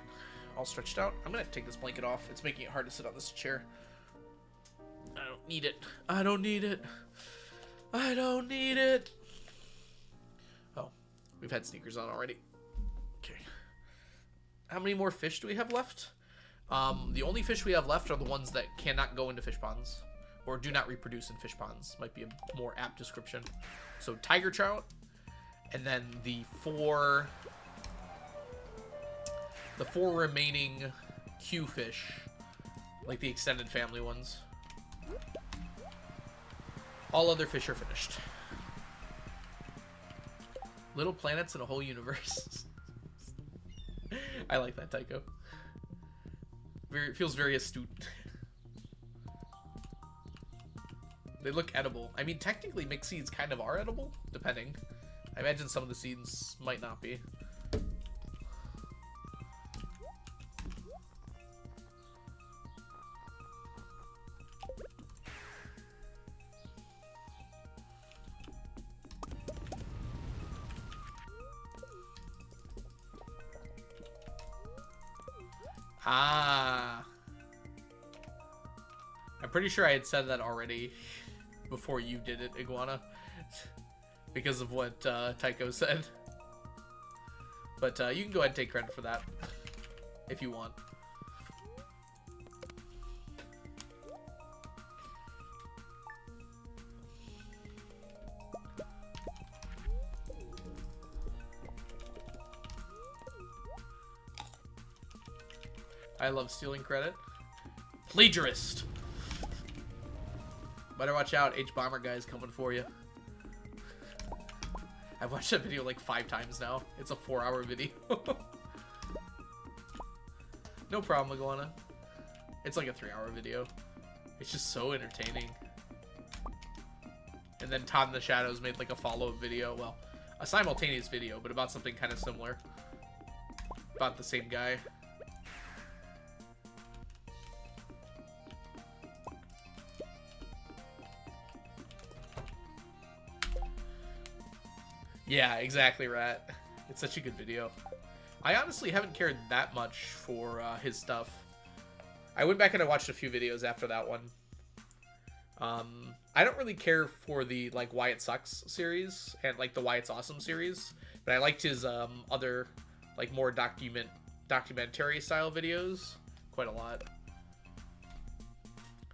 all stretched out. I'm gonna take this blanket off. It's making it hard to sit on this chair. I don't need it. I don't need it. I don't need it. Oh, we've had sneakers on already. Okay. How many more fish do we have left? The only fish we have left are the ones that cannot go into fish ponds. Or do not reproduce in fish ponds. Might be a more apt description. So tiger trout. And then the four remaining Q fish. Like the extended family ones. All other fish are finished. Little planets in a whole universe. I like that, Tycho. It feels very astute. They look edible. I mean, technically mixed seeds kind of are edible, depending. I imagine some of the seeds might not be. Ah. I'm pretty sure I had said that already before you did it, Iguana. Because of what Tycho said. But you can go ahead and take credit for that. If you want. I love stealing credit. Plagiarist! Better watch out, H-Bomber guy's coming for you. I've watched that video like 5 times now. It's a 4-hour video. No problem, Iguana. It's like a 3-hour video. It's just so entertaining. And then Todd in the Shadows made like a follow-up video. Well, a simultaneous video, but about something kind of similar. About the same guy. Yeah, exactly, Rat. It's such a good video. I honestly haven't cared that much for his stuff. I went back and I watched a few videos after that one. I don't really care for the like Why It Sucks series and like the Why It's Awesome series, but I liked his other like more documentary style videos quite a lot.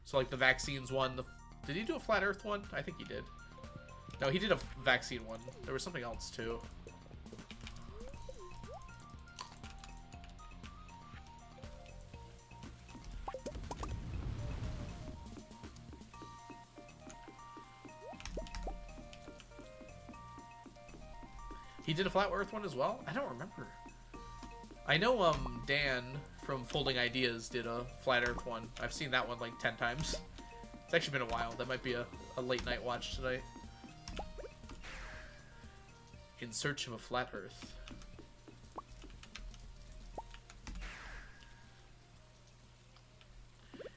So like the vaccines one. Did he do a flat Earth one? I think he did. No, he did a vaccine one. There was something else, too. He did a Flat Earth one as well? I don't remember. I know Dan from Folding Ideas did a Flat Earth one. I've seen that one like 10 times. It's actually been a while. That might be a late night watch tonight. In Search of a Flat Earth.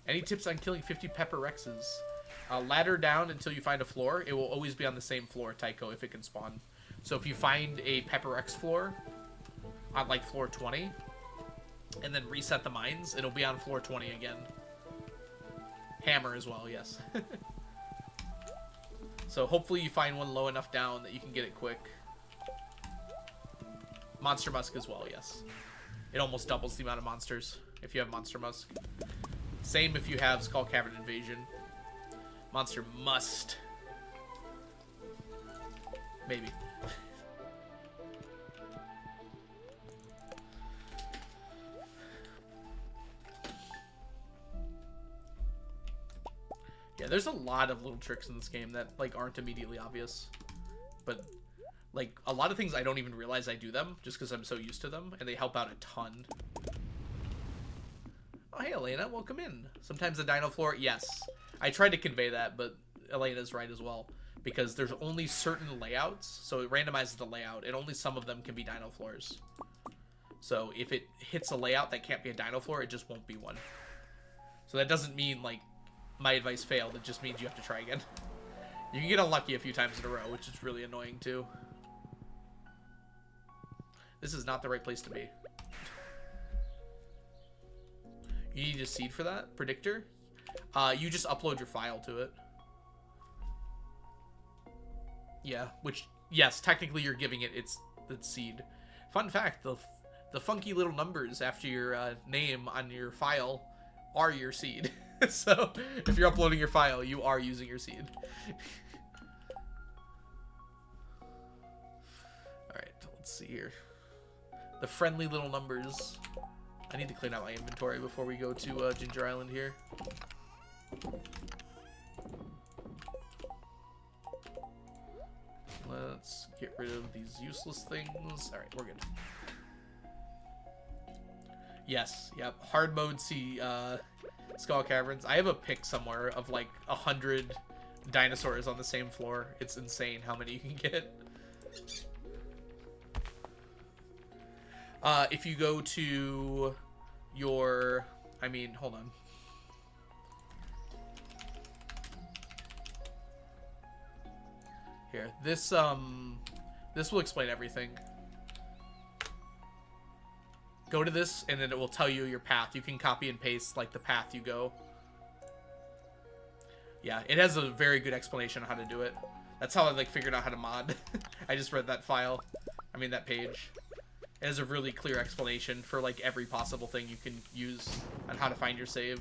Any tips on killing 50 Pepper Rexes? Ladder down until you find a floor. It will always be on the same floor, Tycho, if it can spawn. So if you find a Pepper Rex floor on like floor 20, and then reset the mines, it'll be on floor 20 again. Hammer as well, yes. So hopefully you find one low enough down that you can get it quick. Monster Musk as well, yes. It almost doubles the amount of monsters if you have Monster Musk. Same if you have Skull Cavern Invasion. Monster Must. Maybe. Yeah, there's a lot of little tricks in this game that like aren't immediately obvious. But like a lot of things I don't even realize I do them just because I'm so used to them, and they help out a ton. Oh, hey, Elena, welcome in. Sometimes the dino floor, yes. I tried to convey that, but Elena's right as well. Because there's only certain layouts, so it randomizes the layout, and only some of them can be dino floors. So if it hits a layout that can't be a dino floor, it just won't be one. So that doesn't mean, like, my advice failed. It just means you have to try again. You can get unlucky a few times in a row, which is really annoying, too. This is not the right place to be. You need a seed for that? Predictor? You just upload your file to it. Yeah, which, yes, technically you're giving it its seed. Fun fact, the funky little numbers after your name on your file are your seed. So, if you're uploading your file, you are using your seed. Alright, let's see here. The friendly little numbers. I need to clean out my inventory before we go to Ginger Island here. Let's get rid of these useless things. Alright, we're good. Yes, yep. Hard mode C Skull Caverns. I have a pic somewhere of like 100 dinosaurs on the same floor. It's insane how many you can get. If you go to your... I mean, hold on. Here, this will explain everything. Go to this, and then it will tell you your path. You can copy and paste, like, the path you go. Yeah, it has a very good explanation on how to do it. That's how I, like, figured out how to mod. I just read that file. I mean, that page. It has a really clear explanation for, like, every possible thing you can use on how to find your save.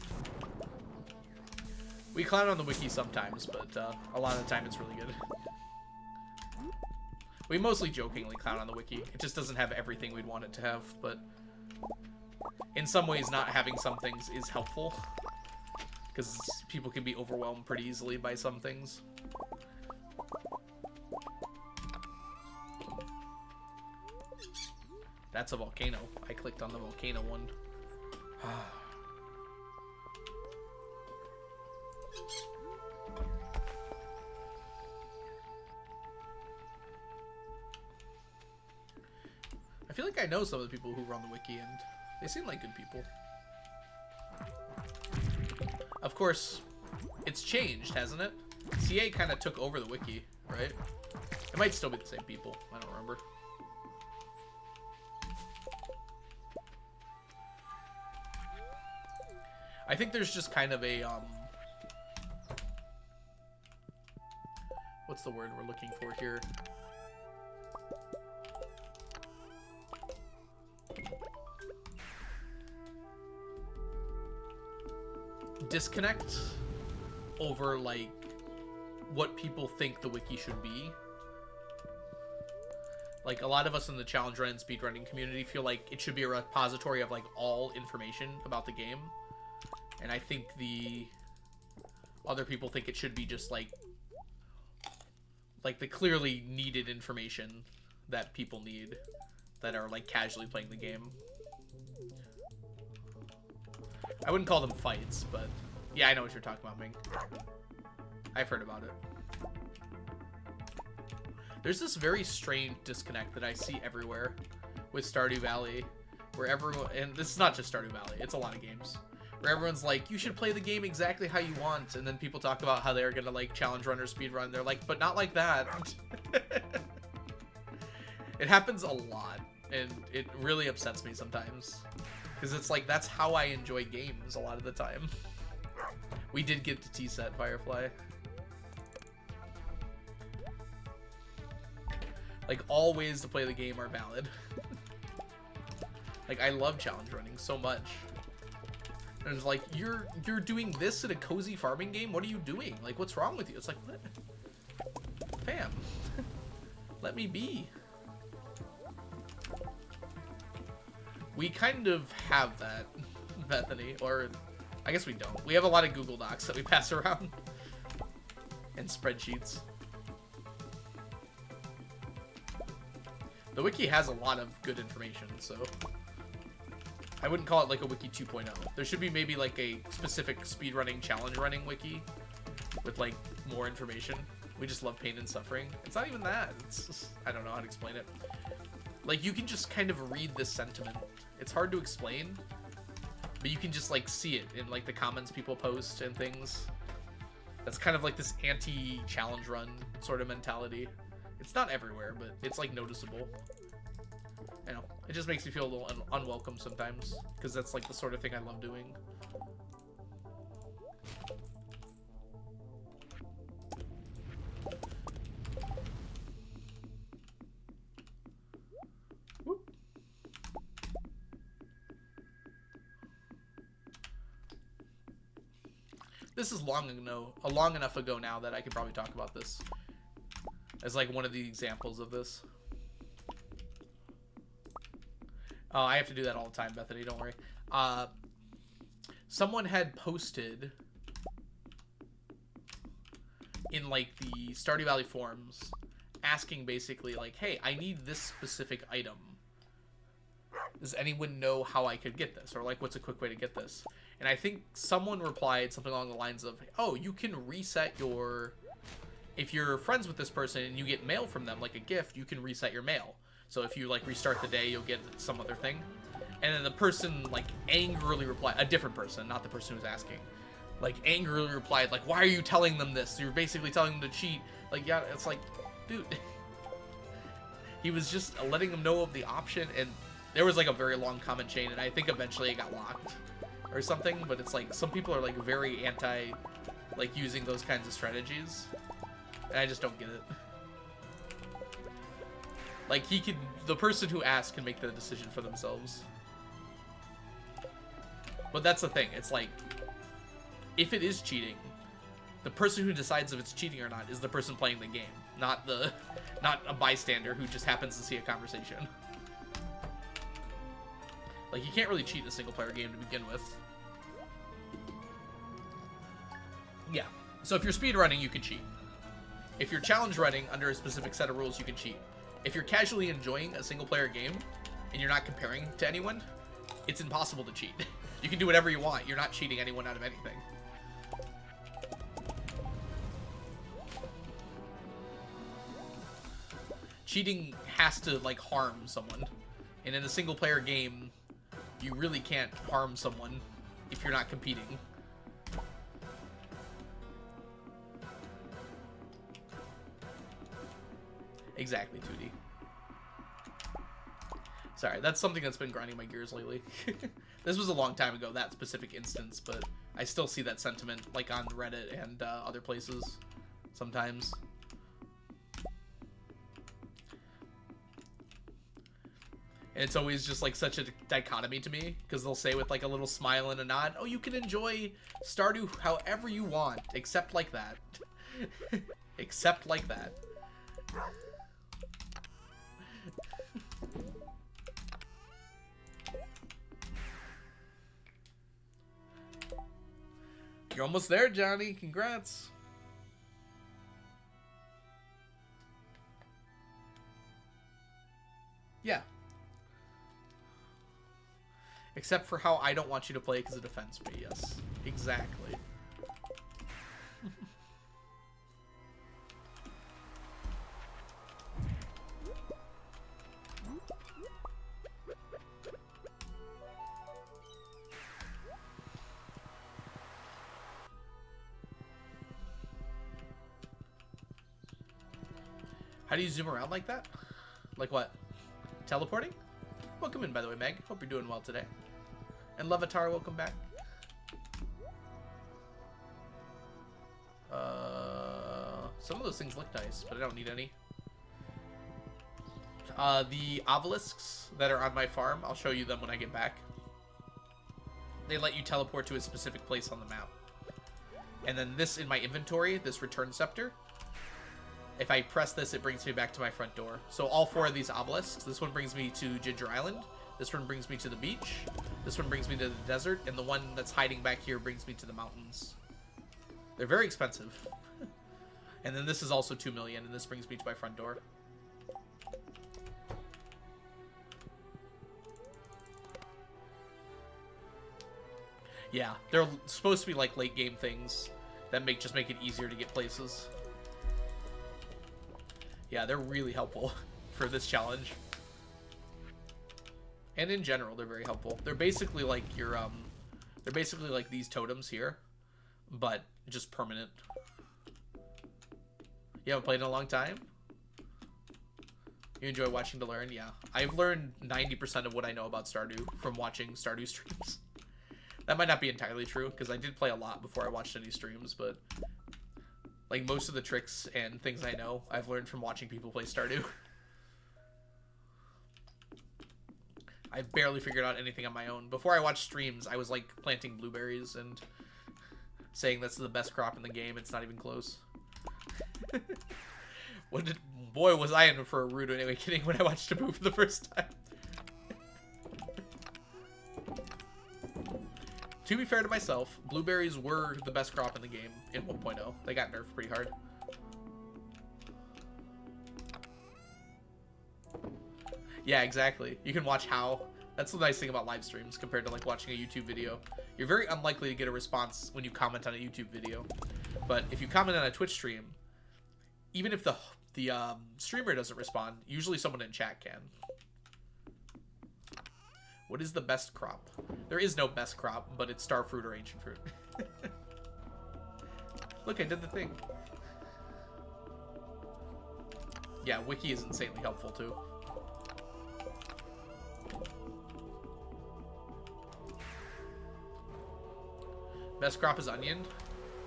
We clown on the wiki sometimes, but a lot of the time it's really good. We mostly jokingly clown on the wiki. It just doesn't have everything we'd want it to have, but in some ways not having some things is helpful, because people can be overwhelmed pretty easily by some things. That's a volcano. I clicked on the volcano one. I feel like I know some of the people who run the wiki, and they seem like good people. Of course, it's changed, hasn't it? CA kind of took over the wiki, right? It might still be the same people. I don't remember. I think there's just kind of a, what's the word we're looking for here? Disconnect over, like, what people think the wiki should be. Like, a lot of us in the challenge run and speedrunning community feel like it should be a repository of, like, all information about the game. And I think the other people think it should be just, like the clearly needed information that people need that are like casually playing the game. I wouldn't call them fights, but yeah, I know what you're talking about, Ming. I've heard about it. There's this very strange disconnect that I see everywhere with Stardew Valley, where everyone, and this is not just Stardew Valley, it's a lot of games, where everyone's like, you should play the game exactly how you want, and then people talk about how they're gonna like challenge run or speed run. They're like, but not like that. It happens a lot, and it really upsets me sometimes, because it's like, that's how I enjoy games a lot of the time. We did get to T-set Firefly. Like, all ways to play the game are valid. Like, I love challenge running so much. And it's like, you're doing this in a cozy farming game? What are you doing? Like, what's wrong with you? It's like, what? Fam. Let me be. We kind of have that, Bethany. Or, I guess we don't. We have a lot of Google Docs that we pass around. And spreadsheets. The wiki has a lot of good information, so I wouldn't call it like a wiki 2.0. There should be maybe like a specific speedrunning, challenge running wiki with like more information. We just love pain and suffering. It's not even that. It's just, I don't know how to explain it. Like, you can just kind of read this sentiment. It's hard to explain, but you can just like see it in like the comments people post and things. That's kind of like this anti-challenge run sort of mentality. It's not everywhere, but it's like noticeable. You know, it just makes me feel a little unwelcome sometimes, because that's like the sort of thing I love doing. Whoop. This is long enough ago now that I could probably talk about this as like one of the examples of this. Oh, I have to do that all the time, Bethany, don't worry. Someone had posted in like the Stardew Valley forums asking basically like, hey, I need this specific item. Does anyone know how I could get this? Or like, what's a quick way to get this? And I think someone replied something along the lines of, oh, you can reset your... If you're friends with this person and you get mail from them, like a gift, you can reset your mail. So if you like restart the day, you'll get some other thing. And then the person like angrily replied, a different person, not the person who's asking, like angrily replied, like, why are you telling them this? You're basically telling them to cheat. Like, yeah, it's like, dude. He was just letting them know of the option, and there was like a very long comment chain, and I think eventually it got locked or something. But it's like, some people are like very anti like using those kinds of strategies. And I just don't get it. Like, the person who asked can make the decision for themselves. But that's the thing, it's like, if it is cheating, the person who decides if it's cheating or not is the person playing the game, not a bystander who just happens to see a conversation. Like, you can't really cheat in a single player game to begin with. Yeah, so if you're speedrunning, you can cheat. If you're challenge running under a specific set of rules, you can cheat. If you're casually enjoying a single player game and you're not comparing to anyone, it's impossible to cheat. You can do whatever you want. You're not cheating anyone out of anything. Cheating has to like harm someone. And in a single player game, you really can't harm someone if you're not competing. Exactly, 2D. Sorry, that's something that's been grinding my gears lately. This was a long time ago, that specific instance, but I still see that sentiment, like, on Reddit and other places sometimes. And it's always just, like, such a dichotomy to me, because they'll say with, like, a little smile and a nod, oh, you can enjoy Stardew however you want, except like that. Except like that. You're almost there, Johnny. Congrats. Yeah. Except for how I don't want you to play because it offends me, yes. Exactly. How do you zoom around like that? Like what? Teleporting? Welcome in, by the way, Meg. Hope you're doing well today. And Levitar, welcome back. Some of those things look nice, but I don't need any. The obelisks that are on my farm, I'll show you them when I get back. They let you teleport to a specific place on the map. And then this in my inventory, this return scepter, if I press this, it brings me back to my front door. So all 4 of these obelisks, this one brings me to Ginger Island, this one brings me to the beach, this one brings me to the desert, and the one that's hiding back here brings me to the mountains. They're very expensive. And then this is also 2 million, and this brings me to my front door. Yeah, they're supposed to be like late game things that just make it easier to get places. Yeah, they're really helpful for this challenge. And in general, they're very helpful. They're basically like your they're basically like these totems here, but just permanent. You haven't played in a long time? You enjoy watching to learn? Yeah. I've learned 90% of what I know about Stardew from watching Stardew streams. That might not be entirely true, because I did play a lot before I watched any streams, but like most of the tricks and things I know, I've learned from watching people play Stardew. I barely figured out anything on my own. Before I watched streams, I was like planting blueberries and saying that's the best crop in the game. It's not even close. Boy, was I in for a rude anyway, kidding, when I watched Taboo for the first time. To be fair to myself, blueberries were the best crop in the game in 1.0. They got nerfed pretty hard. Yeah, exactly. You can watch how. That's the nice thing about live streams compared to like watching a YouTube video. You're very unlikely to get a response when you comment on a YouTube video. But if you comment on a Twitch stream, even if the streamer doesn't respond, usually someone in chat can. What is the best crop? There is no best crop, but it's starfruit or ancient fruit. Look, I did the thing. Yeah, wiki is insanely helpful too. Best crop is onion.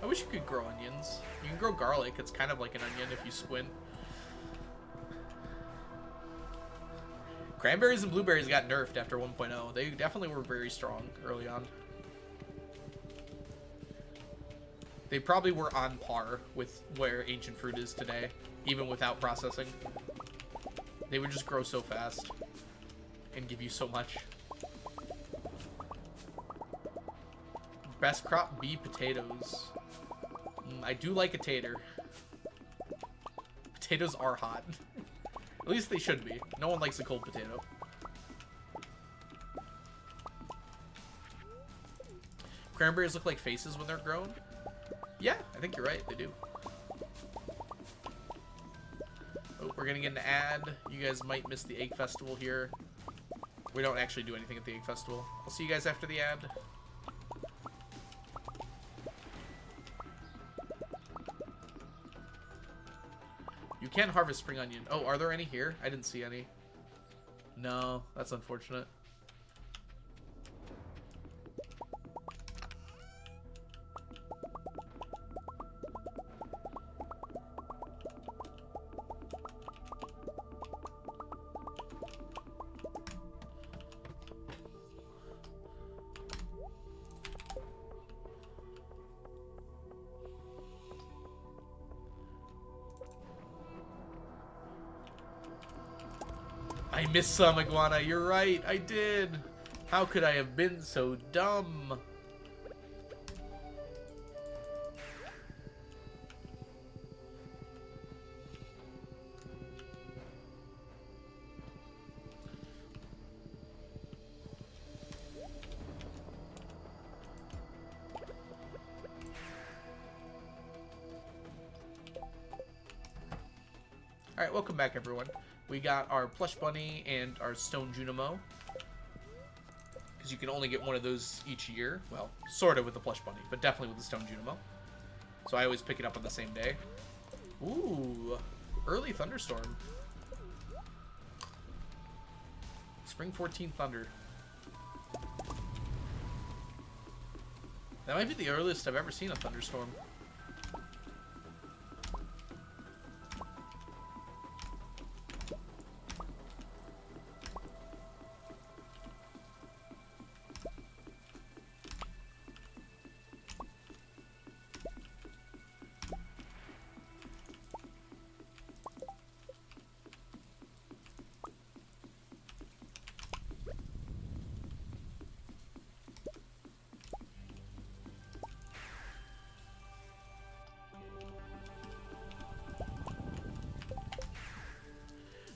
I wish you could grow onions. You can grow garlic. It's kind of like an onion if you squint. Cranberries and blueberries got nerfed after 1.0. They definitely were very strong early on. They probably were on par with where ancient fruit is today, even without processing. They would just grow so fast and give you so much. Best crop be potatoes. I do like a tater. Potatoes are hot. At least they should be. No one likes a cold potato. Cranberries look like faces when they're grown? Yeah, I think you're right. They do. Oh, we're gonna get an ad. You guys might miss the Egg Festival here. We don't actually do anything at the Egg Festival. I'll see you guys after the ad. You can harvest spring onion. Oh, are there any here? I didn't see any. No, that's unfortunate. I missed some, Iguana. You're right. I did. How could I have been so dumb? Alright, welcome back, everyone. We got our plush bunny and our stone Junimo. Because you can only get one of those each year. Well, sort of with the plush bunny, but definitely with the stone Junimo. So I always pick it up on the same day. Ooh, early thunderstorm. Spring 14 thunder. That might be the earliest I've ever seen a thunderstorm.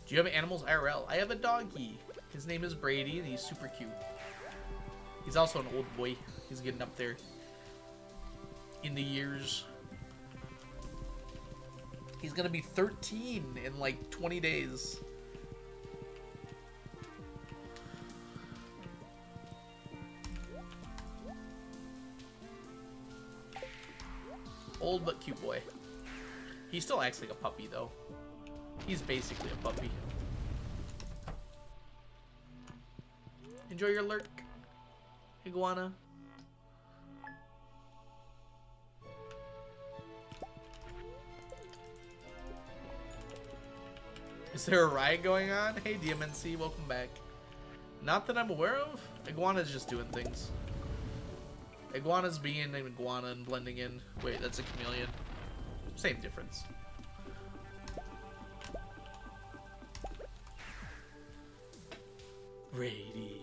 Do you have animals IRL? I have a doggy. His name is Brady, and he's super cute. He's also an old boy. He's getting up there in the years. He's gonna be 13 in like 20 days. Old but cute boy. He still acts like a puppy though. He's basically a puppy. Enjoy your lurk, iguana. Is there a riot going on? Hey DMNC, welcome back. Not that I'm aware of. Iguana's just doing things. Iguana's being an iguana and blending in. Wait, that's a chameleon. Same difference. Brady.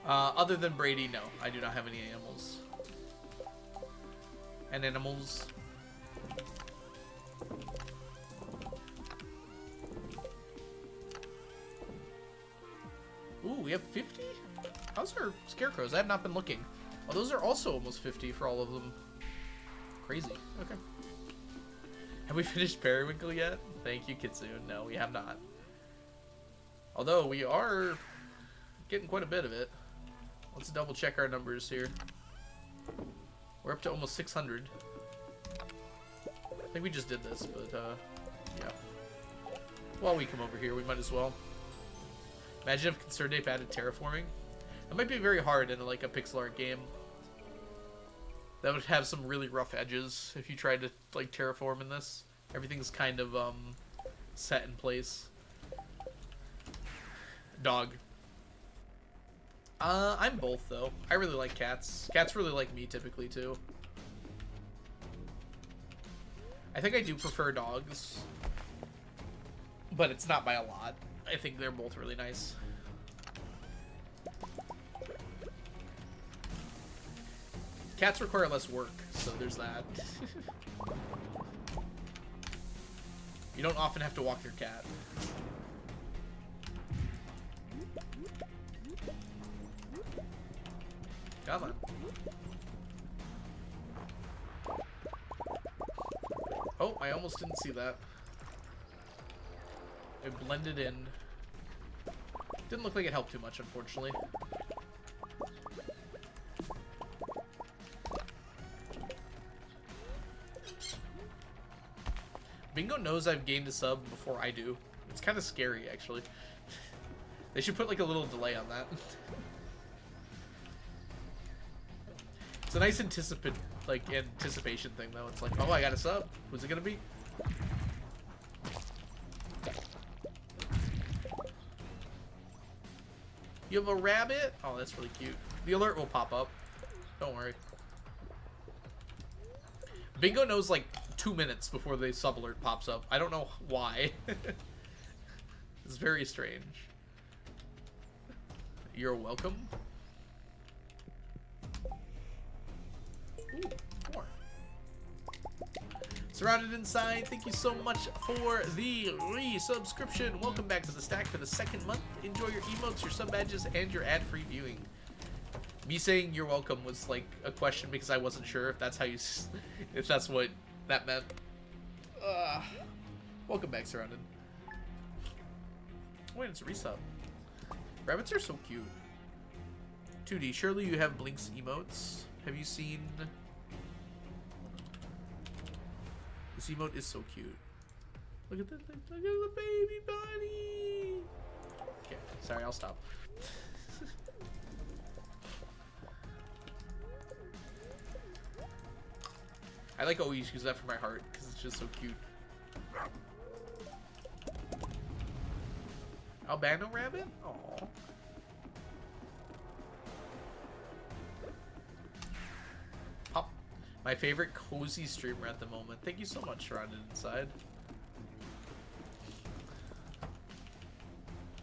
Other than Brady, no. I do not have any animals. And animals. Ooh, we have 50? How's our scarecrows? I have not been looking. Oh, those are also almost 50 for all of them. Crazy. Okay. Have we finished Periwinkle yet? Thank you, Kitsune. No, we have not. Although we are getting quite a bit of it. Let's double check our numbers here. We're up to almost 600. I think we just did this, but yeah. While we come over here, we might as well. Imagine if Stardew added terraforming. That might be very hard in like a pixel art game. That would have some really rough edges if you tried to like terraform in this. Everything's kind of set in place. Dog. I'm both though. I really like cats. Cats really like me typically too. I think I do prefer dogs, but it's not by a lot. I think they're both really nice. Cats require less work, so there's that. You don't often have to walk your cat. Come on. Oh, I almost didn't see that. It blended in. Didn't look like it helped too much, unfortunately. Bingo knows I've gained a sub before I do. It's kind of scary, actually. They should put like a little delay on that. It's a nice anticipation thing, though. It's like, oh, I got a sub. Who's it gonna be? You have a rabbit? Oh, that's really cute. The alert will pop up. Don't worry. Bingo knows like 2 minutes before the sub alert pops up. I don't know why. It's very strange. You're welcome. Ooh, 4. Surrounded Inside, thank you so much for the resubscription. Welcome back to the stack for the 2nd month. Enjoy your emotes, your sub badges, and your ad-free viewing. Me saying you're welcome was like a question because I wasn't sure if that's how you, if that's what that meant. Welcome back, Surrounded. Wait, it's a resub. Rabbits are so cute. 2D, surely you have Blink's emotes. Have you seen... This emote is so cute. Look at that thing. Look at the baby bunny. Okay, sorry, I'll stop. I like always use that for my heart because it's just so cute. Albino rabbit? Aww. Pop. My favorite cozy streamer at the moment. Thank you so much, Surrounded Inside.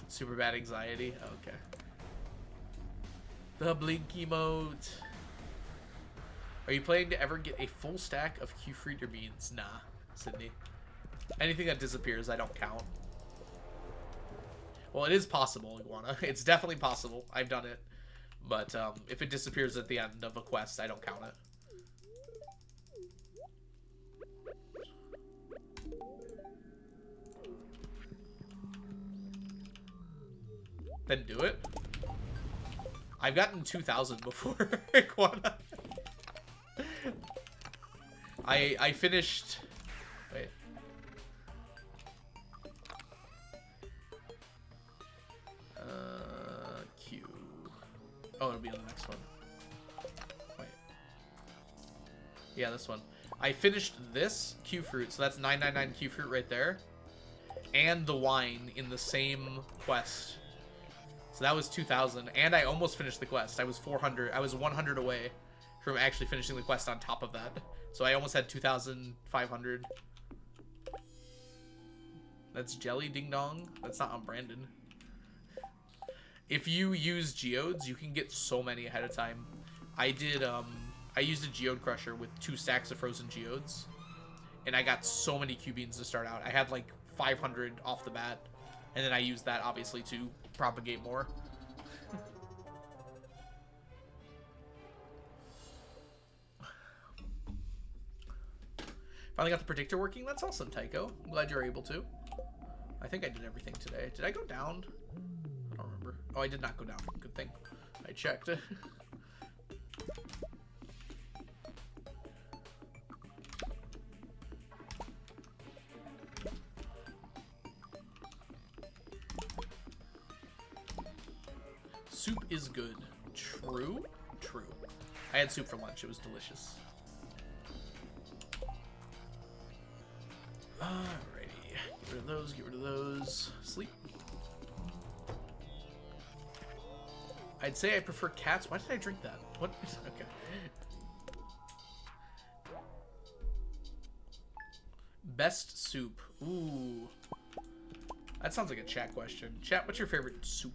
Super bad anxiety. Oh, okay. The Blink emote. Are you planning to ever get a full stack of Q-Friter beans? Nah, Sydney. Anything that disappears, I don't count. Well, it is possible, Iguana. It's definitely possible. I've done it. But if it disappears at the end of a quest, I don't count it. Then do it. I've gotten 2,000 before, Iguana. I finished... Wait. Q. Oh, it'll be on the next one. Wait. Yeah, this one. I finished this Q fruit, so that's 999 Q fruit right there. And the wine in the same quest. So that was 2,000. And I almost finished the quest. I was 400. I was 100 away from actually finishing the quest on top of that. So I almost had 2,500. That's Jelly Ding Dong. That's not on Brandon. If you use geodes, you can get so many ahead of time. I did, I used a geode crusher with 2 stacks of frozen geodes. And I got so many Q beans to start out. I had like 500 off the bat. And then I used that, obviously, to propagate more. Finally got the predictor working. That's awesome, Tycho. I'm glad you're able to. I think I did everything today. Did I go down? I don't remember. Oh, I did not go down. Good thing. I checked. Soup is good. True? True. I had soup for lunch. It was delicious. Alrighty. Get rid of those. Get rid of those. Sleep. I'd say I prefer cats. Why did I drink that? What? Okay. Best soup. Ooh. That sounds like a chat question. Chat, what's your favorite soup?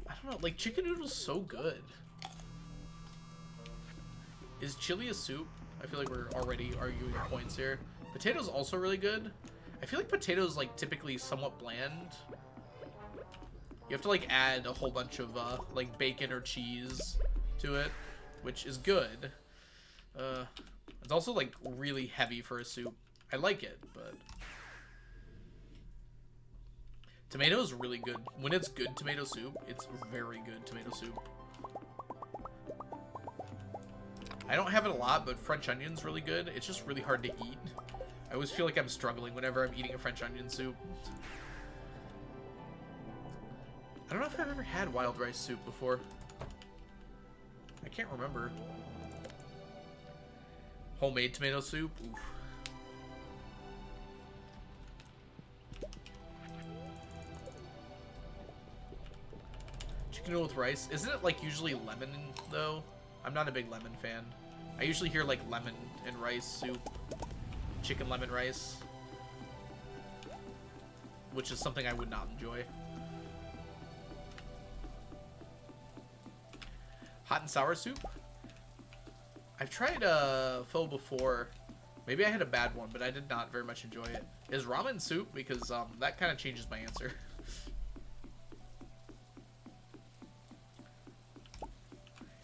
I don't know. Like, chicken noodles so good. Is chili a soup? I feel like we're already arguing points here. Potatoes also really good. I feel like potatoes, like, typically somewhat bland. You have to, like, add a whole bunch of, like, bacon or cheese to it, which is good. It's also, like, really heavy for a soup. I like it, but... Tomato is really good. When it's good tomato soup, it's very good tomato soup. I don't have it a lot, but French onion's really good. It's just really hard to eat. I always feel like I'm struggling whenever I'm eating a French onion soup. I don't know if I've ever had wild rice soup before. I can't remember. Homemade tomato soup? Oof. Chicken noodle with rice. Isn't it like usually lemon though? I'm not a big lemon fan. I usually hear like lemon and rice soup. Chicken lemon rice. Which is something I would not enjoy. Hot and sour soup? I've tried pho before. Maybe I had a bad one, but I did not very much enjoy it. Is ramen soup? Because that kind of changes my answer.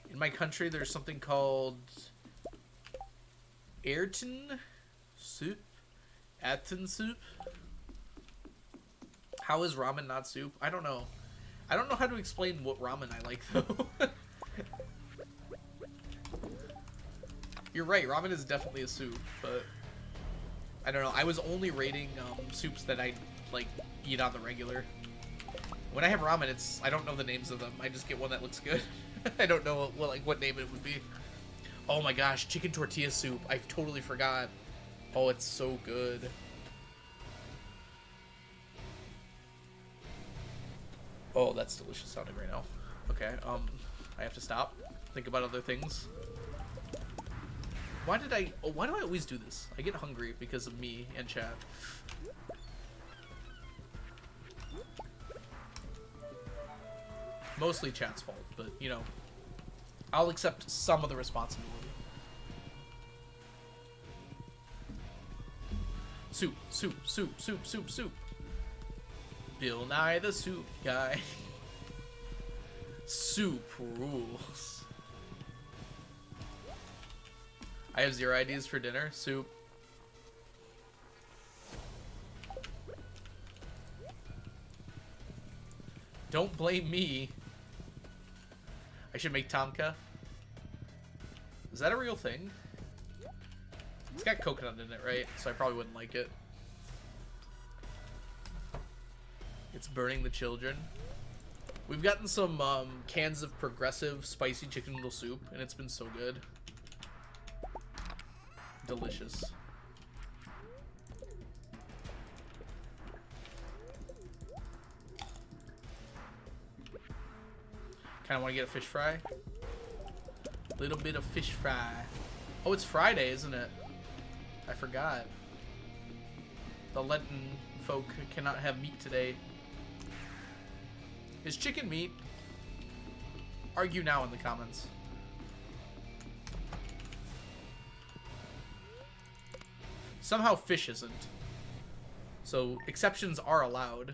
In my country, there's something called Ayrton soup. Atten soup? How is ramen not soup? I don't know. I don't know how to explain what ramen I like, though. You're right, ramen is definitely a soup, but... I don't know, I was only rating soups that I, like, eat on the regular. When I have ramen, I don't know the names of them. I just get one that looks good. I don't know what name it would be. Oh my gosh, chicken tortilla soup. I totally forgot. Oh, it's so good. Oh, that's delicious sounding right now. Okay, I have to stop. Think about other things. Why do I always do this? I get hungry because of me and chat. Mostly chat's fault, but, you know, I'll accept some of the responsibility. Soup, soup, soup, soup, soup, soup. Bill Nye the Soup Guy. Soup rules. I have 0 ideas for dinner. Soup. Don't blame me. I should make Tomka. Is that a real thing? It's got coconut in it, right? So I probably wouldn't like it. It's burning the children. We've gotten some cans of progressive spicy chicken noodle soup, and it's been so good. Delicious. Kind of want to get a fish fry. Little bit of fish fry. Oh, it's Friday, isn't it? I forgot. The Lenten folk cannot have meat today. Is chicken meat? Argue now in the comments. Somehow fish isn't. So exceptions are allowed.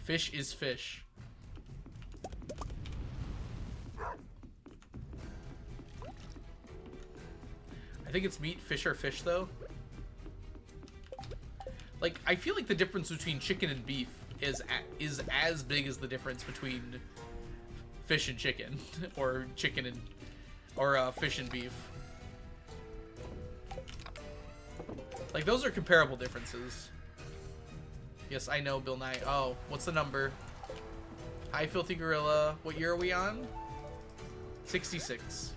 Fish is fish. I think it's meat, fish, or fish, though. Like, I feel like the difference between chicken and beef is as big as the difference between fish and chicken, or chicken and fish and beef. Like, those are comparable differences. Yes, I know, Bill Nye. Oh, what's the number? Hi, Filthy Gorilla. What year are we on? 66.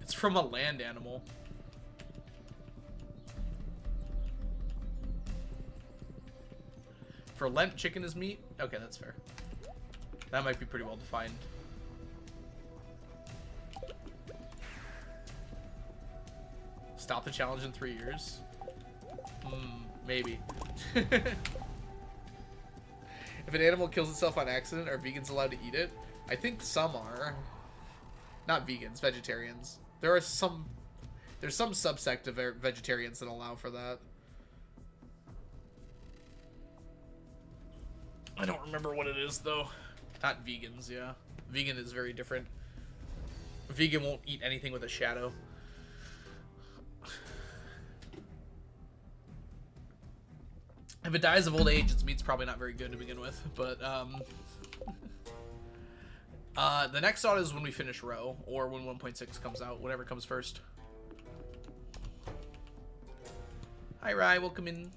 It's from a land animal. For Lent, chicken is meat? Okay, that's fair. That might be pretty well defined. Stop the challenge in 3 years? Maybe. If an animal kills itself on accident, are vegans allowed to eat it? I think some are. Not vegans, vegetarians. There's some subsect of vegetarians that allow for that. I don't remember what it is, though. Not vegans, yeah. Vegan is very different. A vegan won't eat anything with a shadow. If it dies of old age, its meat's probably not very good to begin with, but, the next thought is when we finish Row, or when 1.6 comes out, whatever comes first. Hi, Rye, welcome in.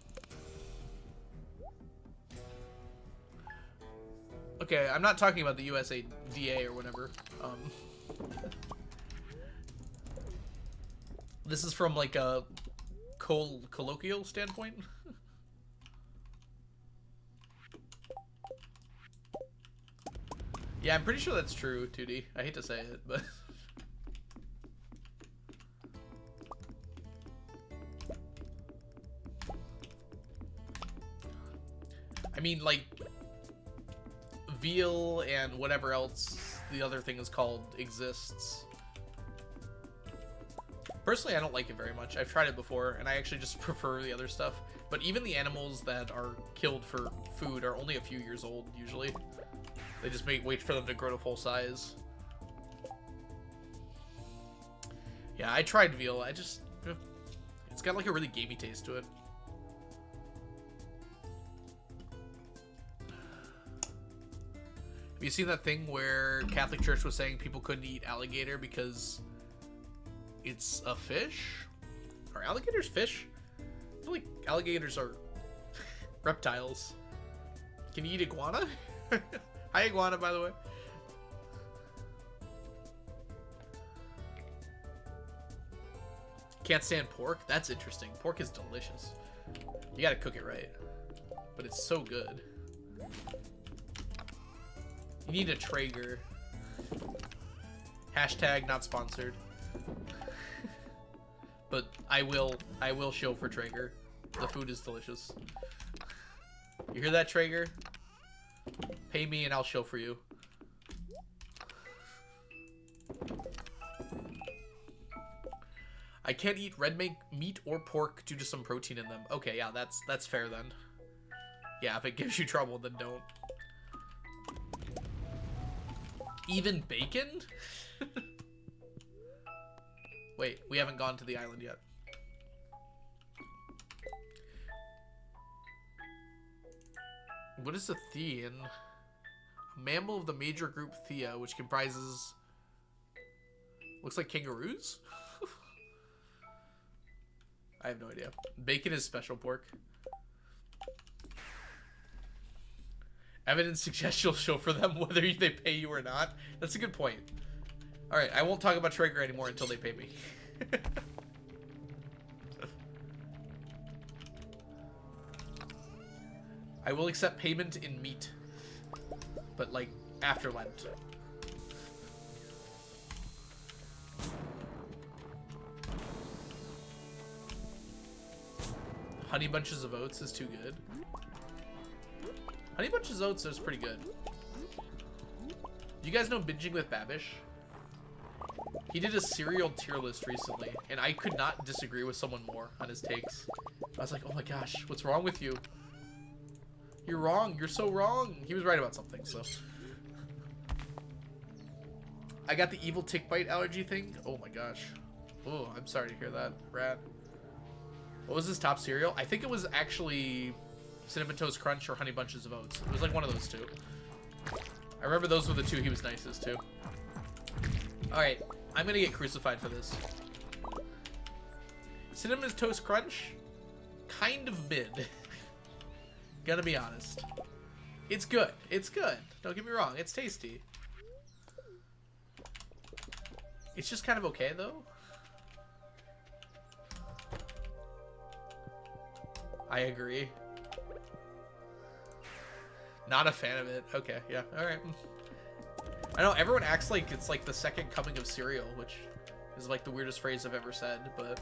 Okay, I'm not talking about the USADA or whatever. This is from, like, a colloquial standpoint. Yeah, I'm pretty sure that's true, 2D. I hate to say it, but... I mean, like, veal and whatever else the other thing is called exists. Personally, I don't like it very much. I've tried it before, and I actually just prefer the other stuff. But even the animals that are killed for food are only a few years old, usually. They just wait for them to grow to full size. Yeah, I tried veal. It's got like a really gamey taste to it. Have you seen that thing where Catholic Church was saying people couldn't eat alligator because it's a fish? Are alligators fish? I feel like alligators are reptiles. Can you eat iguana? Hi, iguana, by the way. Can't stand pork? That's interesting. Pork is delicious. You gotta cook it right. But it's so good. You need a Traeger. Hashtag not sponsored. But I will show for Traeger. The food is delicious. You hear that, Traeger? Pay me and I'll show for you. I can't eat red meat or pork due to some protein in them. Okay, yeah, that's fair then. Yeah, if it gives you trouble, then don't. Even bacon? Wait, we haven't gone to the island yet. What is a thean? A mammal of the major group Thea, which comprises... looks like kangaroos? I have no idea. Bacon is special pork. Evidence suggests you'll show for them whether they pay you or not. That's a good point. Alright, I won't talk about Traeger anymore until they pay me. I will accept payment in meat. But, like, after Lent. Honey Bunches of Oats is too good. Honey Bunches of Oats is pretty good. You guys know Binging with Babish? He did a cereal tier list recently, and I could not disagree with someone more on his takes. I was like, oh my gosh, what's wrong with you? You're wrong. You're so wrong. He was right about something, so. I got the evil tick bite allergy thing. Oh my gosh. Oh, I'm sorry to hear that, Rat. What was his top cereal? I think it was actually Cinnamon Toast Crunch or Honey Bunches of Oats. It was like one of those two. I remember those were the two he was nicest to. Alright, I'm gonna get crucified for this. Cinnamon Toast Crunch? Kind of mid. Gotta be honest. It's good. It's good. Don't get me wrong. It's tasty. It's just kind of okay, though. I agree. Not a fan of it. Okay, yeah, alright. I know, everyone acts like it's like the second coming of cereal, which is like the weirdest phrase I've ever said, but...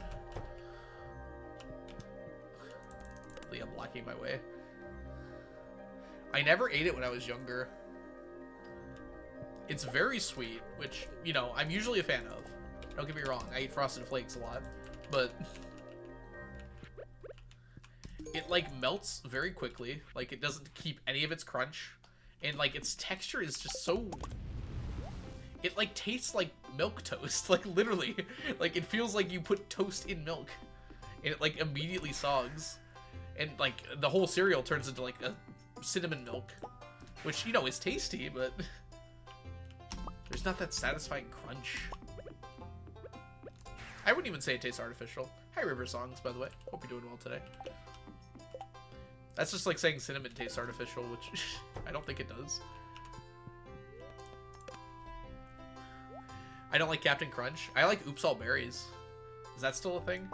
I'm blocking my way. I never ate it when I was younger. It's very sweet, which, you know, I'm usually a fan of. Don't get me wrong, I eat Frosted Flakes a lot, but... it, like, melts very quickly. Like, it doesn't keep any of its crunch. And, like, its texture is just so... it, like, tastes like milk toast. Like, literally. Like, it feels like you put toast in milk. And it, like, immediately sogs. And, like, the whole cereal turns into, like, a cinnamon milk. Which, you know, is tasty, but... there's not that satisfying crunch. I wouldn't even say it tastes artificial. Hi, River Songs, by the way. Hope you're doing well today. That's just like saying cinnamon tastes artificial, which I don't think it does. I don't like Captain Crunch. I like Oops All Berries. Is that still a thing?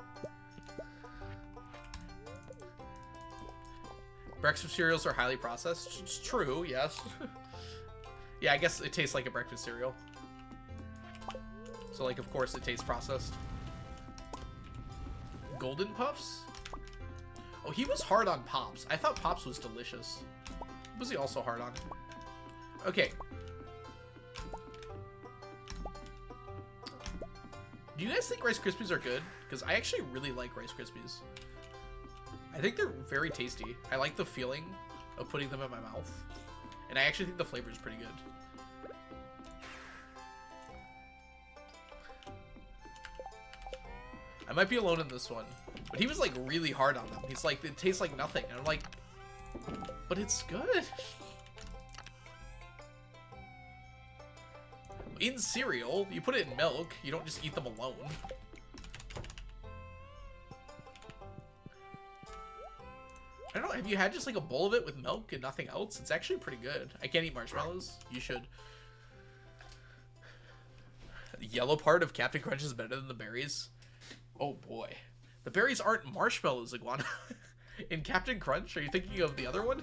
Breakfast cereals are highly processed. It's true, yes. Yeah, I guess it tastes like a breakfast cereal. So, like, of course it tastes processed. Golden Puffs? Oh, he was hard on Pops. I thought Pops was delicious. What was he also hard on? Okay. Do you guys think Rice Krispies are good? Because I actually really like Rice Krispies. I think they're very tasty. I like the feeling of putting them in my mouth. And I actually think the flavor is pretty good. I might be alone in this one. But he was like really hard on them. He's like, it tastes like nothing. And I'm like, but it's good. In cereal, you put it in milk. You don't just eat them alone. I don't know, have you had just like a bowl of it with milk and nothing else? It's actually pretty good. I can't eat marshmallows. You should. The yellow part of Captain Crunch is better than the berries. Oh boy. The berries aren't marshmallows, Iguana. In Captain Crunch, are you thinking of the other one?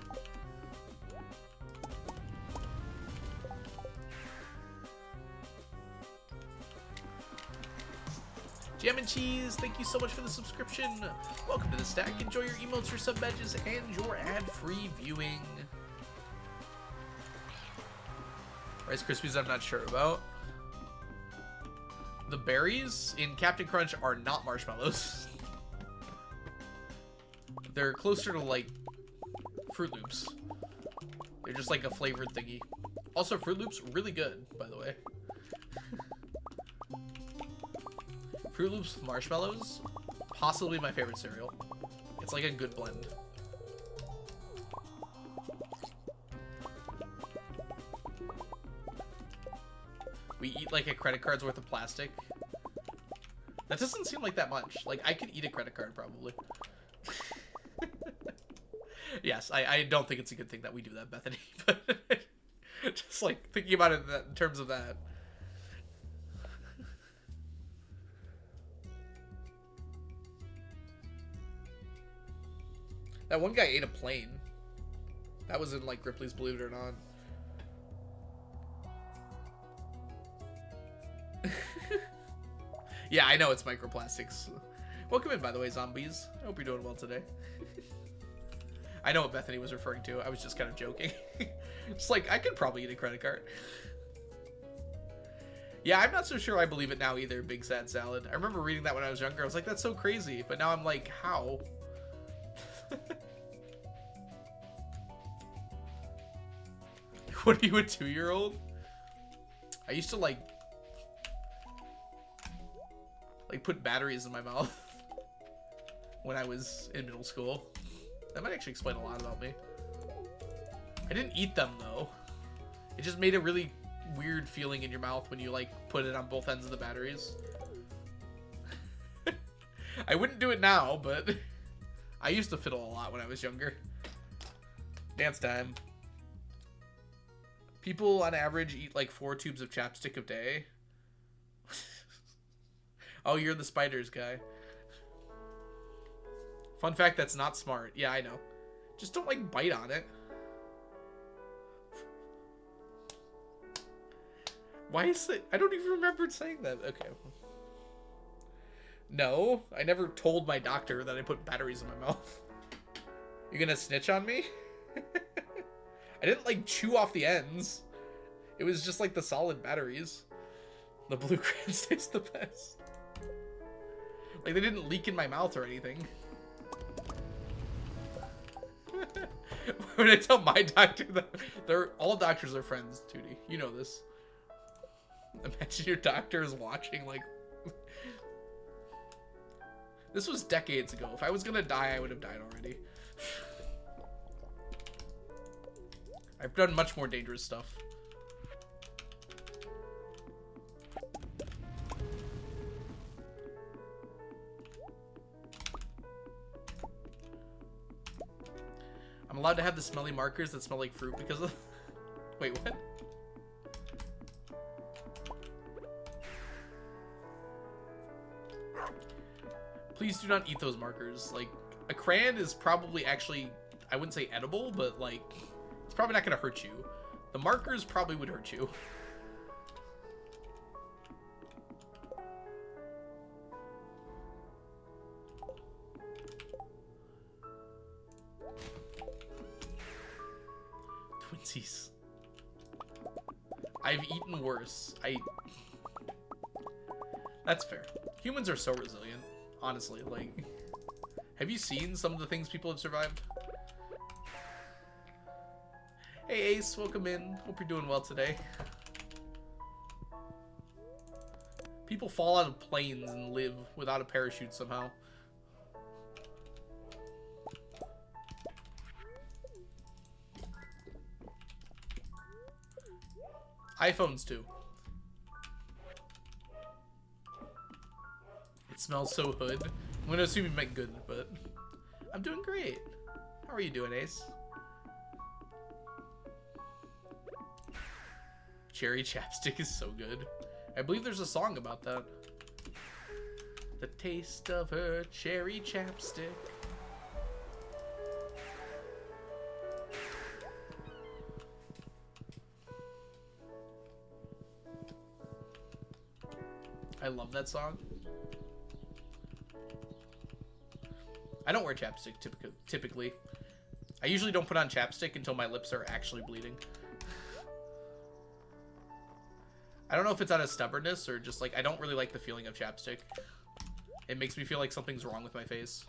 Jam and Cheese, thank you so much for the subscription. Welcome to the stack. Enjoy your emotes, your sub badges, and your ad-free viewing. Rice Krispies I'm not sure about. The berries in Captain Crunch are not marshmallows. They're closer to like Fruit Loops. They're just like a flavored thingy. Also, Fruit Loops, really good, by the way. Fruit Loops with marshmallows, possibly my favorite cereal. It's like a good blend. We eat like a credit card's worth of plastic. That doesn't seem like that much. Like, I could eat a credit card, probably. Yes, I don't think it's a good thing that we do that, Bethany. But just like thinking about it in terms of that. That one guy ate a plane. That was in like Ripley's Believe It or Not. Yeah, I know it's microplastics. Welcome in, by the way, zombies. I hope you're doing well today. I know what Bethany was referring to. I was just kind of joking. It's like, I could probably eat a credit card. Yeah, I'm not so sure I believe it now either, Big Sad Salad. I remember reading that when I was younger. I was like, that's so crazy. But now I'm like, how? What are you, a 2-year-old? I used to like put batteries in my mouth when I was in middle school. That might actually explain a lot about me. I didn't eat them though. It just made a really weird feeling in your mouth when you like put it on both ends of the batteries. I wouldn't do it now, but I used to fiddle a lot when I was younger. Dance time. People on average eat like 4 tubes of chapstick a day. Oh, you're the spiders guy. Fun fact, that's not smart. Yeah, I know. Just don't like bite on it. Why is it? I don't even remember saying that. Okay. No, I never told my doctor that I put batteries in my mouth. You gonna snitch on me? I didn't like chew off the ends. It was just like the solid batteries. The blue crayons taste the best. Like they didn't leak in my mouth or anything. When I tell my doctor that all doctors are friends, Tootie. You know this. Imagine your doctor is watching like this was decades ago. If I was gonna die, I would have died already. I've done much more dangerous stuff. I'm allowed to have the smelly markers that smell like fruit because of... Wait, what? Please do not eat those markers. Like, a crayon is probably actually, I wouldn't say edible, but like, it's probably not going to hurt you. The markers probably would hurt you. Twinsies. I've eaten worse. That's fair. Humans are so resilient, honestly. Like, have you seen some of the things people have survived? Hey Ace, welcome in. Hope you're doing well today. People fall out of planes and live without a parachute somehow. iPhones too. It smells so hood. I'm gonna assume you meant good, but I'm doing great. How are you doing, Ace? Cherry chapstick is so good. I believe there's a song about that. The taste of her cherry chapstick. I love that song. I don't wear chapstick typically. I usually don't put on chapstick until my lips are actually bleeding. I don't know if it's out of stubbornness or just like I don't really like the feeling of chapstick. It makes me feel like something's wrong with my face.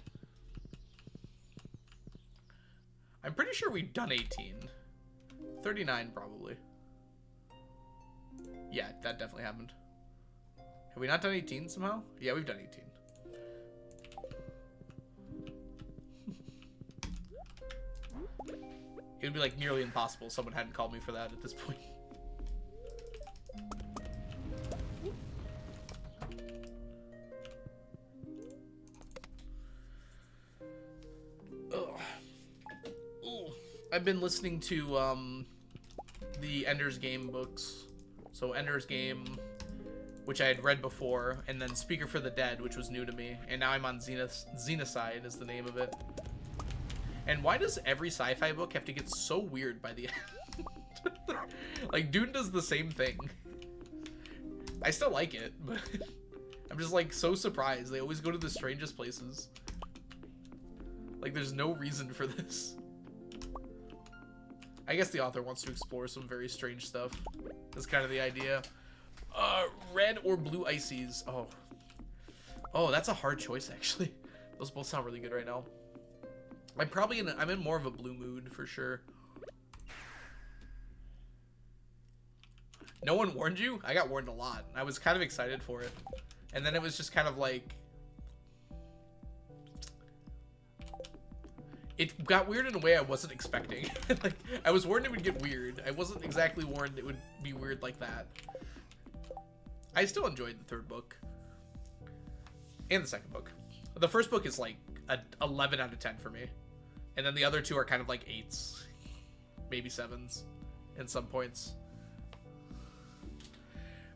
I'm pretty sure we've done 18. 39 probably. Yeah, that definitely happened. Have we not done 18 somehow? Yeah, we've done 18. It would be like nearly impossible if someone hadn't called me for that at this point. I've been listening to the Ender's Game books. So Ender's Game, which I had read before, and then Speaker for the Dead, which was new to me, and now I'm on Xenocide is the name of it. And why does every sci-fi book have to get so weird by the end? Like, Dune does the same thing. I still like it, but I'm just, like, so surprised. They always go to the strangest places. Like, there's no reason for this. I guess the author wants to explore some very strange stuff. That's kind of the idea. Red or blue ices? Oh, that's a hard choice, actually. Those both sound really good right now. I'm in more of a blue mood for sure. No one warned you? I got warned a lot. I was kind of excited for it. And then it was just kind of like... It got weird in a way I wasn't expecting. Like, I was warned it would get weird. I wasn't exactly warned it would be weird like that. I still enjoyed the third book. And the second book. The first book is like a 11 out of 10 for me. And then the other two are kind of like 8s. Maybe 7s. In some points.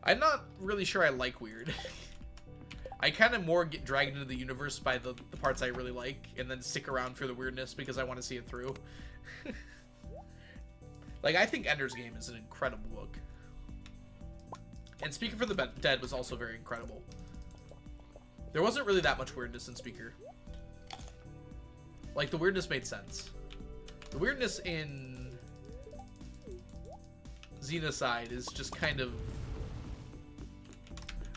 I'm not really sure I like weird. I kind of more get dragged into the universe by the parts I really like, and then stick around for the weirdness because I want to see it through. Like, I think Ender's Game is an incredible book. And Speaker for the Dead was also very incredible. There wasn't really that much weirdness in Speaker. Like, the weirdness made sense. The weirdness in Xenocide is just kind of...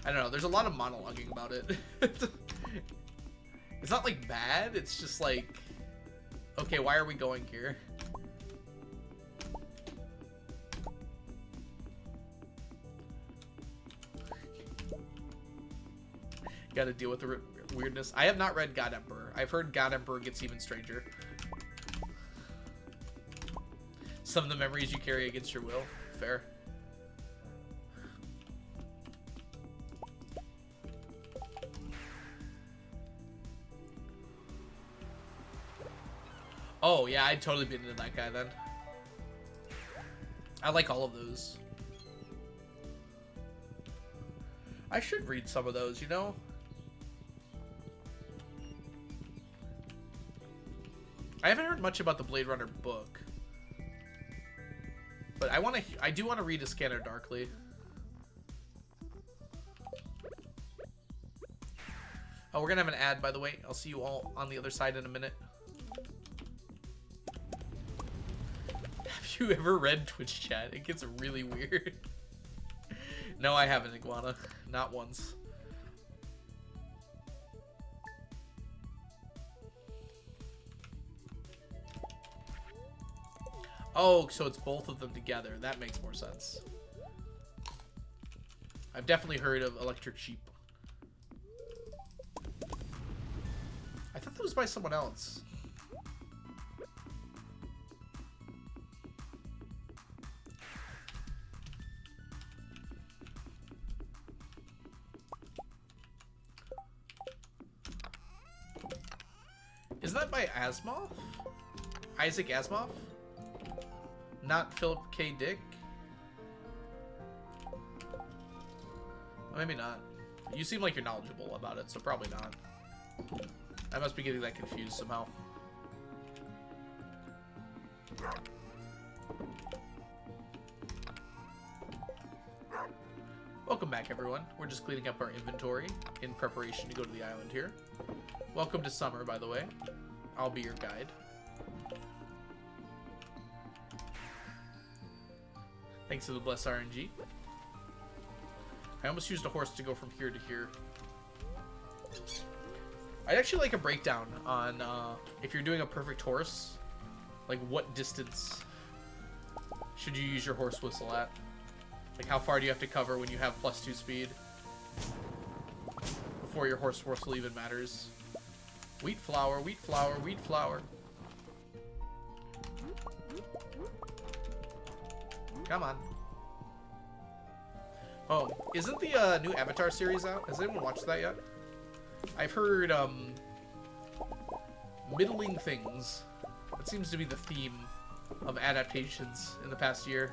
I don't know, there's a lot of monologuing about it. It's not, like, bad, it's just like... Okay, why are we going here? Gotta deal with the weirdness. I have not read God Emperor. I've heard God Emperor gets even stranger. Some of the memories you carry against your will. Fair. Oh, yeah, I'd totally be into that guy then. I like all of those. I should read some of those, you know? I haven't heard much about the Blade Runner book. But I do want to read A Scanner Darkly. Oh, we're gonna have an ad, by the way. I'll see you all on the other side in a minute. Have you ever read Twitch chat? It gets really weird. No, I haven't, Iguana. Not once. Oh, so it's both of them together. That makes more sense. I've definitely heard of electric sheep. I thought that was by someone else. Is that by Asimov? Isaac Asimov? Not Philip K. Dick? Maybe not. You seem like you're knowledgeable about it, so probably not. I must be getting that confused somehow. Welcome back, everyone. We're just cleaning up our inventory in preparation to go to the island here. Welcome to summer, by the way. I'll be your guide. Thanks to the Bless RNG. I almost used a horse to go from here to here. I'd actually like a breakdown on if you're doing a perfect horse, like what distance should you use your horse whistle at? Like how far do you have to cover when you have +2 speed before your horse whistle even matters? Wheat flour, wheat flour, wheat flour. Come on. Oh, isn't the new Avatar series out? Has anyone watched that yet? I've heard middling things. That seems to be the theme of adaptations in the past year.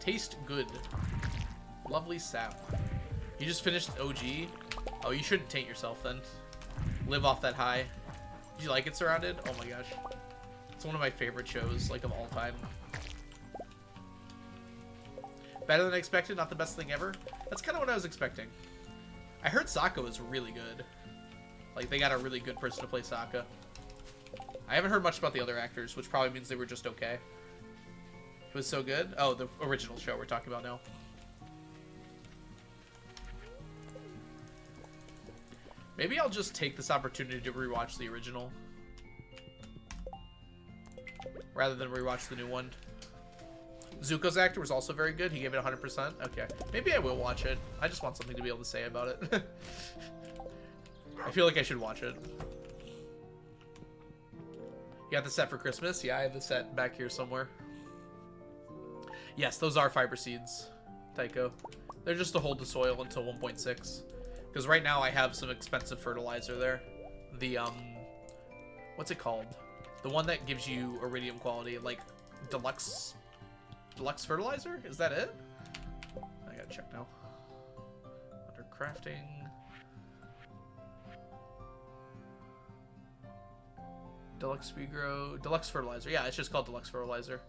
Taste good. Lovely sap. You just finished OG? Oh, you shouldn't taint yourself then. Live off that high. Did you like it, Surrounded? Oh my gosh. It's one of my favorite shows, like, of all time. Better than expected, not the best thing ever. That's kind of what I was expecting. I heard Sokka was really good. Like, they got a really good person to play Sokka. I haven't heard much about the other actors, which probably means they were just okay. It was so good? Oh, the original show we're talking about now. Maybe I'll just take this opportunity to rewatch the original rather than rewatch the new one. Zuko's actor was also very good. He gave it 100%. Okay. Maybe I will watch it. I just want something to be able to say about it. I feel like I should watch it. You got the set for Christmas? Yeah, I have the set back here somewhere. Yes, those are fiber seeds, Tycho. They're just to hold the soil until 1.6. Because right now I have some expensive fertilizer there. The, what's it called? The one that gives you iridium quality, like deluxe fertilizer? Is that it? I gotta check now. Under crafting. Deluxe speed grow. Deluxe fertilizer. Yeah, it's just called deluxe fertilizer.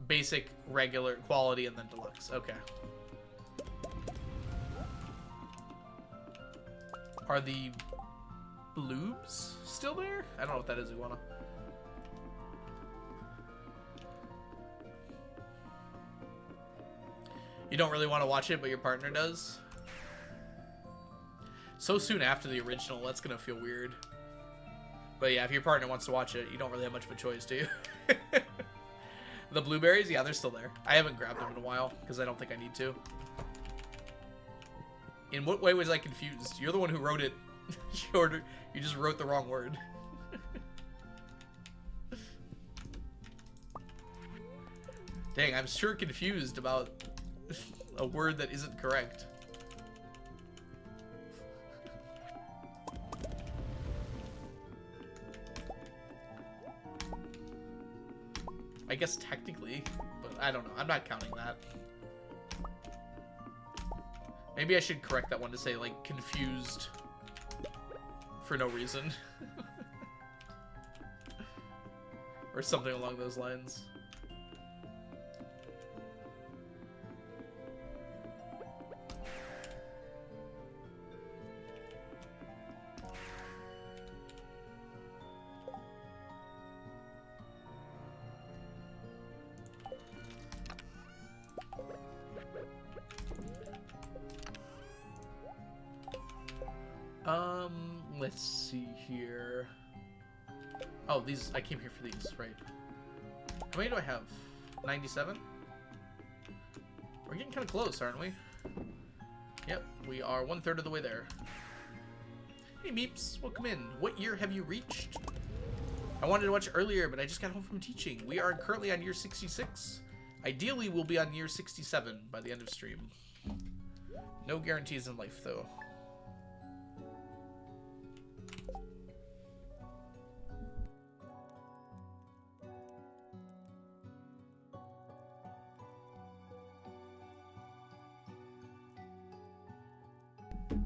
Basic, regular, quality, and then deluxe. Okay. Are the bloobs still there? I don't know what that is, Iguana. You don't really want to watch it, but your partner does? So soon after the original, that's gonna feel weird. But yeah, if your partner wants to watch it, you don't really have much of a choice, do you? The blueberries? Yeah, they're still there. I haven't grabbed them in a while, because I don't think I need to. In what way was I confused? You're the one who wrote it shorter. You just wrote the wrong word. Dang, I'm sure confused about a word that isn't correct. I guess technically, but I don't know. I'm not counting that. Maybe I should correct that one to say, like, confused for no reason. Or something along those lines. let's see here. Oh, these, I came here for these, right. How many do I have? 97? We're getting kind of close, aren't we? Yep, we are 1/3 of the way there. Hey Meeps, welcome in. What year have you reached? I wanted to watch earlier, but I just got home from teaching. We are currently on year 66. Ideally, we'll be on year 67 by the end of stream. No guarantees in life, though.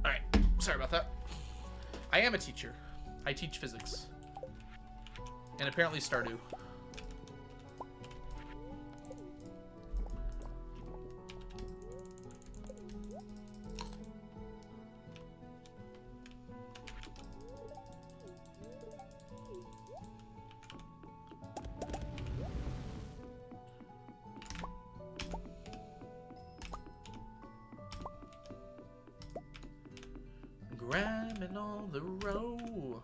Alright, sorry about that. I am a teacher. I teach physics. And apparently Stardew. Grabbing on the row.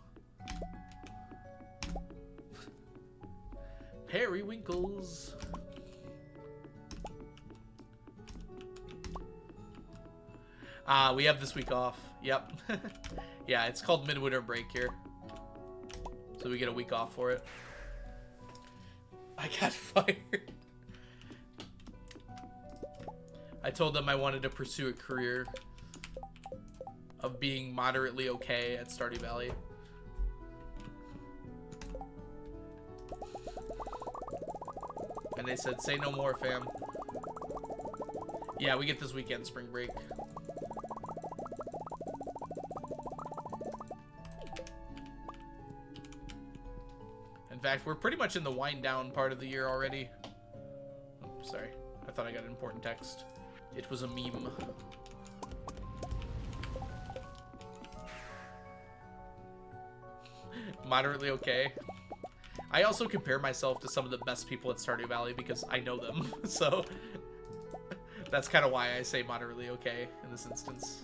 Periwinkles. We have this week off. Yep. Yeah, it's called midwinter break here. So we get a week off for it. I got fired. I told them I wanted to pursue a career of being moderately okay at Stardew Valley. And they said, say no more, fam. Yeah, we get this weekend spring break. In fact, we're pretty much in the wind down part of the year already. Oh, sorry. I thought I got an important text. It was a meme. Moderately okay. I also compare myself to some of the best people at Stardew Valley because I know them. So that's kind of why I say moderately okay in this instance.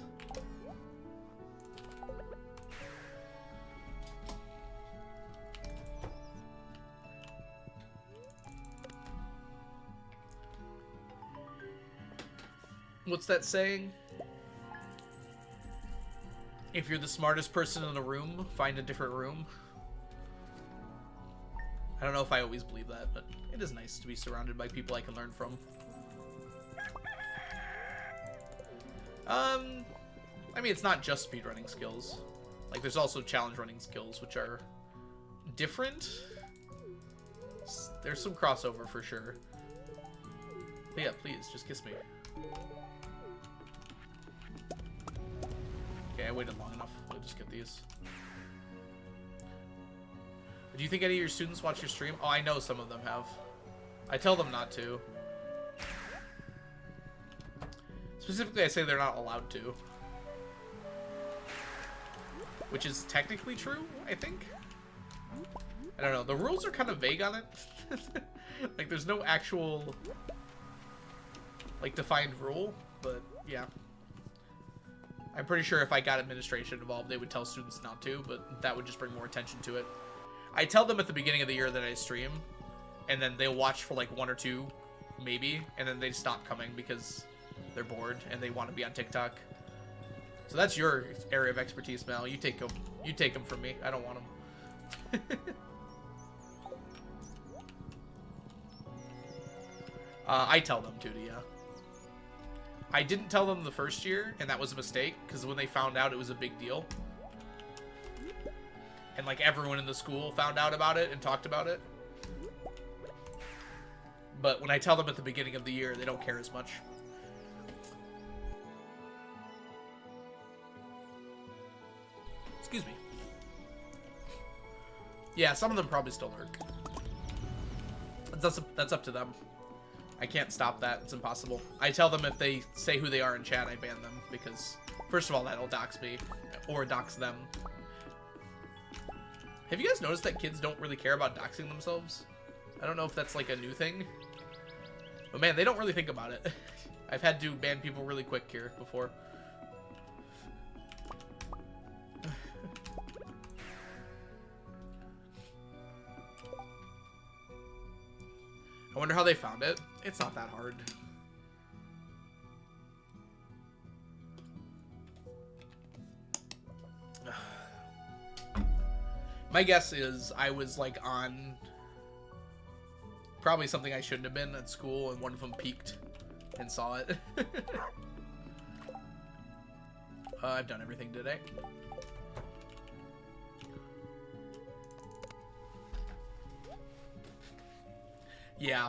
What's that saying? If you're the smartest person in the room, find a different room. I don't know if I always believe that, but it is nice to be surrounded by people I can learn from. I mean, it's not just speedrunning skills. Like, there's also challenge running skills, which are different. There's some crossover for sure. But yeah, please, just kiss me. Okay, I waited long enough. I'll just get these. Do you think any of your students watch your stream? Oh, I know some of them have. I tell them not to. Specifically, I say they're not allowed to. Which is technically true, I think. I don't know. The rules are kind of vague on it. Like, there's no actual, like, defined rule. But, yeah. I'm pretty sure if I got administration involved, they would tell students not to. But that would just bring more attention to it. I tell them at the beginning of the year that I stream, and then they'll watch for like 1 or 2, maybe, and then they stop coming because they're bored and they want to be on TikTok. So that's your area of expertise, Mel. You take them. You take them from me. I don't want them. I tell them to, yeah. I didn't tell them the first year, and that was a mistake because when they found out, it was a big deal. And, like, everyone in the school found out about it and talked about it. But when I tell them at the beginning of the year, they don't care as much. Excuse me. Yeah, some of them probably still lurk. That's up to them. I can't stop that. It's impossible. I tell them if they say who they are in chat, I ban them. Because, first of all, that'll dox me. Or dox them. Have you guys noticed that kids don't really care about doxing themselves? I don't know if that's like a new thing. But man, they don't really think about it. I've had to ban people really quick here before. I wonder how they found it. It's not that hard. My guess is I was like on probably something I shouldn't have been at school, and one of them peeked and saw it. I've done everything today. Yeah.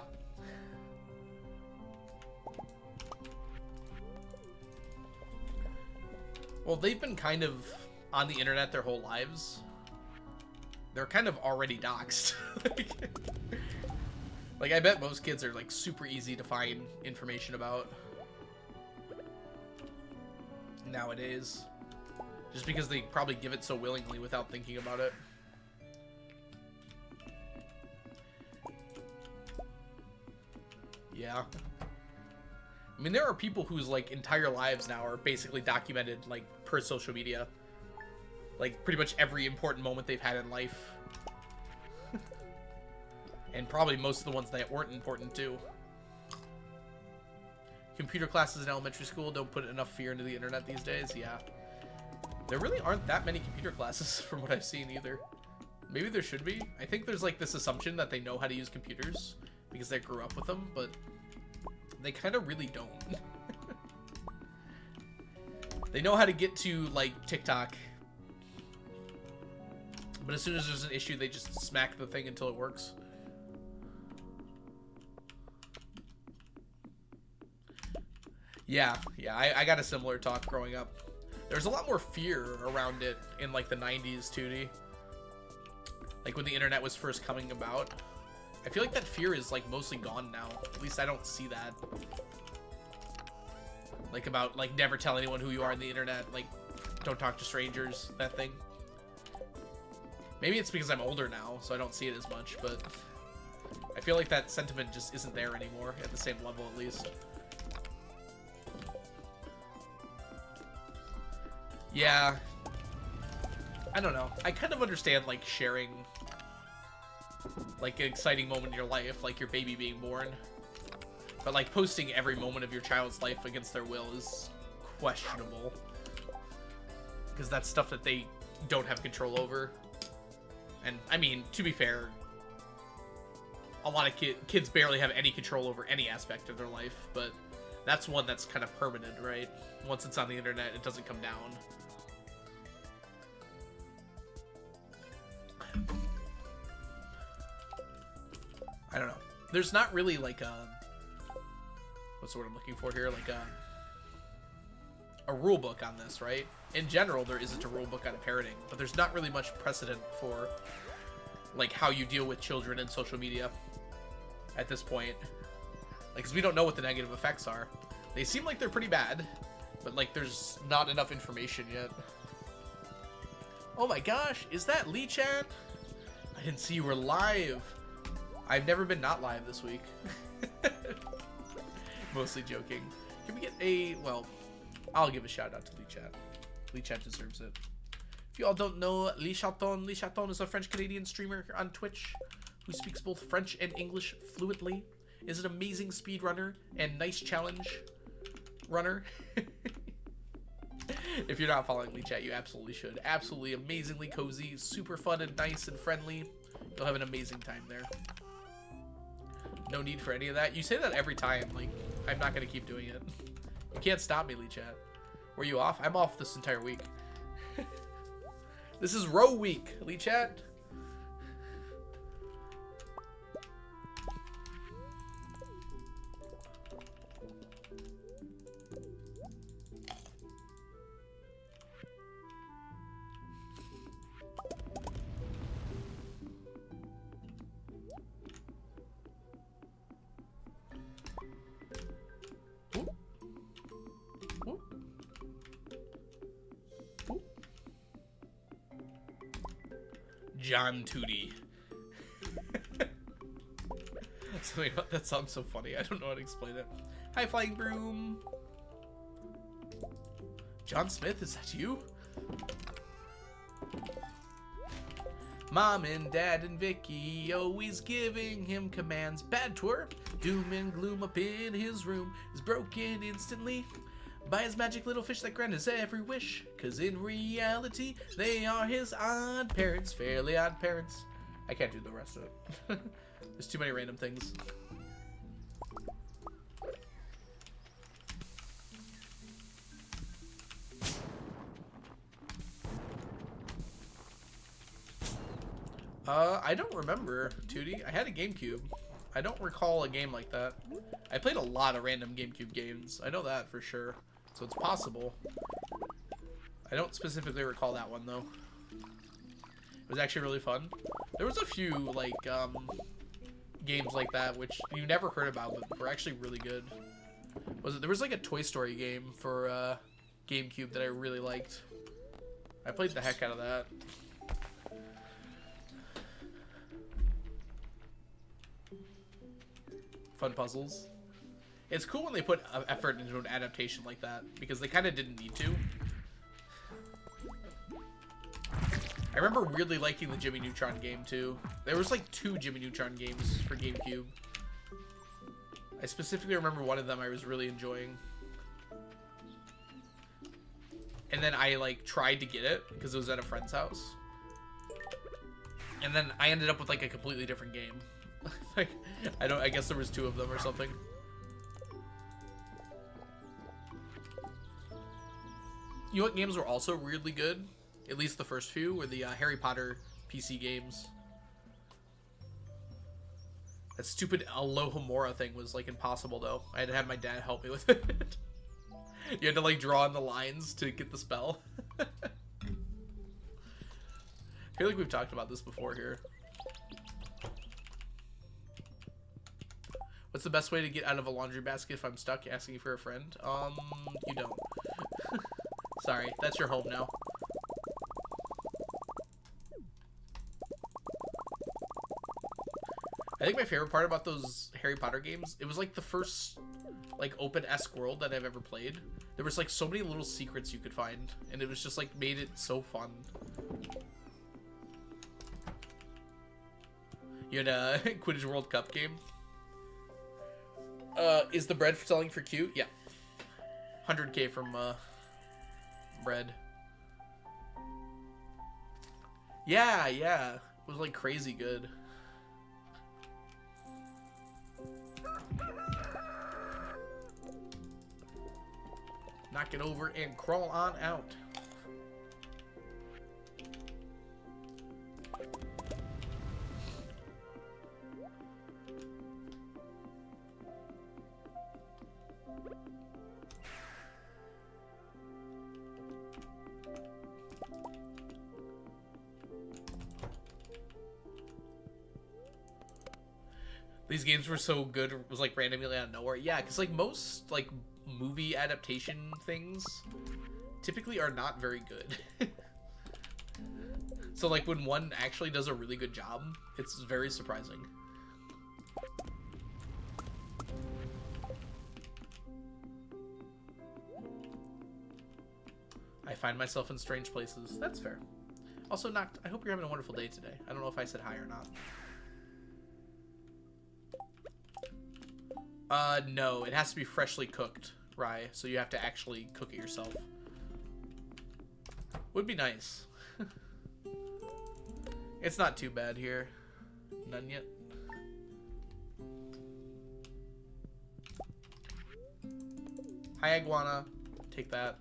Well, they've been kind of on the internet their whole lives. They're kind of already doxxed. Like, I bet most kids are, like, super easy to find information about nowadays. Just because they probably give it so willingly without thinking about it. Yeah. I mean, there are people whose, like, entire lives now are basically documented, like, per social media. Like, pretty much every important moment they've had in life. And probably most of the ones that weren't important, too. Computer classes in elementary school don't put enough fear into the internet these days, yeah. There really aren't that many computer classes from what I've seen, either. Maybe there should be. I think there's, like, this assumption that they know how to use computers because they grew up with them, but they kind of really don't. They know how to get to, like, TikTok. But as soon as there's an issue, they just smack the thing until it works. Yeah, I got a similar talk growing up. There's a lot more fear around it in, like, the 90s, 2D. Like, when the internet was first coming about. I feel like that fear is, like, mostly gone now. At least I don't see that. Like, about, like, never tell anyone who you are on the internet. Like, don't talk to strangers, that thing. Maybe it's because I'm older now, so I don't see it as much, but I feel like that sentiment just isn't there anymore, at the same level, at least. Yeah. I don't know. I kind of understand, like, sharing, like, an exciting moment in your life, like your baby being born. But, like, posting every moment of your child's life against their will is questionable. Because that's stuff that they don't have control over. And, I mean, to be fair, a lot of kids barely have any control over any aspect of their life, but that's one that's kind of permanent, right? Once it's on the internet, it doesn't come down. I don't know. There's not really, like, a... What's the word I'm looking for here? Like, a rule book on this, right? In general, there isn't a rule book on parenting, but there's not really much precedent for, like, how you deal with children in social media at this point. Like, because we don't know what the negative effects are. They seem like they're pretty bad, but, like, there's not enough information yet. Oh my gosh, is that Lee Chan? I didn't see you were live. I've never been not live this week. Mostly joking. Can we get a... Well, I'll give a shout out to Lee Chan. Lee Chan deserves it. If you all don't know Lee Chaton is a French-Canadian streamer on Twitch who speaks both French and English fluently, is an amazing speedrunner and nice challenge runner. If you're not following Lee Chat, you absolutely should. Absolutely amazingly cozy, super fun and nice and friendly. You'll have an amazing time there. No need for any of that. You say that every time. Like, I'm not going to keep doing it. You can't stop me, Lee Chat. Were you off? I'm off this entire week. This is row week, Lee Chat. John Tootie. Something about that song's so funny. I don't know how to explain it. Hi, Flying Broom. John Smith, is that you? Mom and Dad and Vicky always giving him commands. Bad twerp, doom and gloom up in his room is broken instantly by his magic little fish that grant his every wish. Cause in reality, they are his odd parents, fairly odd parents. I can't do the rest of it. There's too many random things. I don't remember, Tootie. I had a GameCube. I don't recall a game like that. I played a lot of random GameCube games. I know that for sure. So it's possible. I don't specifically recall that one, though. It was actually really fun. There was a few, like, games like that, which you never heard about, but were actually really good. There was, like, a Toy Story game for, GameCube that I really liked. I played the heck out of that. Fun puzzles. It's cool when they put effort into an adaptation like that, because they kind of didn't need to. I remember really liking the Jimmy Neutron game, too. There was like 2 Jimmy Neutron games for GameCube. I specifically remember one of them I was really enjoying. And then I, like, tried to get it, because it was at a friend's house. And then I ended up with, like, a completely different game. Like, I guess there was 2 of them or something. You know what games were also really good? At least the first few were the Harry Potter PC games. That stupid Alohomora thing was, like, impossible, though. I had to have my dad help me with it. You had to, like, draw on the lines to get the spell. I feel like we've talked about this before here. What's the best way to get out of a laundry basket if I'm stuck? Asking for a friend? You don't. Sorry, that's your home now. I think my favorite part about those Harry Potter games, it was like the first, like, open-esque world that I've ever played. There was, like, so many little secrets you could find, and it was just, like, made it so fun. You had a Quidditch World Cup game? Is the bread selling for Q? Yeah. 100K from, bread. Yeah, yeah. It was, like, crazy good. Knock it over and crawl on out. These games were so good, it was like randomly out of nowhere. Yeah, because like most like movie adaptation things typically are not very good. So like when one actually does a really good job, it's very surprising. I find myself in strange places. That's fair. Also, Noct, I hope you're having a wonderful day today. I don't know if I said hi or not. No, it has to be freshly cooked, Rye, so you have to actually cook it yourself. Would be nice. It's not too bad here. None yet. Hi, Iguana. Take that.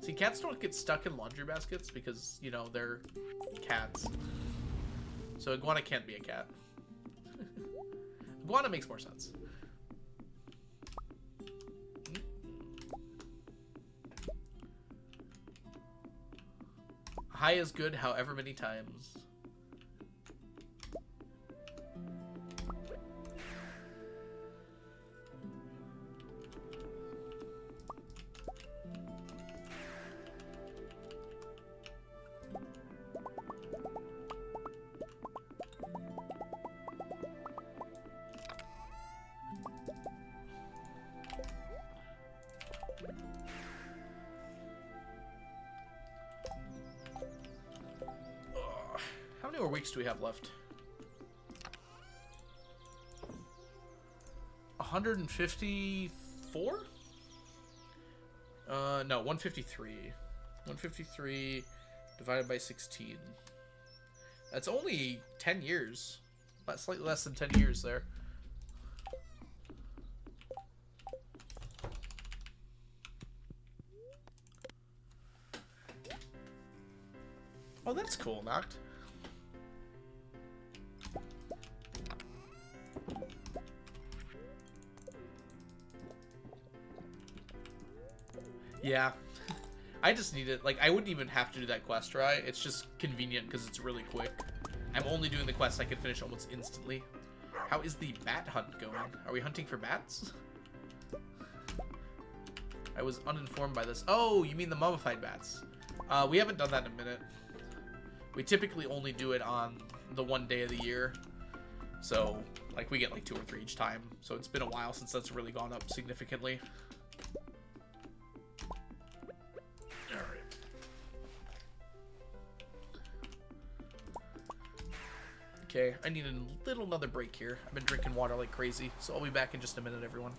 See, cats don't get stuck in laundry baskets because, you know, they're cats. So Iguana can't be a cat. Iguana makes more sense. High is good however many times. weeks do we have left? 154? No, 153. 153 divided by 16. That's only 10 years. Slightly less than 10 years there. Oh, that's cool, Noct. Yeah. I just need it. Like, I wouldn't even have to do that quest, right? It's just convenient because it's really quick. I'm only doing the quest I can finish almost instantly. How is the bat hunt going? Are we hunting for bats? I was uninformed by this. Oh, you mean the mummified bats. We haven't done that in a minute. We typically only do it on the one day of the year. So, like, we get like 2 or 3 each time. So it's been a while since that's really gone up significantly. Okay, I need a little another break here. I've been drinking water like crazy, so I'll be back in just a minute, everyone.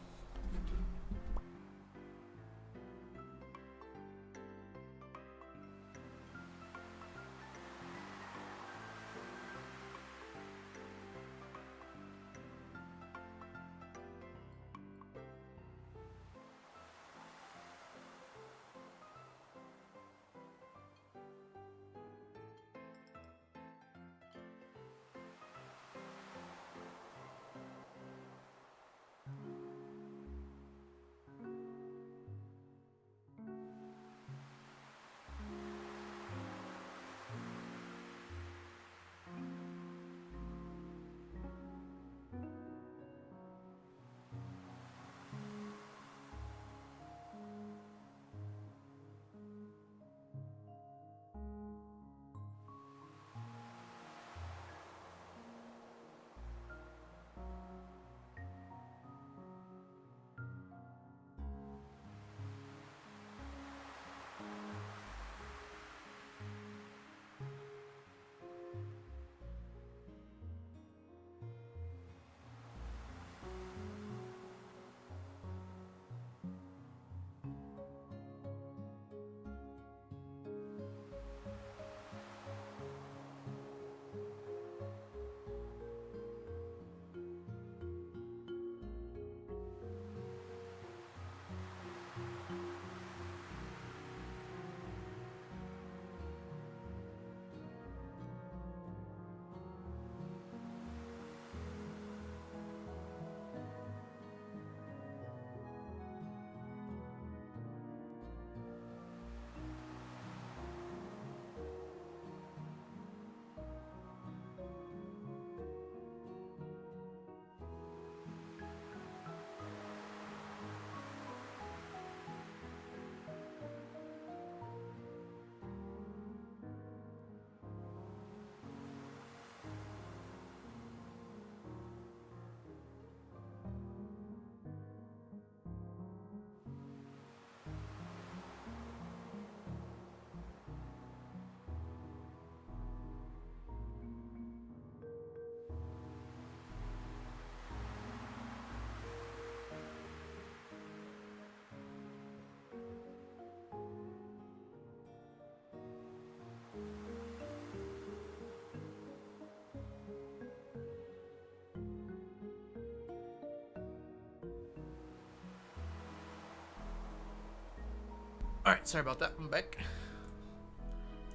Alright, sorry about that. I'm back.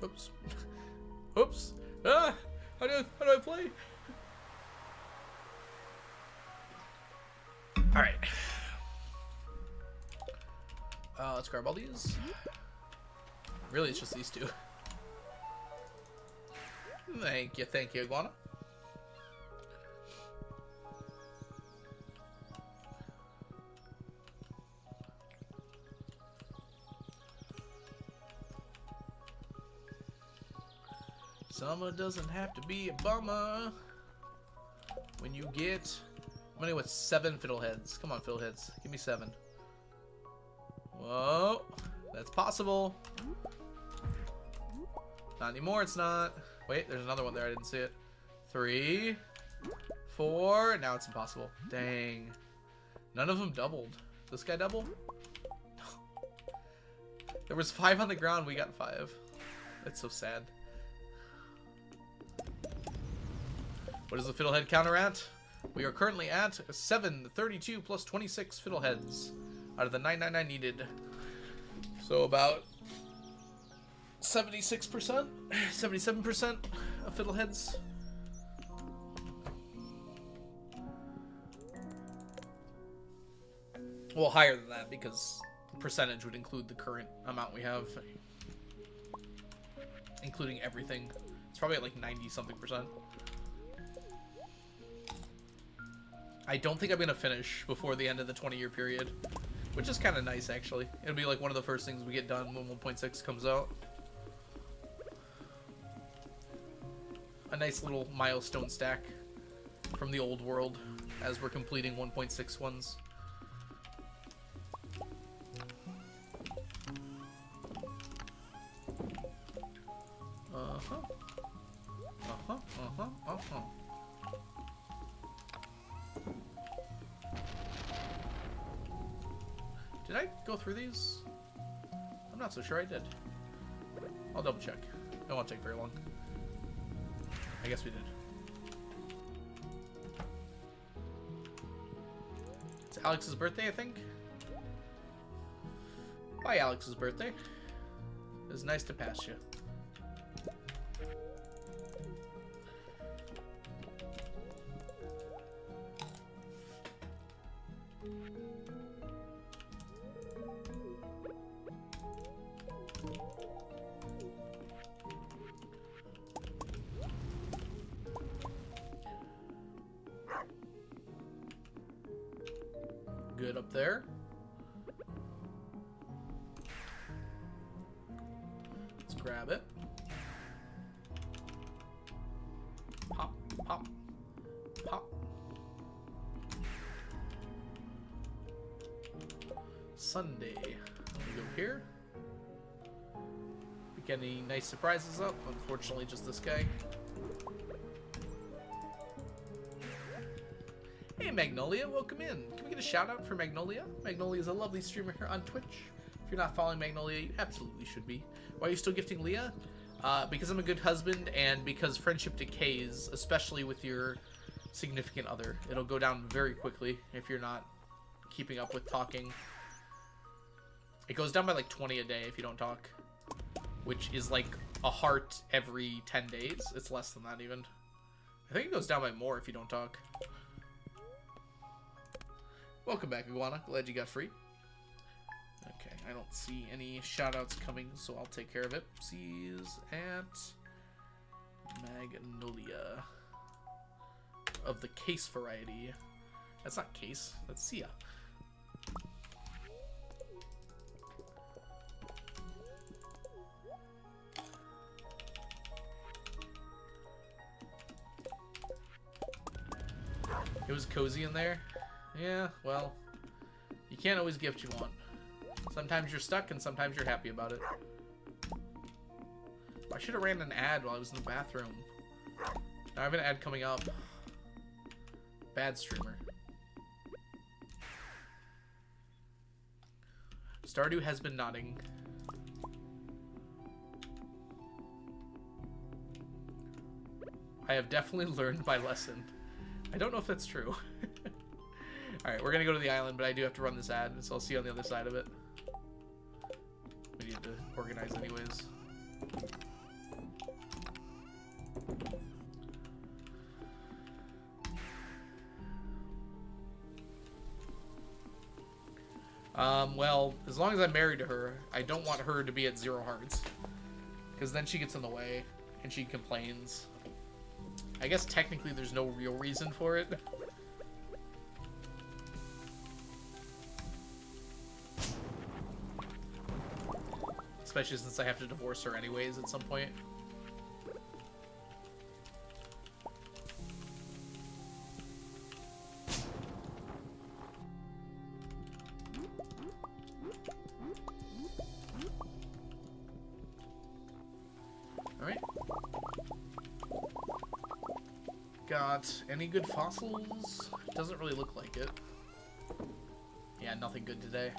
Oops. Oops. Ah! How do I play? Alright. Let's grab all these. Really, it's just these two. Thank you, Iguana. Summer doesn't have to be a bummer when you get money with 7 fiddleheads. Come on, fiddleheads. Give me 7. Whoa. That's possible. Not anymore, it's not. Wait, there's another one there. I didn't see it. 3, 4. Now it's impossible. Dang. None of them doubled. This guy double? No. There was 5 on the ground. We got 5. That's so sad. What is the fiddlehead counter at? We are currently at 732 plus 26 fiddleheads out of the 999 needed. So about 76%, 77% of fiddleheads. Well, higher than that because percentage would include the current amount we have, including everything. It's probably at like 90-something%. I don't think I'm going to finish before the end of the 20-year period, which is kind of nice, actually. It'll be like one of the first things we get done when 1.6 comes out. A nice little milestone stack from the old world as we're completing 1.6 ones. Did I go through these? I'm not so sure I did. I'll double check. It won't take very long. I guess we did. It's Alex's birthday, I think. Bye, Alex's birthday. It was nice to pass you. Good up there. Let's grab it. Pop, pop, pop. Sunday. We go here. We get any nice surprises up? Unfortunately, just this guy. Hey Magnolia, welcome in. Can we get a shout out for Magnolia? Magnolia is a lovely streamer here on Twitch. If you're not following Magnolia, you absolutely should be. Why are you still gifting Leah? Because I'm a good husband and because friendship decays, especially with your significant other. It'll go down very quickly if you're not keeping up with talking. It goes down by like 20 a day if you don't talk, which is like a heart every 10 days. It's less than that even. I think it goes down by more if you don't talk. Welcome back, Iguana. Glad you got free. Okay, I don't see any shoutouts coming, so I'll take care of it. Sees at Magnolia of the case variety. That's not case, that's Sia. It was cozy in there. Yeah, well, you can't always get what you want. Sometimes you're stuck and sometimes you're happy about it. I should have ran an ad while I was in the bathroom. Now I have an ad coming up. Bad streamer. Stardew has been nodding. I have definitely learned my lesson. I don't know if that's true. Alright, we're gonna go to the island, but I do have to run this ad, so I'll see you on the other side of it. We need to organize anyways. Well, as long as I'm married to her, I don't want her to be at 0 hearts. Because then she gets in the way, and she complains. I guess technically there's no real reason for it. Especially since I have to divorce her anyways at some point. Alright. got any good fossils? Doesn't really look like it. Yeah, nothing good today.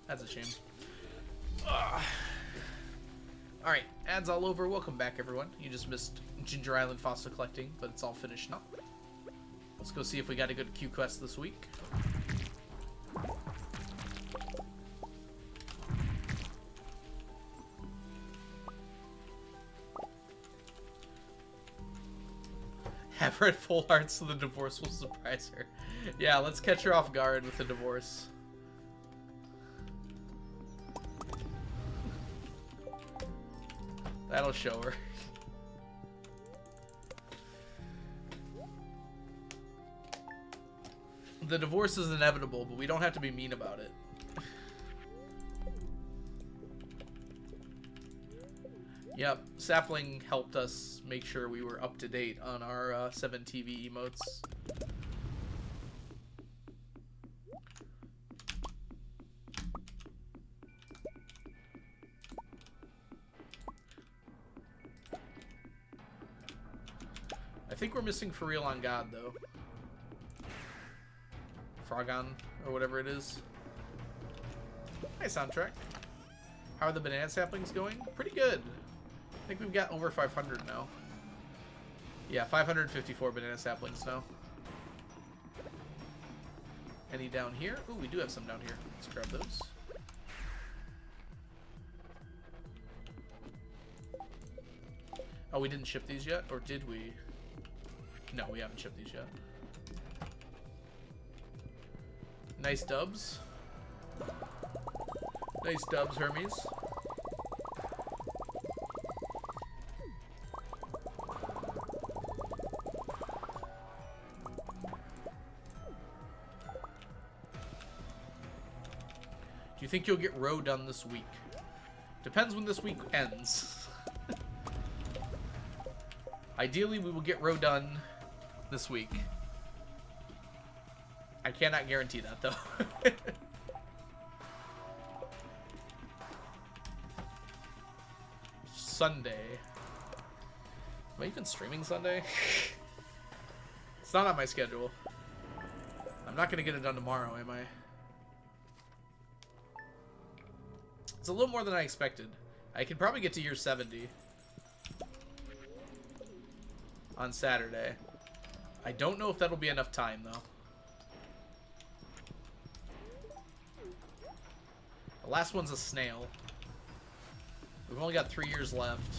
That's a shame. Alright, ads all over. Welcome back, everyone. You just missed Ginger Island fossil collecting, but it's all finished up. Let's go see if we got a good Q quest this week. Have her at full hearts so the divorce will surprise her. Yeah, let's catch her off guard with the divorce. That'll show her. The divorce is inevitable, but we don't have to be mean about it. Yep, Sapling helped us make sure we were up to date on our 7 TV emotes. I think we're missing For Real on God, though. Frogon, or whatever it is. Hi, soundtrack. How are the banana saplings going? Pretty good. I think we've got over 500 now. Yeah, 554 banana saplings now. Any down here? Ooh, we do have some down here. Let's grab those. Oh, we didn't ship these yet? Or did we? No, we haven't shipped these yet. Nice dubs. Nice dubs, Hermes. Do you think you'll get row done this week? Depends when this week ends. Ideally, we will get row done this week. I cannot guarantee that, though. Sunday. Am I even streaming Sunday? It's not on my schedule. I'm not going to get it done tomorrow, am I? It's a little more than I expected. I could probably get to year 70 on Saturday. I don't know if that'll be enough time, though. The last one's a snail. We've only got 3 years left.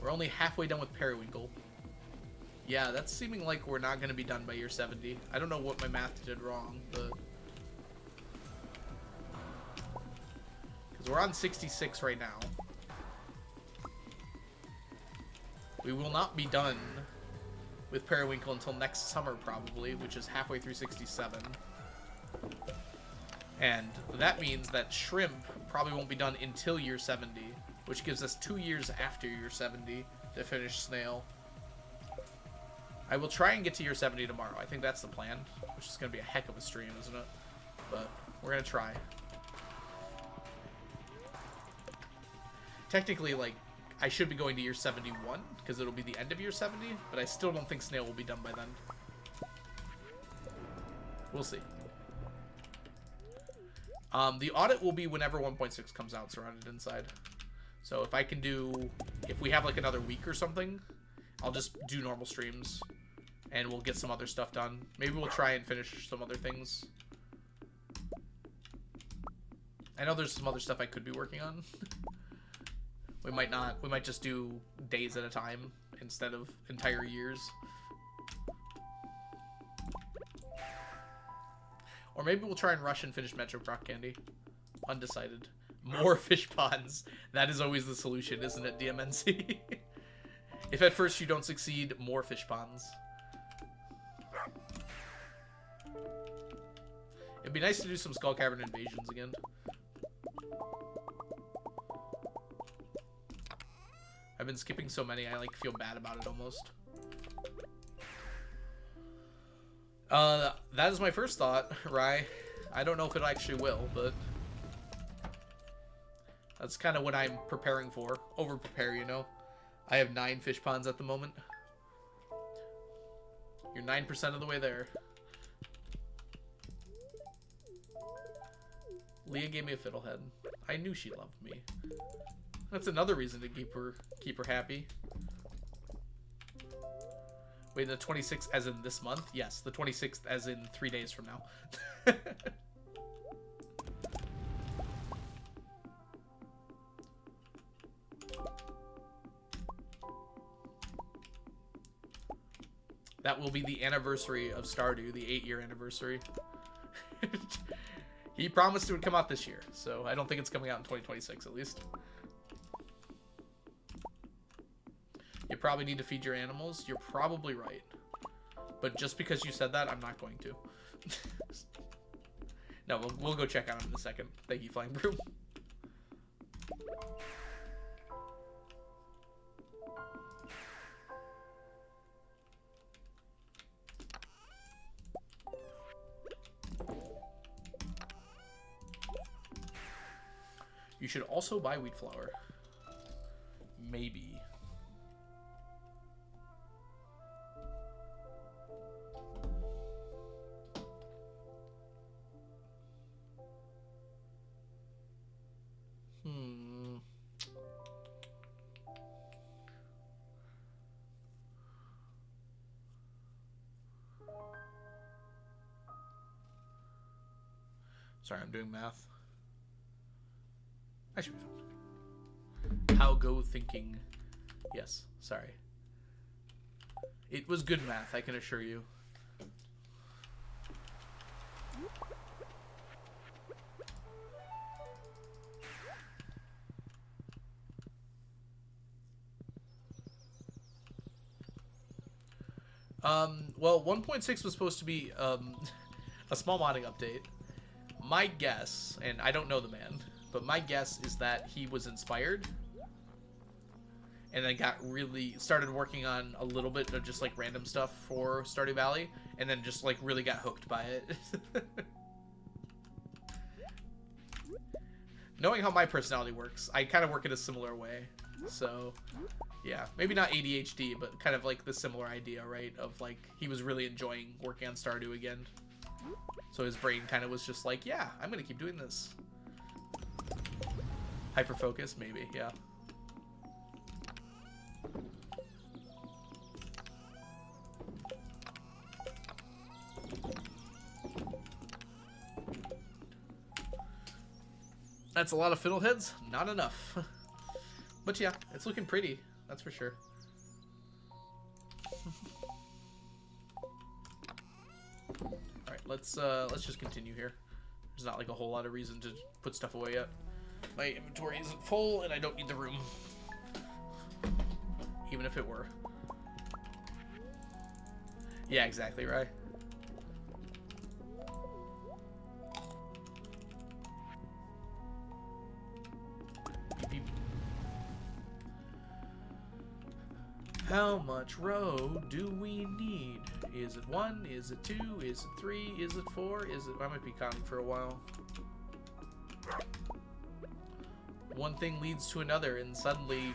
We're only halfway done with Periwinkle. Yeah, that's seeming like we're not going to be done by year 70. I don't know what my math did wrong, but... because we're on 66 right now. We will not be done with Periwinkle until next summer, probably, which is halfway through 67. And that means that Shrimp probably won't be done until year 70, which gives us 2 years after year 70 to finish Snail. I will try and get to year 70 tomorrow. I think that's the plan, which is going to be a heck of a stream, isn't it? But we're going to try. Technically, like, I should be going to year 71, because it'll be the end of year 70, but I still don't think Snail will be done by then. We'll see. The audit will be whenever 1.6 comes out, surrounded inside. So if I can do... if we have, like, another week or something, I'll just do normal streams, and we'll get some other stuff done. Maybe we'll try and finish some other things. I know there's some other stuff I could be working on. We might not. We might just do days at a time instead of entire years. Or maybe we'll try and rush and finish Metro Croc Candy. Undecided. More fish ponds. That is always the solution, isn't it, DMNC? If at first you don't succeed, more fish ponds. It'd be nice to do some Skull Cavern invasions again. I've been skipping so many, I like feel bad about it almost. That is my first thought, Rye. I don't know if it actually will, but that's kind of what I'm preparing for. Over-prepare, you know? I have 9 fish ponds at the moment. You're 9% of the way there. Leah gave me a fiddlehead. I knew she loved me. That's another reason to keep her happy. Wait, the 26th as in this month? Yes, the 26th as in 3 days from now. That will be the anniversary of Stardew, the 8-year anniversary. He promised it would come out this year, so I don't think it's coming out in 2026 at least. You probably need to feed your animals. You're probably right. But just because you said that, I'm not going to. No, we'll go check on him in a second. Thank you, Flying Broom. You should also buy wheat flour. Maybe. Sorry, I'm doing math. I should be fine. How go thinking? Yes, sorry. It was good math, I can assure you. Well, 1.6 was supposed to be a small modding update. My guess, and I don't know the man, but my guess is that he was inspired and then started working on a little bit of just like random stuff for Stardew Valley and then just like really got hooked by it. Knowing how my personality works, I kind of work in a similar way. So, yeah, maybe not ADHD, but kind of like the similar idea, right? Of like, he was really enjoying working on Stardew again. So his brain kind of was just like, yeah, I'm going to keep doing this. Hyper-focus, maybe, yeah. That's a lot of fiddleheads. Not enough. But yeah, it's looking pretty. That's for sure. Alright, let's just continue here. There's not like a whole lot of reason to put stuff away yet. My inventory isn't full and I don't need the room. Even if it were. Yeah, exactly, right? How much road do we need? Is it 1? Is it 2? Is it 3? Is it 4? Is it... I might be counting for a while. One thing leads to another, and suddenly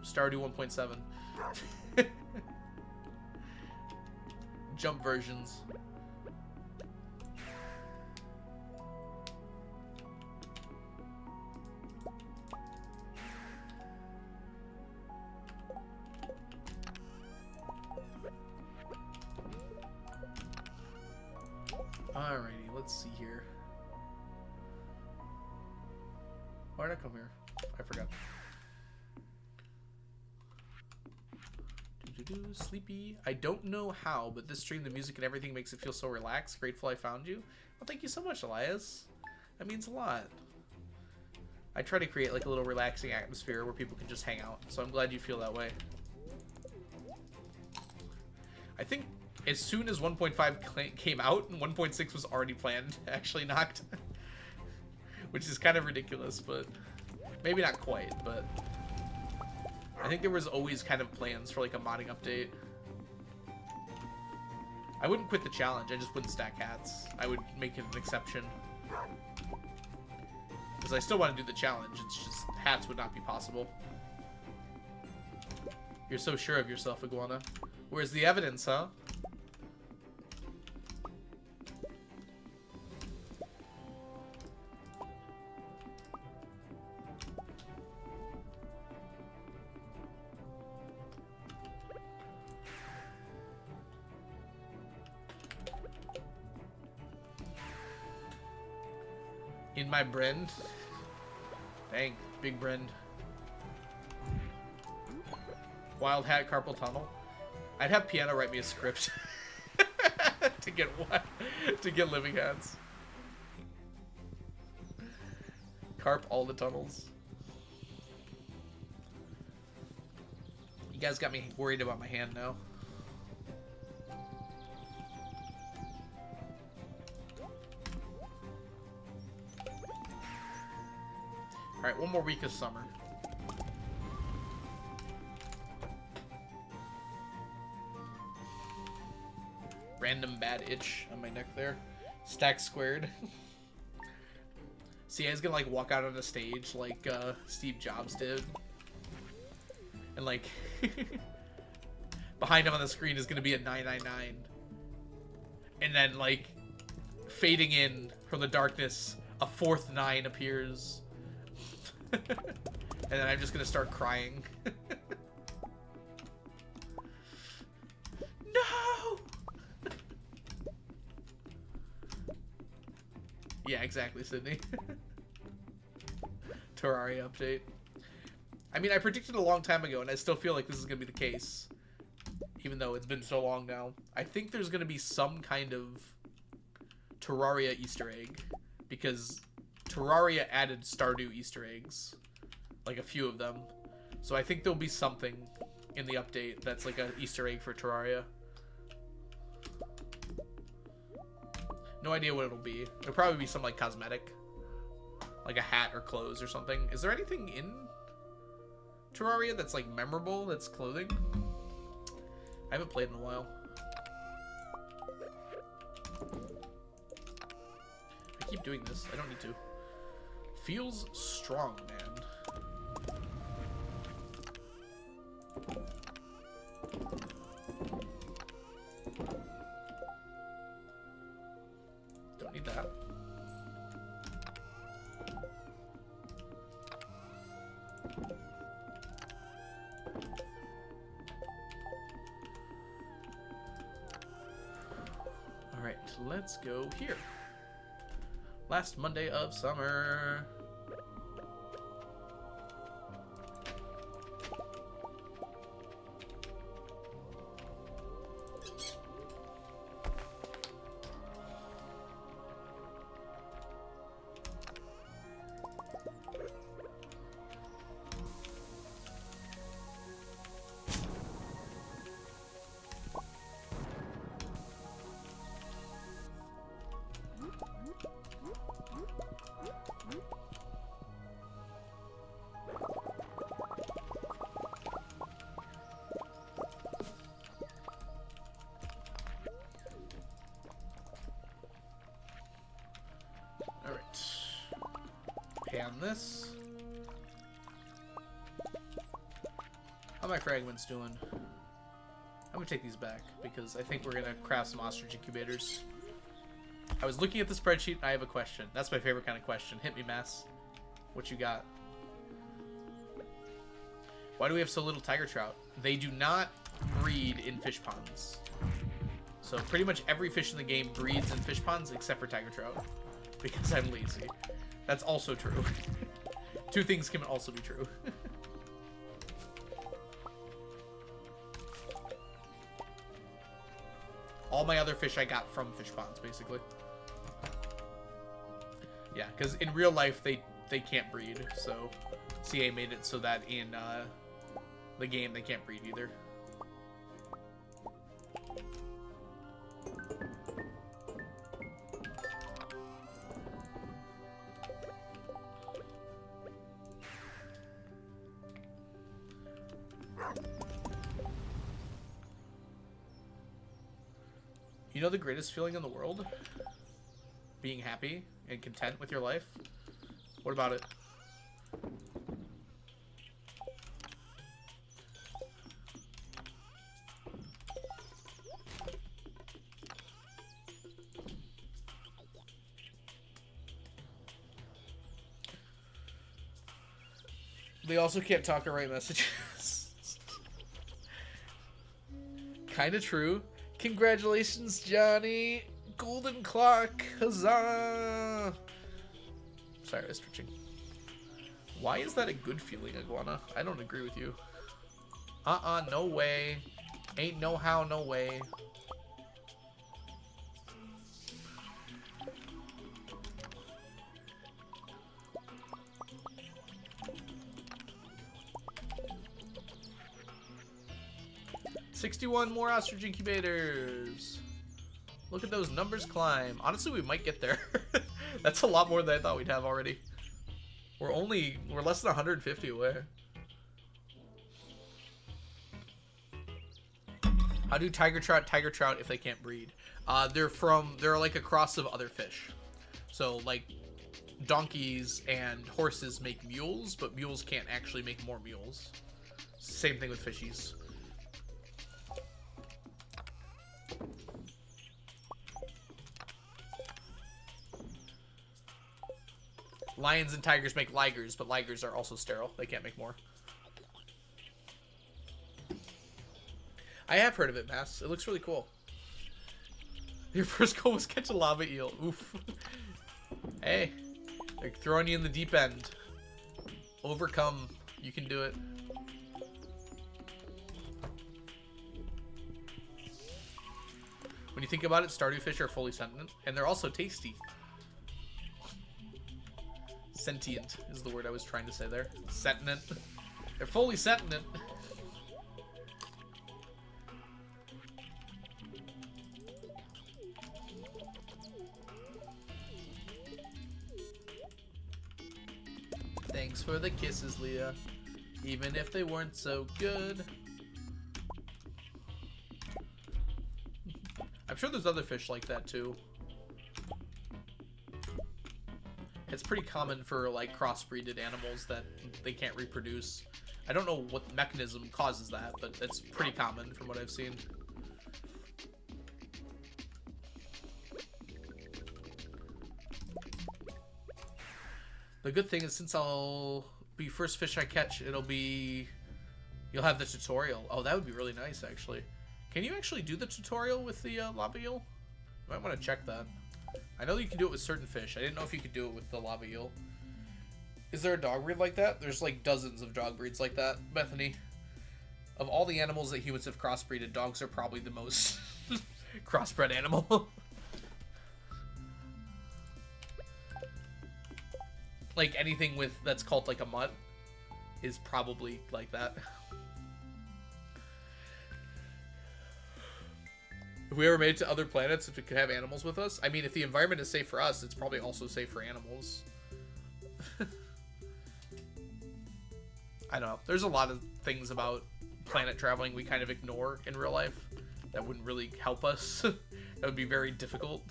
Stardew 1.7. Jump versions. Alrighty, let's see here. Why did I come here? I forgot. Sleepy. I don't know how, but this stream, the music and everything makes it feel so relaxed. Grateful I found you. Well, thank you so much, Elias. That means a lot. I try to create like a little relaxing atmosphere where people can just hang out, so I'm glad you feel that way. I think as soon as 1.5 came out, 1.6 was already planned, actually knocked. Which is kind of ridiculous, but maybe not quite, but I think there was always kind of plans for like a modding update. I wouldn't quit the challenge, I just wouldn't stack hats. I would make it an exception. Because I still want to do the challenge, it's just hats would not be possible. You're so sure of yourself, Iguana. Where's the evidence, huh? In my Brend. Dang, big Brend. Wild Hat Carpal Tunnel. I'd have Piano write me a script to get what? To get living hats. Carp all the tunnels. You guys got me worried about my hand now. Alright, one more week of summer. Random bad itch on my neck there. Stack squared. See, I was gonna like walk out on the stage like Steve Jobs did. And like behind him on the screen is gonna be a 999. And then like fading in from the darkness, a fourth 9 appears. And then I'm just gonna start crying. No! Yeah, exactly, Sydney. Terraria update. I mean, I predicted a long time ago, and I still feel like this is gonna be the case. Even though it's been so long now. I think there's gonna be some kind of Terraria Easter egg. Because Terraria added Stardew Easter eggs. Like a few of them. So I think there'll be something in the update that's like an Easter egg for Terraria. No idea what it'll be. It'll probably be some like cosmetic. Like a hat or clothes or something. Is there anything in Terraria that's like memorable that's clothing? I haven't played in a while. I keep doing this. I don't need to. Feels strong, man. Don't need that. All right, let's go here. Last Monday of summer. Pan this. How my fragments doing? I'm gonna take these back because I think we're gonna craft some ostrich incubators. I was looking at the spreadsheet and I have a question. That's my favorite kind of question. Hit me, Mass. What you got? Why do we have so little tiger trout? They do not breed in fish ponds. So pretty much every fish in the game breeds in fish ponds except for tiger trout. Because I'm lazy. That's also true. Two things can also be true. All my other fish I got from fish ponds, basically. Yeah, because in real life, they can't breed. So CA made it so that in the game, they can't breed either. You know the greatest feeling in the world? Being happy and content with your life? What about it? They also can't talk or write messages. Kinda true. Congratulations, Johnny. Golden clock. Huzzah. Sorry, I was stretching. Why is that a good feeling, Iguana? I don't agree with you. No way. Ain't no how, no way. $61 more ostrich incubators. Look at those numbers climb. Honestly, we might get there. That's a lot more than I thought we'd have already. We're less than 150 away. How do tiger trout if they can't breed? They're like a cross of other fish. So like donkeys and horses make mules, but mules can't actually make more mules. Same thing with fishies. Lions and tigers make ligers, but ligers are also sterile. They can't make more. I have heard of it, Mass. It looks really cool. Your first goal was catch a lava eel. Oof. Hey, they're throwing you in the deep end. Overcome. You can do it. When you think about it, Stardew fish are fully sentient, and they're also tasty. Sentient is the word I was trying to say there. Sentient. They're fully sentient. Thanks for the kisses, Leah. Even if they weren't so good. I'm sure there's other fish like that too. It's pretty common for like crossbreeded animals that they can't reproduce. I don't know what mechanism causes that, but it's pretty common from what I've seen. The good thing is since I'll be first fish I catch, you'll have the tutorial. Oh, that would be really nice actually. Can you actually do the tutorial with the lava eel? You might want to check that. I know you can do it with certain fish. I didn't know if you could do it with the lava eel. Is there a dog breed like that? There's like dozens of dog breeds like that, Bethany. Of all the animals that humans have crossbreeded, dogs are probably the most crossbred animal. Like anything that's called like a mutt is probably like that. If we ever made it to other planets, if we could have animals with us, I mean, if the environment is safe for us, it's probably also safe for animals. I don't know. There's a lot of things about planet traveling we kind of ignore in real life that wouldn't really help us. That would be very difficult.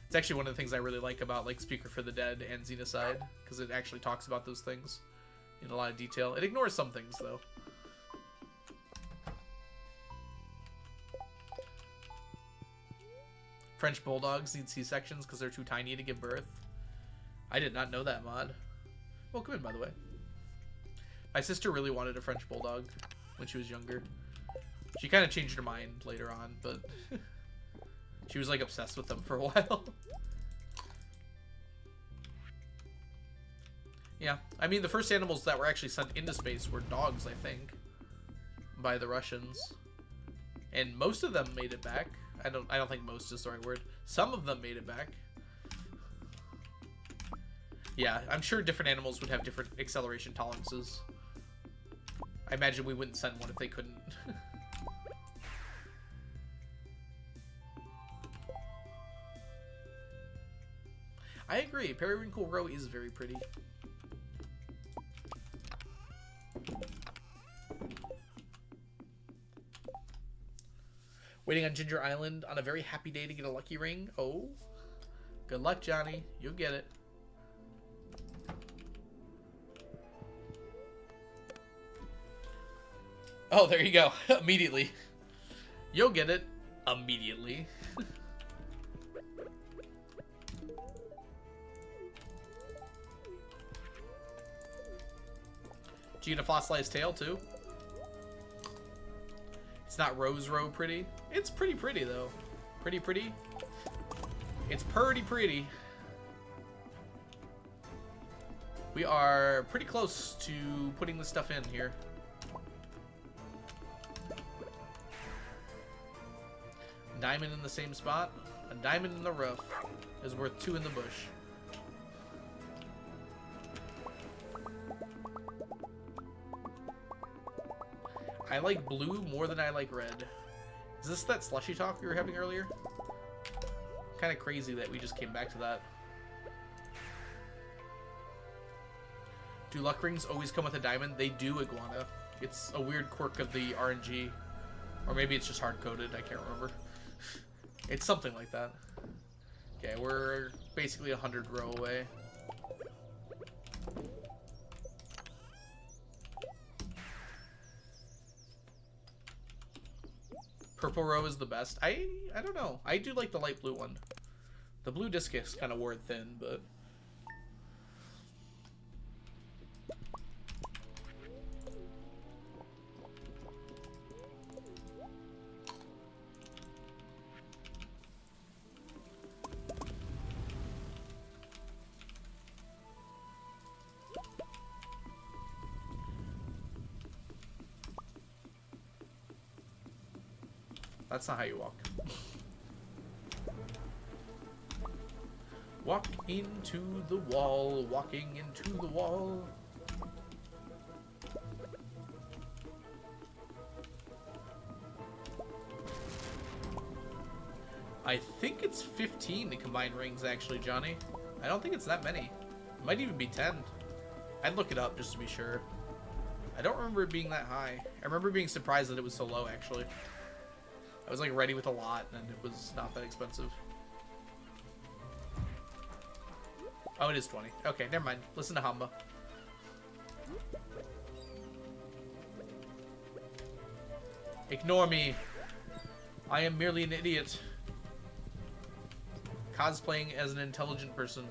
It's actually one of the things I really like about like Speaker for the Dead and Xenocide, because it actually talks about those things in a lot of detail. It ignores some things, though. French bulldogs need C-sections because they're too tiny to give birth. I did not know that, mod. Welcome in, by the way. My sister really wanted a French bulldog when she was younger. She kind of changed her mind later on, but she was like obsessed with them for a while. Yeah, I mean the first animals that were actually sent into space were dogs, I think, by the Russians, and most of them made it back. I don't think most is the right word. Some of them made it back. Yeah, I'm sure different animals would have different acceleration tolerances. I imagine we wouldn't send one if they couldn't. I agree. Periwinkle Row is very pretty. Waiting on Ginger Island on a very happy day to get a lucky ring. Oh, good luck, Johnny. You'll get it. Oh, there you go. Immediately. You'll get it immediately. Did you get a fossilized tail too? It's not rose row pretty. It's pretty pretty though. Pretty pretty. It's pretty pretty. We are pretty close to putting this stuff in here. Diamond in the same spot. A diamond in the rough is worth 2 in the bush. I like blue more than I like red. Is this that slushy talk we were having earlier? Kind of crazy that we just came back to that. Do luck rings always come with a diamond? They do, Iguana. It's a weird quirk of the RNG. Or maybe it's just hard-coded, I can't remember. It's something like that. Okay, we're basically 100 row away. Purple row is the best. I don't know. I do like the light blue one. The blue discus kind of wore thin, but... That's not how you walk. Walk into the wall, walking into the wall. I think it's 15 to combine rings, actually, Johnny. I don't think it's that many. It might even be 10. I'd look it up just to be sure. I don't remember it being that high. I remember being surprised that it was so low, actually. I was like ready with a lot, and it was not that expensive. Oh, it is 20. Okay, never mind. Listen to Hamba. Ignore me. I am merely an idiot. Cosplaying as an intelligent person.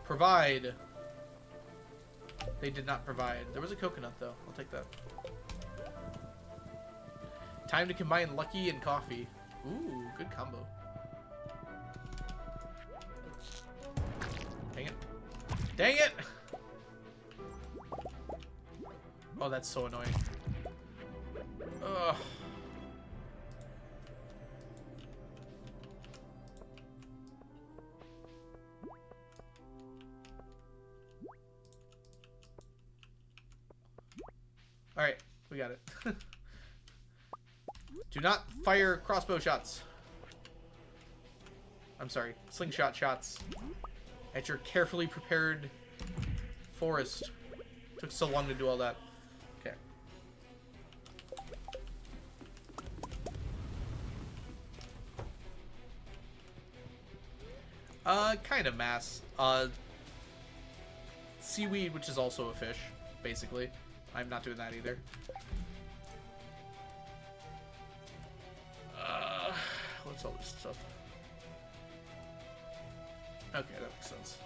Provide. They did not provide. There was a coconut, though. I'll take that. Time to combine Lucky and Coffee. Ooh, good combo. Dang it. Dang it! Oh, that's so annoying. Ugh. Alright, we got it. Do not fire crossbow shots. I'm sorry, slingshot shots. At your carefully prepared forest. Took so long to do all that. Okay. Kind of mass. Seaweed, which is also a fish, basically. I'm not doing that either. What's all this stuff? Okay, that makes sense.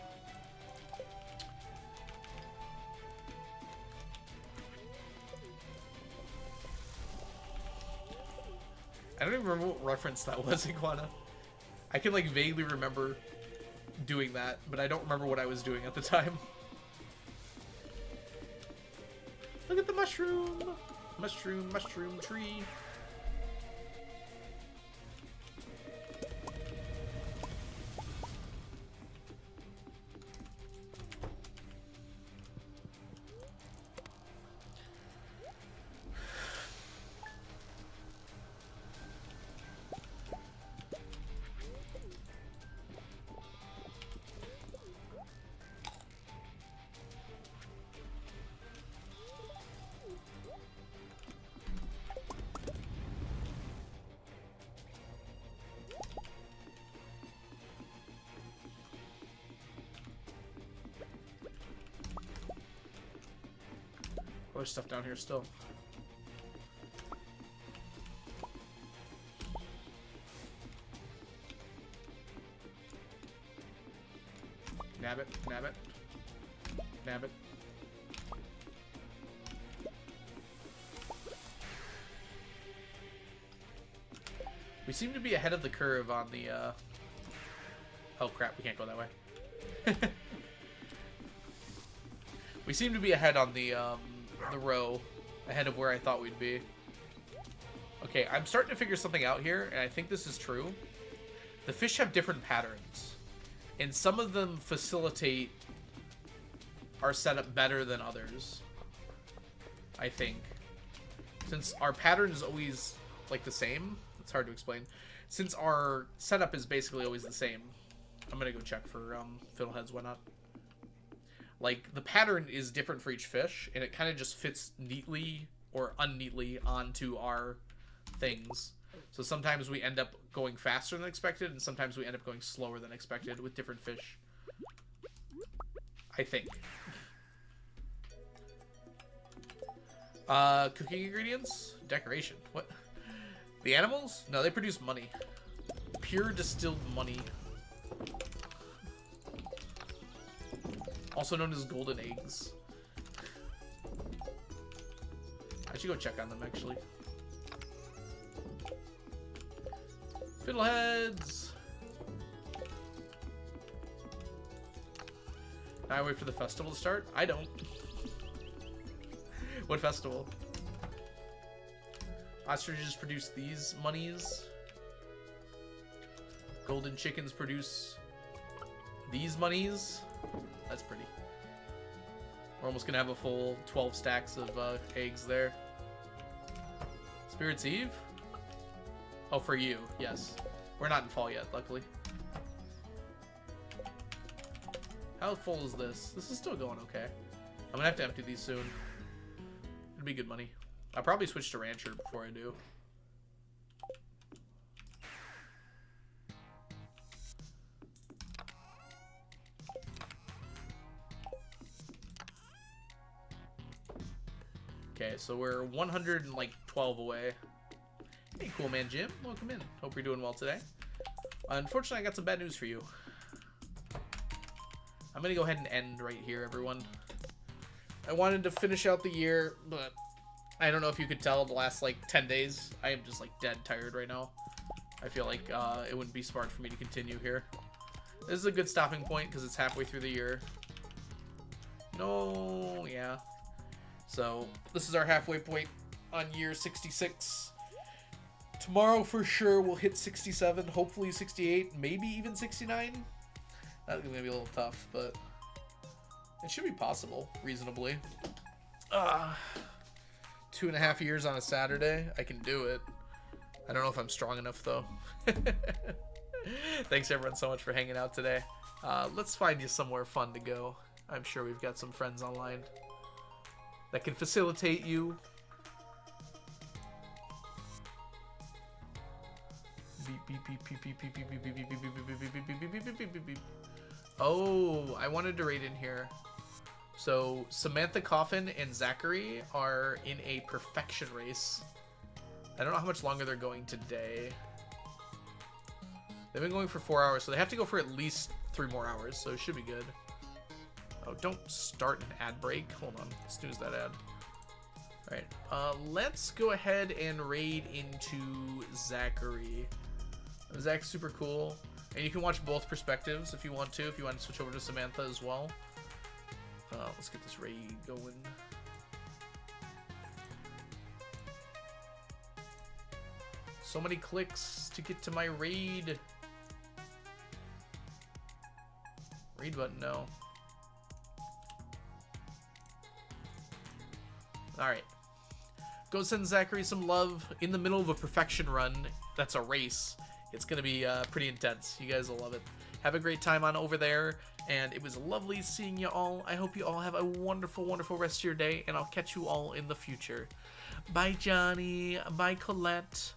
I don't even remember what reference that was, Iguana. I can, like, vaguely remember doing that, but I don't remember what I was doing at the time. Look at the mushroom! Mushroom, mushroom tree. There's stuff down here still. Nab it. Nab it. Nab it. We seem to be ahead of the curve on the, Oh crap, we can't go that way. We seem to be ahead on the row. Ahead of where I thought we'd be. Okay, I'm starting to figure something out here, and I think this is true. The fish have different patterns. And some of them facilitate our setup better than others. I think. Since our pattern is always, like, the same. It's hard to explain. Since our setup is basically always the same. I'm gonna go check for fiddleheads, why not? Like, the pattern is different for each fish, and it kind of just fits neatly or unneatly onto our things. So sometimes we end up going faster than expected, and sometimes we end up going slower than expected with different fish. I think. Cooking ingredients? Decoration. What? The animals? No, they produce money. Pure distilled money. Also known as golden eggs. I should go check on them, actually. Fiddleheads! Now I wait for the festival to start? I don't. What festival? Ostriches produce these monies. Golden chickens produce these monies. That's pretty. We're almost gonna have a full 12 stacks of eggs there. Spirit's Eve? Oh, for you, yes. We're not in fall yet, luckily. How full is this? This is still going okay. I'm gonna have to empty these soon. It'll be good money. I'll probably switch to Rancher before I do. Okay, so we're 112 away. Hey, cool man Jim, welcome in. Hope you're doing well today. Unfortunately, I got some bad news for you. I'm gonna go ahead and end right here, everyone. I wanted to finish out the year, but I don't know if you could tell the last, like, 10 days. I am just, like, dead tired right now. I feel like it wouldn't be smart for me to continue here. This is a good stopping point because it's halfway through the year. No, yeah. So, this is our halfway point on year 66. Tomorrow, for sure, we'll hit 67, hopefully 68, maybe even 69. That's going to be a little tough, but it should be possible, reasonably. 2.5 years on a Saturday. I can do it. I don't know if I'm strong enough, though. Thanks, everyone, so much for hanging out today. Let's find you somewhere fun to go. I'm sure we've got some friends online that can facilitate you. Oh, I wanted to raid in here. So Samantha Coffin and Zachary are in a perfection race. I don't know how much longer they're going today. They've been going for 4 hours, so they have to go for at least 3 more hours, so it should be good. Oh, don't start an ad break. Hold on. Snooze that ad. Alright. Let's go ahead and raid into Zachary. Zach's super cool. And you can watch both perspectives if you want to. If you want to switch over to Samantha as well. Let's get this raid going. So many clicks to get to my raid. Raid button, no. Alright. Go send Zachary some love in the middle of a perfection run. That's a race. It's going to be pretty intense. You guys will love it. Have a great time on over there. And it was lovely seeing you all. I hope you all have a wonderful, wonderful rest of your day. And I'll catch you all in the future. Bye, Johnny. Bye, Colette.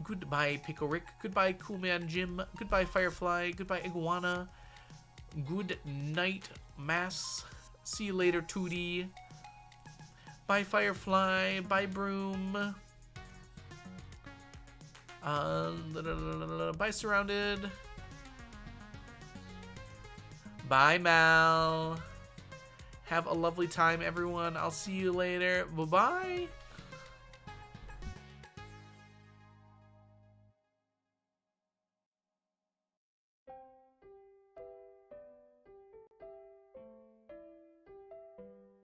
Goodbye, Pickle Rick. Goodbye, Cool Man Jim. Goodbye, Firefly. Goodbye, Iguana. Good night, Mass. See you later, Tootie. Bye, Firefly. Bye, Broom. Bye, Surrounded. Bye, Mal. Have a lovely time, everyone. I'll see you later. Bye-bye.